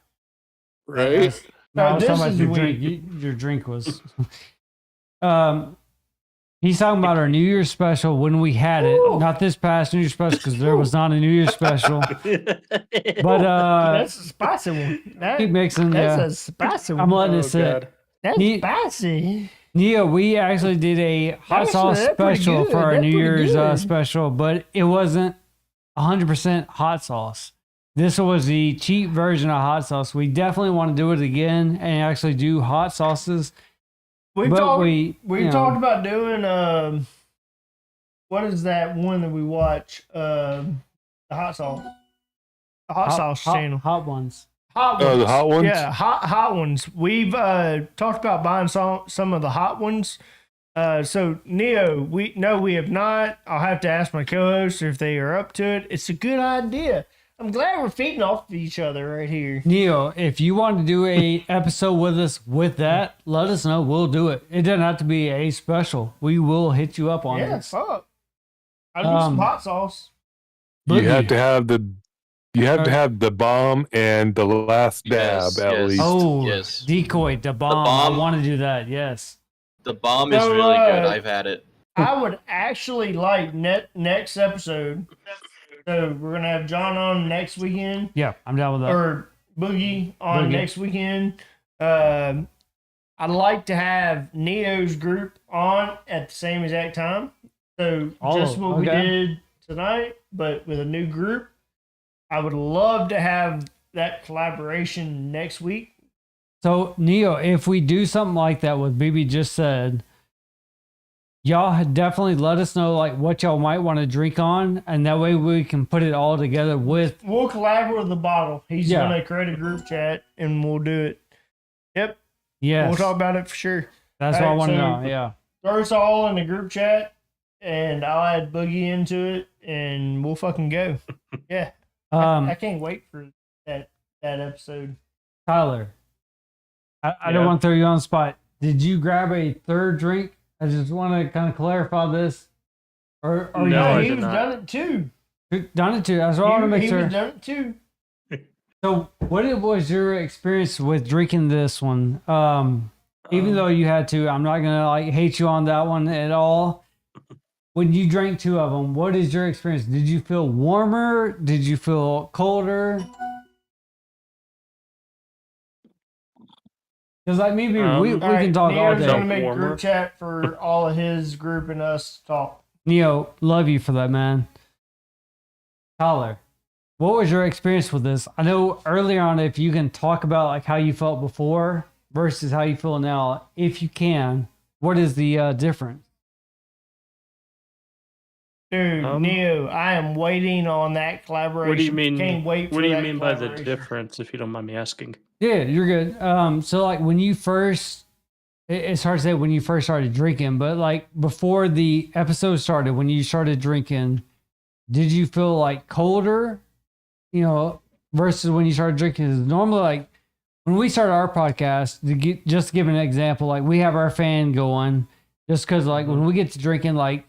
Right? No, I was this talking about is your weak. drink. Your drink was. He's talking about our New Year's special when we had it, not this past New Year's special because there was not a New Year's special. But That's a spicy one. keep mixing. That's Yeah, a spicy one. I'm letting Oh, it sit. God. That's Neat. spicy. Nia, we actually did a hot Actually, sauce that's pretty special good. for our That's New pretty Year's good. special, but it wasn't 100% hot sauce. This was the cheap version of hot sauce. We definitely want to do it again and actually do hot sauces. We've But talked. we, We've you know, talked about doing. What is that one that we watch? The hot sauce. The hot sauce channel. Hot ones. Hot ones. Oh, the hot ones? Yeah, hot ones. We've talked about buying some of the hot ones. So Neo, we have not. I'll have to ask my co-hosts if they are up to it. It's a good idea. I'm glad we're feeding off of each other right here. Neo, if you want to do a episode with us with that, let us know. We'll do it. It doesn't have to be a special. We will hit you up on Yeah, this. fuck. I'll do some hot sauce. You Boogie. have to have the bomb and the last dab Yes, at yes. least. Oh, Yes. decoy, the bomb. bomb. I want to do that. Yes. The bomb is So, really good. I've had it. I would actually like next episode. So we're gonna have John on next weekend, Yeah, I'm down with that. or Boogie on Boogie. next weekend. I'd like to have Neo's group on at the same exact time. So Oh, just what we okay. did tonight, but with a new group. I would love to have that collaboration next week. So, Neo, if we do something like that, what BB just said, y'all definitely let us know like what y'all might want to drink on, and that way we can put it all together with. We'll collaborate with the bottle. He's Yeah. gonna create a group chat and we'll do it. Yep. Yes, We'll talk about it for sure. that's what I Alright, want to so- know. Yeah. Throw us all in the group chat and I'll add Boogie into it and we'll fucking go. Yeah. I can't wait for that episode. Tyler, I don't Yeah. want to throw you on the spot. Did you grab a third drink? I just want to kind of clarify this. Or No, I he did was not. done it too. you done it too? That's what I want to make he sure. was done it too. So, what was your experience with drinking this one? Even though you had to, I'm not gonna like hate you on that one at all. when you drank 2 of them, what is your experience? Did you feel warmer? Did you feel colder? Because like maybe we can talk all Neo's gonna day. make group chat for all of his group and us to talk. Neo, love you for that, man. Tyler, what was your experience with this? I know earlier on, if you can talk about like how you felt before versus how you feel now, if you can, what is the difference? Dude, Neo, I am waiting on that collaboration. What do you mean? Can't wait for What do you that mean by the collaboration. difference? If you don't mind me asking. Yeah, you're good. So like when you first, it's hard to say when you first started drinking, but like before the episode started, when you started drinking, did you feel like colder, versus when you started drinking? 'Cause normally, like when we started our podcast, just to give an example, like we have our fan going, just because like when we get to drinking, like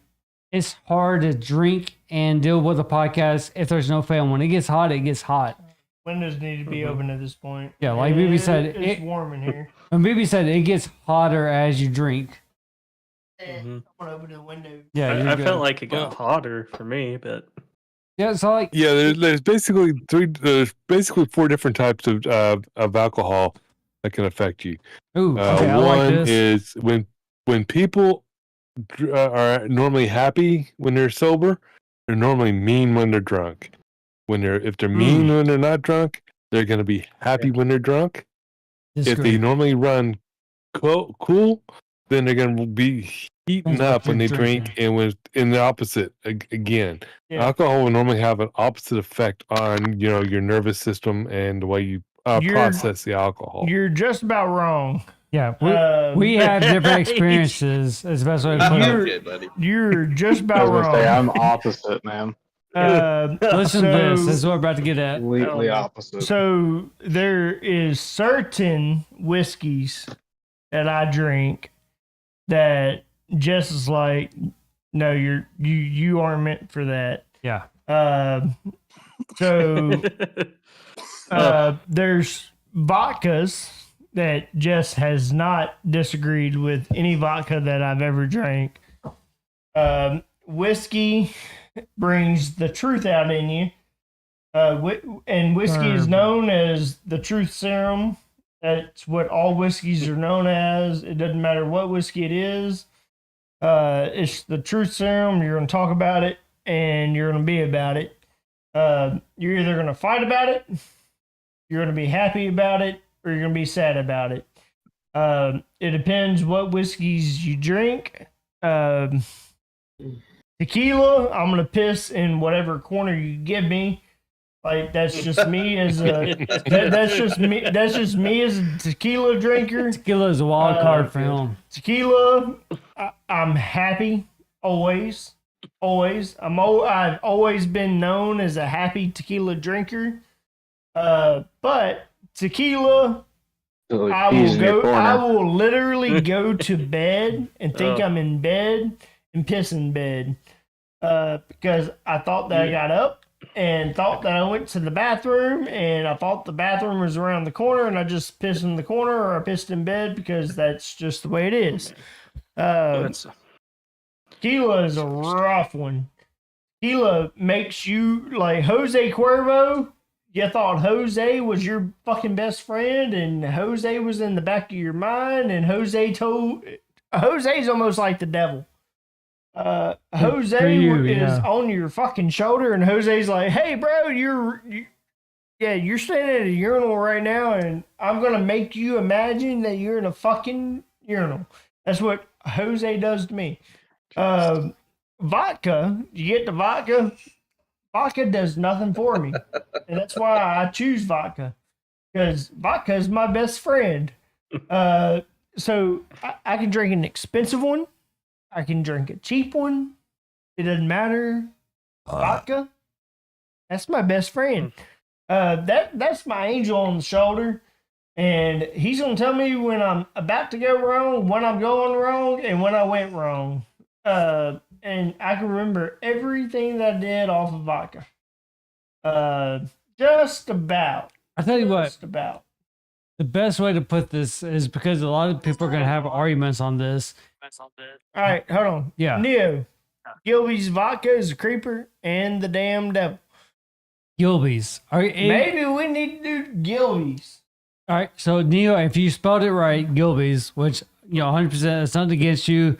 it's hard to drink and deal with a podcast if there's no fan. When it gets hot, it gets hot. Windows need to be open at this point. Yeah, like BB said, it's warm in here. And BB said it gets hotter as you drink. I'm gonna open the window. Yeah, I felt like it got hotter for me, but yeah. So like, there's basically 4 different types of alcohol that can affect you. Ooh, okay, I one like this. is when people are normally happy when they're sober, they're normally mean when they're drunk. If they're mean when they're not drunk, they're going to be happy when they're drunk. If they normally run cool, then they're going to be heating up when they drink, and when in the opposite again. Yeah. Alcohol will normally have an opposite effect on your nervous system and the way you process the alcohol. You're just about wrong. Yeah, we have different experiences. Is the best way to put it. You're just I about was gonna say, wrong. I'm opposite, man. Listen to this. This is what we're about to get at. Completely opposite. So there is certain whiskeys that I drink that Jess is like, no, you aren't meant for that. Yeah. So there's vodkas that Jess has not disagreed with any vodka that I've ever drank. Whiskey brings the truth out in you. And whiskey is known as the truth serum. That's what all whiskeys are known as. It doesn't matter what whiskey it is. It's the truth serum. You're going to talk about it, and you're going to be about it. You're either going to fight about it, you're going to be happy about it, or you're going to be sad about it. It depends what whiskeys you drink. Tequila, I'm going to piss in whatever corner you give me. Like, that's just me as a that's just me as a tequila drinker. Tequila is a wild card for him. Tequila, I'm happy always. I've always been known as a happy tequila drinker. But tequila, I will literally go to bed and think I'm in bed and piss in bed. Because I thought that I got up and thought that I went to the bathroom, and I thought the bathroom was around the corner, and I just pissed in the corner, or I pissed in bed, because that's just the way it is. Tequila is a rough one. Tequila makes you like Jose Cuervo. You thought Jose was your fucking best friend, and Jose was in the back of your mind, and Jose's almost like the devil. Jose is on your fucking shoulder, and Jose's like, "Hey, bro, you're standing at a urinal right now, and I'm gonna make you imagine that you're in a fucking urinal." That's what Jose does to me. Vodka, you get the vodka. Vodka does nothing for me, and that's why I choose vodka, because vodka is my best friend. So I can drink an expensive one. I can drink a cheap one. It doesn't matter. Vodka, that's my best friend. That's my angel on the shoulder, and he's gonna tell me when I'm about to go wrong, when I'm going wrong, and when I went wrong. And I can remember everything that I did off of vodka. Just about. I tell you what. Just about. The best way to put this is, because a lot of people are going to have arguments on this. All right, hold on. Yeah. Neo, Gilby's vodka is a creeper and the damn devil. Gilby's. All right, Maybe we need to do Gilby's. all right. So Neo, if you spelled it right, Gilby's, which 100% is nothing against you.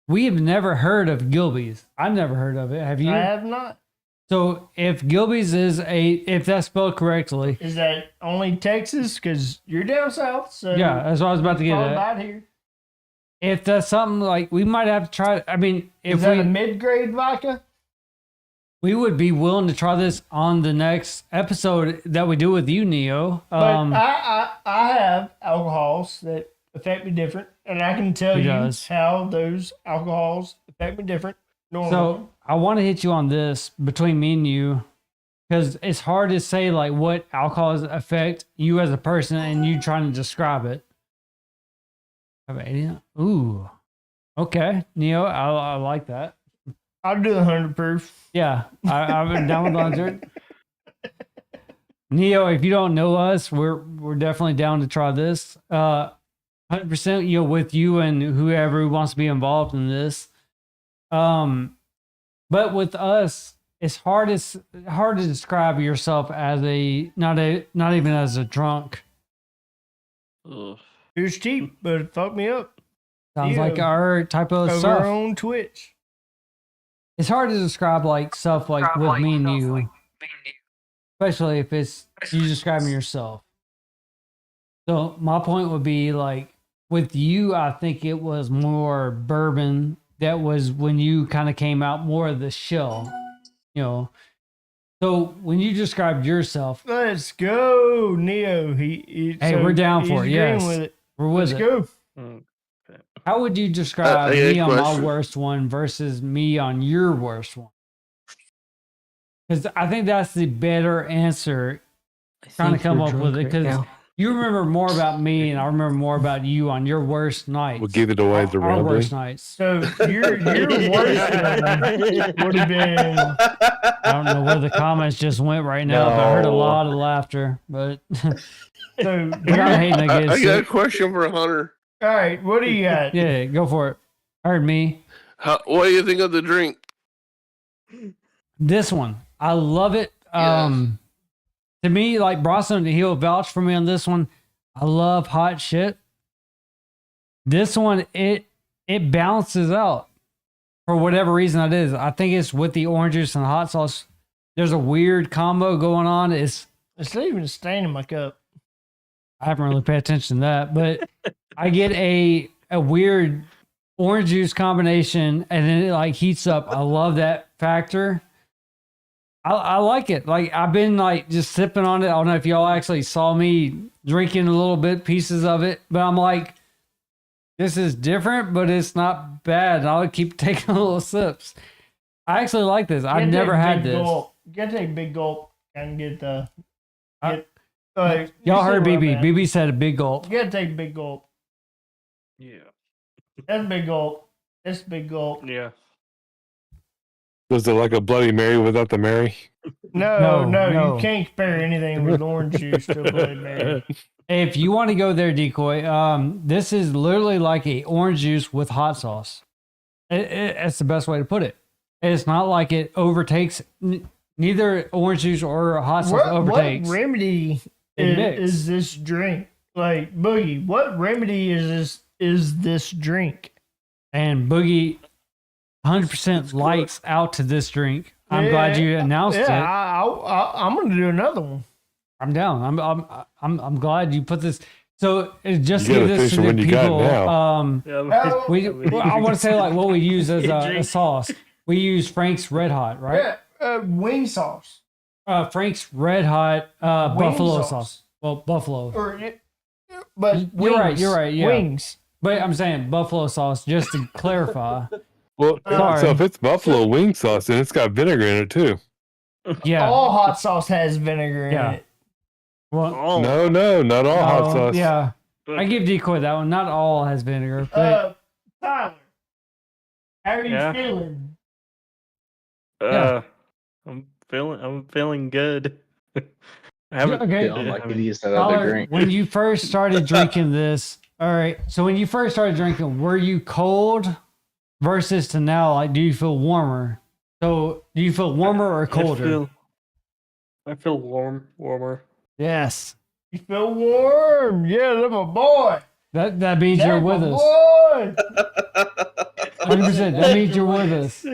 We have never heard of Gilby's. I've never heard of it. Have you? I have not. So if Gilby's if that's spelled correctly, Is that only Texas? Because you're down south. So yeah, that's what I was about to get all at. about here. If that's something like we might have to try. I mean, Is if that a mid-grade vodka? we would be willing to try this on the next episode that we do with you, Neo. But I have alcohols that affect me different, and I can tell He you does. how those alcohols affect me different. Normally. So I want to hit you on this between me and you, because it's hard to say like what alcohols affect you as a person and you trying to describe it. Ooh, okay, Neo, I like that. I'll do 100 proof. Yeah, I've been down with 100. Neo, if you don't know us, we're definitely down to try this. 100%, with you and whoever wants to be involved in this. But with us, it's hard to describe yourself as not even as a drunk. Ugh. It was cheap, but it fucked me up. Sounds Yeah. like our type of Over stuff. on Twitch. It's hard to describe like stuff like with me and you, especially if it's you describing yourself. So my point would be like with you, I think it was more bourbon. That was when you kind of came out more of the shell, So when you described yourself, Let's go, Neo. Hey, we're down for it. agreeing Yes, with it. we're with Let's it. go. How would you describe I got a me on my question. worst one versus me on your worst one? Because I think that's the better answer. Trying to come up with it because you remember more about me and I remember more about you on your worst nights. We'll give it away the our worst rambling. nights. So your worst one would have been. I don't know where the comments just went right now, but I heard a lot of laughter. But So we're not hating I against got a it. question for Hunter. all right, what do you got? Yeah, go for it. Heard me. What do you think of the drink? This one, I love it. To me, like Bronson, he'll vouch for me on this one. I love hot shit. This one, it balances out for whatever reason it is. I think it's with the orange juice and the hot sauce. There's a weird combo going on. It's not even a stain in my cup. I haven't really paid attention to that, but I get a weird orange juice combination, and then it like heats up. I love that factor. I like it. Like I've been like just sipping on it. I don't know if y'all actually saw me drinking a little bit pieces of it, but I'm like, this is different, but it's not bad. And I'll keep taking little sips. I actually like this. I've never had this. Gulp. You gotta take a big gulp and get the. Y'all heard BB. BB said a big gulp. You gotta take a big gulp. Yeah. That's a big gulp. That's a big gulp. Yeah. Was it like a Bloody Mary without the Mary? No, No. you can't compare anything with orange juice to a Bloody Mary. If you want to go there, Decoy, this is literally like a orange juice with hot sauce. That's the best way to put it. It's not like it overtakes. Neither orange juice or hot sauce What overtakes. remedy It mix. is this drink? Like Boogie, what remedy is this drink? And Boogie 100% lights out to this drink. I'm glad you announced it. I'm gonna do another one. I'm down. I'm glad you put this. So just You give gotta this to finish it the when you got it people. now. I want to say like what we use as a sauce. We use Frank's Red Hot, right? Yeah, wing sauce. Frank's Red Hot buffalo sauce. sauce. Well, buffalo. But You're right. Yeah. Wings. But I'm saying buffalo sauce just to clarify. Well, Sorry. so if it's buffalo wing sauce, then it's got vinegar in it too. Yeah. All hot sauce has vinegar in it. Well, No, not all hot sauce. Yeah. I give Decoy that one. Not all has vinegar. But Tyler, how are you feeling? I'm feeling good. I haven't. Okay. Feeling like he needs that other Tyler, drink. when you first started drinking this, all right. So when you first started drinking, were you cold versus to now? Like, do you feel warmer? So, do you feel warmer or colder? I feel warmer. Yes. You feel warm? Yeah, that's my boy. That means That's you're with my us. boy. 100%. That means you're with us.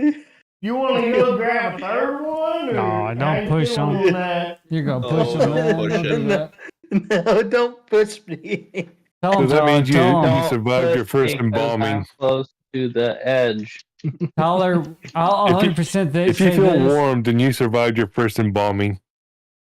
You want to go grab a third one? Or No, don't how you push feeling him. on that? You're gonna push Oh, him, don't man. push Don't do him. that. No, don't push me. Tell So him, that Tyler. means Tell him. you survived your first embalming. Close to the edge. Tyler, I'll If you- 100% If you say feel this. warm, then you survived your first embalming.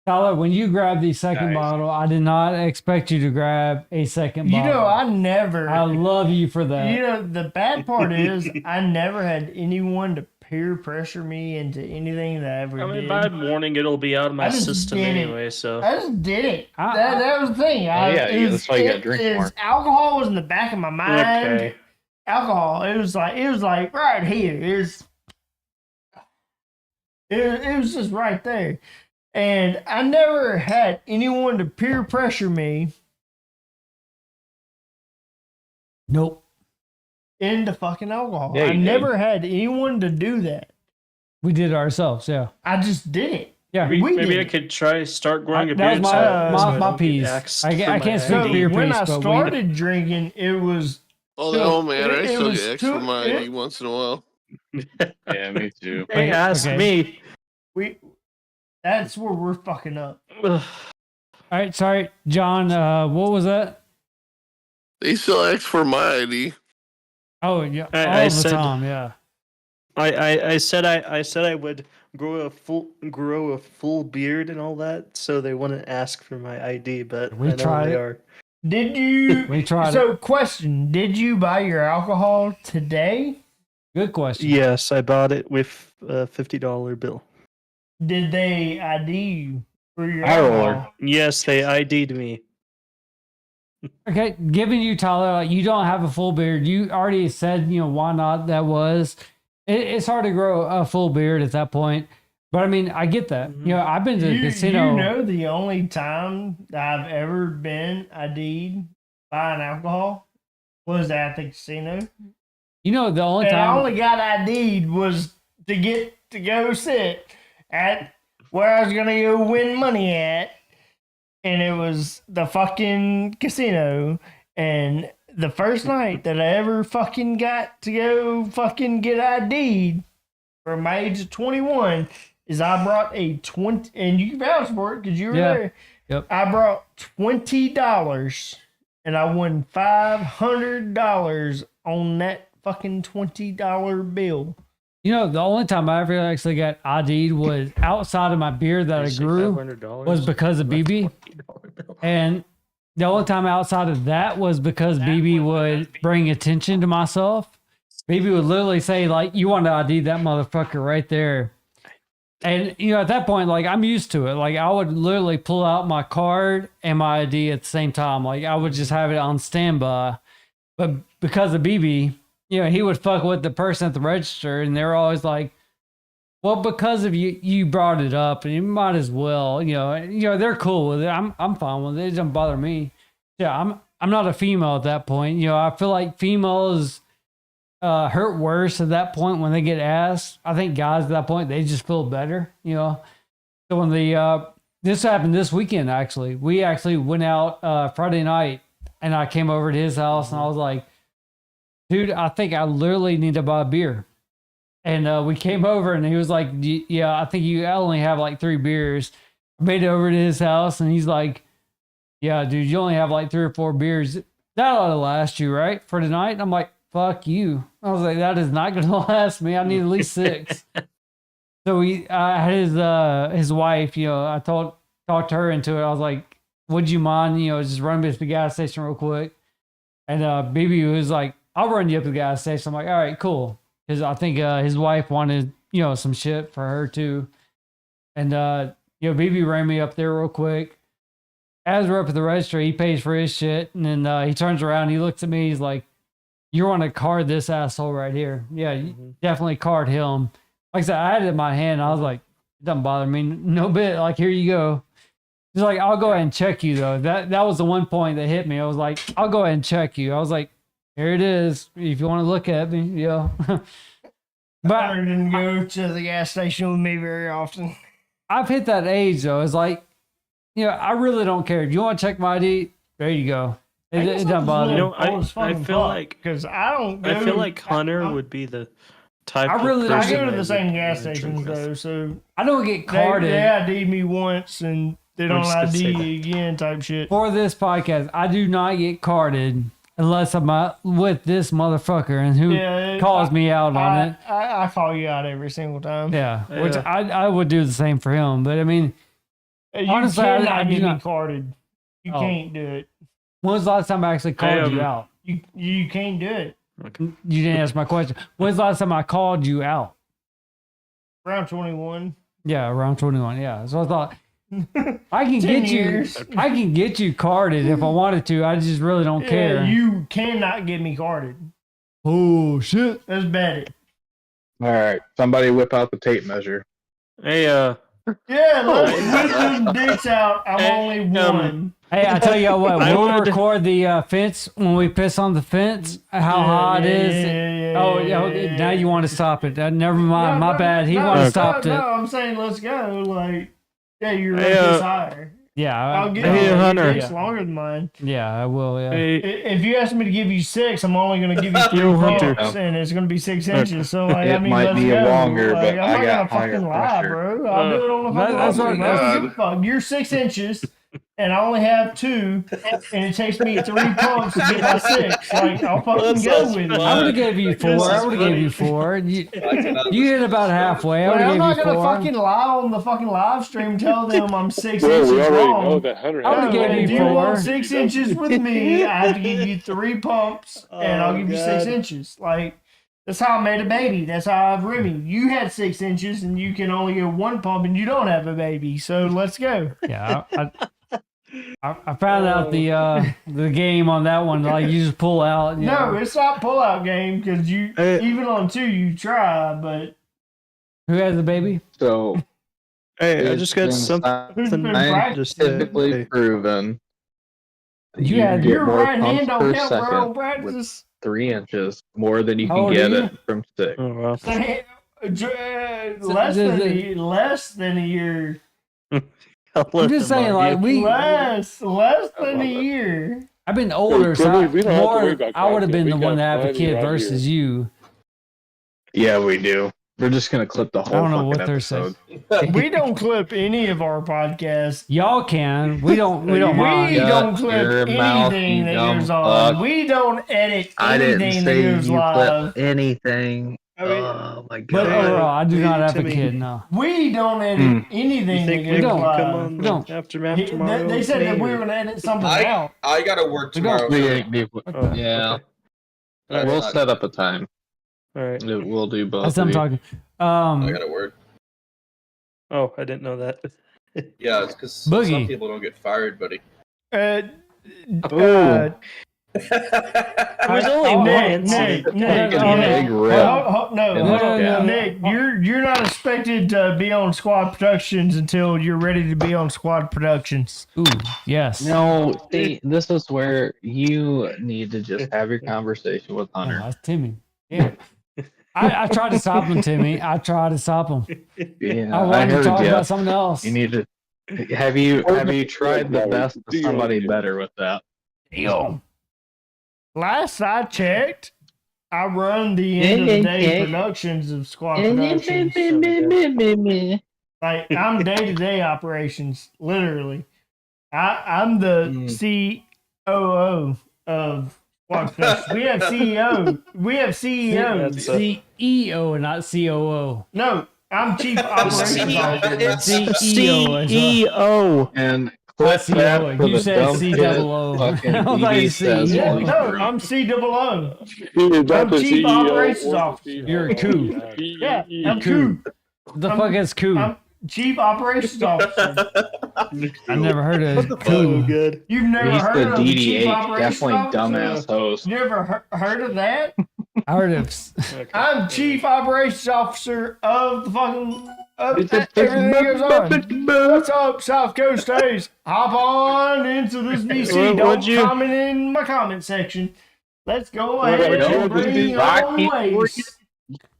Tyler, when you grabbed the second Nice. bottle, I did not expect you to grab a second You bottle. know, I never. I love you for that. You know, the bad part is I never had anyone to peer pressure me into anything that I ever I mean, did. by morning it'll be out of my I just system did it. anyway. So I just did it. I- that was the thing. That's why you gotta drink more. Alcohol was in the back of my mind. okay. Alcohol. It was like right here. It was just right there. And I never had anyone to peer pressure me Nope. into fucking alcohol. Yeah, I you did. never had anyone to do that. We did it ourselves, yeah. I just did it. Yeah. Maybe I did. could start growing a That was beard. my- so I my don't get piece. axed I for can't my speak ID. for your when piece, I but we- started drinking, it was Oh, no, man. I it still was get X too- for my it- ID once in a while. Yeah, me too. They asked Okay. me. that's where we're fucking up. All right, sorry, John. What was that? They still X for my ID. Oh, yeah, I all the said- time, yeah. I said I would grow a full beard and all that, so they wouldn't ask for my ID. But We I know tried they it. are. Did you? We tried So, question: did you buy your alcohol today? Good question. Yes, I bought it with a $50 bill. Did they ID you for your High roller. alcohol? Yes, they ID'd me. Okay, giving you, Tyler, like you don't have a full beard. You already said, why not that was. It's hard to grow a full beard at that point. But I mean, I get that. Mhm. I've been to the casino. You know, the only time that I've ever been ID'd buying alcohol was at the casino. The only And I time. only got ID'd was to get to go sit at where I was gonna go win money at, and it was the fucking casino. And the first night that I ever fucking got to go fucking get ID'd from my age of 21 is I brought a 20, and you can vouch for it because you were Yeah. there. Yep. I brought $20 and I won $500 on that fucking $20 bill. The only time I ever actually got ID'd was outside of my beard that I grew was because of BB. And the only time outside of that was because BB would bring attention to myself. BB would literally say, like, you want to ID that motherfucker right there. And, at that point, like, I'm used to it. Like, I would literally pull out my card and my ID at the same time. Like, I would just have it on standby. But because of BB, he would fuck with the person at the register, and they're always like, well, because of you brought it up, and you might as well, they're cool with it. I'm fine with it. It doesn't bother me. Yeah, I'm not a female at that point. I feel like females hurt worse at that point when they get asked. I think guys at that point, they just feel better, So when this happened this weekend, actually, we actually went out Friday night, and I came over to his house, and I was like, dude, I think I literally need to buy a beer. And we came over, and he was like, yeah, I think I only have like 3 beers. I made it over to his house, and he's like, yeah, dude, you only have like 3 or 4 beers. That ought to last you, right, for tonight? I'm like, fuck you. I was like, that is not going to last me. I need at least 6. So I had his wife, I talked her into it. I was like, would you mind, just run me to the gas station real quick? And BB was like, I'll run you up to the gas station. I'm like, all right, cool. Because I think his wife wanted, some shit for her too. And, BB ran me up there real quick. As we're up at the register, he pays for his shit. And then he turns around, he looks at me, he's like, you want to card this asshole right here. Yeah, you definitely card him. Like I said, I had it in my hand. I was like, it doesn't bother me no bit. Like, here you go. He's like, I'll go ahead and check you though. That was the one point that hit me. I was like, I'll go ahead and check you. I was like, Here it is. If you want to look at me, yeah. But Hunter didn't go to the gas station with me very often. I've hit that age though. It's like, I really don't care. If you want to check my ID, there you go. It doesn't bother me. I feel like because I don't. I feel like Hunter would be the type. I really don't I person go to that the same would gas wanna drink stations with. though, so I don't get carded. They ID'd me once and they don't just gonna say ID that. you again type shit. For this podcast, I do not get carded unless I'm with this motherfucker and who calls me out on it. I call you out every single time. Yeah, which I would do the same for him. But I mean, You honestly, cannot I do get me not. carded. You Oh. can't do it. When was the last time I actually called you out? You can't do it. You didn't answer my question. When's the last time I called you out? Around 21. Yeah, around 21. Yeah. So I thought I can 10 get years. you. I can get you carded if I wanted to. I just really don't care. You cannot get me carded. Oh shit! Let's bet it. All right, somebody whip out the tape measure. Hey, Yeah, let's whip them dicks out. I'm only one. Hey, I tell you what, I we'll would- record the fence when we piss on the fence. How hot it is. Yeah. Now you want to stop it. Never mind. My bad. He wanted to stop no, it. I'm saying let's go. Like, yeah, you're Hey, this higher. Yeah. I'll get Hey, it. Hunter. It's longer than mine. Yeah, I will. Yeah. hey, If you ask me to give you 6, I'm only going to give you 3 Yo, Hunter. pumps, and it's going to be 6 inches. So, like, It I mean, might let's be go. longer, Like, but I'm I not got gonna higher fucking lie, pressure. bro. I'll do it on the fucking that's lottery, what- bro. I don't give a fuck. You're 6 inches, and I only have 2, and it takes me 3 pumps to get my 6. Like, I'll fucking go with it. I would have gave you 4. I would have gave you 4. You hit about halfway. I Like, would I'm have not gave you gonna 4. fucking lie on the fucking live stream and tell them I'm 6 Well, inches we already wrong. know that Hunter. I would've has gave that. you If you 4. want 6 inches with me, I have to give you 3 pumps, and I'll give you 6 inches. Like, that's how I made a baby. That's how I've Remy. You had 6 inches, and you can only get 1 pump, and you don't have a baby. So let's go. Yeah. I found out the game on that one. Like you just pull out. You No, know. it's not pull-out game because you even on 2 you try, but Who has the baby? So hey, I it's just got been something. who's been Just to scientifically say. proven. You had- get your more right pumps hand don't per count, bro. second Practice. 3 inches more than you How can old get are you? it from 6. Oh, wow. Less than a year. I'm just saying, like Less than a year. I've been older, so Timmy, we don't have to worry more. about I would have content. been We the one to got have a plenty kid right versus you. Yeah, we do. We're just gonna clip the whole. I don't know fucking what they're saying. episode. We don't clip any of our podcasts. Y'all can. We don't. We don't We mind. don't Shut clip your mouth, anything you that dumb goes on. fuck. We don't edit I didn't anything that say goes you live. clip anything. I mean, Oh my But god. overall, I do not have a Timmy. kid. No. We don't edit You anything that think goes we don't. can live. come on We don't. after tomorrow? They said that we were going to edit something out. I gotta work We don't. tomorrow. We so- ain't deep- Oh, yeah, okay. we'll set up a time. All right. We'll do both. That's what I'm of you. talking. I gotta work. Oh, I didn't know that. Yeah, it's because Boogie. some people don't get fired, buddy. It was only one Nick, incident. Nick, Oh, Big no, rip. no, Yeah. Nick, you're not expected to be on Squad Productions until you're ready to be on Squad Productions. Ooh, yes. No, see, this is where you need to just have your conversation with Oh, Hunter. that's Timmy. Yeah. I tried to stop him, Timmy. I tried to stop him. Yeah, I I wanted to heard talk you. about something else. You need to. Have you tried the best of somebody better with that? Damn. Last I checked, I run the end of the day productions of Squad Productions. Like I'm day-to-day operations, literally. I'm the COO of Squad Productions. We have CEO. We have CEOs. CEO, not COO. No, I'm Chief Operations Officer. CEO. CEO. And clip that CEO. for You the said dumb C shit double O. fucking I was like, ED says Yeah, while he's no, drunk. I'm COO. You're not I'm the Chief CEO Operations or the Officer. You're a coup. Yeah, I'm Coup. coup. The fuck is coup? I'm Chief Operations Officer. I never heard of Oh, coup. good. You've never He's heard the of the Chief DDH, Operations definitely Officer? dumbass host. You never heard of that? I heard of. I'm Chief Operations Officer of the fucking everything that goes on. What's up, South Coast Days? Hop on into this VC. What'd Don't you- comment in my comment section. Let's go ahead and bring on Waste.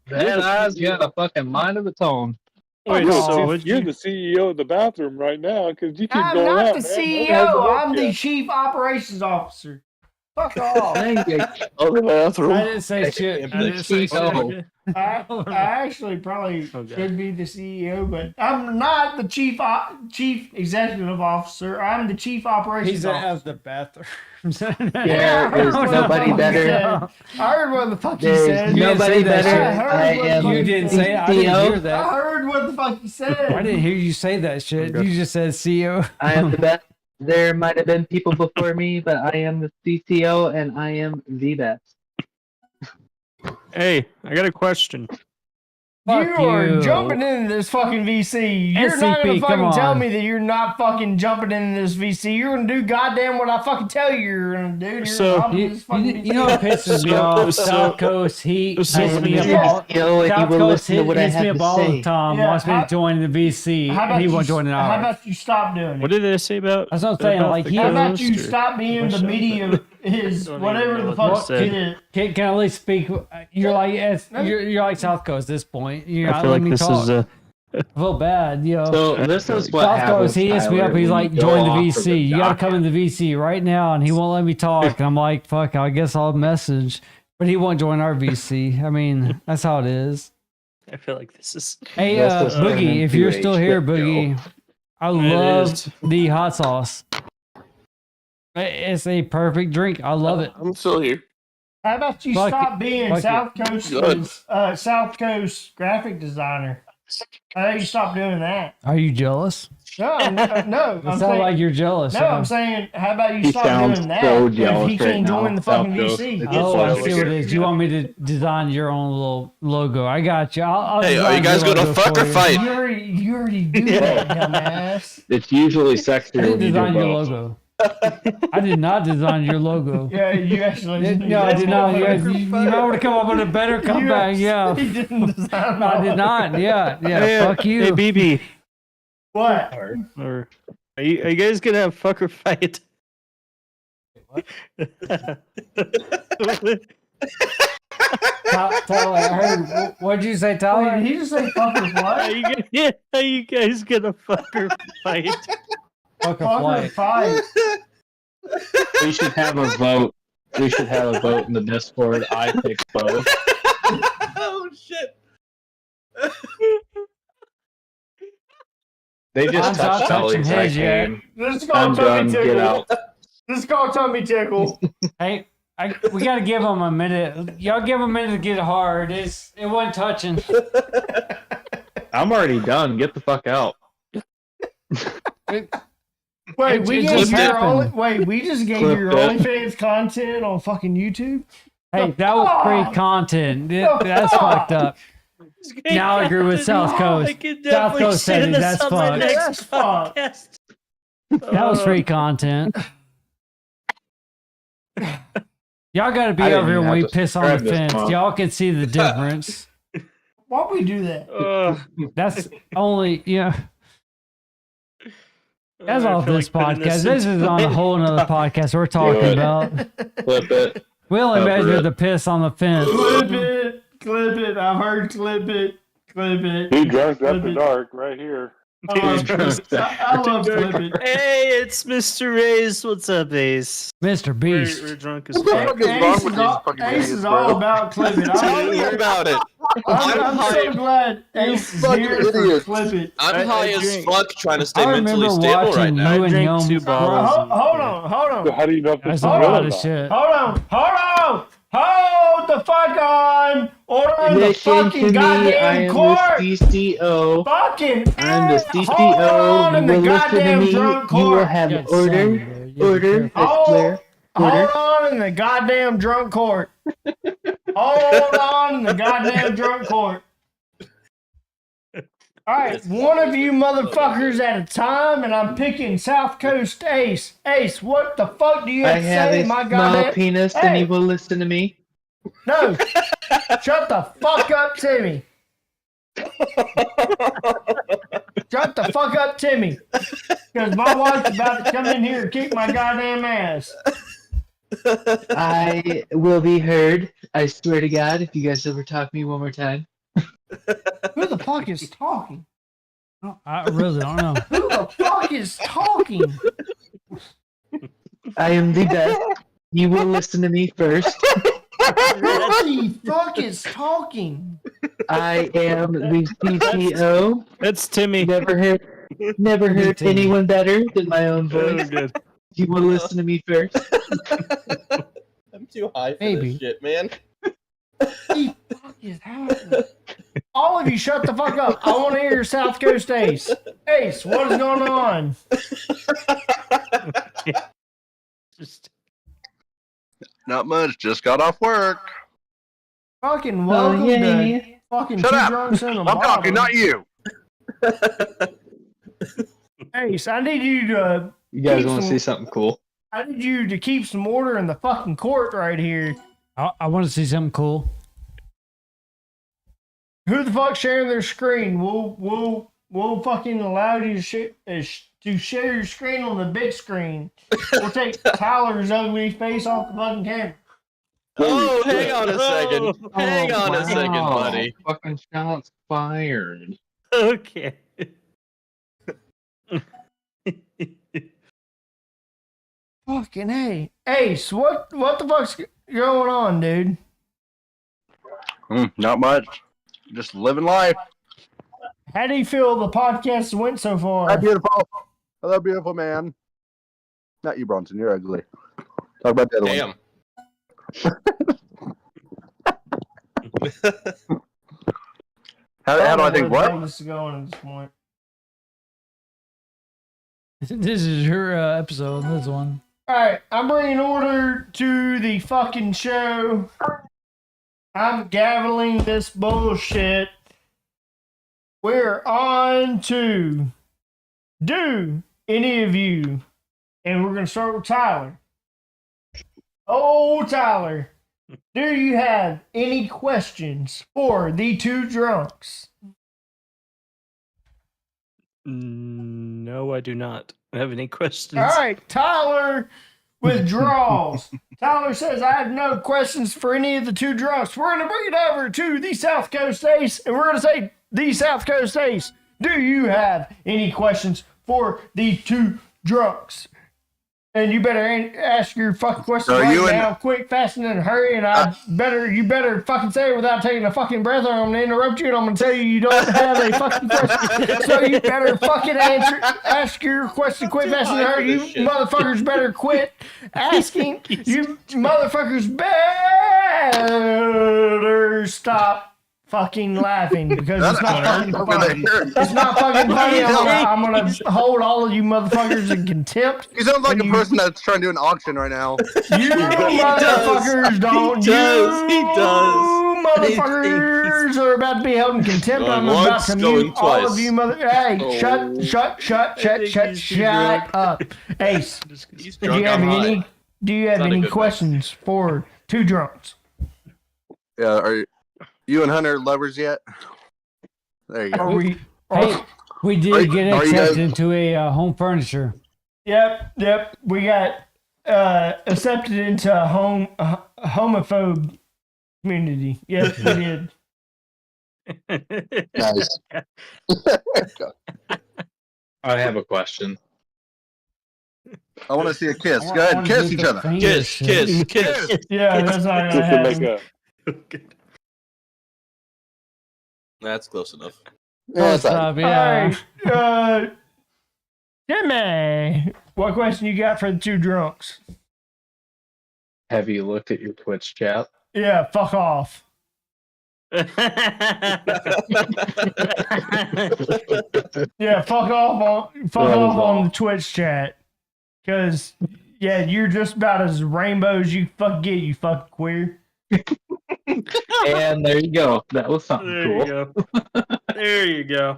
That guy's got a fucking mind of its own. Wait, You're, so the, would you're you? the CEO of the bathroom right now because you keep I'm going not out, the man. Nobody CEO. hasn't left I'm the yet. Chief Operations Officer. Fuck off. Thank you. Oh, the bathroom. I didn't say shit. I didn't say shit. CEO. I actually probably Okay. should be the CEO, but I'm not the chief executive officer. I'm the chief operations He's officer. out of the bathroom. Yeah, There is nobody better. I heard what the fuck he There's said. You didn't nobody say that better. shit. I am You didn't say it. I didn't hear I that. heard what the fuck he said. I didn't hear you say that shit. You just said CEO. I am the best. There might have been people before me, but I am the CCO and I am the best. Hey, I got a question. Fuck You are you. jumping into this fucking VC. You're not gonna SCP, come fucking tell on. me that you're not fucking jumping into this VC. You're gonna do goddamn what I fucking tell you you're gonna do. You're So, hopping You, this fucking you know what pisses me off? South Coast Heat hits me up all. CCO and you South will Coast listen to what I hits me have up to all the say. time. Yeah, Wants me how- to join the VC, How about and he you? won't join an How hour. about you stop doing What it? did they say about? That's what I'm saying, about like, the he- How about co-host, you or- stop being the What's up? media his Don't even whatever know the what fuck you said. it is. Can I at least speak? You're like you're like South Coast at this point. You're I not feel letting like me this talk. is I feel bad, yo. So this is what South happens. Coast, he hits me Tyler, up. He's when like, you go join the off of VC. You got to docket. come in the VC right now, and he won't let me talk. And I'm like, fuck, I guess I'll message. But he won't join our VC. I mean, that's how it is. I feel like this is. Hey, This is Boogie, if turning you're into still a here, shit show. Boogie, I It love is. the hot sauce. It's a perfect drink. I love it. I'm still here. How about you Fuck stop it. being Fuck it. South Coast graphic designer? How about you stop doing that? Are you jealous? No, no, It I'm sounds saying, like you're jealous. no, I'm saying, how about you He stop sounds doing that? so if jealous he can't right join now. the fucking South Coast. VC. It's Oh, I jealous. see what it is. You want me to design your own little logo? I got you. I'll Hey, are design you guys your gonna logo fuck for or you. fight? You already do that, dumbass. It's usually I sexier didn't when you do design your both. logo. I did not design your logo. Yeah, you actually. No, I did not. You might want to come up with a better comeback. Yeah. He didn't design. I did not. Yeah. Hey, Fuck you. Hey, BB. What? Or are you guys gonna have fuck or fight? Tyler, I heard. What'd you say, Tyler? Wait, he just say fucking what? Are you guys gonna fuck or fight? Fuck a Fucking flight. fight. We should have a vote. We should have a vote in the Discord. I pick both. Oh shit! They just I'm not touched touching Ellie's his yet. game. This is I'm called done. tummy Get tickle. out. This is called tummy tickle. Hey, we got to give him a minute. Y'all give him a minute to get hard. It wasn't touching. I'm already done. Get the fuck out. Wait, we It gave just your happened. we just gave Clip your it. OnlyFans content on fucking YouTube. Hey, that was free content. That's fucked up. Now I agree with South Coast. I can South definitely Coast said say it. this That's on my fucked. next That's fucked. podcast. That was free content. Y'all got to be I didn't over here even when we have to piss on the subscribe this fence. month. Y'all can see the difference. Why'd we do that? That's only, yeah. That's I all feel this like putting podcast. This is on a whole nother podcast we're talking it. about. Flip it. We only Cover measure it. the piss on the fence. Clip it, clip it. I've heard clip it, clip it. Two drunk Clip after it. dark right here. I love clip it. Hey, it's Mr. Ace. What's up, Ace? Mr. Beast. We're drunk as What the fuck. fuck is wrong with these fucking Ace idiots, is all bro? about clip it. Tell me about it. I'm so hyped. glad Ace is fucking here for idiots. clip it. I'm I high as drink. fuck trying to stay I mentally remember stable right watching now. you and drank him. 2 bottles. Hold on, hold So on. how do you know if this That's is a real lot or of not? shit. Hold the fuck on. Order in the Listen to fucking me. I goddamn am court. the CCO. Fucking I'm the hold on CCO. in You the will listen to goddamn me. drunk You will court. have Got order. some there. You Order. careful. That's clear. Order. Hold on in the goddamn drunk court. Hold on in the goddamn drunk court. All right, one of you motherfuckers at a time, and I'm picking South Coast Ace. Ace, what the fuck do you I have to have say? a My small goddamn penis, Hey. and you will listen to me. no! Shut the fuck up, Timmy. Shut the fuck up, Timmy. Because my wife's about to come in here and kick my goddamn ass. I will be heard. I swear to God, if you guys ever talk to me one more time. Who the fuck is talking? I really don't know. Who the fuck is talking? I am the best. You will listen to me first. Who the fuck is talking? I am the CTO. It's Timmy. Never heard anyone better than my own voice. good. You will listen to me first. I'm too high for Maybe. this shit, man. What the fuck is happening? All of you shut the fuck up. I want to hear your South Coast Ace. Ace, what is going on? Just Not much. Just got off work. Fucking welcome to fucking Shut Two up. Drunks in a I'm Bottle. talking, not you. Ace, I need you to You guys keep want to some- see something cool? I need you to keep some order in the fucking court right here. I want to see something cool. Who the fuck's sharing their screen? We'll fucking allow you to share your screen on the big screen. We'll take Tyler's ugly face off the fucking camera. Oh, hang on a second. Hang on a second, wow. buddy. Fucking shots fired. okay. Fucking hey, Ace, what the fuck's going on, dude? Not much. Just living life. How do you feel the podcast went so far? Hello, beautiful. Hello, beautiful man. Not you, Bronson. You're ugly. Talk about the other Damn. one. How do I think where the what? hell This is going at this point. This is your episode. This one. All right, I'm bringing order to the fucking show. I'm gaveling this bullshit. We're on to do any of you, and we're gonna start with Tyler. Oh, Tyler, do you have any questions for the two drunks? No, I do not have any questions. All right, Tyler withdraws. Tyler says, I have no questions for any of the two drunks. We're going to bring it over to the South Coast Ace, and we're going to say, the South Coast Ace, do you have any questions for the two drunks? And you better ask your fucking question Are right you in- now, quick, fast, and in a hurry. And you better fucking say it without taking a fucking breath, or I'm gonna interrupt you, and I'm gonna tell you don't have a fucking question. So you better fucking ask your question, quick, fast, and in a hurry. You motherfuckers better quit asking. You motherfuckers better stop fucking laughing because it's not fucking funny. It's not fucking funny. I'm gonna hold all of you motherfuckers in contempt. You sound like And a you- person that's trying to do an auction right now. You motherfuckers don't. He does. You motherfuckers are about to be held in contempt. Going I'm about once, to going mute all twice. of you mother. Hey, Oh. shut up, Ace. He's Do you drunk have on high. any? Do you have Not a any good questions for two drunks? Yeah, are you and Hunter lovers yet? There you Are go. we? Hey, we did Are- get are you guys- accepted to a home furniture. Yep. We got accepted into a homophobe community. Yes, we did. Nice. I have a question. I want to see a kiss. Go ahead, kiss each other. Kiss, kiss, kiss. Yeah, that's not gonna happen. That's close enough. Yeah, it's all right. Stop, yeah. All right, Timmy, what question you got for the two drunks? Have you looked at your Twitch chat? Yeah, fuck off. Yeah, fuck off on the Twitch chat. Cause yeah, you're just about as rainbow as you fucking get, you fucking queer. And there you go. That was something There cool. you go. There you go.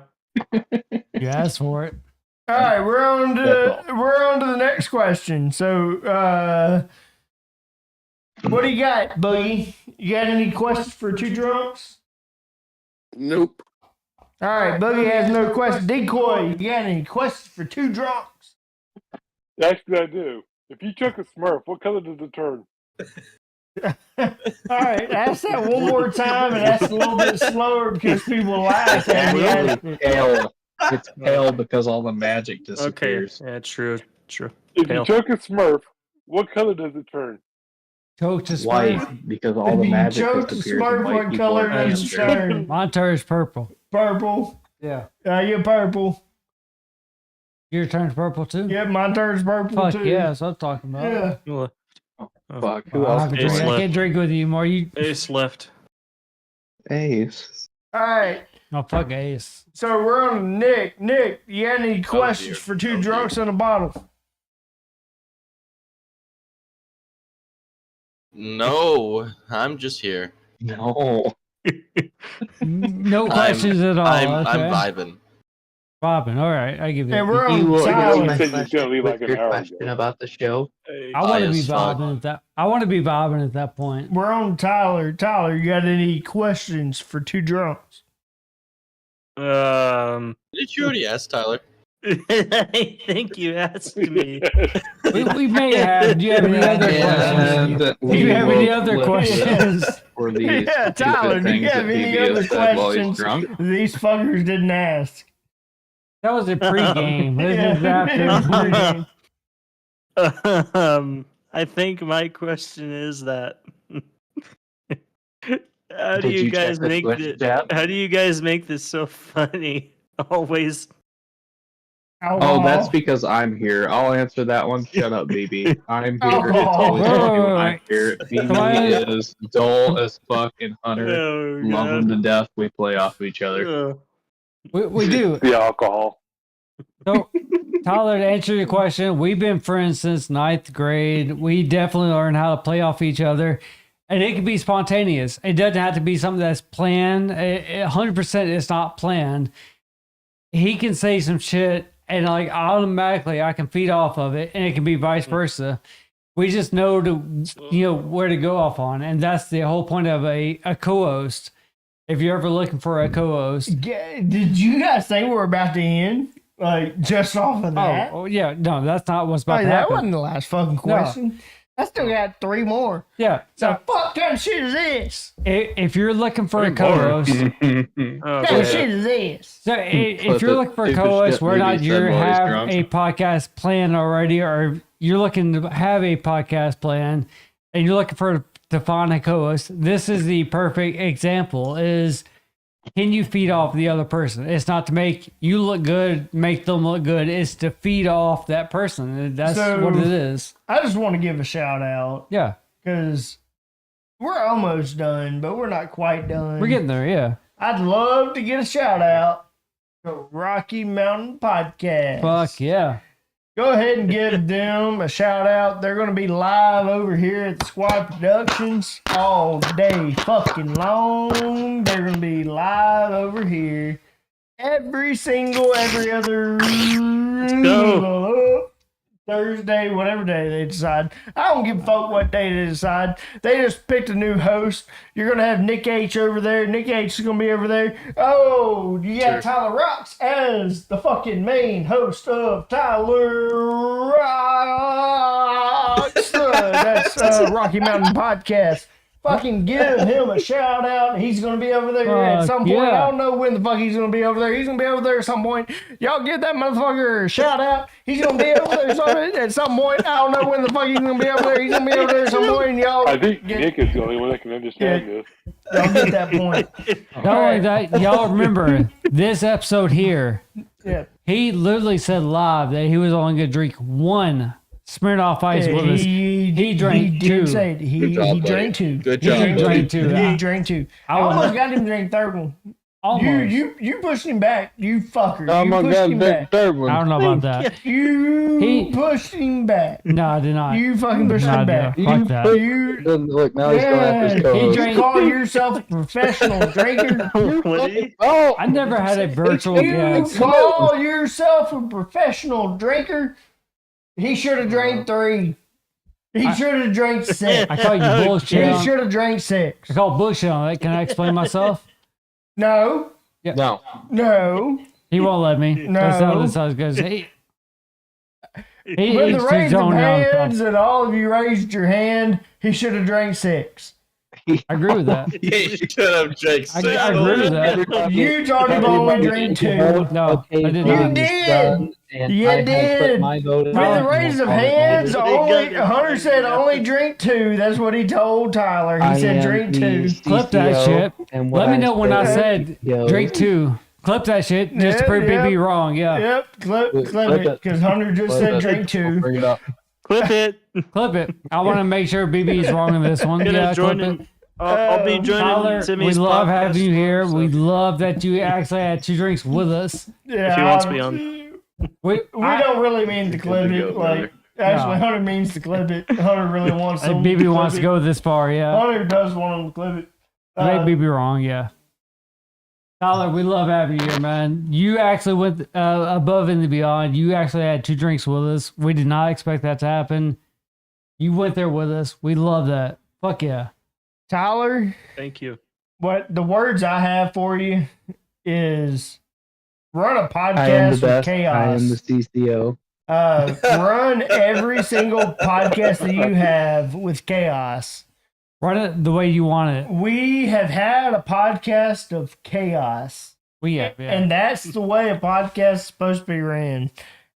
You asked for it. All right, we're on to the next question. So, what do you got, Boogie? You got any questions for two drunks? Nope. All right, Boogie has no questions. Decoy, you got any questions for two drunks? Actually, I do. If you took a Smurf, what color does it turn? All right, ask that one more time, and ask a little bit slower because people laugh at It's me. pale. It's pale because all the magic Okay. disappears. Yeah, true. True. If Pale. you choke a Smurf, what color does it turn? Choke to White, Smurf. because all the If you magic choke the disappears. Smurf, and white what people color are does it danger. turn? Mine turns purple. Purple. Yeah. You're purple. Your turns purple too? Yep, mine turns purple Fuck too. yeah, that's what I'm talking about. Yeah. Oh, Fuck, who Well, I, else? have to is drink, Ace I going? can't drink with you anymore. You Ace left. Ace. All right. oh fuck Ace. So we're on to Nick. Nick, you got any dear. questions for two Oh, drunks in a bottle? No, I'm just here. No. No questions at all. I'm okay. vibing. Bobbing. All right, I give you. And we're You on will Tyler. You said you was gonna leave like with an your hour question ago. about the show. I want to be as fuck. bobbing at that. I want to be bobbing at that point. We're on Tyler. Tyler, you got any questions for two drunks? Did you already ask Tyler? I think you asked me. We may have. Do you have any other questions? And Do you have any will other flip questions? For these Yeah, Tyler, do you things have that any PBS other said while he's questions drunk. these fuckers didn't ask? That was a pregame. This is Yeah. after. I think my question is that how do Did you you check guys the make Twitch this? chat? How do you guys make this so funny? Always. Oh, that's because I'm here. I'll answer that one. Shut up, BB. I'm here. It's Oh. always Wait, funny wait, when I'm wait. here. Come on. BB is dull as fuck, and Hunter Oh, love him to death. We play off of each other. God. We do. The alcohol. So, Tyler, to answer your question, we've been friends since 9th grade. We definitely learned how to play off each other. And it can be spontaneous. It doesn't have to be something that's planned. 100% it's not planned. He can say some shit and like automatically I can feed off of it, and it can be vice versa. We just know where to go off on. And that's the whole point of a co-host. If you're ever looking for a co-host. Did you guys say we're about to end? Like, just off of that? Oh yeah. No, that's not what's about Like, to that happen. wasn't the last fucking question. I still got three more. Yeah. So, fuck kind of shit is this? If you're looking for a co-host, What kind of shit is this? so if you're looking for a co-host, whether or not you have a podcast plan already, or you're looking to have a podcast plan, and you're looking to find a co-host, this is the perfect example. Is can you feed off the other person? It's not to make you look good, make them look good. It's to feed off that person. That's what it is. I just want to give a shout out Yeah, because we're almost done, but we're not quite done. we're getting there. Yeah. I'd love to get a shout out to Rocky Mountain Podcast. Fuck yeah. Go ahead and give them a shout out. They're going to be live over here at the Squad Productions all day fucking long. They're going to be live over here every other Thursday, whatever day they decide. I don't give a fuck what day they decide. They just picked a new host. You're going to have Nick H over there. Nick H is going to be over there. Oh, you got Tyler Rocks as the fucking main host of Tyler Rocks. That's Rocky Mountain Podcast. Fucking give him a shout out. He's going to be over there at some point. yeah. I don't know when the fuck he's going to be over there. He's going to be over there at some point. Y'all give that motherfucker a shout out. He's going to be over there at some point. I don't know when the fuck he's going to be over there. He's going to be over there at some point. And y'all I think Nick is the only one that can understand this. y'all get that point. Not only that, y'all remember this episode here. Yeah. He literally said live that he was only going to drink one Smirnoff Ice with us. He drank He two. did say it. He drank two. Good He job. drank two. He drank two. I almost got him to drink third one. Almost. You pushed him back. You fucker. I'm You gonna pushed get him the back. third I one. don't know about that. You pushed him back. No, I did not. You fucking pushed No, I him did back. not. Fuck that. You Look, now he's going after his he co-host. drank. Call yourself a professional drinker. What did he? Oh, I never had a virtual You guest. call yourself a professional drinker. He should have drank three. He should have drank six. I call you bullshit. He on- should have drank six. I call bullshit on it. Can I explain myself? No. no. No. He won't let me. No. That's how this goes. Hey, He With the eats his raise of own young pup. hands and all of you raised your hand, he should have drank 6. I agree with that. He should have drank I 6. agree with that. You told him only drink 2. No, I did You not. did. You I had did. put my vote in. With the raise of hands, only He Hunter said only drink 2. That's what he told Tyler. He said drink 2. Clip that shit. Let me know when I said drink 2. Clip that shit just to prove BB wrong. Yeah. Yep, clip it, because Hunter just said drink 2. Bring it up. Clip it. Clip it. I want to make sure BB is wrong in this one. Gonna Yeah, join clip in. it. I'll be joining Tyler, we Timmy's love podcast having you here. tomorrow, We love that you actually had 2 drinks with us. Yeah, If he wants me on. We don't really mean to clip to it. go, Like, brother. actually, No. Hunter means to clip it. Hunter really wants Hey, to. BB wants to go this far, yeah. Hunter does want him to clip it. May BB wrong, yeah. Tyler, we love having you here, man. You actually went above and beyond. You actually had 2 drinks with us. We did not expect that to happen. You went there with us. We love that. Fuck yeah. Tyler, Thank you. what the words I have for you is run a I am the podcast with best. I chaos. am the CCO. Run every single podcast that you have with chaos. Run it the way you want it. We have had a podcast of chaos. We have, yeah. And that's the way a podcast is supposed to be ran.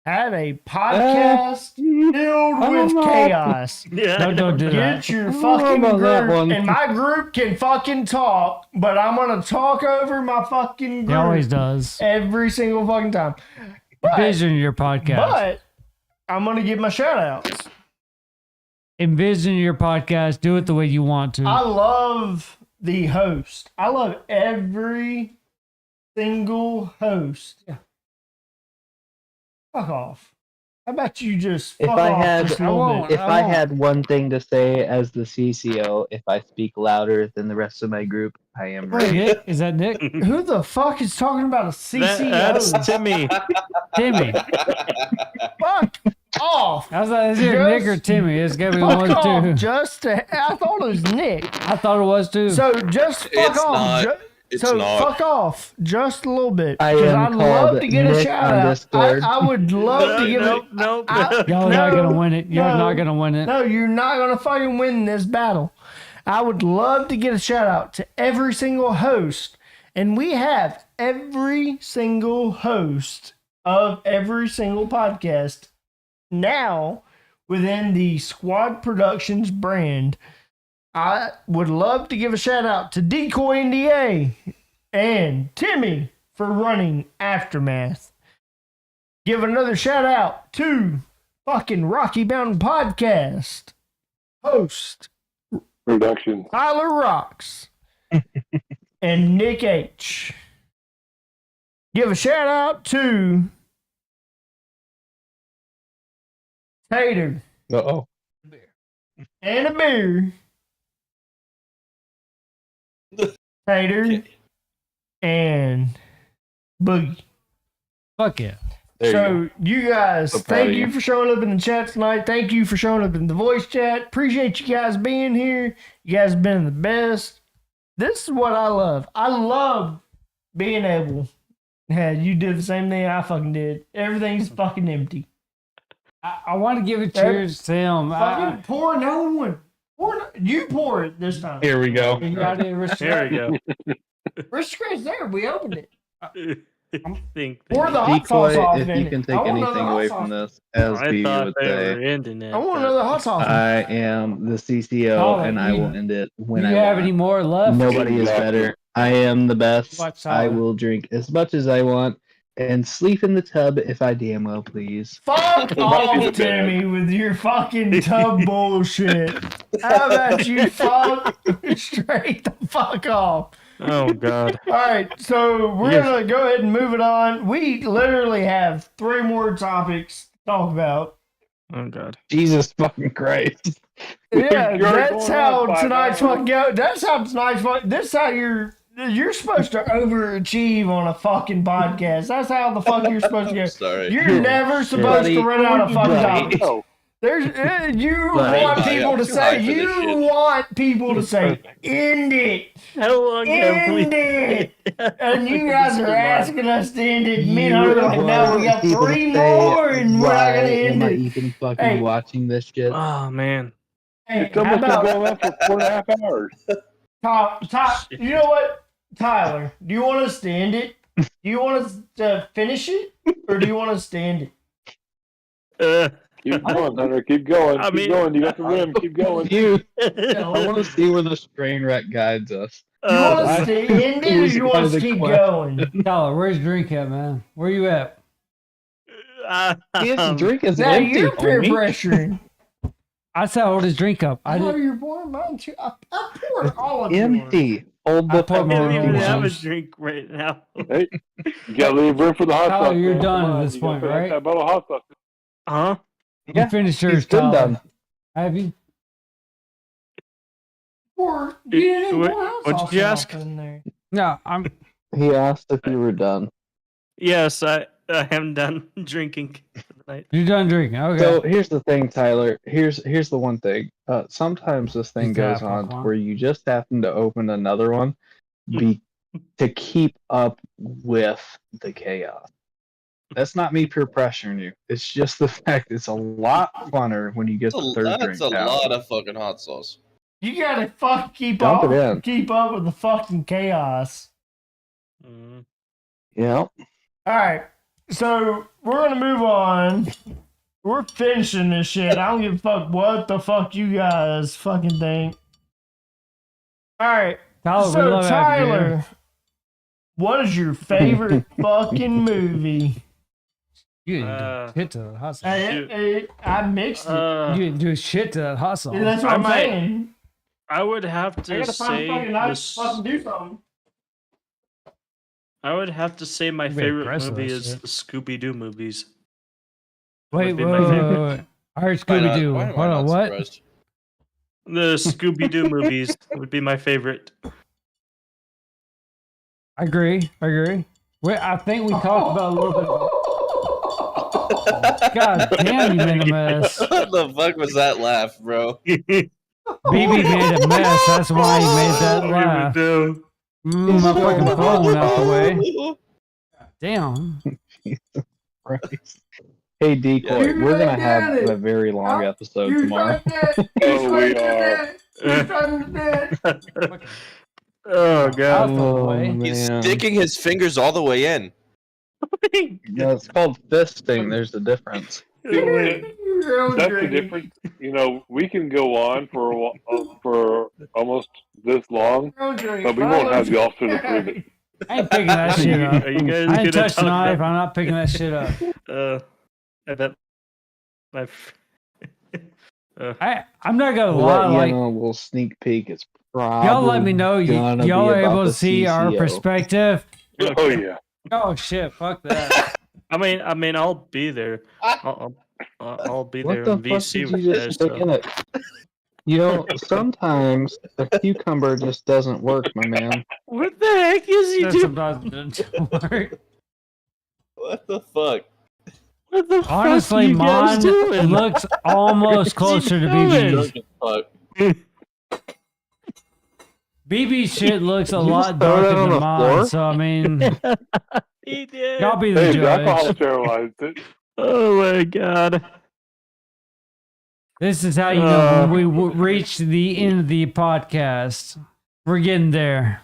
Have a podcast filled with chaos. Yeah. Don't do that. Get your fucking about that group. one. And my group can fucking talk, but I'm going to talk over my fucking He group always does. every single fucking time. But, Envision your podcast. but I'm going to give my shout outs. Envision your podcast. Do it the way you want to. I love the host. I love every single host. Fuck off. How about you just If fuck I off had- just a little bit? If I won't. had one thing to say as the CCO, if I speak louder than the rest of my group, I am Wait, right. Nick? Is that Nick? Who the fuck is talking about a CCO? That's Timmy. Timmy. Fuck off. I was like, is it Nick or Timmy? It's got to be one Fuck of the off. two. I thought it was Nick. I thought it was too. So just fuck It's off. not. It's so not. fuck off just a little bit. I Because am I'd love called to get a Nick shout on out. Discord. I would love to give Nope, it. nope. Y'all not going to win it. You're No. not going to win it. No, you're not going to fucking win this battle. I would love to get a shout out to every single host. And we have every single host of every single podcast now within the Squad Productions brand. I would love to give a shout out to Decoy NDA and Timmy for running Aftermath. Give another shout out to fucking Rocky Mountain Podcast host Production. Tyler Rocks and Nick H. Give a shout out to Tater Uh-oh. and a beer. Tater and Boogie. Fuck yeah. There So you you guys, So proud thank of you you. for showing up in the chat tonight. Thank you for showing up in the voice chat. Appreciate you guys being here. You guys have been the best. This is what I love. I love being able. Yeah, you did the same thing I fucking did. Everything's fucking empty. I want to give a cheers to him. Fucking pour another one. You pour it this time. Here we go. You got it, There we go. Rich there. We opened it. Think Pour the hot sauce Decoy, off if in you it. can I take want anything another hot away sauce. from this, as I BU thought would they say, were ending it. I want but- another hot sauce. I am the CCO, Oh, and I you- will end it Do when you I have want. any more left? Nobody is better. I am the best. Watch I out. will drink as much as I want and sleep in the tub if I damn well please. Fuck off, Timmy, with your fucking tub bullshit. How about you fuck straight the fuck off? Oh God. All right, so we're gonna go ahead and move it on. We literally have 3 more topics to talk about. Oh God. Jesus fucking Christ. Yeah, You're that's going how on 5 tonight's hours. fucking go. That's how tonight's fucking. This is how you're supposed to overachieve on a fucking podcast. That's how the fuck you're supposed to go. Sorry. You're never supposed to Buddy, run out of fucking buddy. topics. Oh, You But- want Yeah, people to too say, high for this you shit. want people to say, end it, How long have we? end it. And you guys are asking us to end it. Me and You Hunter are like, no, we want got people to 3 say, more and we're not why going to end am I it. even fucking Hey. watching this shit? Oh man. Hey, It's almost been going on for 4.5 hours. You know what, Tyler? Do you want us to end it? Do you want us to finish it, or do you want us to end it? Keep going, Hunter. Keep going. I Keep mean- going. You got the rim. Keep going. I want to see where this train wreck guides us. You want us to end it, or you want us to keep going? Tyler, where's drink at, man? Where you at? His drink is Now empty. you're peer homie. pressuring. I said hold his drink up. I know did. you're pouring mine too. I poured all of yours. Empty. Hold I the put I more don't fucking even on have a yours. drink right now. Hey, you got to leave room for the hot Tyler, sauce. you're man. done Come at on, this you gotta point, finish right? That bottle of hot sauce. Huh? You finished yours, He's been Tyler. done. Have you? Pour, you didn't What- pour hot what'd sauce you ask? in there. No, I'm. He asked if you were done. Yes, I am done drinking for the night. You're done drinking. Okay. So here's the thing, Tyler. Here's the one thing. Sometimes this thing goes Exactly, on huh? where you just happen to open another one to keep up with the chaos. That's not me peer pressuring you. It's just the fact it's a lot funner when you get the third drink That's a down. lot of fucking hot sauce. You gotta keep Dump up, it in. keep up with the fucking chaos. Mm. Yeah. All right, so we're gonna move on. We're finishing this shit. I don't give a fuck what the fuck you guys fucking think. All right, Tyler, we so love having you here. Tyler, what is your favorite fucking movie? You didn't do shit to that hot sauce. I mixed it. You didn't do shit to that hot sauce. Yeah, that's what I'm saying. I would have I to gotta find say fucking knife this. to fucking do something. I would have to say my You're being favorite aggressive, movie that is shit. the Scooby Doo movies. Wait, Would be wait, my wait, favorite. wait. I heard Why not? Scooby Doo. Why am I Hold on, not what? surprised? The Scooby Doo movies would be my favorite. I agree. I agree. Wait, I think we talked about a little bit. God damn, you made a mess. What the fuck was that laugh, bro? BB made a mess. That's why he made that laugh. My fucking phone went out the way. Damn. Christ. Hey, Decoy, You we're going right to have there. a very long episode tomorrow. Oh, we are. Oh god. Out the Oh, way. He's man. sticking his fingers all the way in. No, it's called fisting. There's a difference. That's the difference. You know, we can go on for a for almost this long, but we won't have the officer to prove it. I ain't picking that shit up. Are you guys I gonna ain't touched the talk knife. about- I'm not picking that shit up. I bet my. I'm not gonna We'll lie. let you Like know a little sneak peek. It's probably y'all let me know gonna y'all be are about able to the see our CCO. perspective. Oh yeah. Oh shit! Fuck that. I mean, I'll be there. I'll be What there the in fuck VC did you with you just guys. stick So. in it? You know, sometimes a cucumber just doesn't work, my man. What the heck is he That's doing? about to work. What the fuck? What the fuck Honestly, are you guys mine doing? looks almost closer to BB's. Fuck. BB's shit looks a Did you lot just throw that darker on than the mine, floor? so I mean, He did. y'all be the Hey, that's all judge. sterilized it. Oh my god. This is how you know when we reach the end of the podcast. We're getting there.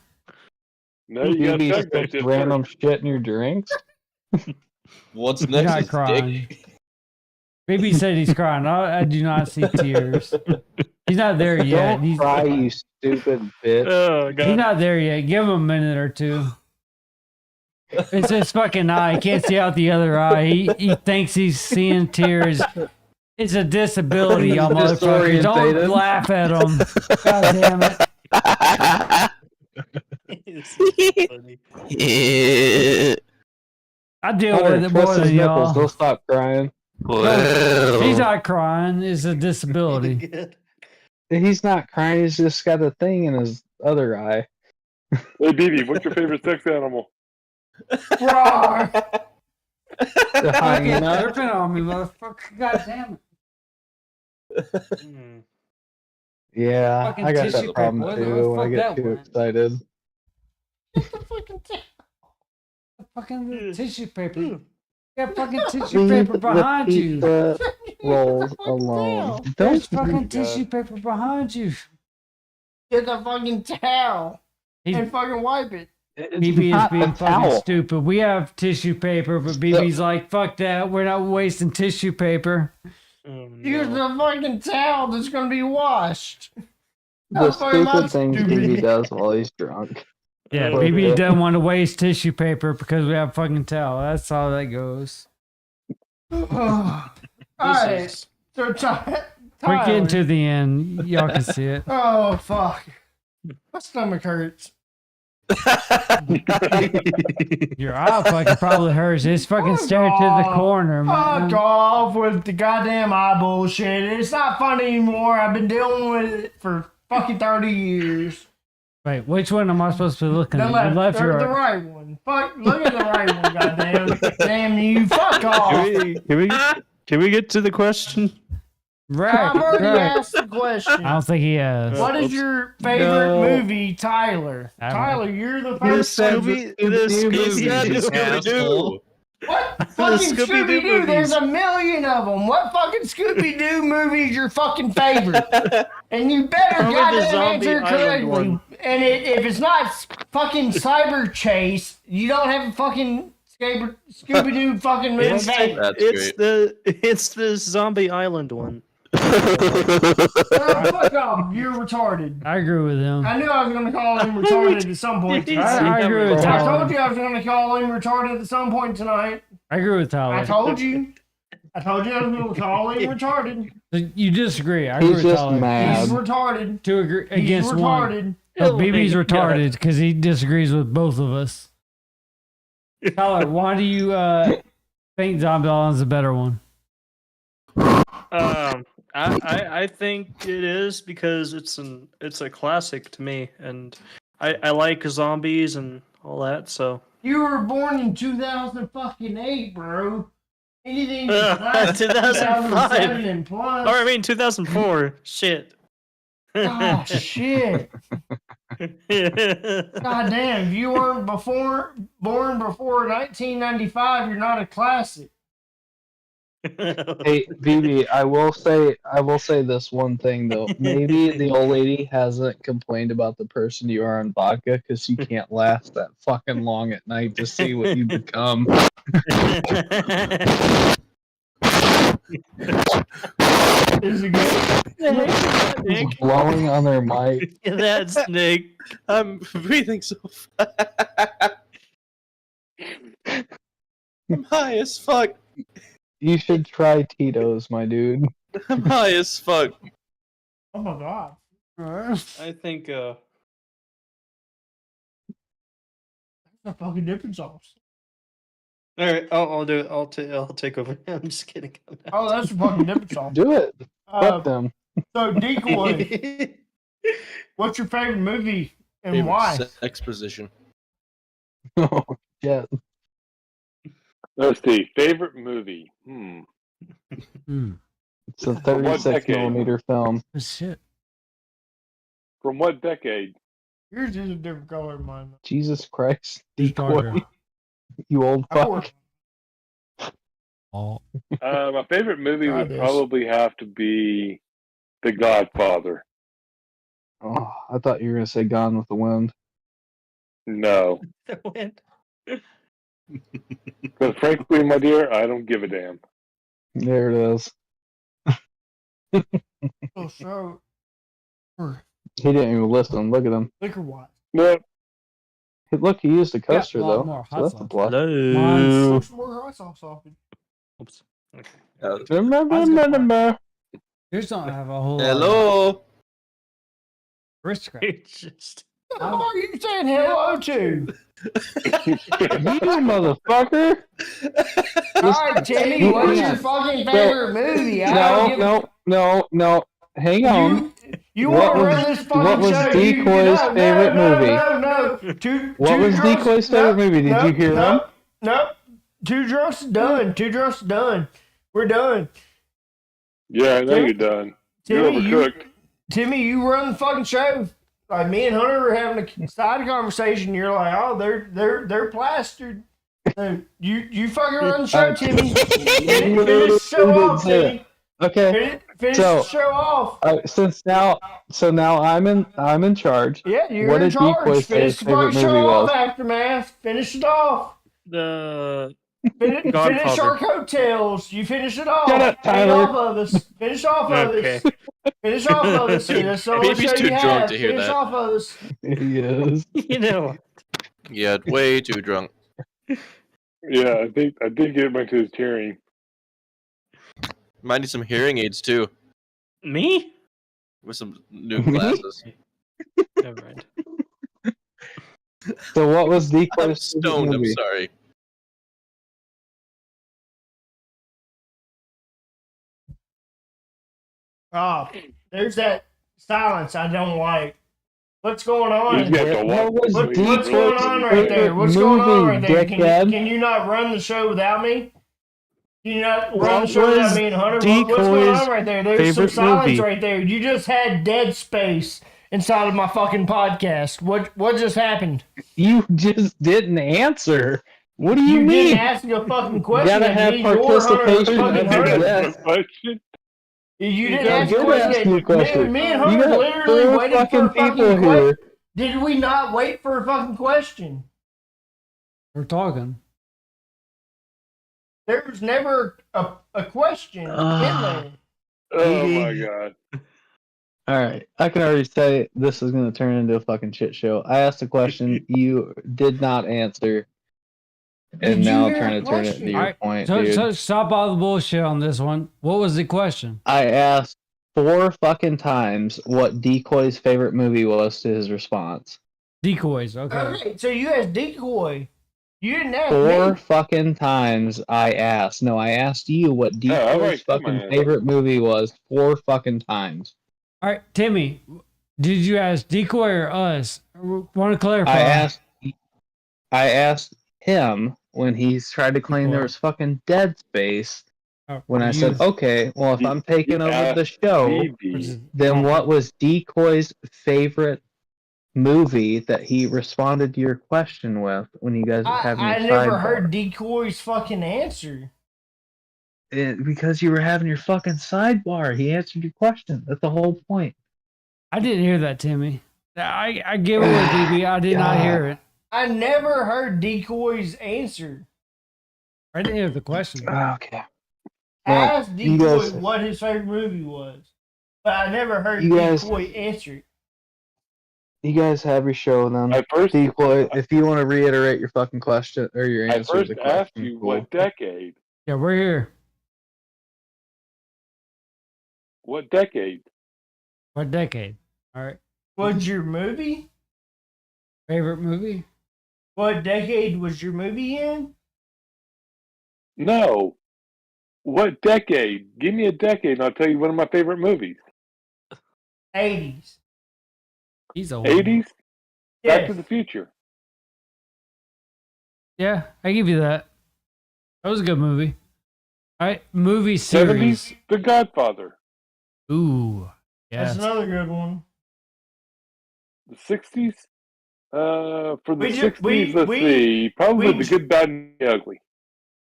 No, you gotta BB check that sticks shit random first. shit in your drinks. What's You're next not is crying. dick. BB said he's crying. I do not see tears. He's not there yet. Don't He's, cry, you stupid bitch. Oh he's god. not there yet. Give him a minute or two. It's his fucking eye. He can't see out the other eye. He thinks he's seeing tears. It's a disability, y'all motherfuckers. Don't Disorientated. laugh at him. God damn it. Yeah. I deal Hunter, with it twist more his than nipples. y'all. He'll stop crying. He's not crying. It's a disability. He's not crying. He's just got a thing in his other eye. Hey, BB, what's your favorite sex animal? Roar. The hyena. Ripping on me, motherfucker. God damn it. Yeah, Fucking I got tissue that problem paper. Where the too when I fuck get that too went? excited. Fucking tissue paper. You got fucking tissue Leave paper behind the you. pizza rolls alone. There's Don't fucking you tissue paper behind you. Get the fucking towel He- and fucking wipe it. BB is not being a fucking towel. stupid. We have tissue paper, but BB's like, fuck that. We're not wasting tissue paper. Use the fucking towel that's gonna be washed. The That's fucking stupid things stupid. BB does while he's drunk. Yeah, Fuck BB it. doesn't want to waste tissue paper because we have fucking towel. That's all that goes. Alright, so We're Tyler. getting to the end. Y'all can see it. Oh fuck. My stomach hurts. Your eye fucking probably hurts. It's fucking staring to the corner, man. Fuck off with the goddamn eye bullshit. It's not funny anymore. I've been dealing with it for fucking 30 years. Wait, which one am I supposed to be looking The at? left, The left or or the right? right one. Fuck, look at the right one, goddamn. Damn you, fuck off. Can we get to the question? Right. I've already right. asked the question. I don't think he has. What is your favorite No. movie, Tyler? I don't Tyler, you're the The first one. Scooby-Doo. What fucking Scooby-Doo Scooby-Doo? movies. There's a million of them. What fucking Scooby-Doo movie is your fucking favorite? And you better Probably the goddamn Zombie answer Island correctly. one. And if it's not fucking Cyber Chase, you don't have a fucking Scooby-Doo fucking movie favorite. It's the Zombie Island one. Fuck off. You're retarded. I agree with him. I knew I was going to call him retarded at some point tonight. I agree with I told Tyler. you I was going to call him retarded at some point tonight. I agree with Tyler. I told you. I told you I was going to call him retarded. You disagree. I agree He's with just Tyler. mad. He's retarded. To agree He's against one. retarded. No, Oh BB's my retarded God. because he disagrees with both of us. Tyler, why do you think Zombie Island's a better one? I think it is because it's a classic to me, and I like zombies and all that. So You were born in 2008, bro. Anything past 2005. 2007 and plus. or I mean 2004. Shit. Oh, shit. God damn, if you weren't born before 1995, you're not a classic. Hey, BB, I will say this one thing though. Maybe the old lady hasn't complained about the person you are on vodka because you can't last that fucking long at night to see what you become. Is it good? Just blowing on their mic. That's Nick. I'm breathing so fast. I'm high as fuck. You should try Tito's, my dude. I'm high as fuck. Oh my god. I think That's a fucking different sauce. All right, I'll do it. I'll take over. I'm just kidding. Oh, that's a fucking different sauce. Do it. Fuck Uh, them. so, Decoy, what's your favorite movie and why? Exposition. Oh, yeah. Let's see. Favorite movie. It's a From what 36 decade? millimeter film. Shit. From what decade? Yours is a different color than mine. Jesus Christ. Darker. Decoy. You old I wore- fuck. Oh. My favorite movie God, would this. probably have to be The Godfather. Oh, I thought you were going to say Gone with the Wind. No. The wind. Because frankly, my dear, I don't give a damn. There it is. Oh, so, He didn't even listen. Look at him. liquor wise. No. Hey, look, he used a coaster, a lot though. more So hot that's a sauce. plus. Hello. Some more hot sauce off it. Oops. Okay. Remember. Yours don't have a whole Hello. aristocrat. It's just Who the fuck are you saying hello to? You motherfucker. Alright, Timmy, what's your fucking favorite movie? I don't give No. Hang on. You What want to was- run this fucking what was show? Decoy's favorite movie? No. What was Decoy's favorite movie? Did you hear them? No. Two drunks done. We're done. Yeah, I know Tim? you're done. Timmy, you run the fucking show. Like me and Hunter were having a side conversation. You're like, oh, they're plastered. So you fucking run the show, Timmy. Finish the show off, Timmy. Okay. Finish So- the show off. Now I'm in charge. Yeah, you're What in did Decoy charge. say Finish his the favorite fucking show movie off, was? Aftermath. Finish it off. The Finish Godfather. our coattails. You finish it off. Shut up, Finish Tyler. off of us. Finish off of Okay. us. Finish off of us. That's the only Baby's show too you drunk have. to hear Finish that. off of us. He is. You know. Yeah, way too drunk. Yeah, I think it went to his hearing. Might need some hearing aids too, Me? with some new glasses. Never mind. So what was I'm Decoy's favorite stoned. I'm movie? sorry. Oh, there's that silence I don't like. What's going on? He's got to What walk. was What's Decoy's going on right there? What's movie, going on right there? dickhead? Can you not run the show without me? Can you not run What the show without was me and Hunter? What's going Decoy's on right there? There's some favorite silence movie? right there. You just had dead space inside of my fucking podcast. What just happened? You just didn't answer. What do You you mean? didn't ask me a fucking question. gotta I have need your Hunter participation. fucking That's Hunter. Yes. Question? You didn't gotta ask a get question. ask you a question. Me and You Hunter got literally four waited for fucking a fucking people question. here. Did we not wait for a fucking question? We're talking. There was never a question in there. Oh my god. All right, I can already say this is going to turn into a fucking shit show. I asked a question, you did not answer, and Did you now hear trying a to turn it question? into your Alright, point, So, dude. so stop all the bullshit on this one. What was the question? I asked 4 fucking times what Decoy's favorite movie was to his response. Decoys. Okay. Okay, so you asked Decoy. You didn't ask 4 me. fucking times I asked. No, I asked you what I've Decoy's already said my fucking answer. favorite movie was 4 fucking times. All right, Timmy. Did you ask Decoy or us? Want to clarify? I asked him when he's tried to claim there Decoy. was fucking dead space. When I You- said, okay, well, if You- I'm taking you over the asked show, Phoebe. then what was Decoy's favorite movie that he responded to your question with when you guys were having I your never sidebar? heard Decoy's fucking answer. Because you were having your fucking sidebar. He answered your question. That's the whole point. I didn't hear that, Timmy. I give it away, BB. I did not hear it. I never heard Decoy's answer. I didn't hear the question. Okay. I Well, asked you Decoy guys- what his favorite movie was, but I never heard You guys- Decoy answer it. You guys have your show then. I first Decoy, if you want to reiterate your fucking question or your I answer to first the question, asked you cool. what decade. Yeah, we're here. What decade? What decade? All right. Was your movie? Favorite movie? What decade was your movie in? No. What decade? Give me a decade and I'll tell you one of my favorite movies. 80s. He's old. 80s? Back Yes. to the Future. Yeah, I give you that. That was a good movie. All right, movie series. 70s? The Godfather. Ooh, yes. That's another good one. The 60s? For the We ju- 60s, we- let's we- see. Probably we The ju- Good, Bad, and the Ugly.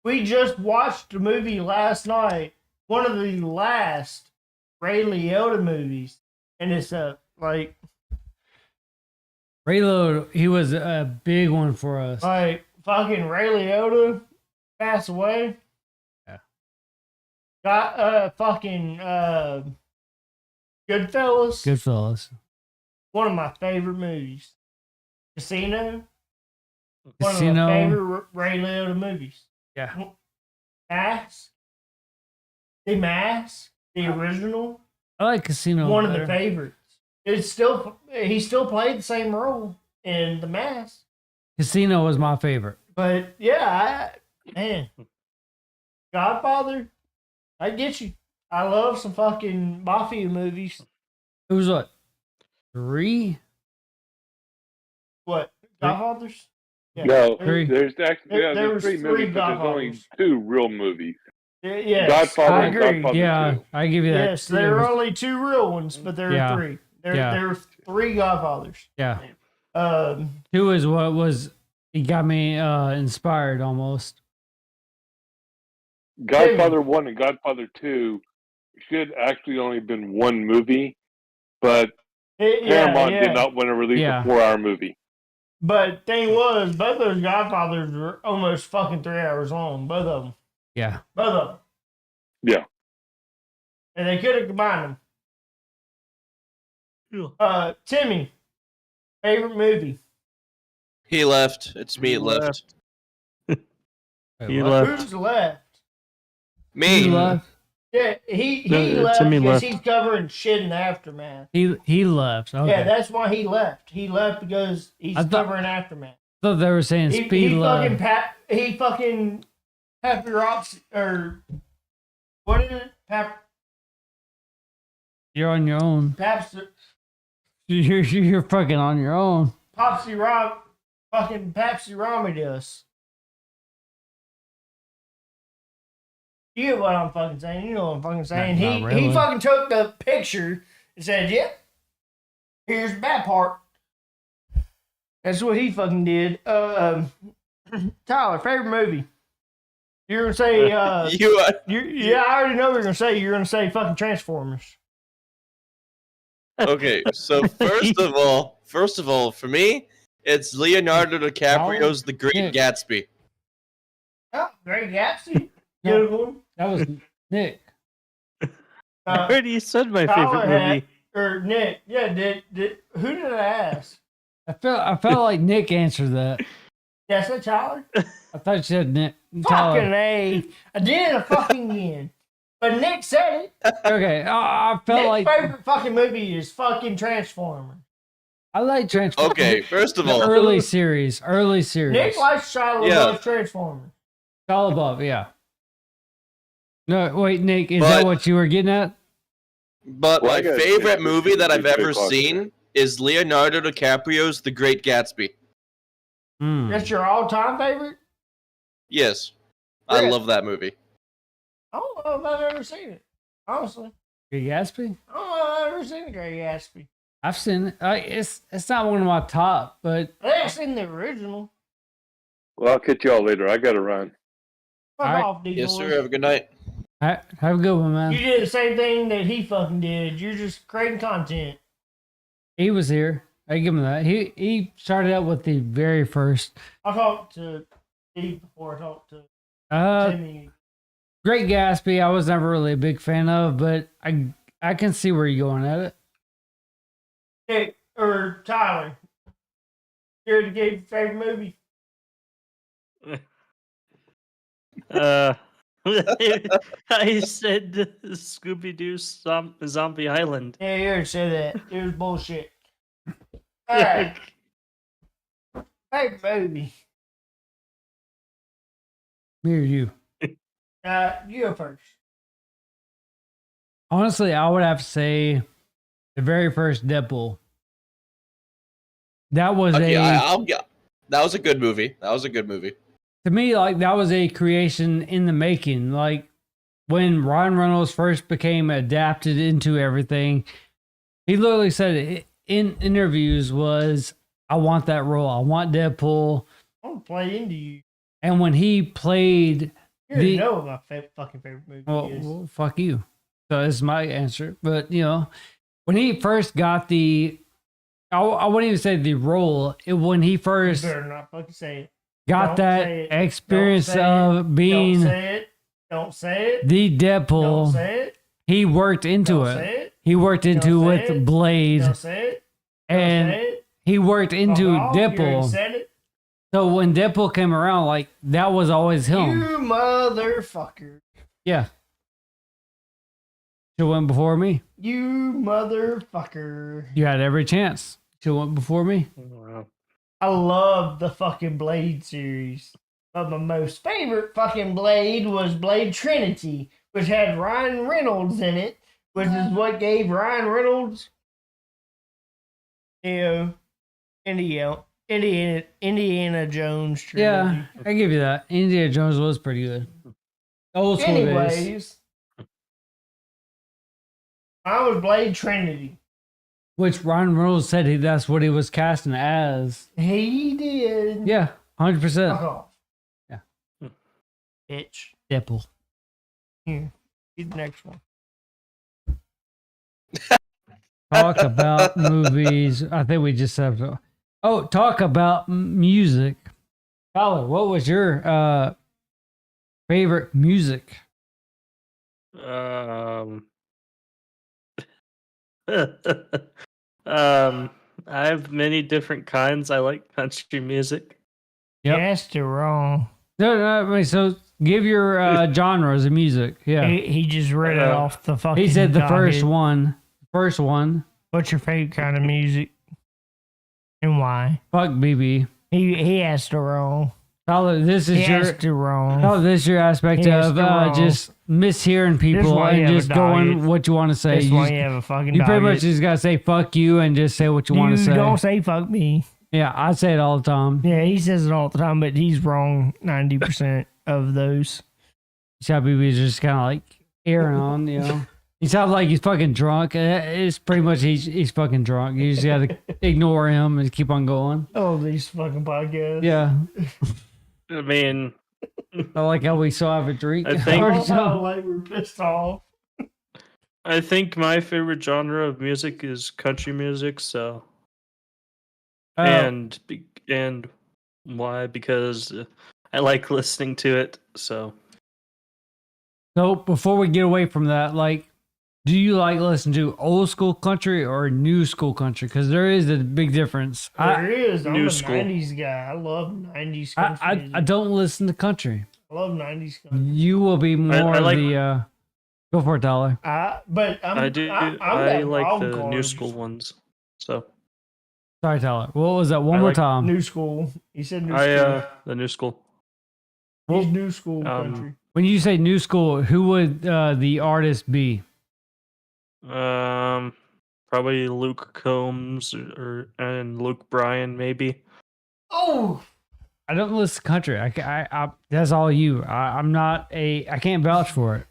We just watched a movie last night, one of the last Ray Liotta movies, and it's like Ray Liotta, he was a big one for us. fucking Ray Liotta passed away. Yeah. Got fucking Goodfellas. Goodfellas. One of my favorite movies. Casino. One of Casino. my favorite Ray Liotta movies. Yeah. Mask. The Mask. The original. I like Casino. One of better. the favorites. It's still he still played the same role in The Mask. Casino was my favorite. But yeah, man. Godfather, I get you. I love some fucking mafia movies. It was what? 3? What? Godfathers? Yeah. No, Three. there's actually There was three three movies, but there's only Godfathers. 2 real movies. Yes, Godfather I and agree. Godfather Yeah, 2. I give you that. Yes, there are only 2 real ones, but there Yeah. are 3. There Yeah. are 3 Godfathers. Yeah. 2 is what was, it got me inspired almost. Godfather 1 and Godfather 2 should actually only been one movie, but Paramount did not want to release a 4-hour movie. But thing was, both those Godfathers were almost fucking 3 hours long. Both of them. Yeah. Both of them. Yeah. And they could have combined them. Timmy, favorite movie? He left. It's me. It left. He left. Who's left? Me. He left. Yeah, he No, left Timmy because left. he's covering shit in the aftermath. He left. Okay. Yeah, that's why he left. He left because he's I thought- covering aftermath. I thought they were saying He speed left. fucking Happy Rocks or what is it? You're on your own. You're fucking on your own. Popsy Rock, fucking Papsy Romidus. You get what I'm fucking saying. You know what I'm fucking saying. Not He really. fucking took the picture and said, "Yep, here's the bad part." That's what he fucking did. Tyler, favorite movie? You're gonna say yeah, I already know what you're gonna say. You're gonna say fucking Transformers. Okay, so first of all, for me, it's Leonardo DiCaprio's The Great Gatsby. Oh, Great Gatsby. No. Good one. That was Nick. I already said my Tyler favorite had- movie. Or Nick. Yeah, who did I ask? I felt like Nick answered that. Yeah, I said Tyler. I thought you said Nick. Fucking Tyler. A. I did it fucking again. But Nick said it. Okay, I felt Nick's like favorite fucking movie is fucking Transformers. I like Transformers. Okay, first of The all, early series. Nick likes Shia LaBeouf's Transformers. All above, yeah. No, wait, Nick, is But- that what you were getting at? but Well, I my gotta favorite say, movie that I've it's ever close. seen is Leonardo DiCaprio's The Great Gatsby. Hmm. That's your all-time favorite? Yes, I Really? love that movie. I don't know if I've ever seen it. Honestly, Great Gatsby? I don't know if I've ever seen the Great Gatsby. I've seen it. It's not one of my top, but I think I've seen the original. Well, I'll catch y'all later. I gotta run. Fuck All right. off, D. Yes, Boy. sir. Have a good night. have a good one, man. You did the same thing that he fucking did. You're just creating content. He was here. I give him that. He started out with the very first I talked to Steve before I talked to Timmy. Great Gatsby. I was never really a big fan of, but I can see where you're going at it. Nick, or Tyler. You already gave your favorite movie? I said Scooby Doo Zombie Island. Yeah, you already said that. It was bullshit. Alright. Favorite movie? Me or you? You go first. Honestly, I would have to say the very first Deadpool. That was Okay, a that was a good movie. That was a good movie. to me, like that was a creation in the making. Like when Ryan Reynolds first became adapted into everything, he literally said it in interviews was, I want that role. I want Deadpool. I'm gonna play into you. And when he played You already know what my fucking favorite movie is. well, fuck you. So that's my answer. But you know, when he first got I wouldn't even say the role. When he You first better not fucking say it. got Don't say that it. experience Don't say of Don't being say it. Don't say it. the Don't Deadpool, say it. he worked into Don't it. say it. He worked into Don't with say it. Blade, Don't say it. Don't and say it. he worked into Fuck off. You already Deadpool. said it. So when Deadpool came around, like that was always him. You motherfucker. Yeah. She went before me. You motherfucker. You had every chance. She went before me. Wow. I love the fucking Blade series. But my most favorite fucking Blade was Blade Trinity, which had Ryan Reynolds in it, which is what gave Ryan Reynolds, Indiana Jones trilogy. Yeah, I give you that. Indiana Jones was pretty good. Old school days. Anyways, I was Blade Trinity. Which Ryan Reynolds said that's what he was casting as. He did. Yeah, 100%. Fuck off. Yeah. Bitch. Dipple. Here. Get the next one. Talk about movies. I think we just have to. Oh, talk about music. Tyler, what was your favorite music? I have many different kinds. I like country music. Yep. Yes, you're wrong. No, I mean, so give your genres of music. Yeah. He just read it off the fucking. He said the first docket. one. First one. What's your favorite kind of music? And why? Fuck BB. He asked it wrong. Tyler, this is He asked it wrong. Oh, this is your aspect He asked of it wrong. just mishearing people why you and have a just going docket. what you want to say. That's You, why just- you have a fucking. you pretty much docket. just gotta say fuck you and just say what you want to say. Don't say fuck me. Yeah, I say it all the time. Yeah, he says it all the time, but he's wrong 90% of those. Shot BB's just kind of like airing on, you know. He sounds like he's fucking drunk. It's pretty much he's fucking drunk. You just gotta ignore him and keep on going. Oh, these fucking podcasts. Yeah, I mean, I like how we still have a drink. I think- Oh, sound like we're pissed off. I think my favorite genre of music is country music. So, and why? Because I like listening to it. So, So before we get away from that, like, do you like listen to old school country or new school country? Because there is a big difference. There is. I'm new a school. 90s guy. I love 90s country I music. don't listen to country. I love 90s country. You will be more I like- the go for it, Tyler. But I'm, I do. I'm I that like wild the new card. school ones. So, Sorry, Tyler. What was that? One I more like time. New school. He said new school. the new school. He's new school um, country. When you say new school, who would the artist be? Probably Luke Combs and Luke Bryan, maybe. Oh, I don't listen to country. I that's all you. I'm not a. I can't vouch for it.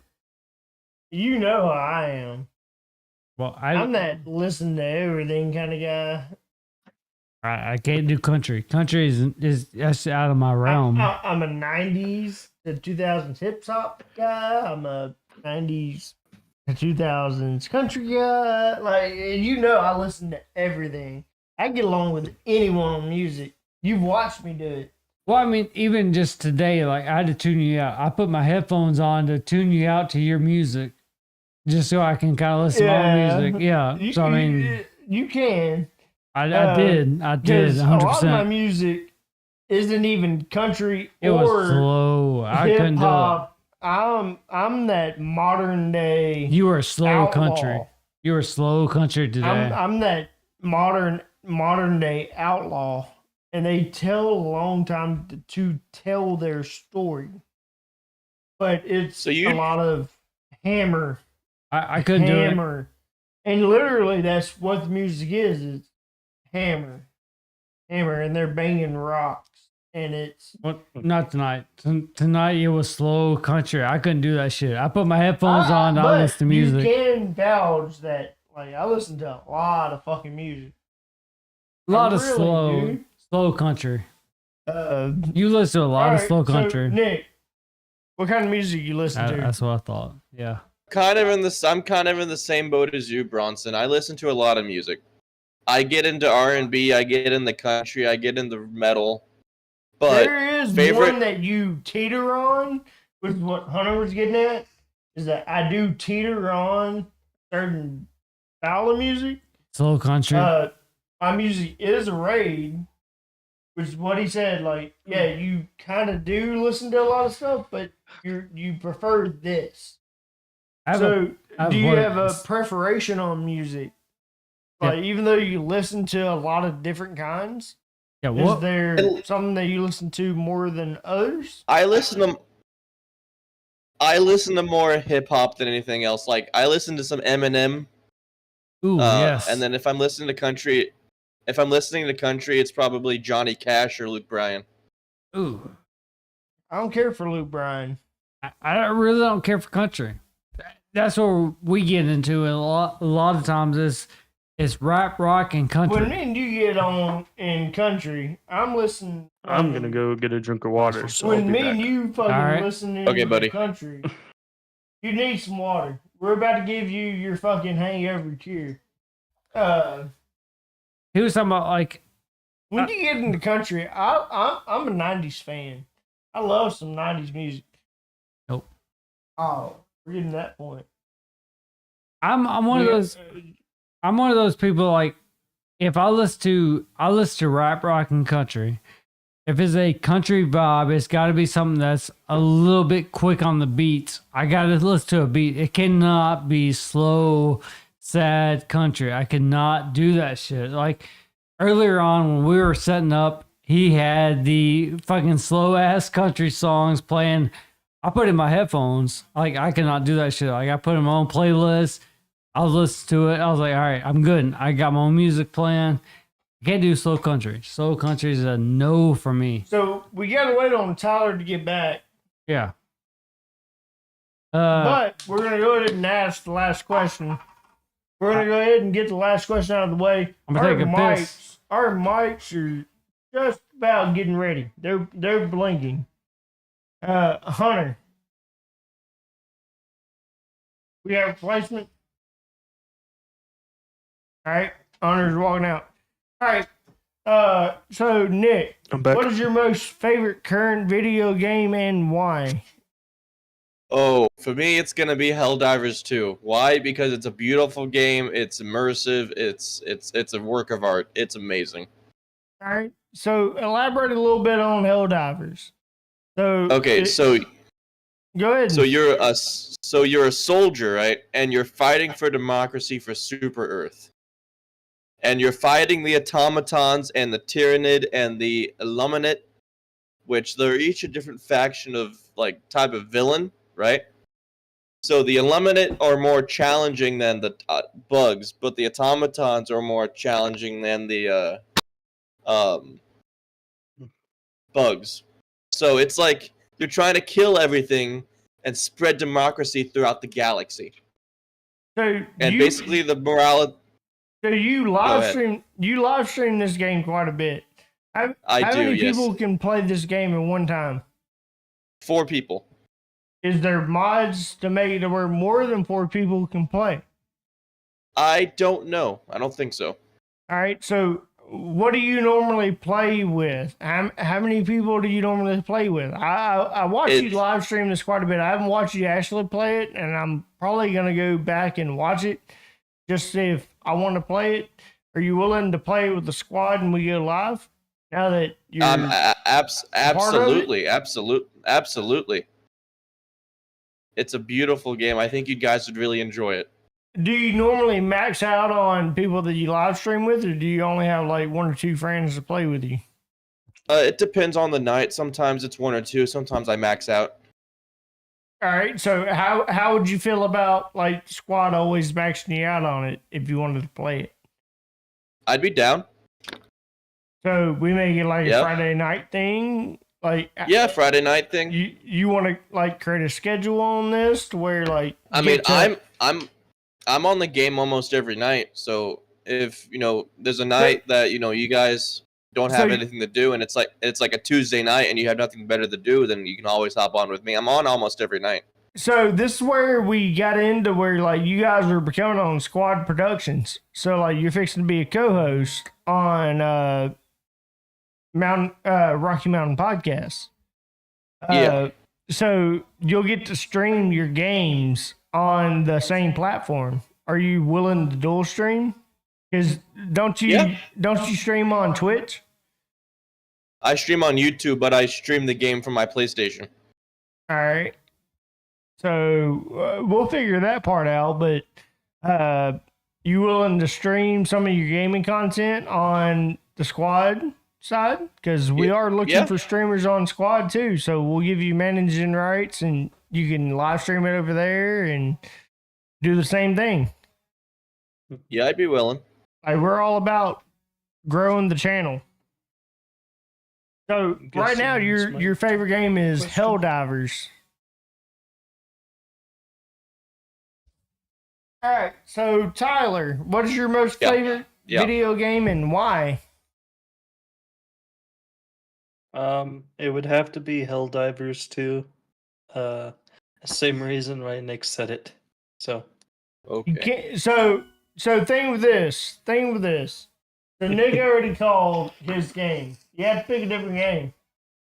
you know how I am. Well, I'm that listen to everything kind of guy. I can't do country. Country is that's out of my realm. I'm a 90s to 2000s hip hop guy. I'm a 90s to 2000s country guy. Like, you know, I listen to everything. I get along with anyone on music. You've watched me do it. Well, I mean, even just today, like I had to tune you out. I put my headphones on to tune you out to your music, just so I can kind of listen to my music. Yeah. So I mean, you can. I did. 'Cause a lot of my 100%. music isn't even country It or was slow. I hip couldn't do it. hop. I'm that modern day. You were slow outlaw. country. You were slow country today. I'm that modern day outlaw, and they tell a long time to tell their story, but it's So you- a lot of hammer, I couldn't do it. hammer, and literally that's what the music is. It's hammer, and they're banging rocks, and it's What? Not tonight. Tonight it was slow country. I couldn't do that shit. I put my headphones on. I but listen to music. You can vouch that, like, I listen to a lot of fucking music. A lot I of really slow country. do. You listen to a lot of Alright, slow so, country. Nick, what kind of music you listen to? That's what I thought. Yeah. I'm kind of in the same boat as you, Bronson. I listen to a lot of music. I get into R&B, I get into country, I get into metal. But there is favorite- one that you teeter on, which is what Hunter was getting at, is that I do teeter on certain style of music. Slow country. My music is a raid, which is what he said. Like, yeah, you kind of do listen to a lot of stuff, but you prefer this. I have So, I have do you one- have a preparation on music? Like, even though you listen to a lot of different kinds, yeah, is what? there something that you listen to more than others? I listen to more hip hop than anything else. Like I listen to some Eminem. Ooh, yes. And then if I'm listening to country, it's probably Johnny Cash or Luke Bryan. Ooh. I don't care for Luke Bryan. I really don't care for country. That's where we get into it a lot of times it's rap, rock, and country. When me and you get on in country, I'm listening. I'm gonna go get a drink of water. So I'll When be me back. and you fucking Alright. listening Okay, to buddy. country, you need some water. We're about to give you your fucking hangover cure. He was talking about like When you get into country, I'm a '90s fan. I love some '90s music. Nope. Oh, we're getting to that point. I'm one of those. I'm one of those people like if I listen to rap, rock, and country. If it's a country vibe, it's got to be something that's a little bit quick on the beats. I got to listen to a beat. It cannot be slow, sad country. I cannot do that shit. Like earlier on when we were setting up, he had the fucking slow ass country songs playing. I put in my headphones. Like I cannot do that shit. Like I put in my own playlist. I was listening to it. I was like, all right, I'm good. I got my own music playing. I can't do slow country. Slow country is a no for me. So we gotta wait on Tyler to get back. Yeah. But we're gonna go ahead and ask the last question. We're gonna go ahead and get the last question out of the way. I'm gonna take a piss. Our mics are just about getting ready. They're blinking. Hunter, we have a replacement. All right, Hunter's walking out. All right. So Nick, I'm back. what is your most favorite current video game and why? Oh, for me, it's gonna be Helldivers 2. Why? Because it's a beautiful game. It's immersive. It's a work of art. It's amazing. All right. So elaborate a little bit on Helldivers. So Okay, so go ahead. so you're a soldier, right? And you're fighting for democracy for Super Earth. And you're fighting the automatons and the Tyrannid and the Illuminate, which they're each a different faction of like type of villain, right? So the Illuminate are more challenging than the bugs, but the automatons are more challenging than the bugs. So it's like you're trying to kill everything and spread democracy throughout the galaxy. So And basically the morality. So you live stream this game quite a bit. How many yes. people can play this game at one time? 4 people. Is there mods to make it where more than 4 people can play? I don't know. I don't think so. All right. So what do you normally play with? How many people do you normally play with? I watch you live stream this quite a bit. I haven't watched you actually play it, and I'm probably gonna go back and watch it just to see if I want to play it. Are you willing to play with the squad and we go live? Now that you're absolutely. It's a beautiful game. I think you guys would really enjoy it. Do you normally max out on people that you live stream with, or do you only have like 1 or 2 friends to play with you? It depends on the night. Sometimes it's 1 or 2. Sometimes I max out. All right. So how would you feel about like squad always maxing you out on it if you wanted to play it? I'd be down. So we make it like a Friday night thing. Like Friday night thing. You want to like create a schedule on this to where like I mean I'm on the game almost every night. So if there's a night that you guys don't have anything to do, and it's like a Tuesday night, and you have nothing better to do, then you can always hop on with me. I'm on almost every night. So this is where we got into where like you guys are becoming on Squad Productions. So like you're fixing to be a co-host on Rocky Mountain Podcast. So you'll get to stream your games on the same platform. Are you willing to dual stream? Because don't you stream on Twitch? I stream on YouTube, but I stream the game from my PlayStation. All right. So we'll figure that part out. But you willing to stream some of your gaming content on the Squad side? Because we are looking for streamers on Squad too. So we'll give you managing rights, and you can live stream it over there and do the same thing. Yeah, I'd be willing. Like we're all about growing the channel. So right now, your favorite game is Helldivers. All right. So Tyler, what is your most Yeah. favorite Yeah. video game and why? It would have to be Helldivers 2. Same reason why Nick said it. So You Okay. can't. So thing with this. So Nick already called his game. You have to pick a different game.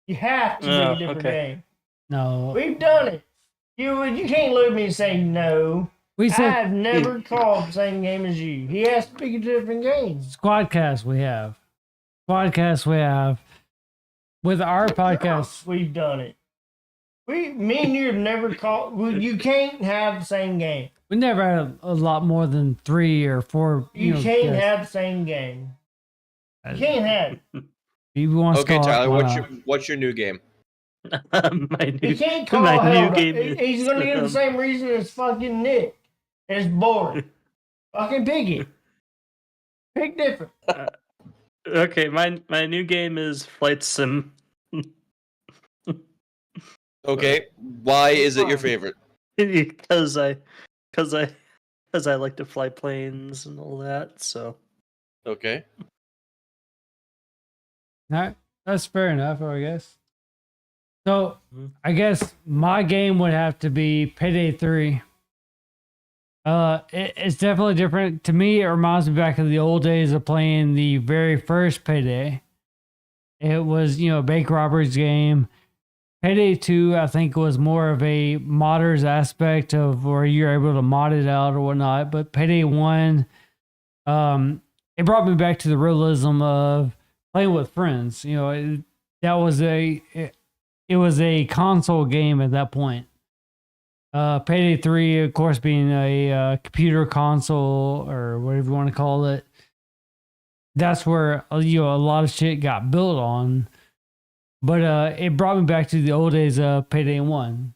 You have to pick Oh, a different okay. game. No, We've done it. You can't look at me and say no. we said I've never called the same game as you. He has to pick a different game. Squadcast. We have with our podcast. We've done it. Me and you have never called. You can't have the same game. We never had a lot more than 3 or 4. You know, can't guests. have the same game. You can't have it. If you want Okay, Scott, Tyler, why what's not? your new game? my He new can't call my new hell. game He's is, gonna get the same reason as fucking Nick. It's boring. Fucking pick it. Pick different. Okay, my new game is Flight Sim. Okay, why is it your Fine. favorite? because I like to fly planes and all that. So Okay. No, that's fair enough, I guess. So, Mhm. I guess my game would have to be Payday 3. It's definitely different. To me, it reminds me back of the old days of playing the very first Payday. It was, a bank robberies game. Payday 2, I think, was more of a modders aspect of where you're able to mod it out or whatnot. But Payday 1, it brought me back to the realism of playing with friends. That was it was a console game at that point. Payday 3, of course, being a computer console or whatever you want to call it. That's where a lot of shit got built on. But it brought me back to the old days of Payday 1.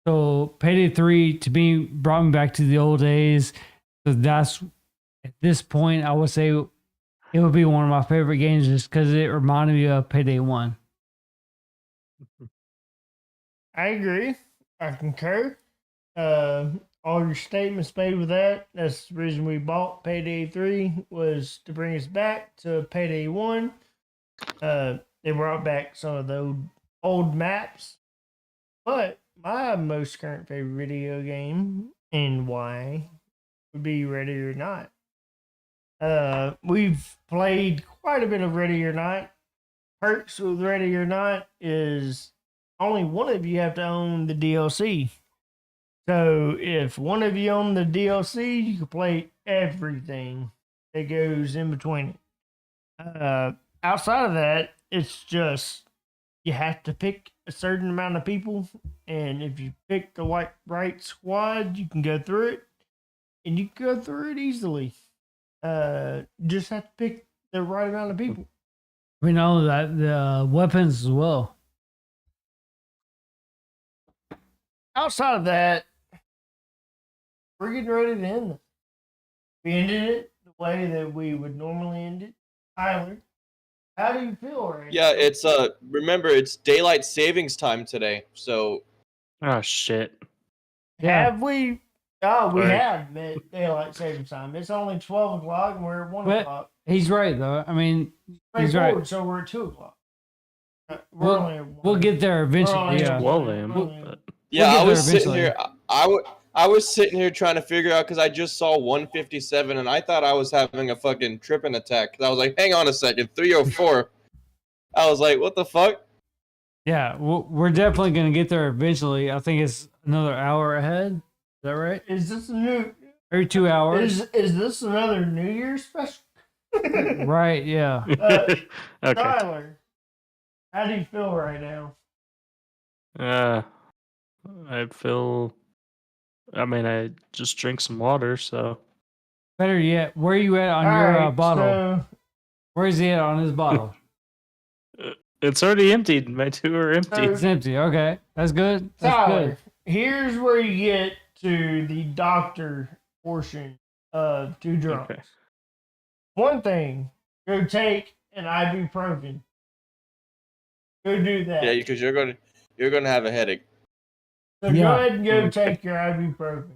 So Payday 3 to me brought me back to the old days. So that's at this point I would say it would be one of my favorite games just because it reminded me of Payday 1. I agree. I concur. All your statements made with that. That's the reason we bought Payday 3 was to bring us back to Payday 1. They brought back some of the old maps. But my most current favorite video game and why would be Ready or Not. We've played quite a bit of Ready or Not. Perks with Ready or Not is only one of you have to own the DLC. So if one of you own the DLC, you can play everything that goes in between it. Outside of that, it's just you have to pick a certain amount of people, and if you pick the right squad, you can go through it, and you can go through it easily. Just have to pick the right amount of people. We know that the weapons as well. Outside of that, we're getting ready to end this. We ended it the way that we would normally end it. Tyler, how do you feel right Yeah, now? it's remember it's daylight savings time today. So oh shit. Yeah. Have we? Oh, we Right. have met daylight savings time. It's only 12 o'clock and we're at 1 But- o'clock. He's right though. I mean, he's Straightforward, right. so we're at 2 o'clock. We'll- only at 1. We'll get there eventually. only at Yeah. 12 a.m. We're only- But yeah, get I was there sitting eventually. here. I was sitting here trying to figure out because I just saw 157 and I thought I was having a fucking tripping attack. 'Cause I was like, hang on a second, 304. I was like, what the fuck? Yeah, we're definitely gonna get there eventually. I think it's another hour ahead. Is that right? Is this a new? Every 2 hours. Is this another New Year's special? Right. Yeah. okay. Tyler, how do you feel right now? I feel. I mean, I just drink some water, so Better yet, where are you at on All your right, bottle? so Where is he at on his bottle? it's already emptied. My two are empty. It's empty. Okay, that's good. That's Tyler, good. here's where you get to the doctor portion of Two Drunks. Okay. One thing, go take an ibuprofen. Go do that. Yeah, because you're gonna have a headache. So Yeah. go ahead and go take your ibuprofen.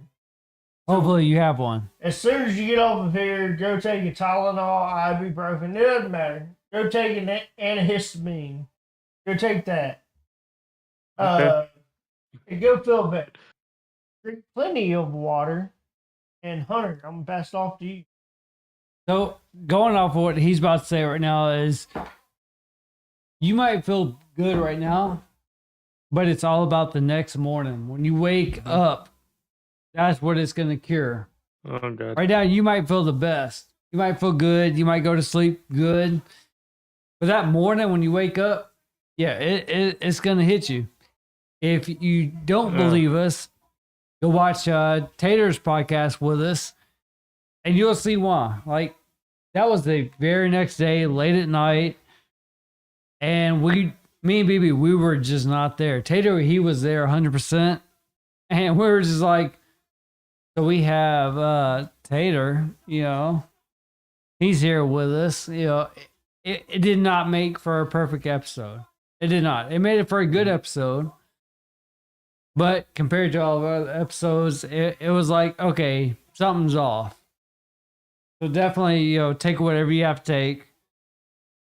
Hopefully you have one. As soon as you get off of here, go take a Tylenol, ibuprofen. It doesn't matter. Go take an antihistamine. Go take that. Okay. And go feel better. Drink plenty of water. And Hunter, I'm gonna pass it off to you. So going off of what he's about to say right now is you might feel good right now, but it's all about the next morning. When you wake up, that's what it's going to cure. Oh, God. Right now, you might feel the best. You might feel good. You might go to sleep good. But that morning when you wake up, yeah, it's going to hit you. If you don't believe us, go watch Tater's podcast with us, and you'll see why. Like, that was the very next day, late at night, and me and BB, we were just not there. Tater, he was there 100%, and we were just like, so we have Tater, you know, he's here with us. You know, it did not make for a perfect episode. It did not. It made it for a good episode. But compared to all of our other episodes, it was like, okay, something's off. So definitely, you know, take whatever you have to take.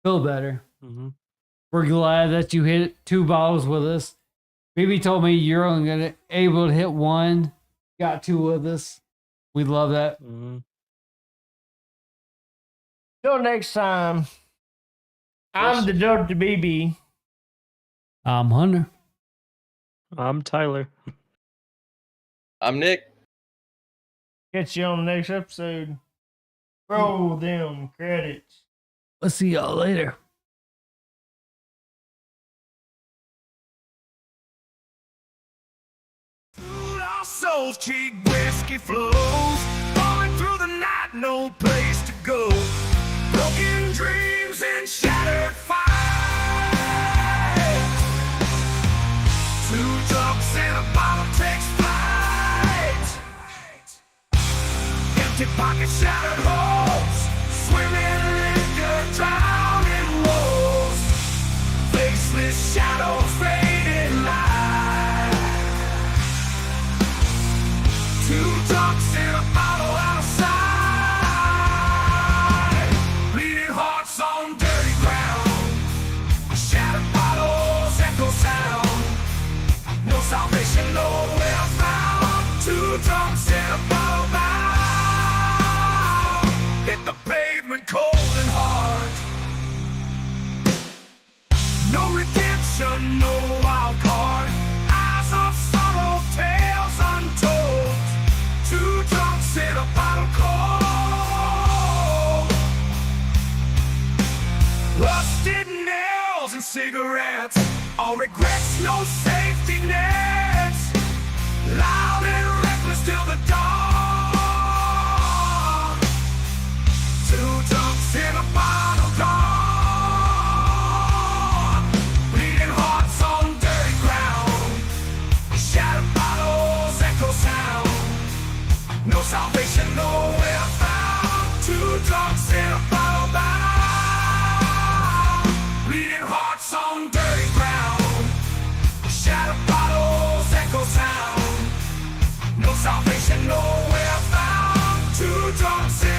Feel better. Mm-hmm. We're glad that you hit 2 bottles with us. BB told me you're only gonna able to hit 1. Got 2 with us. We love that. Mm-hmm. Till next time, I'm the Dr. BB. I'm Hunter. I'm Tyler. I'm Nick. Catch you on the next episode. Roll them credits. Let's see y'all later. Our souls, cheap whiskey flows, falling through the night, no place to go. Broken dreams and shattered fights. 2 drunks and a bottle takes flight. Empty pockets, shattered holes, swimming liquor, drowning woes. Faceless shadows, fading light. 2 drunks in a bottle outside. Bleeding hearts on dirty ground. Shattered bottles, echo sound. No salvation, nowhere found. 2 drunks in a bottle bound. Hit the pavement cold and hard. No redemption, no wild card. Eyes of sorrow, tales untold. 2 drunks in a bottle cold. Rusted nails and cigarettes. All regrets, no safety nets. Loud and reckless till the dawn. 2 drunks in a bottle gone. Bleeding hearts on dirty ground. Shattered bottles, echo sound. No salvation, nowhere found. 2 drunks in a bottle bound. Bleeding hearts on dirty ground. Shattered bottles, echo sound. No salvation, nowhere found. 2 drunks in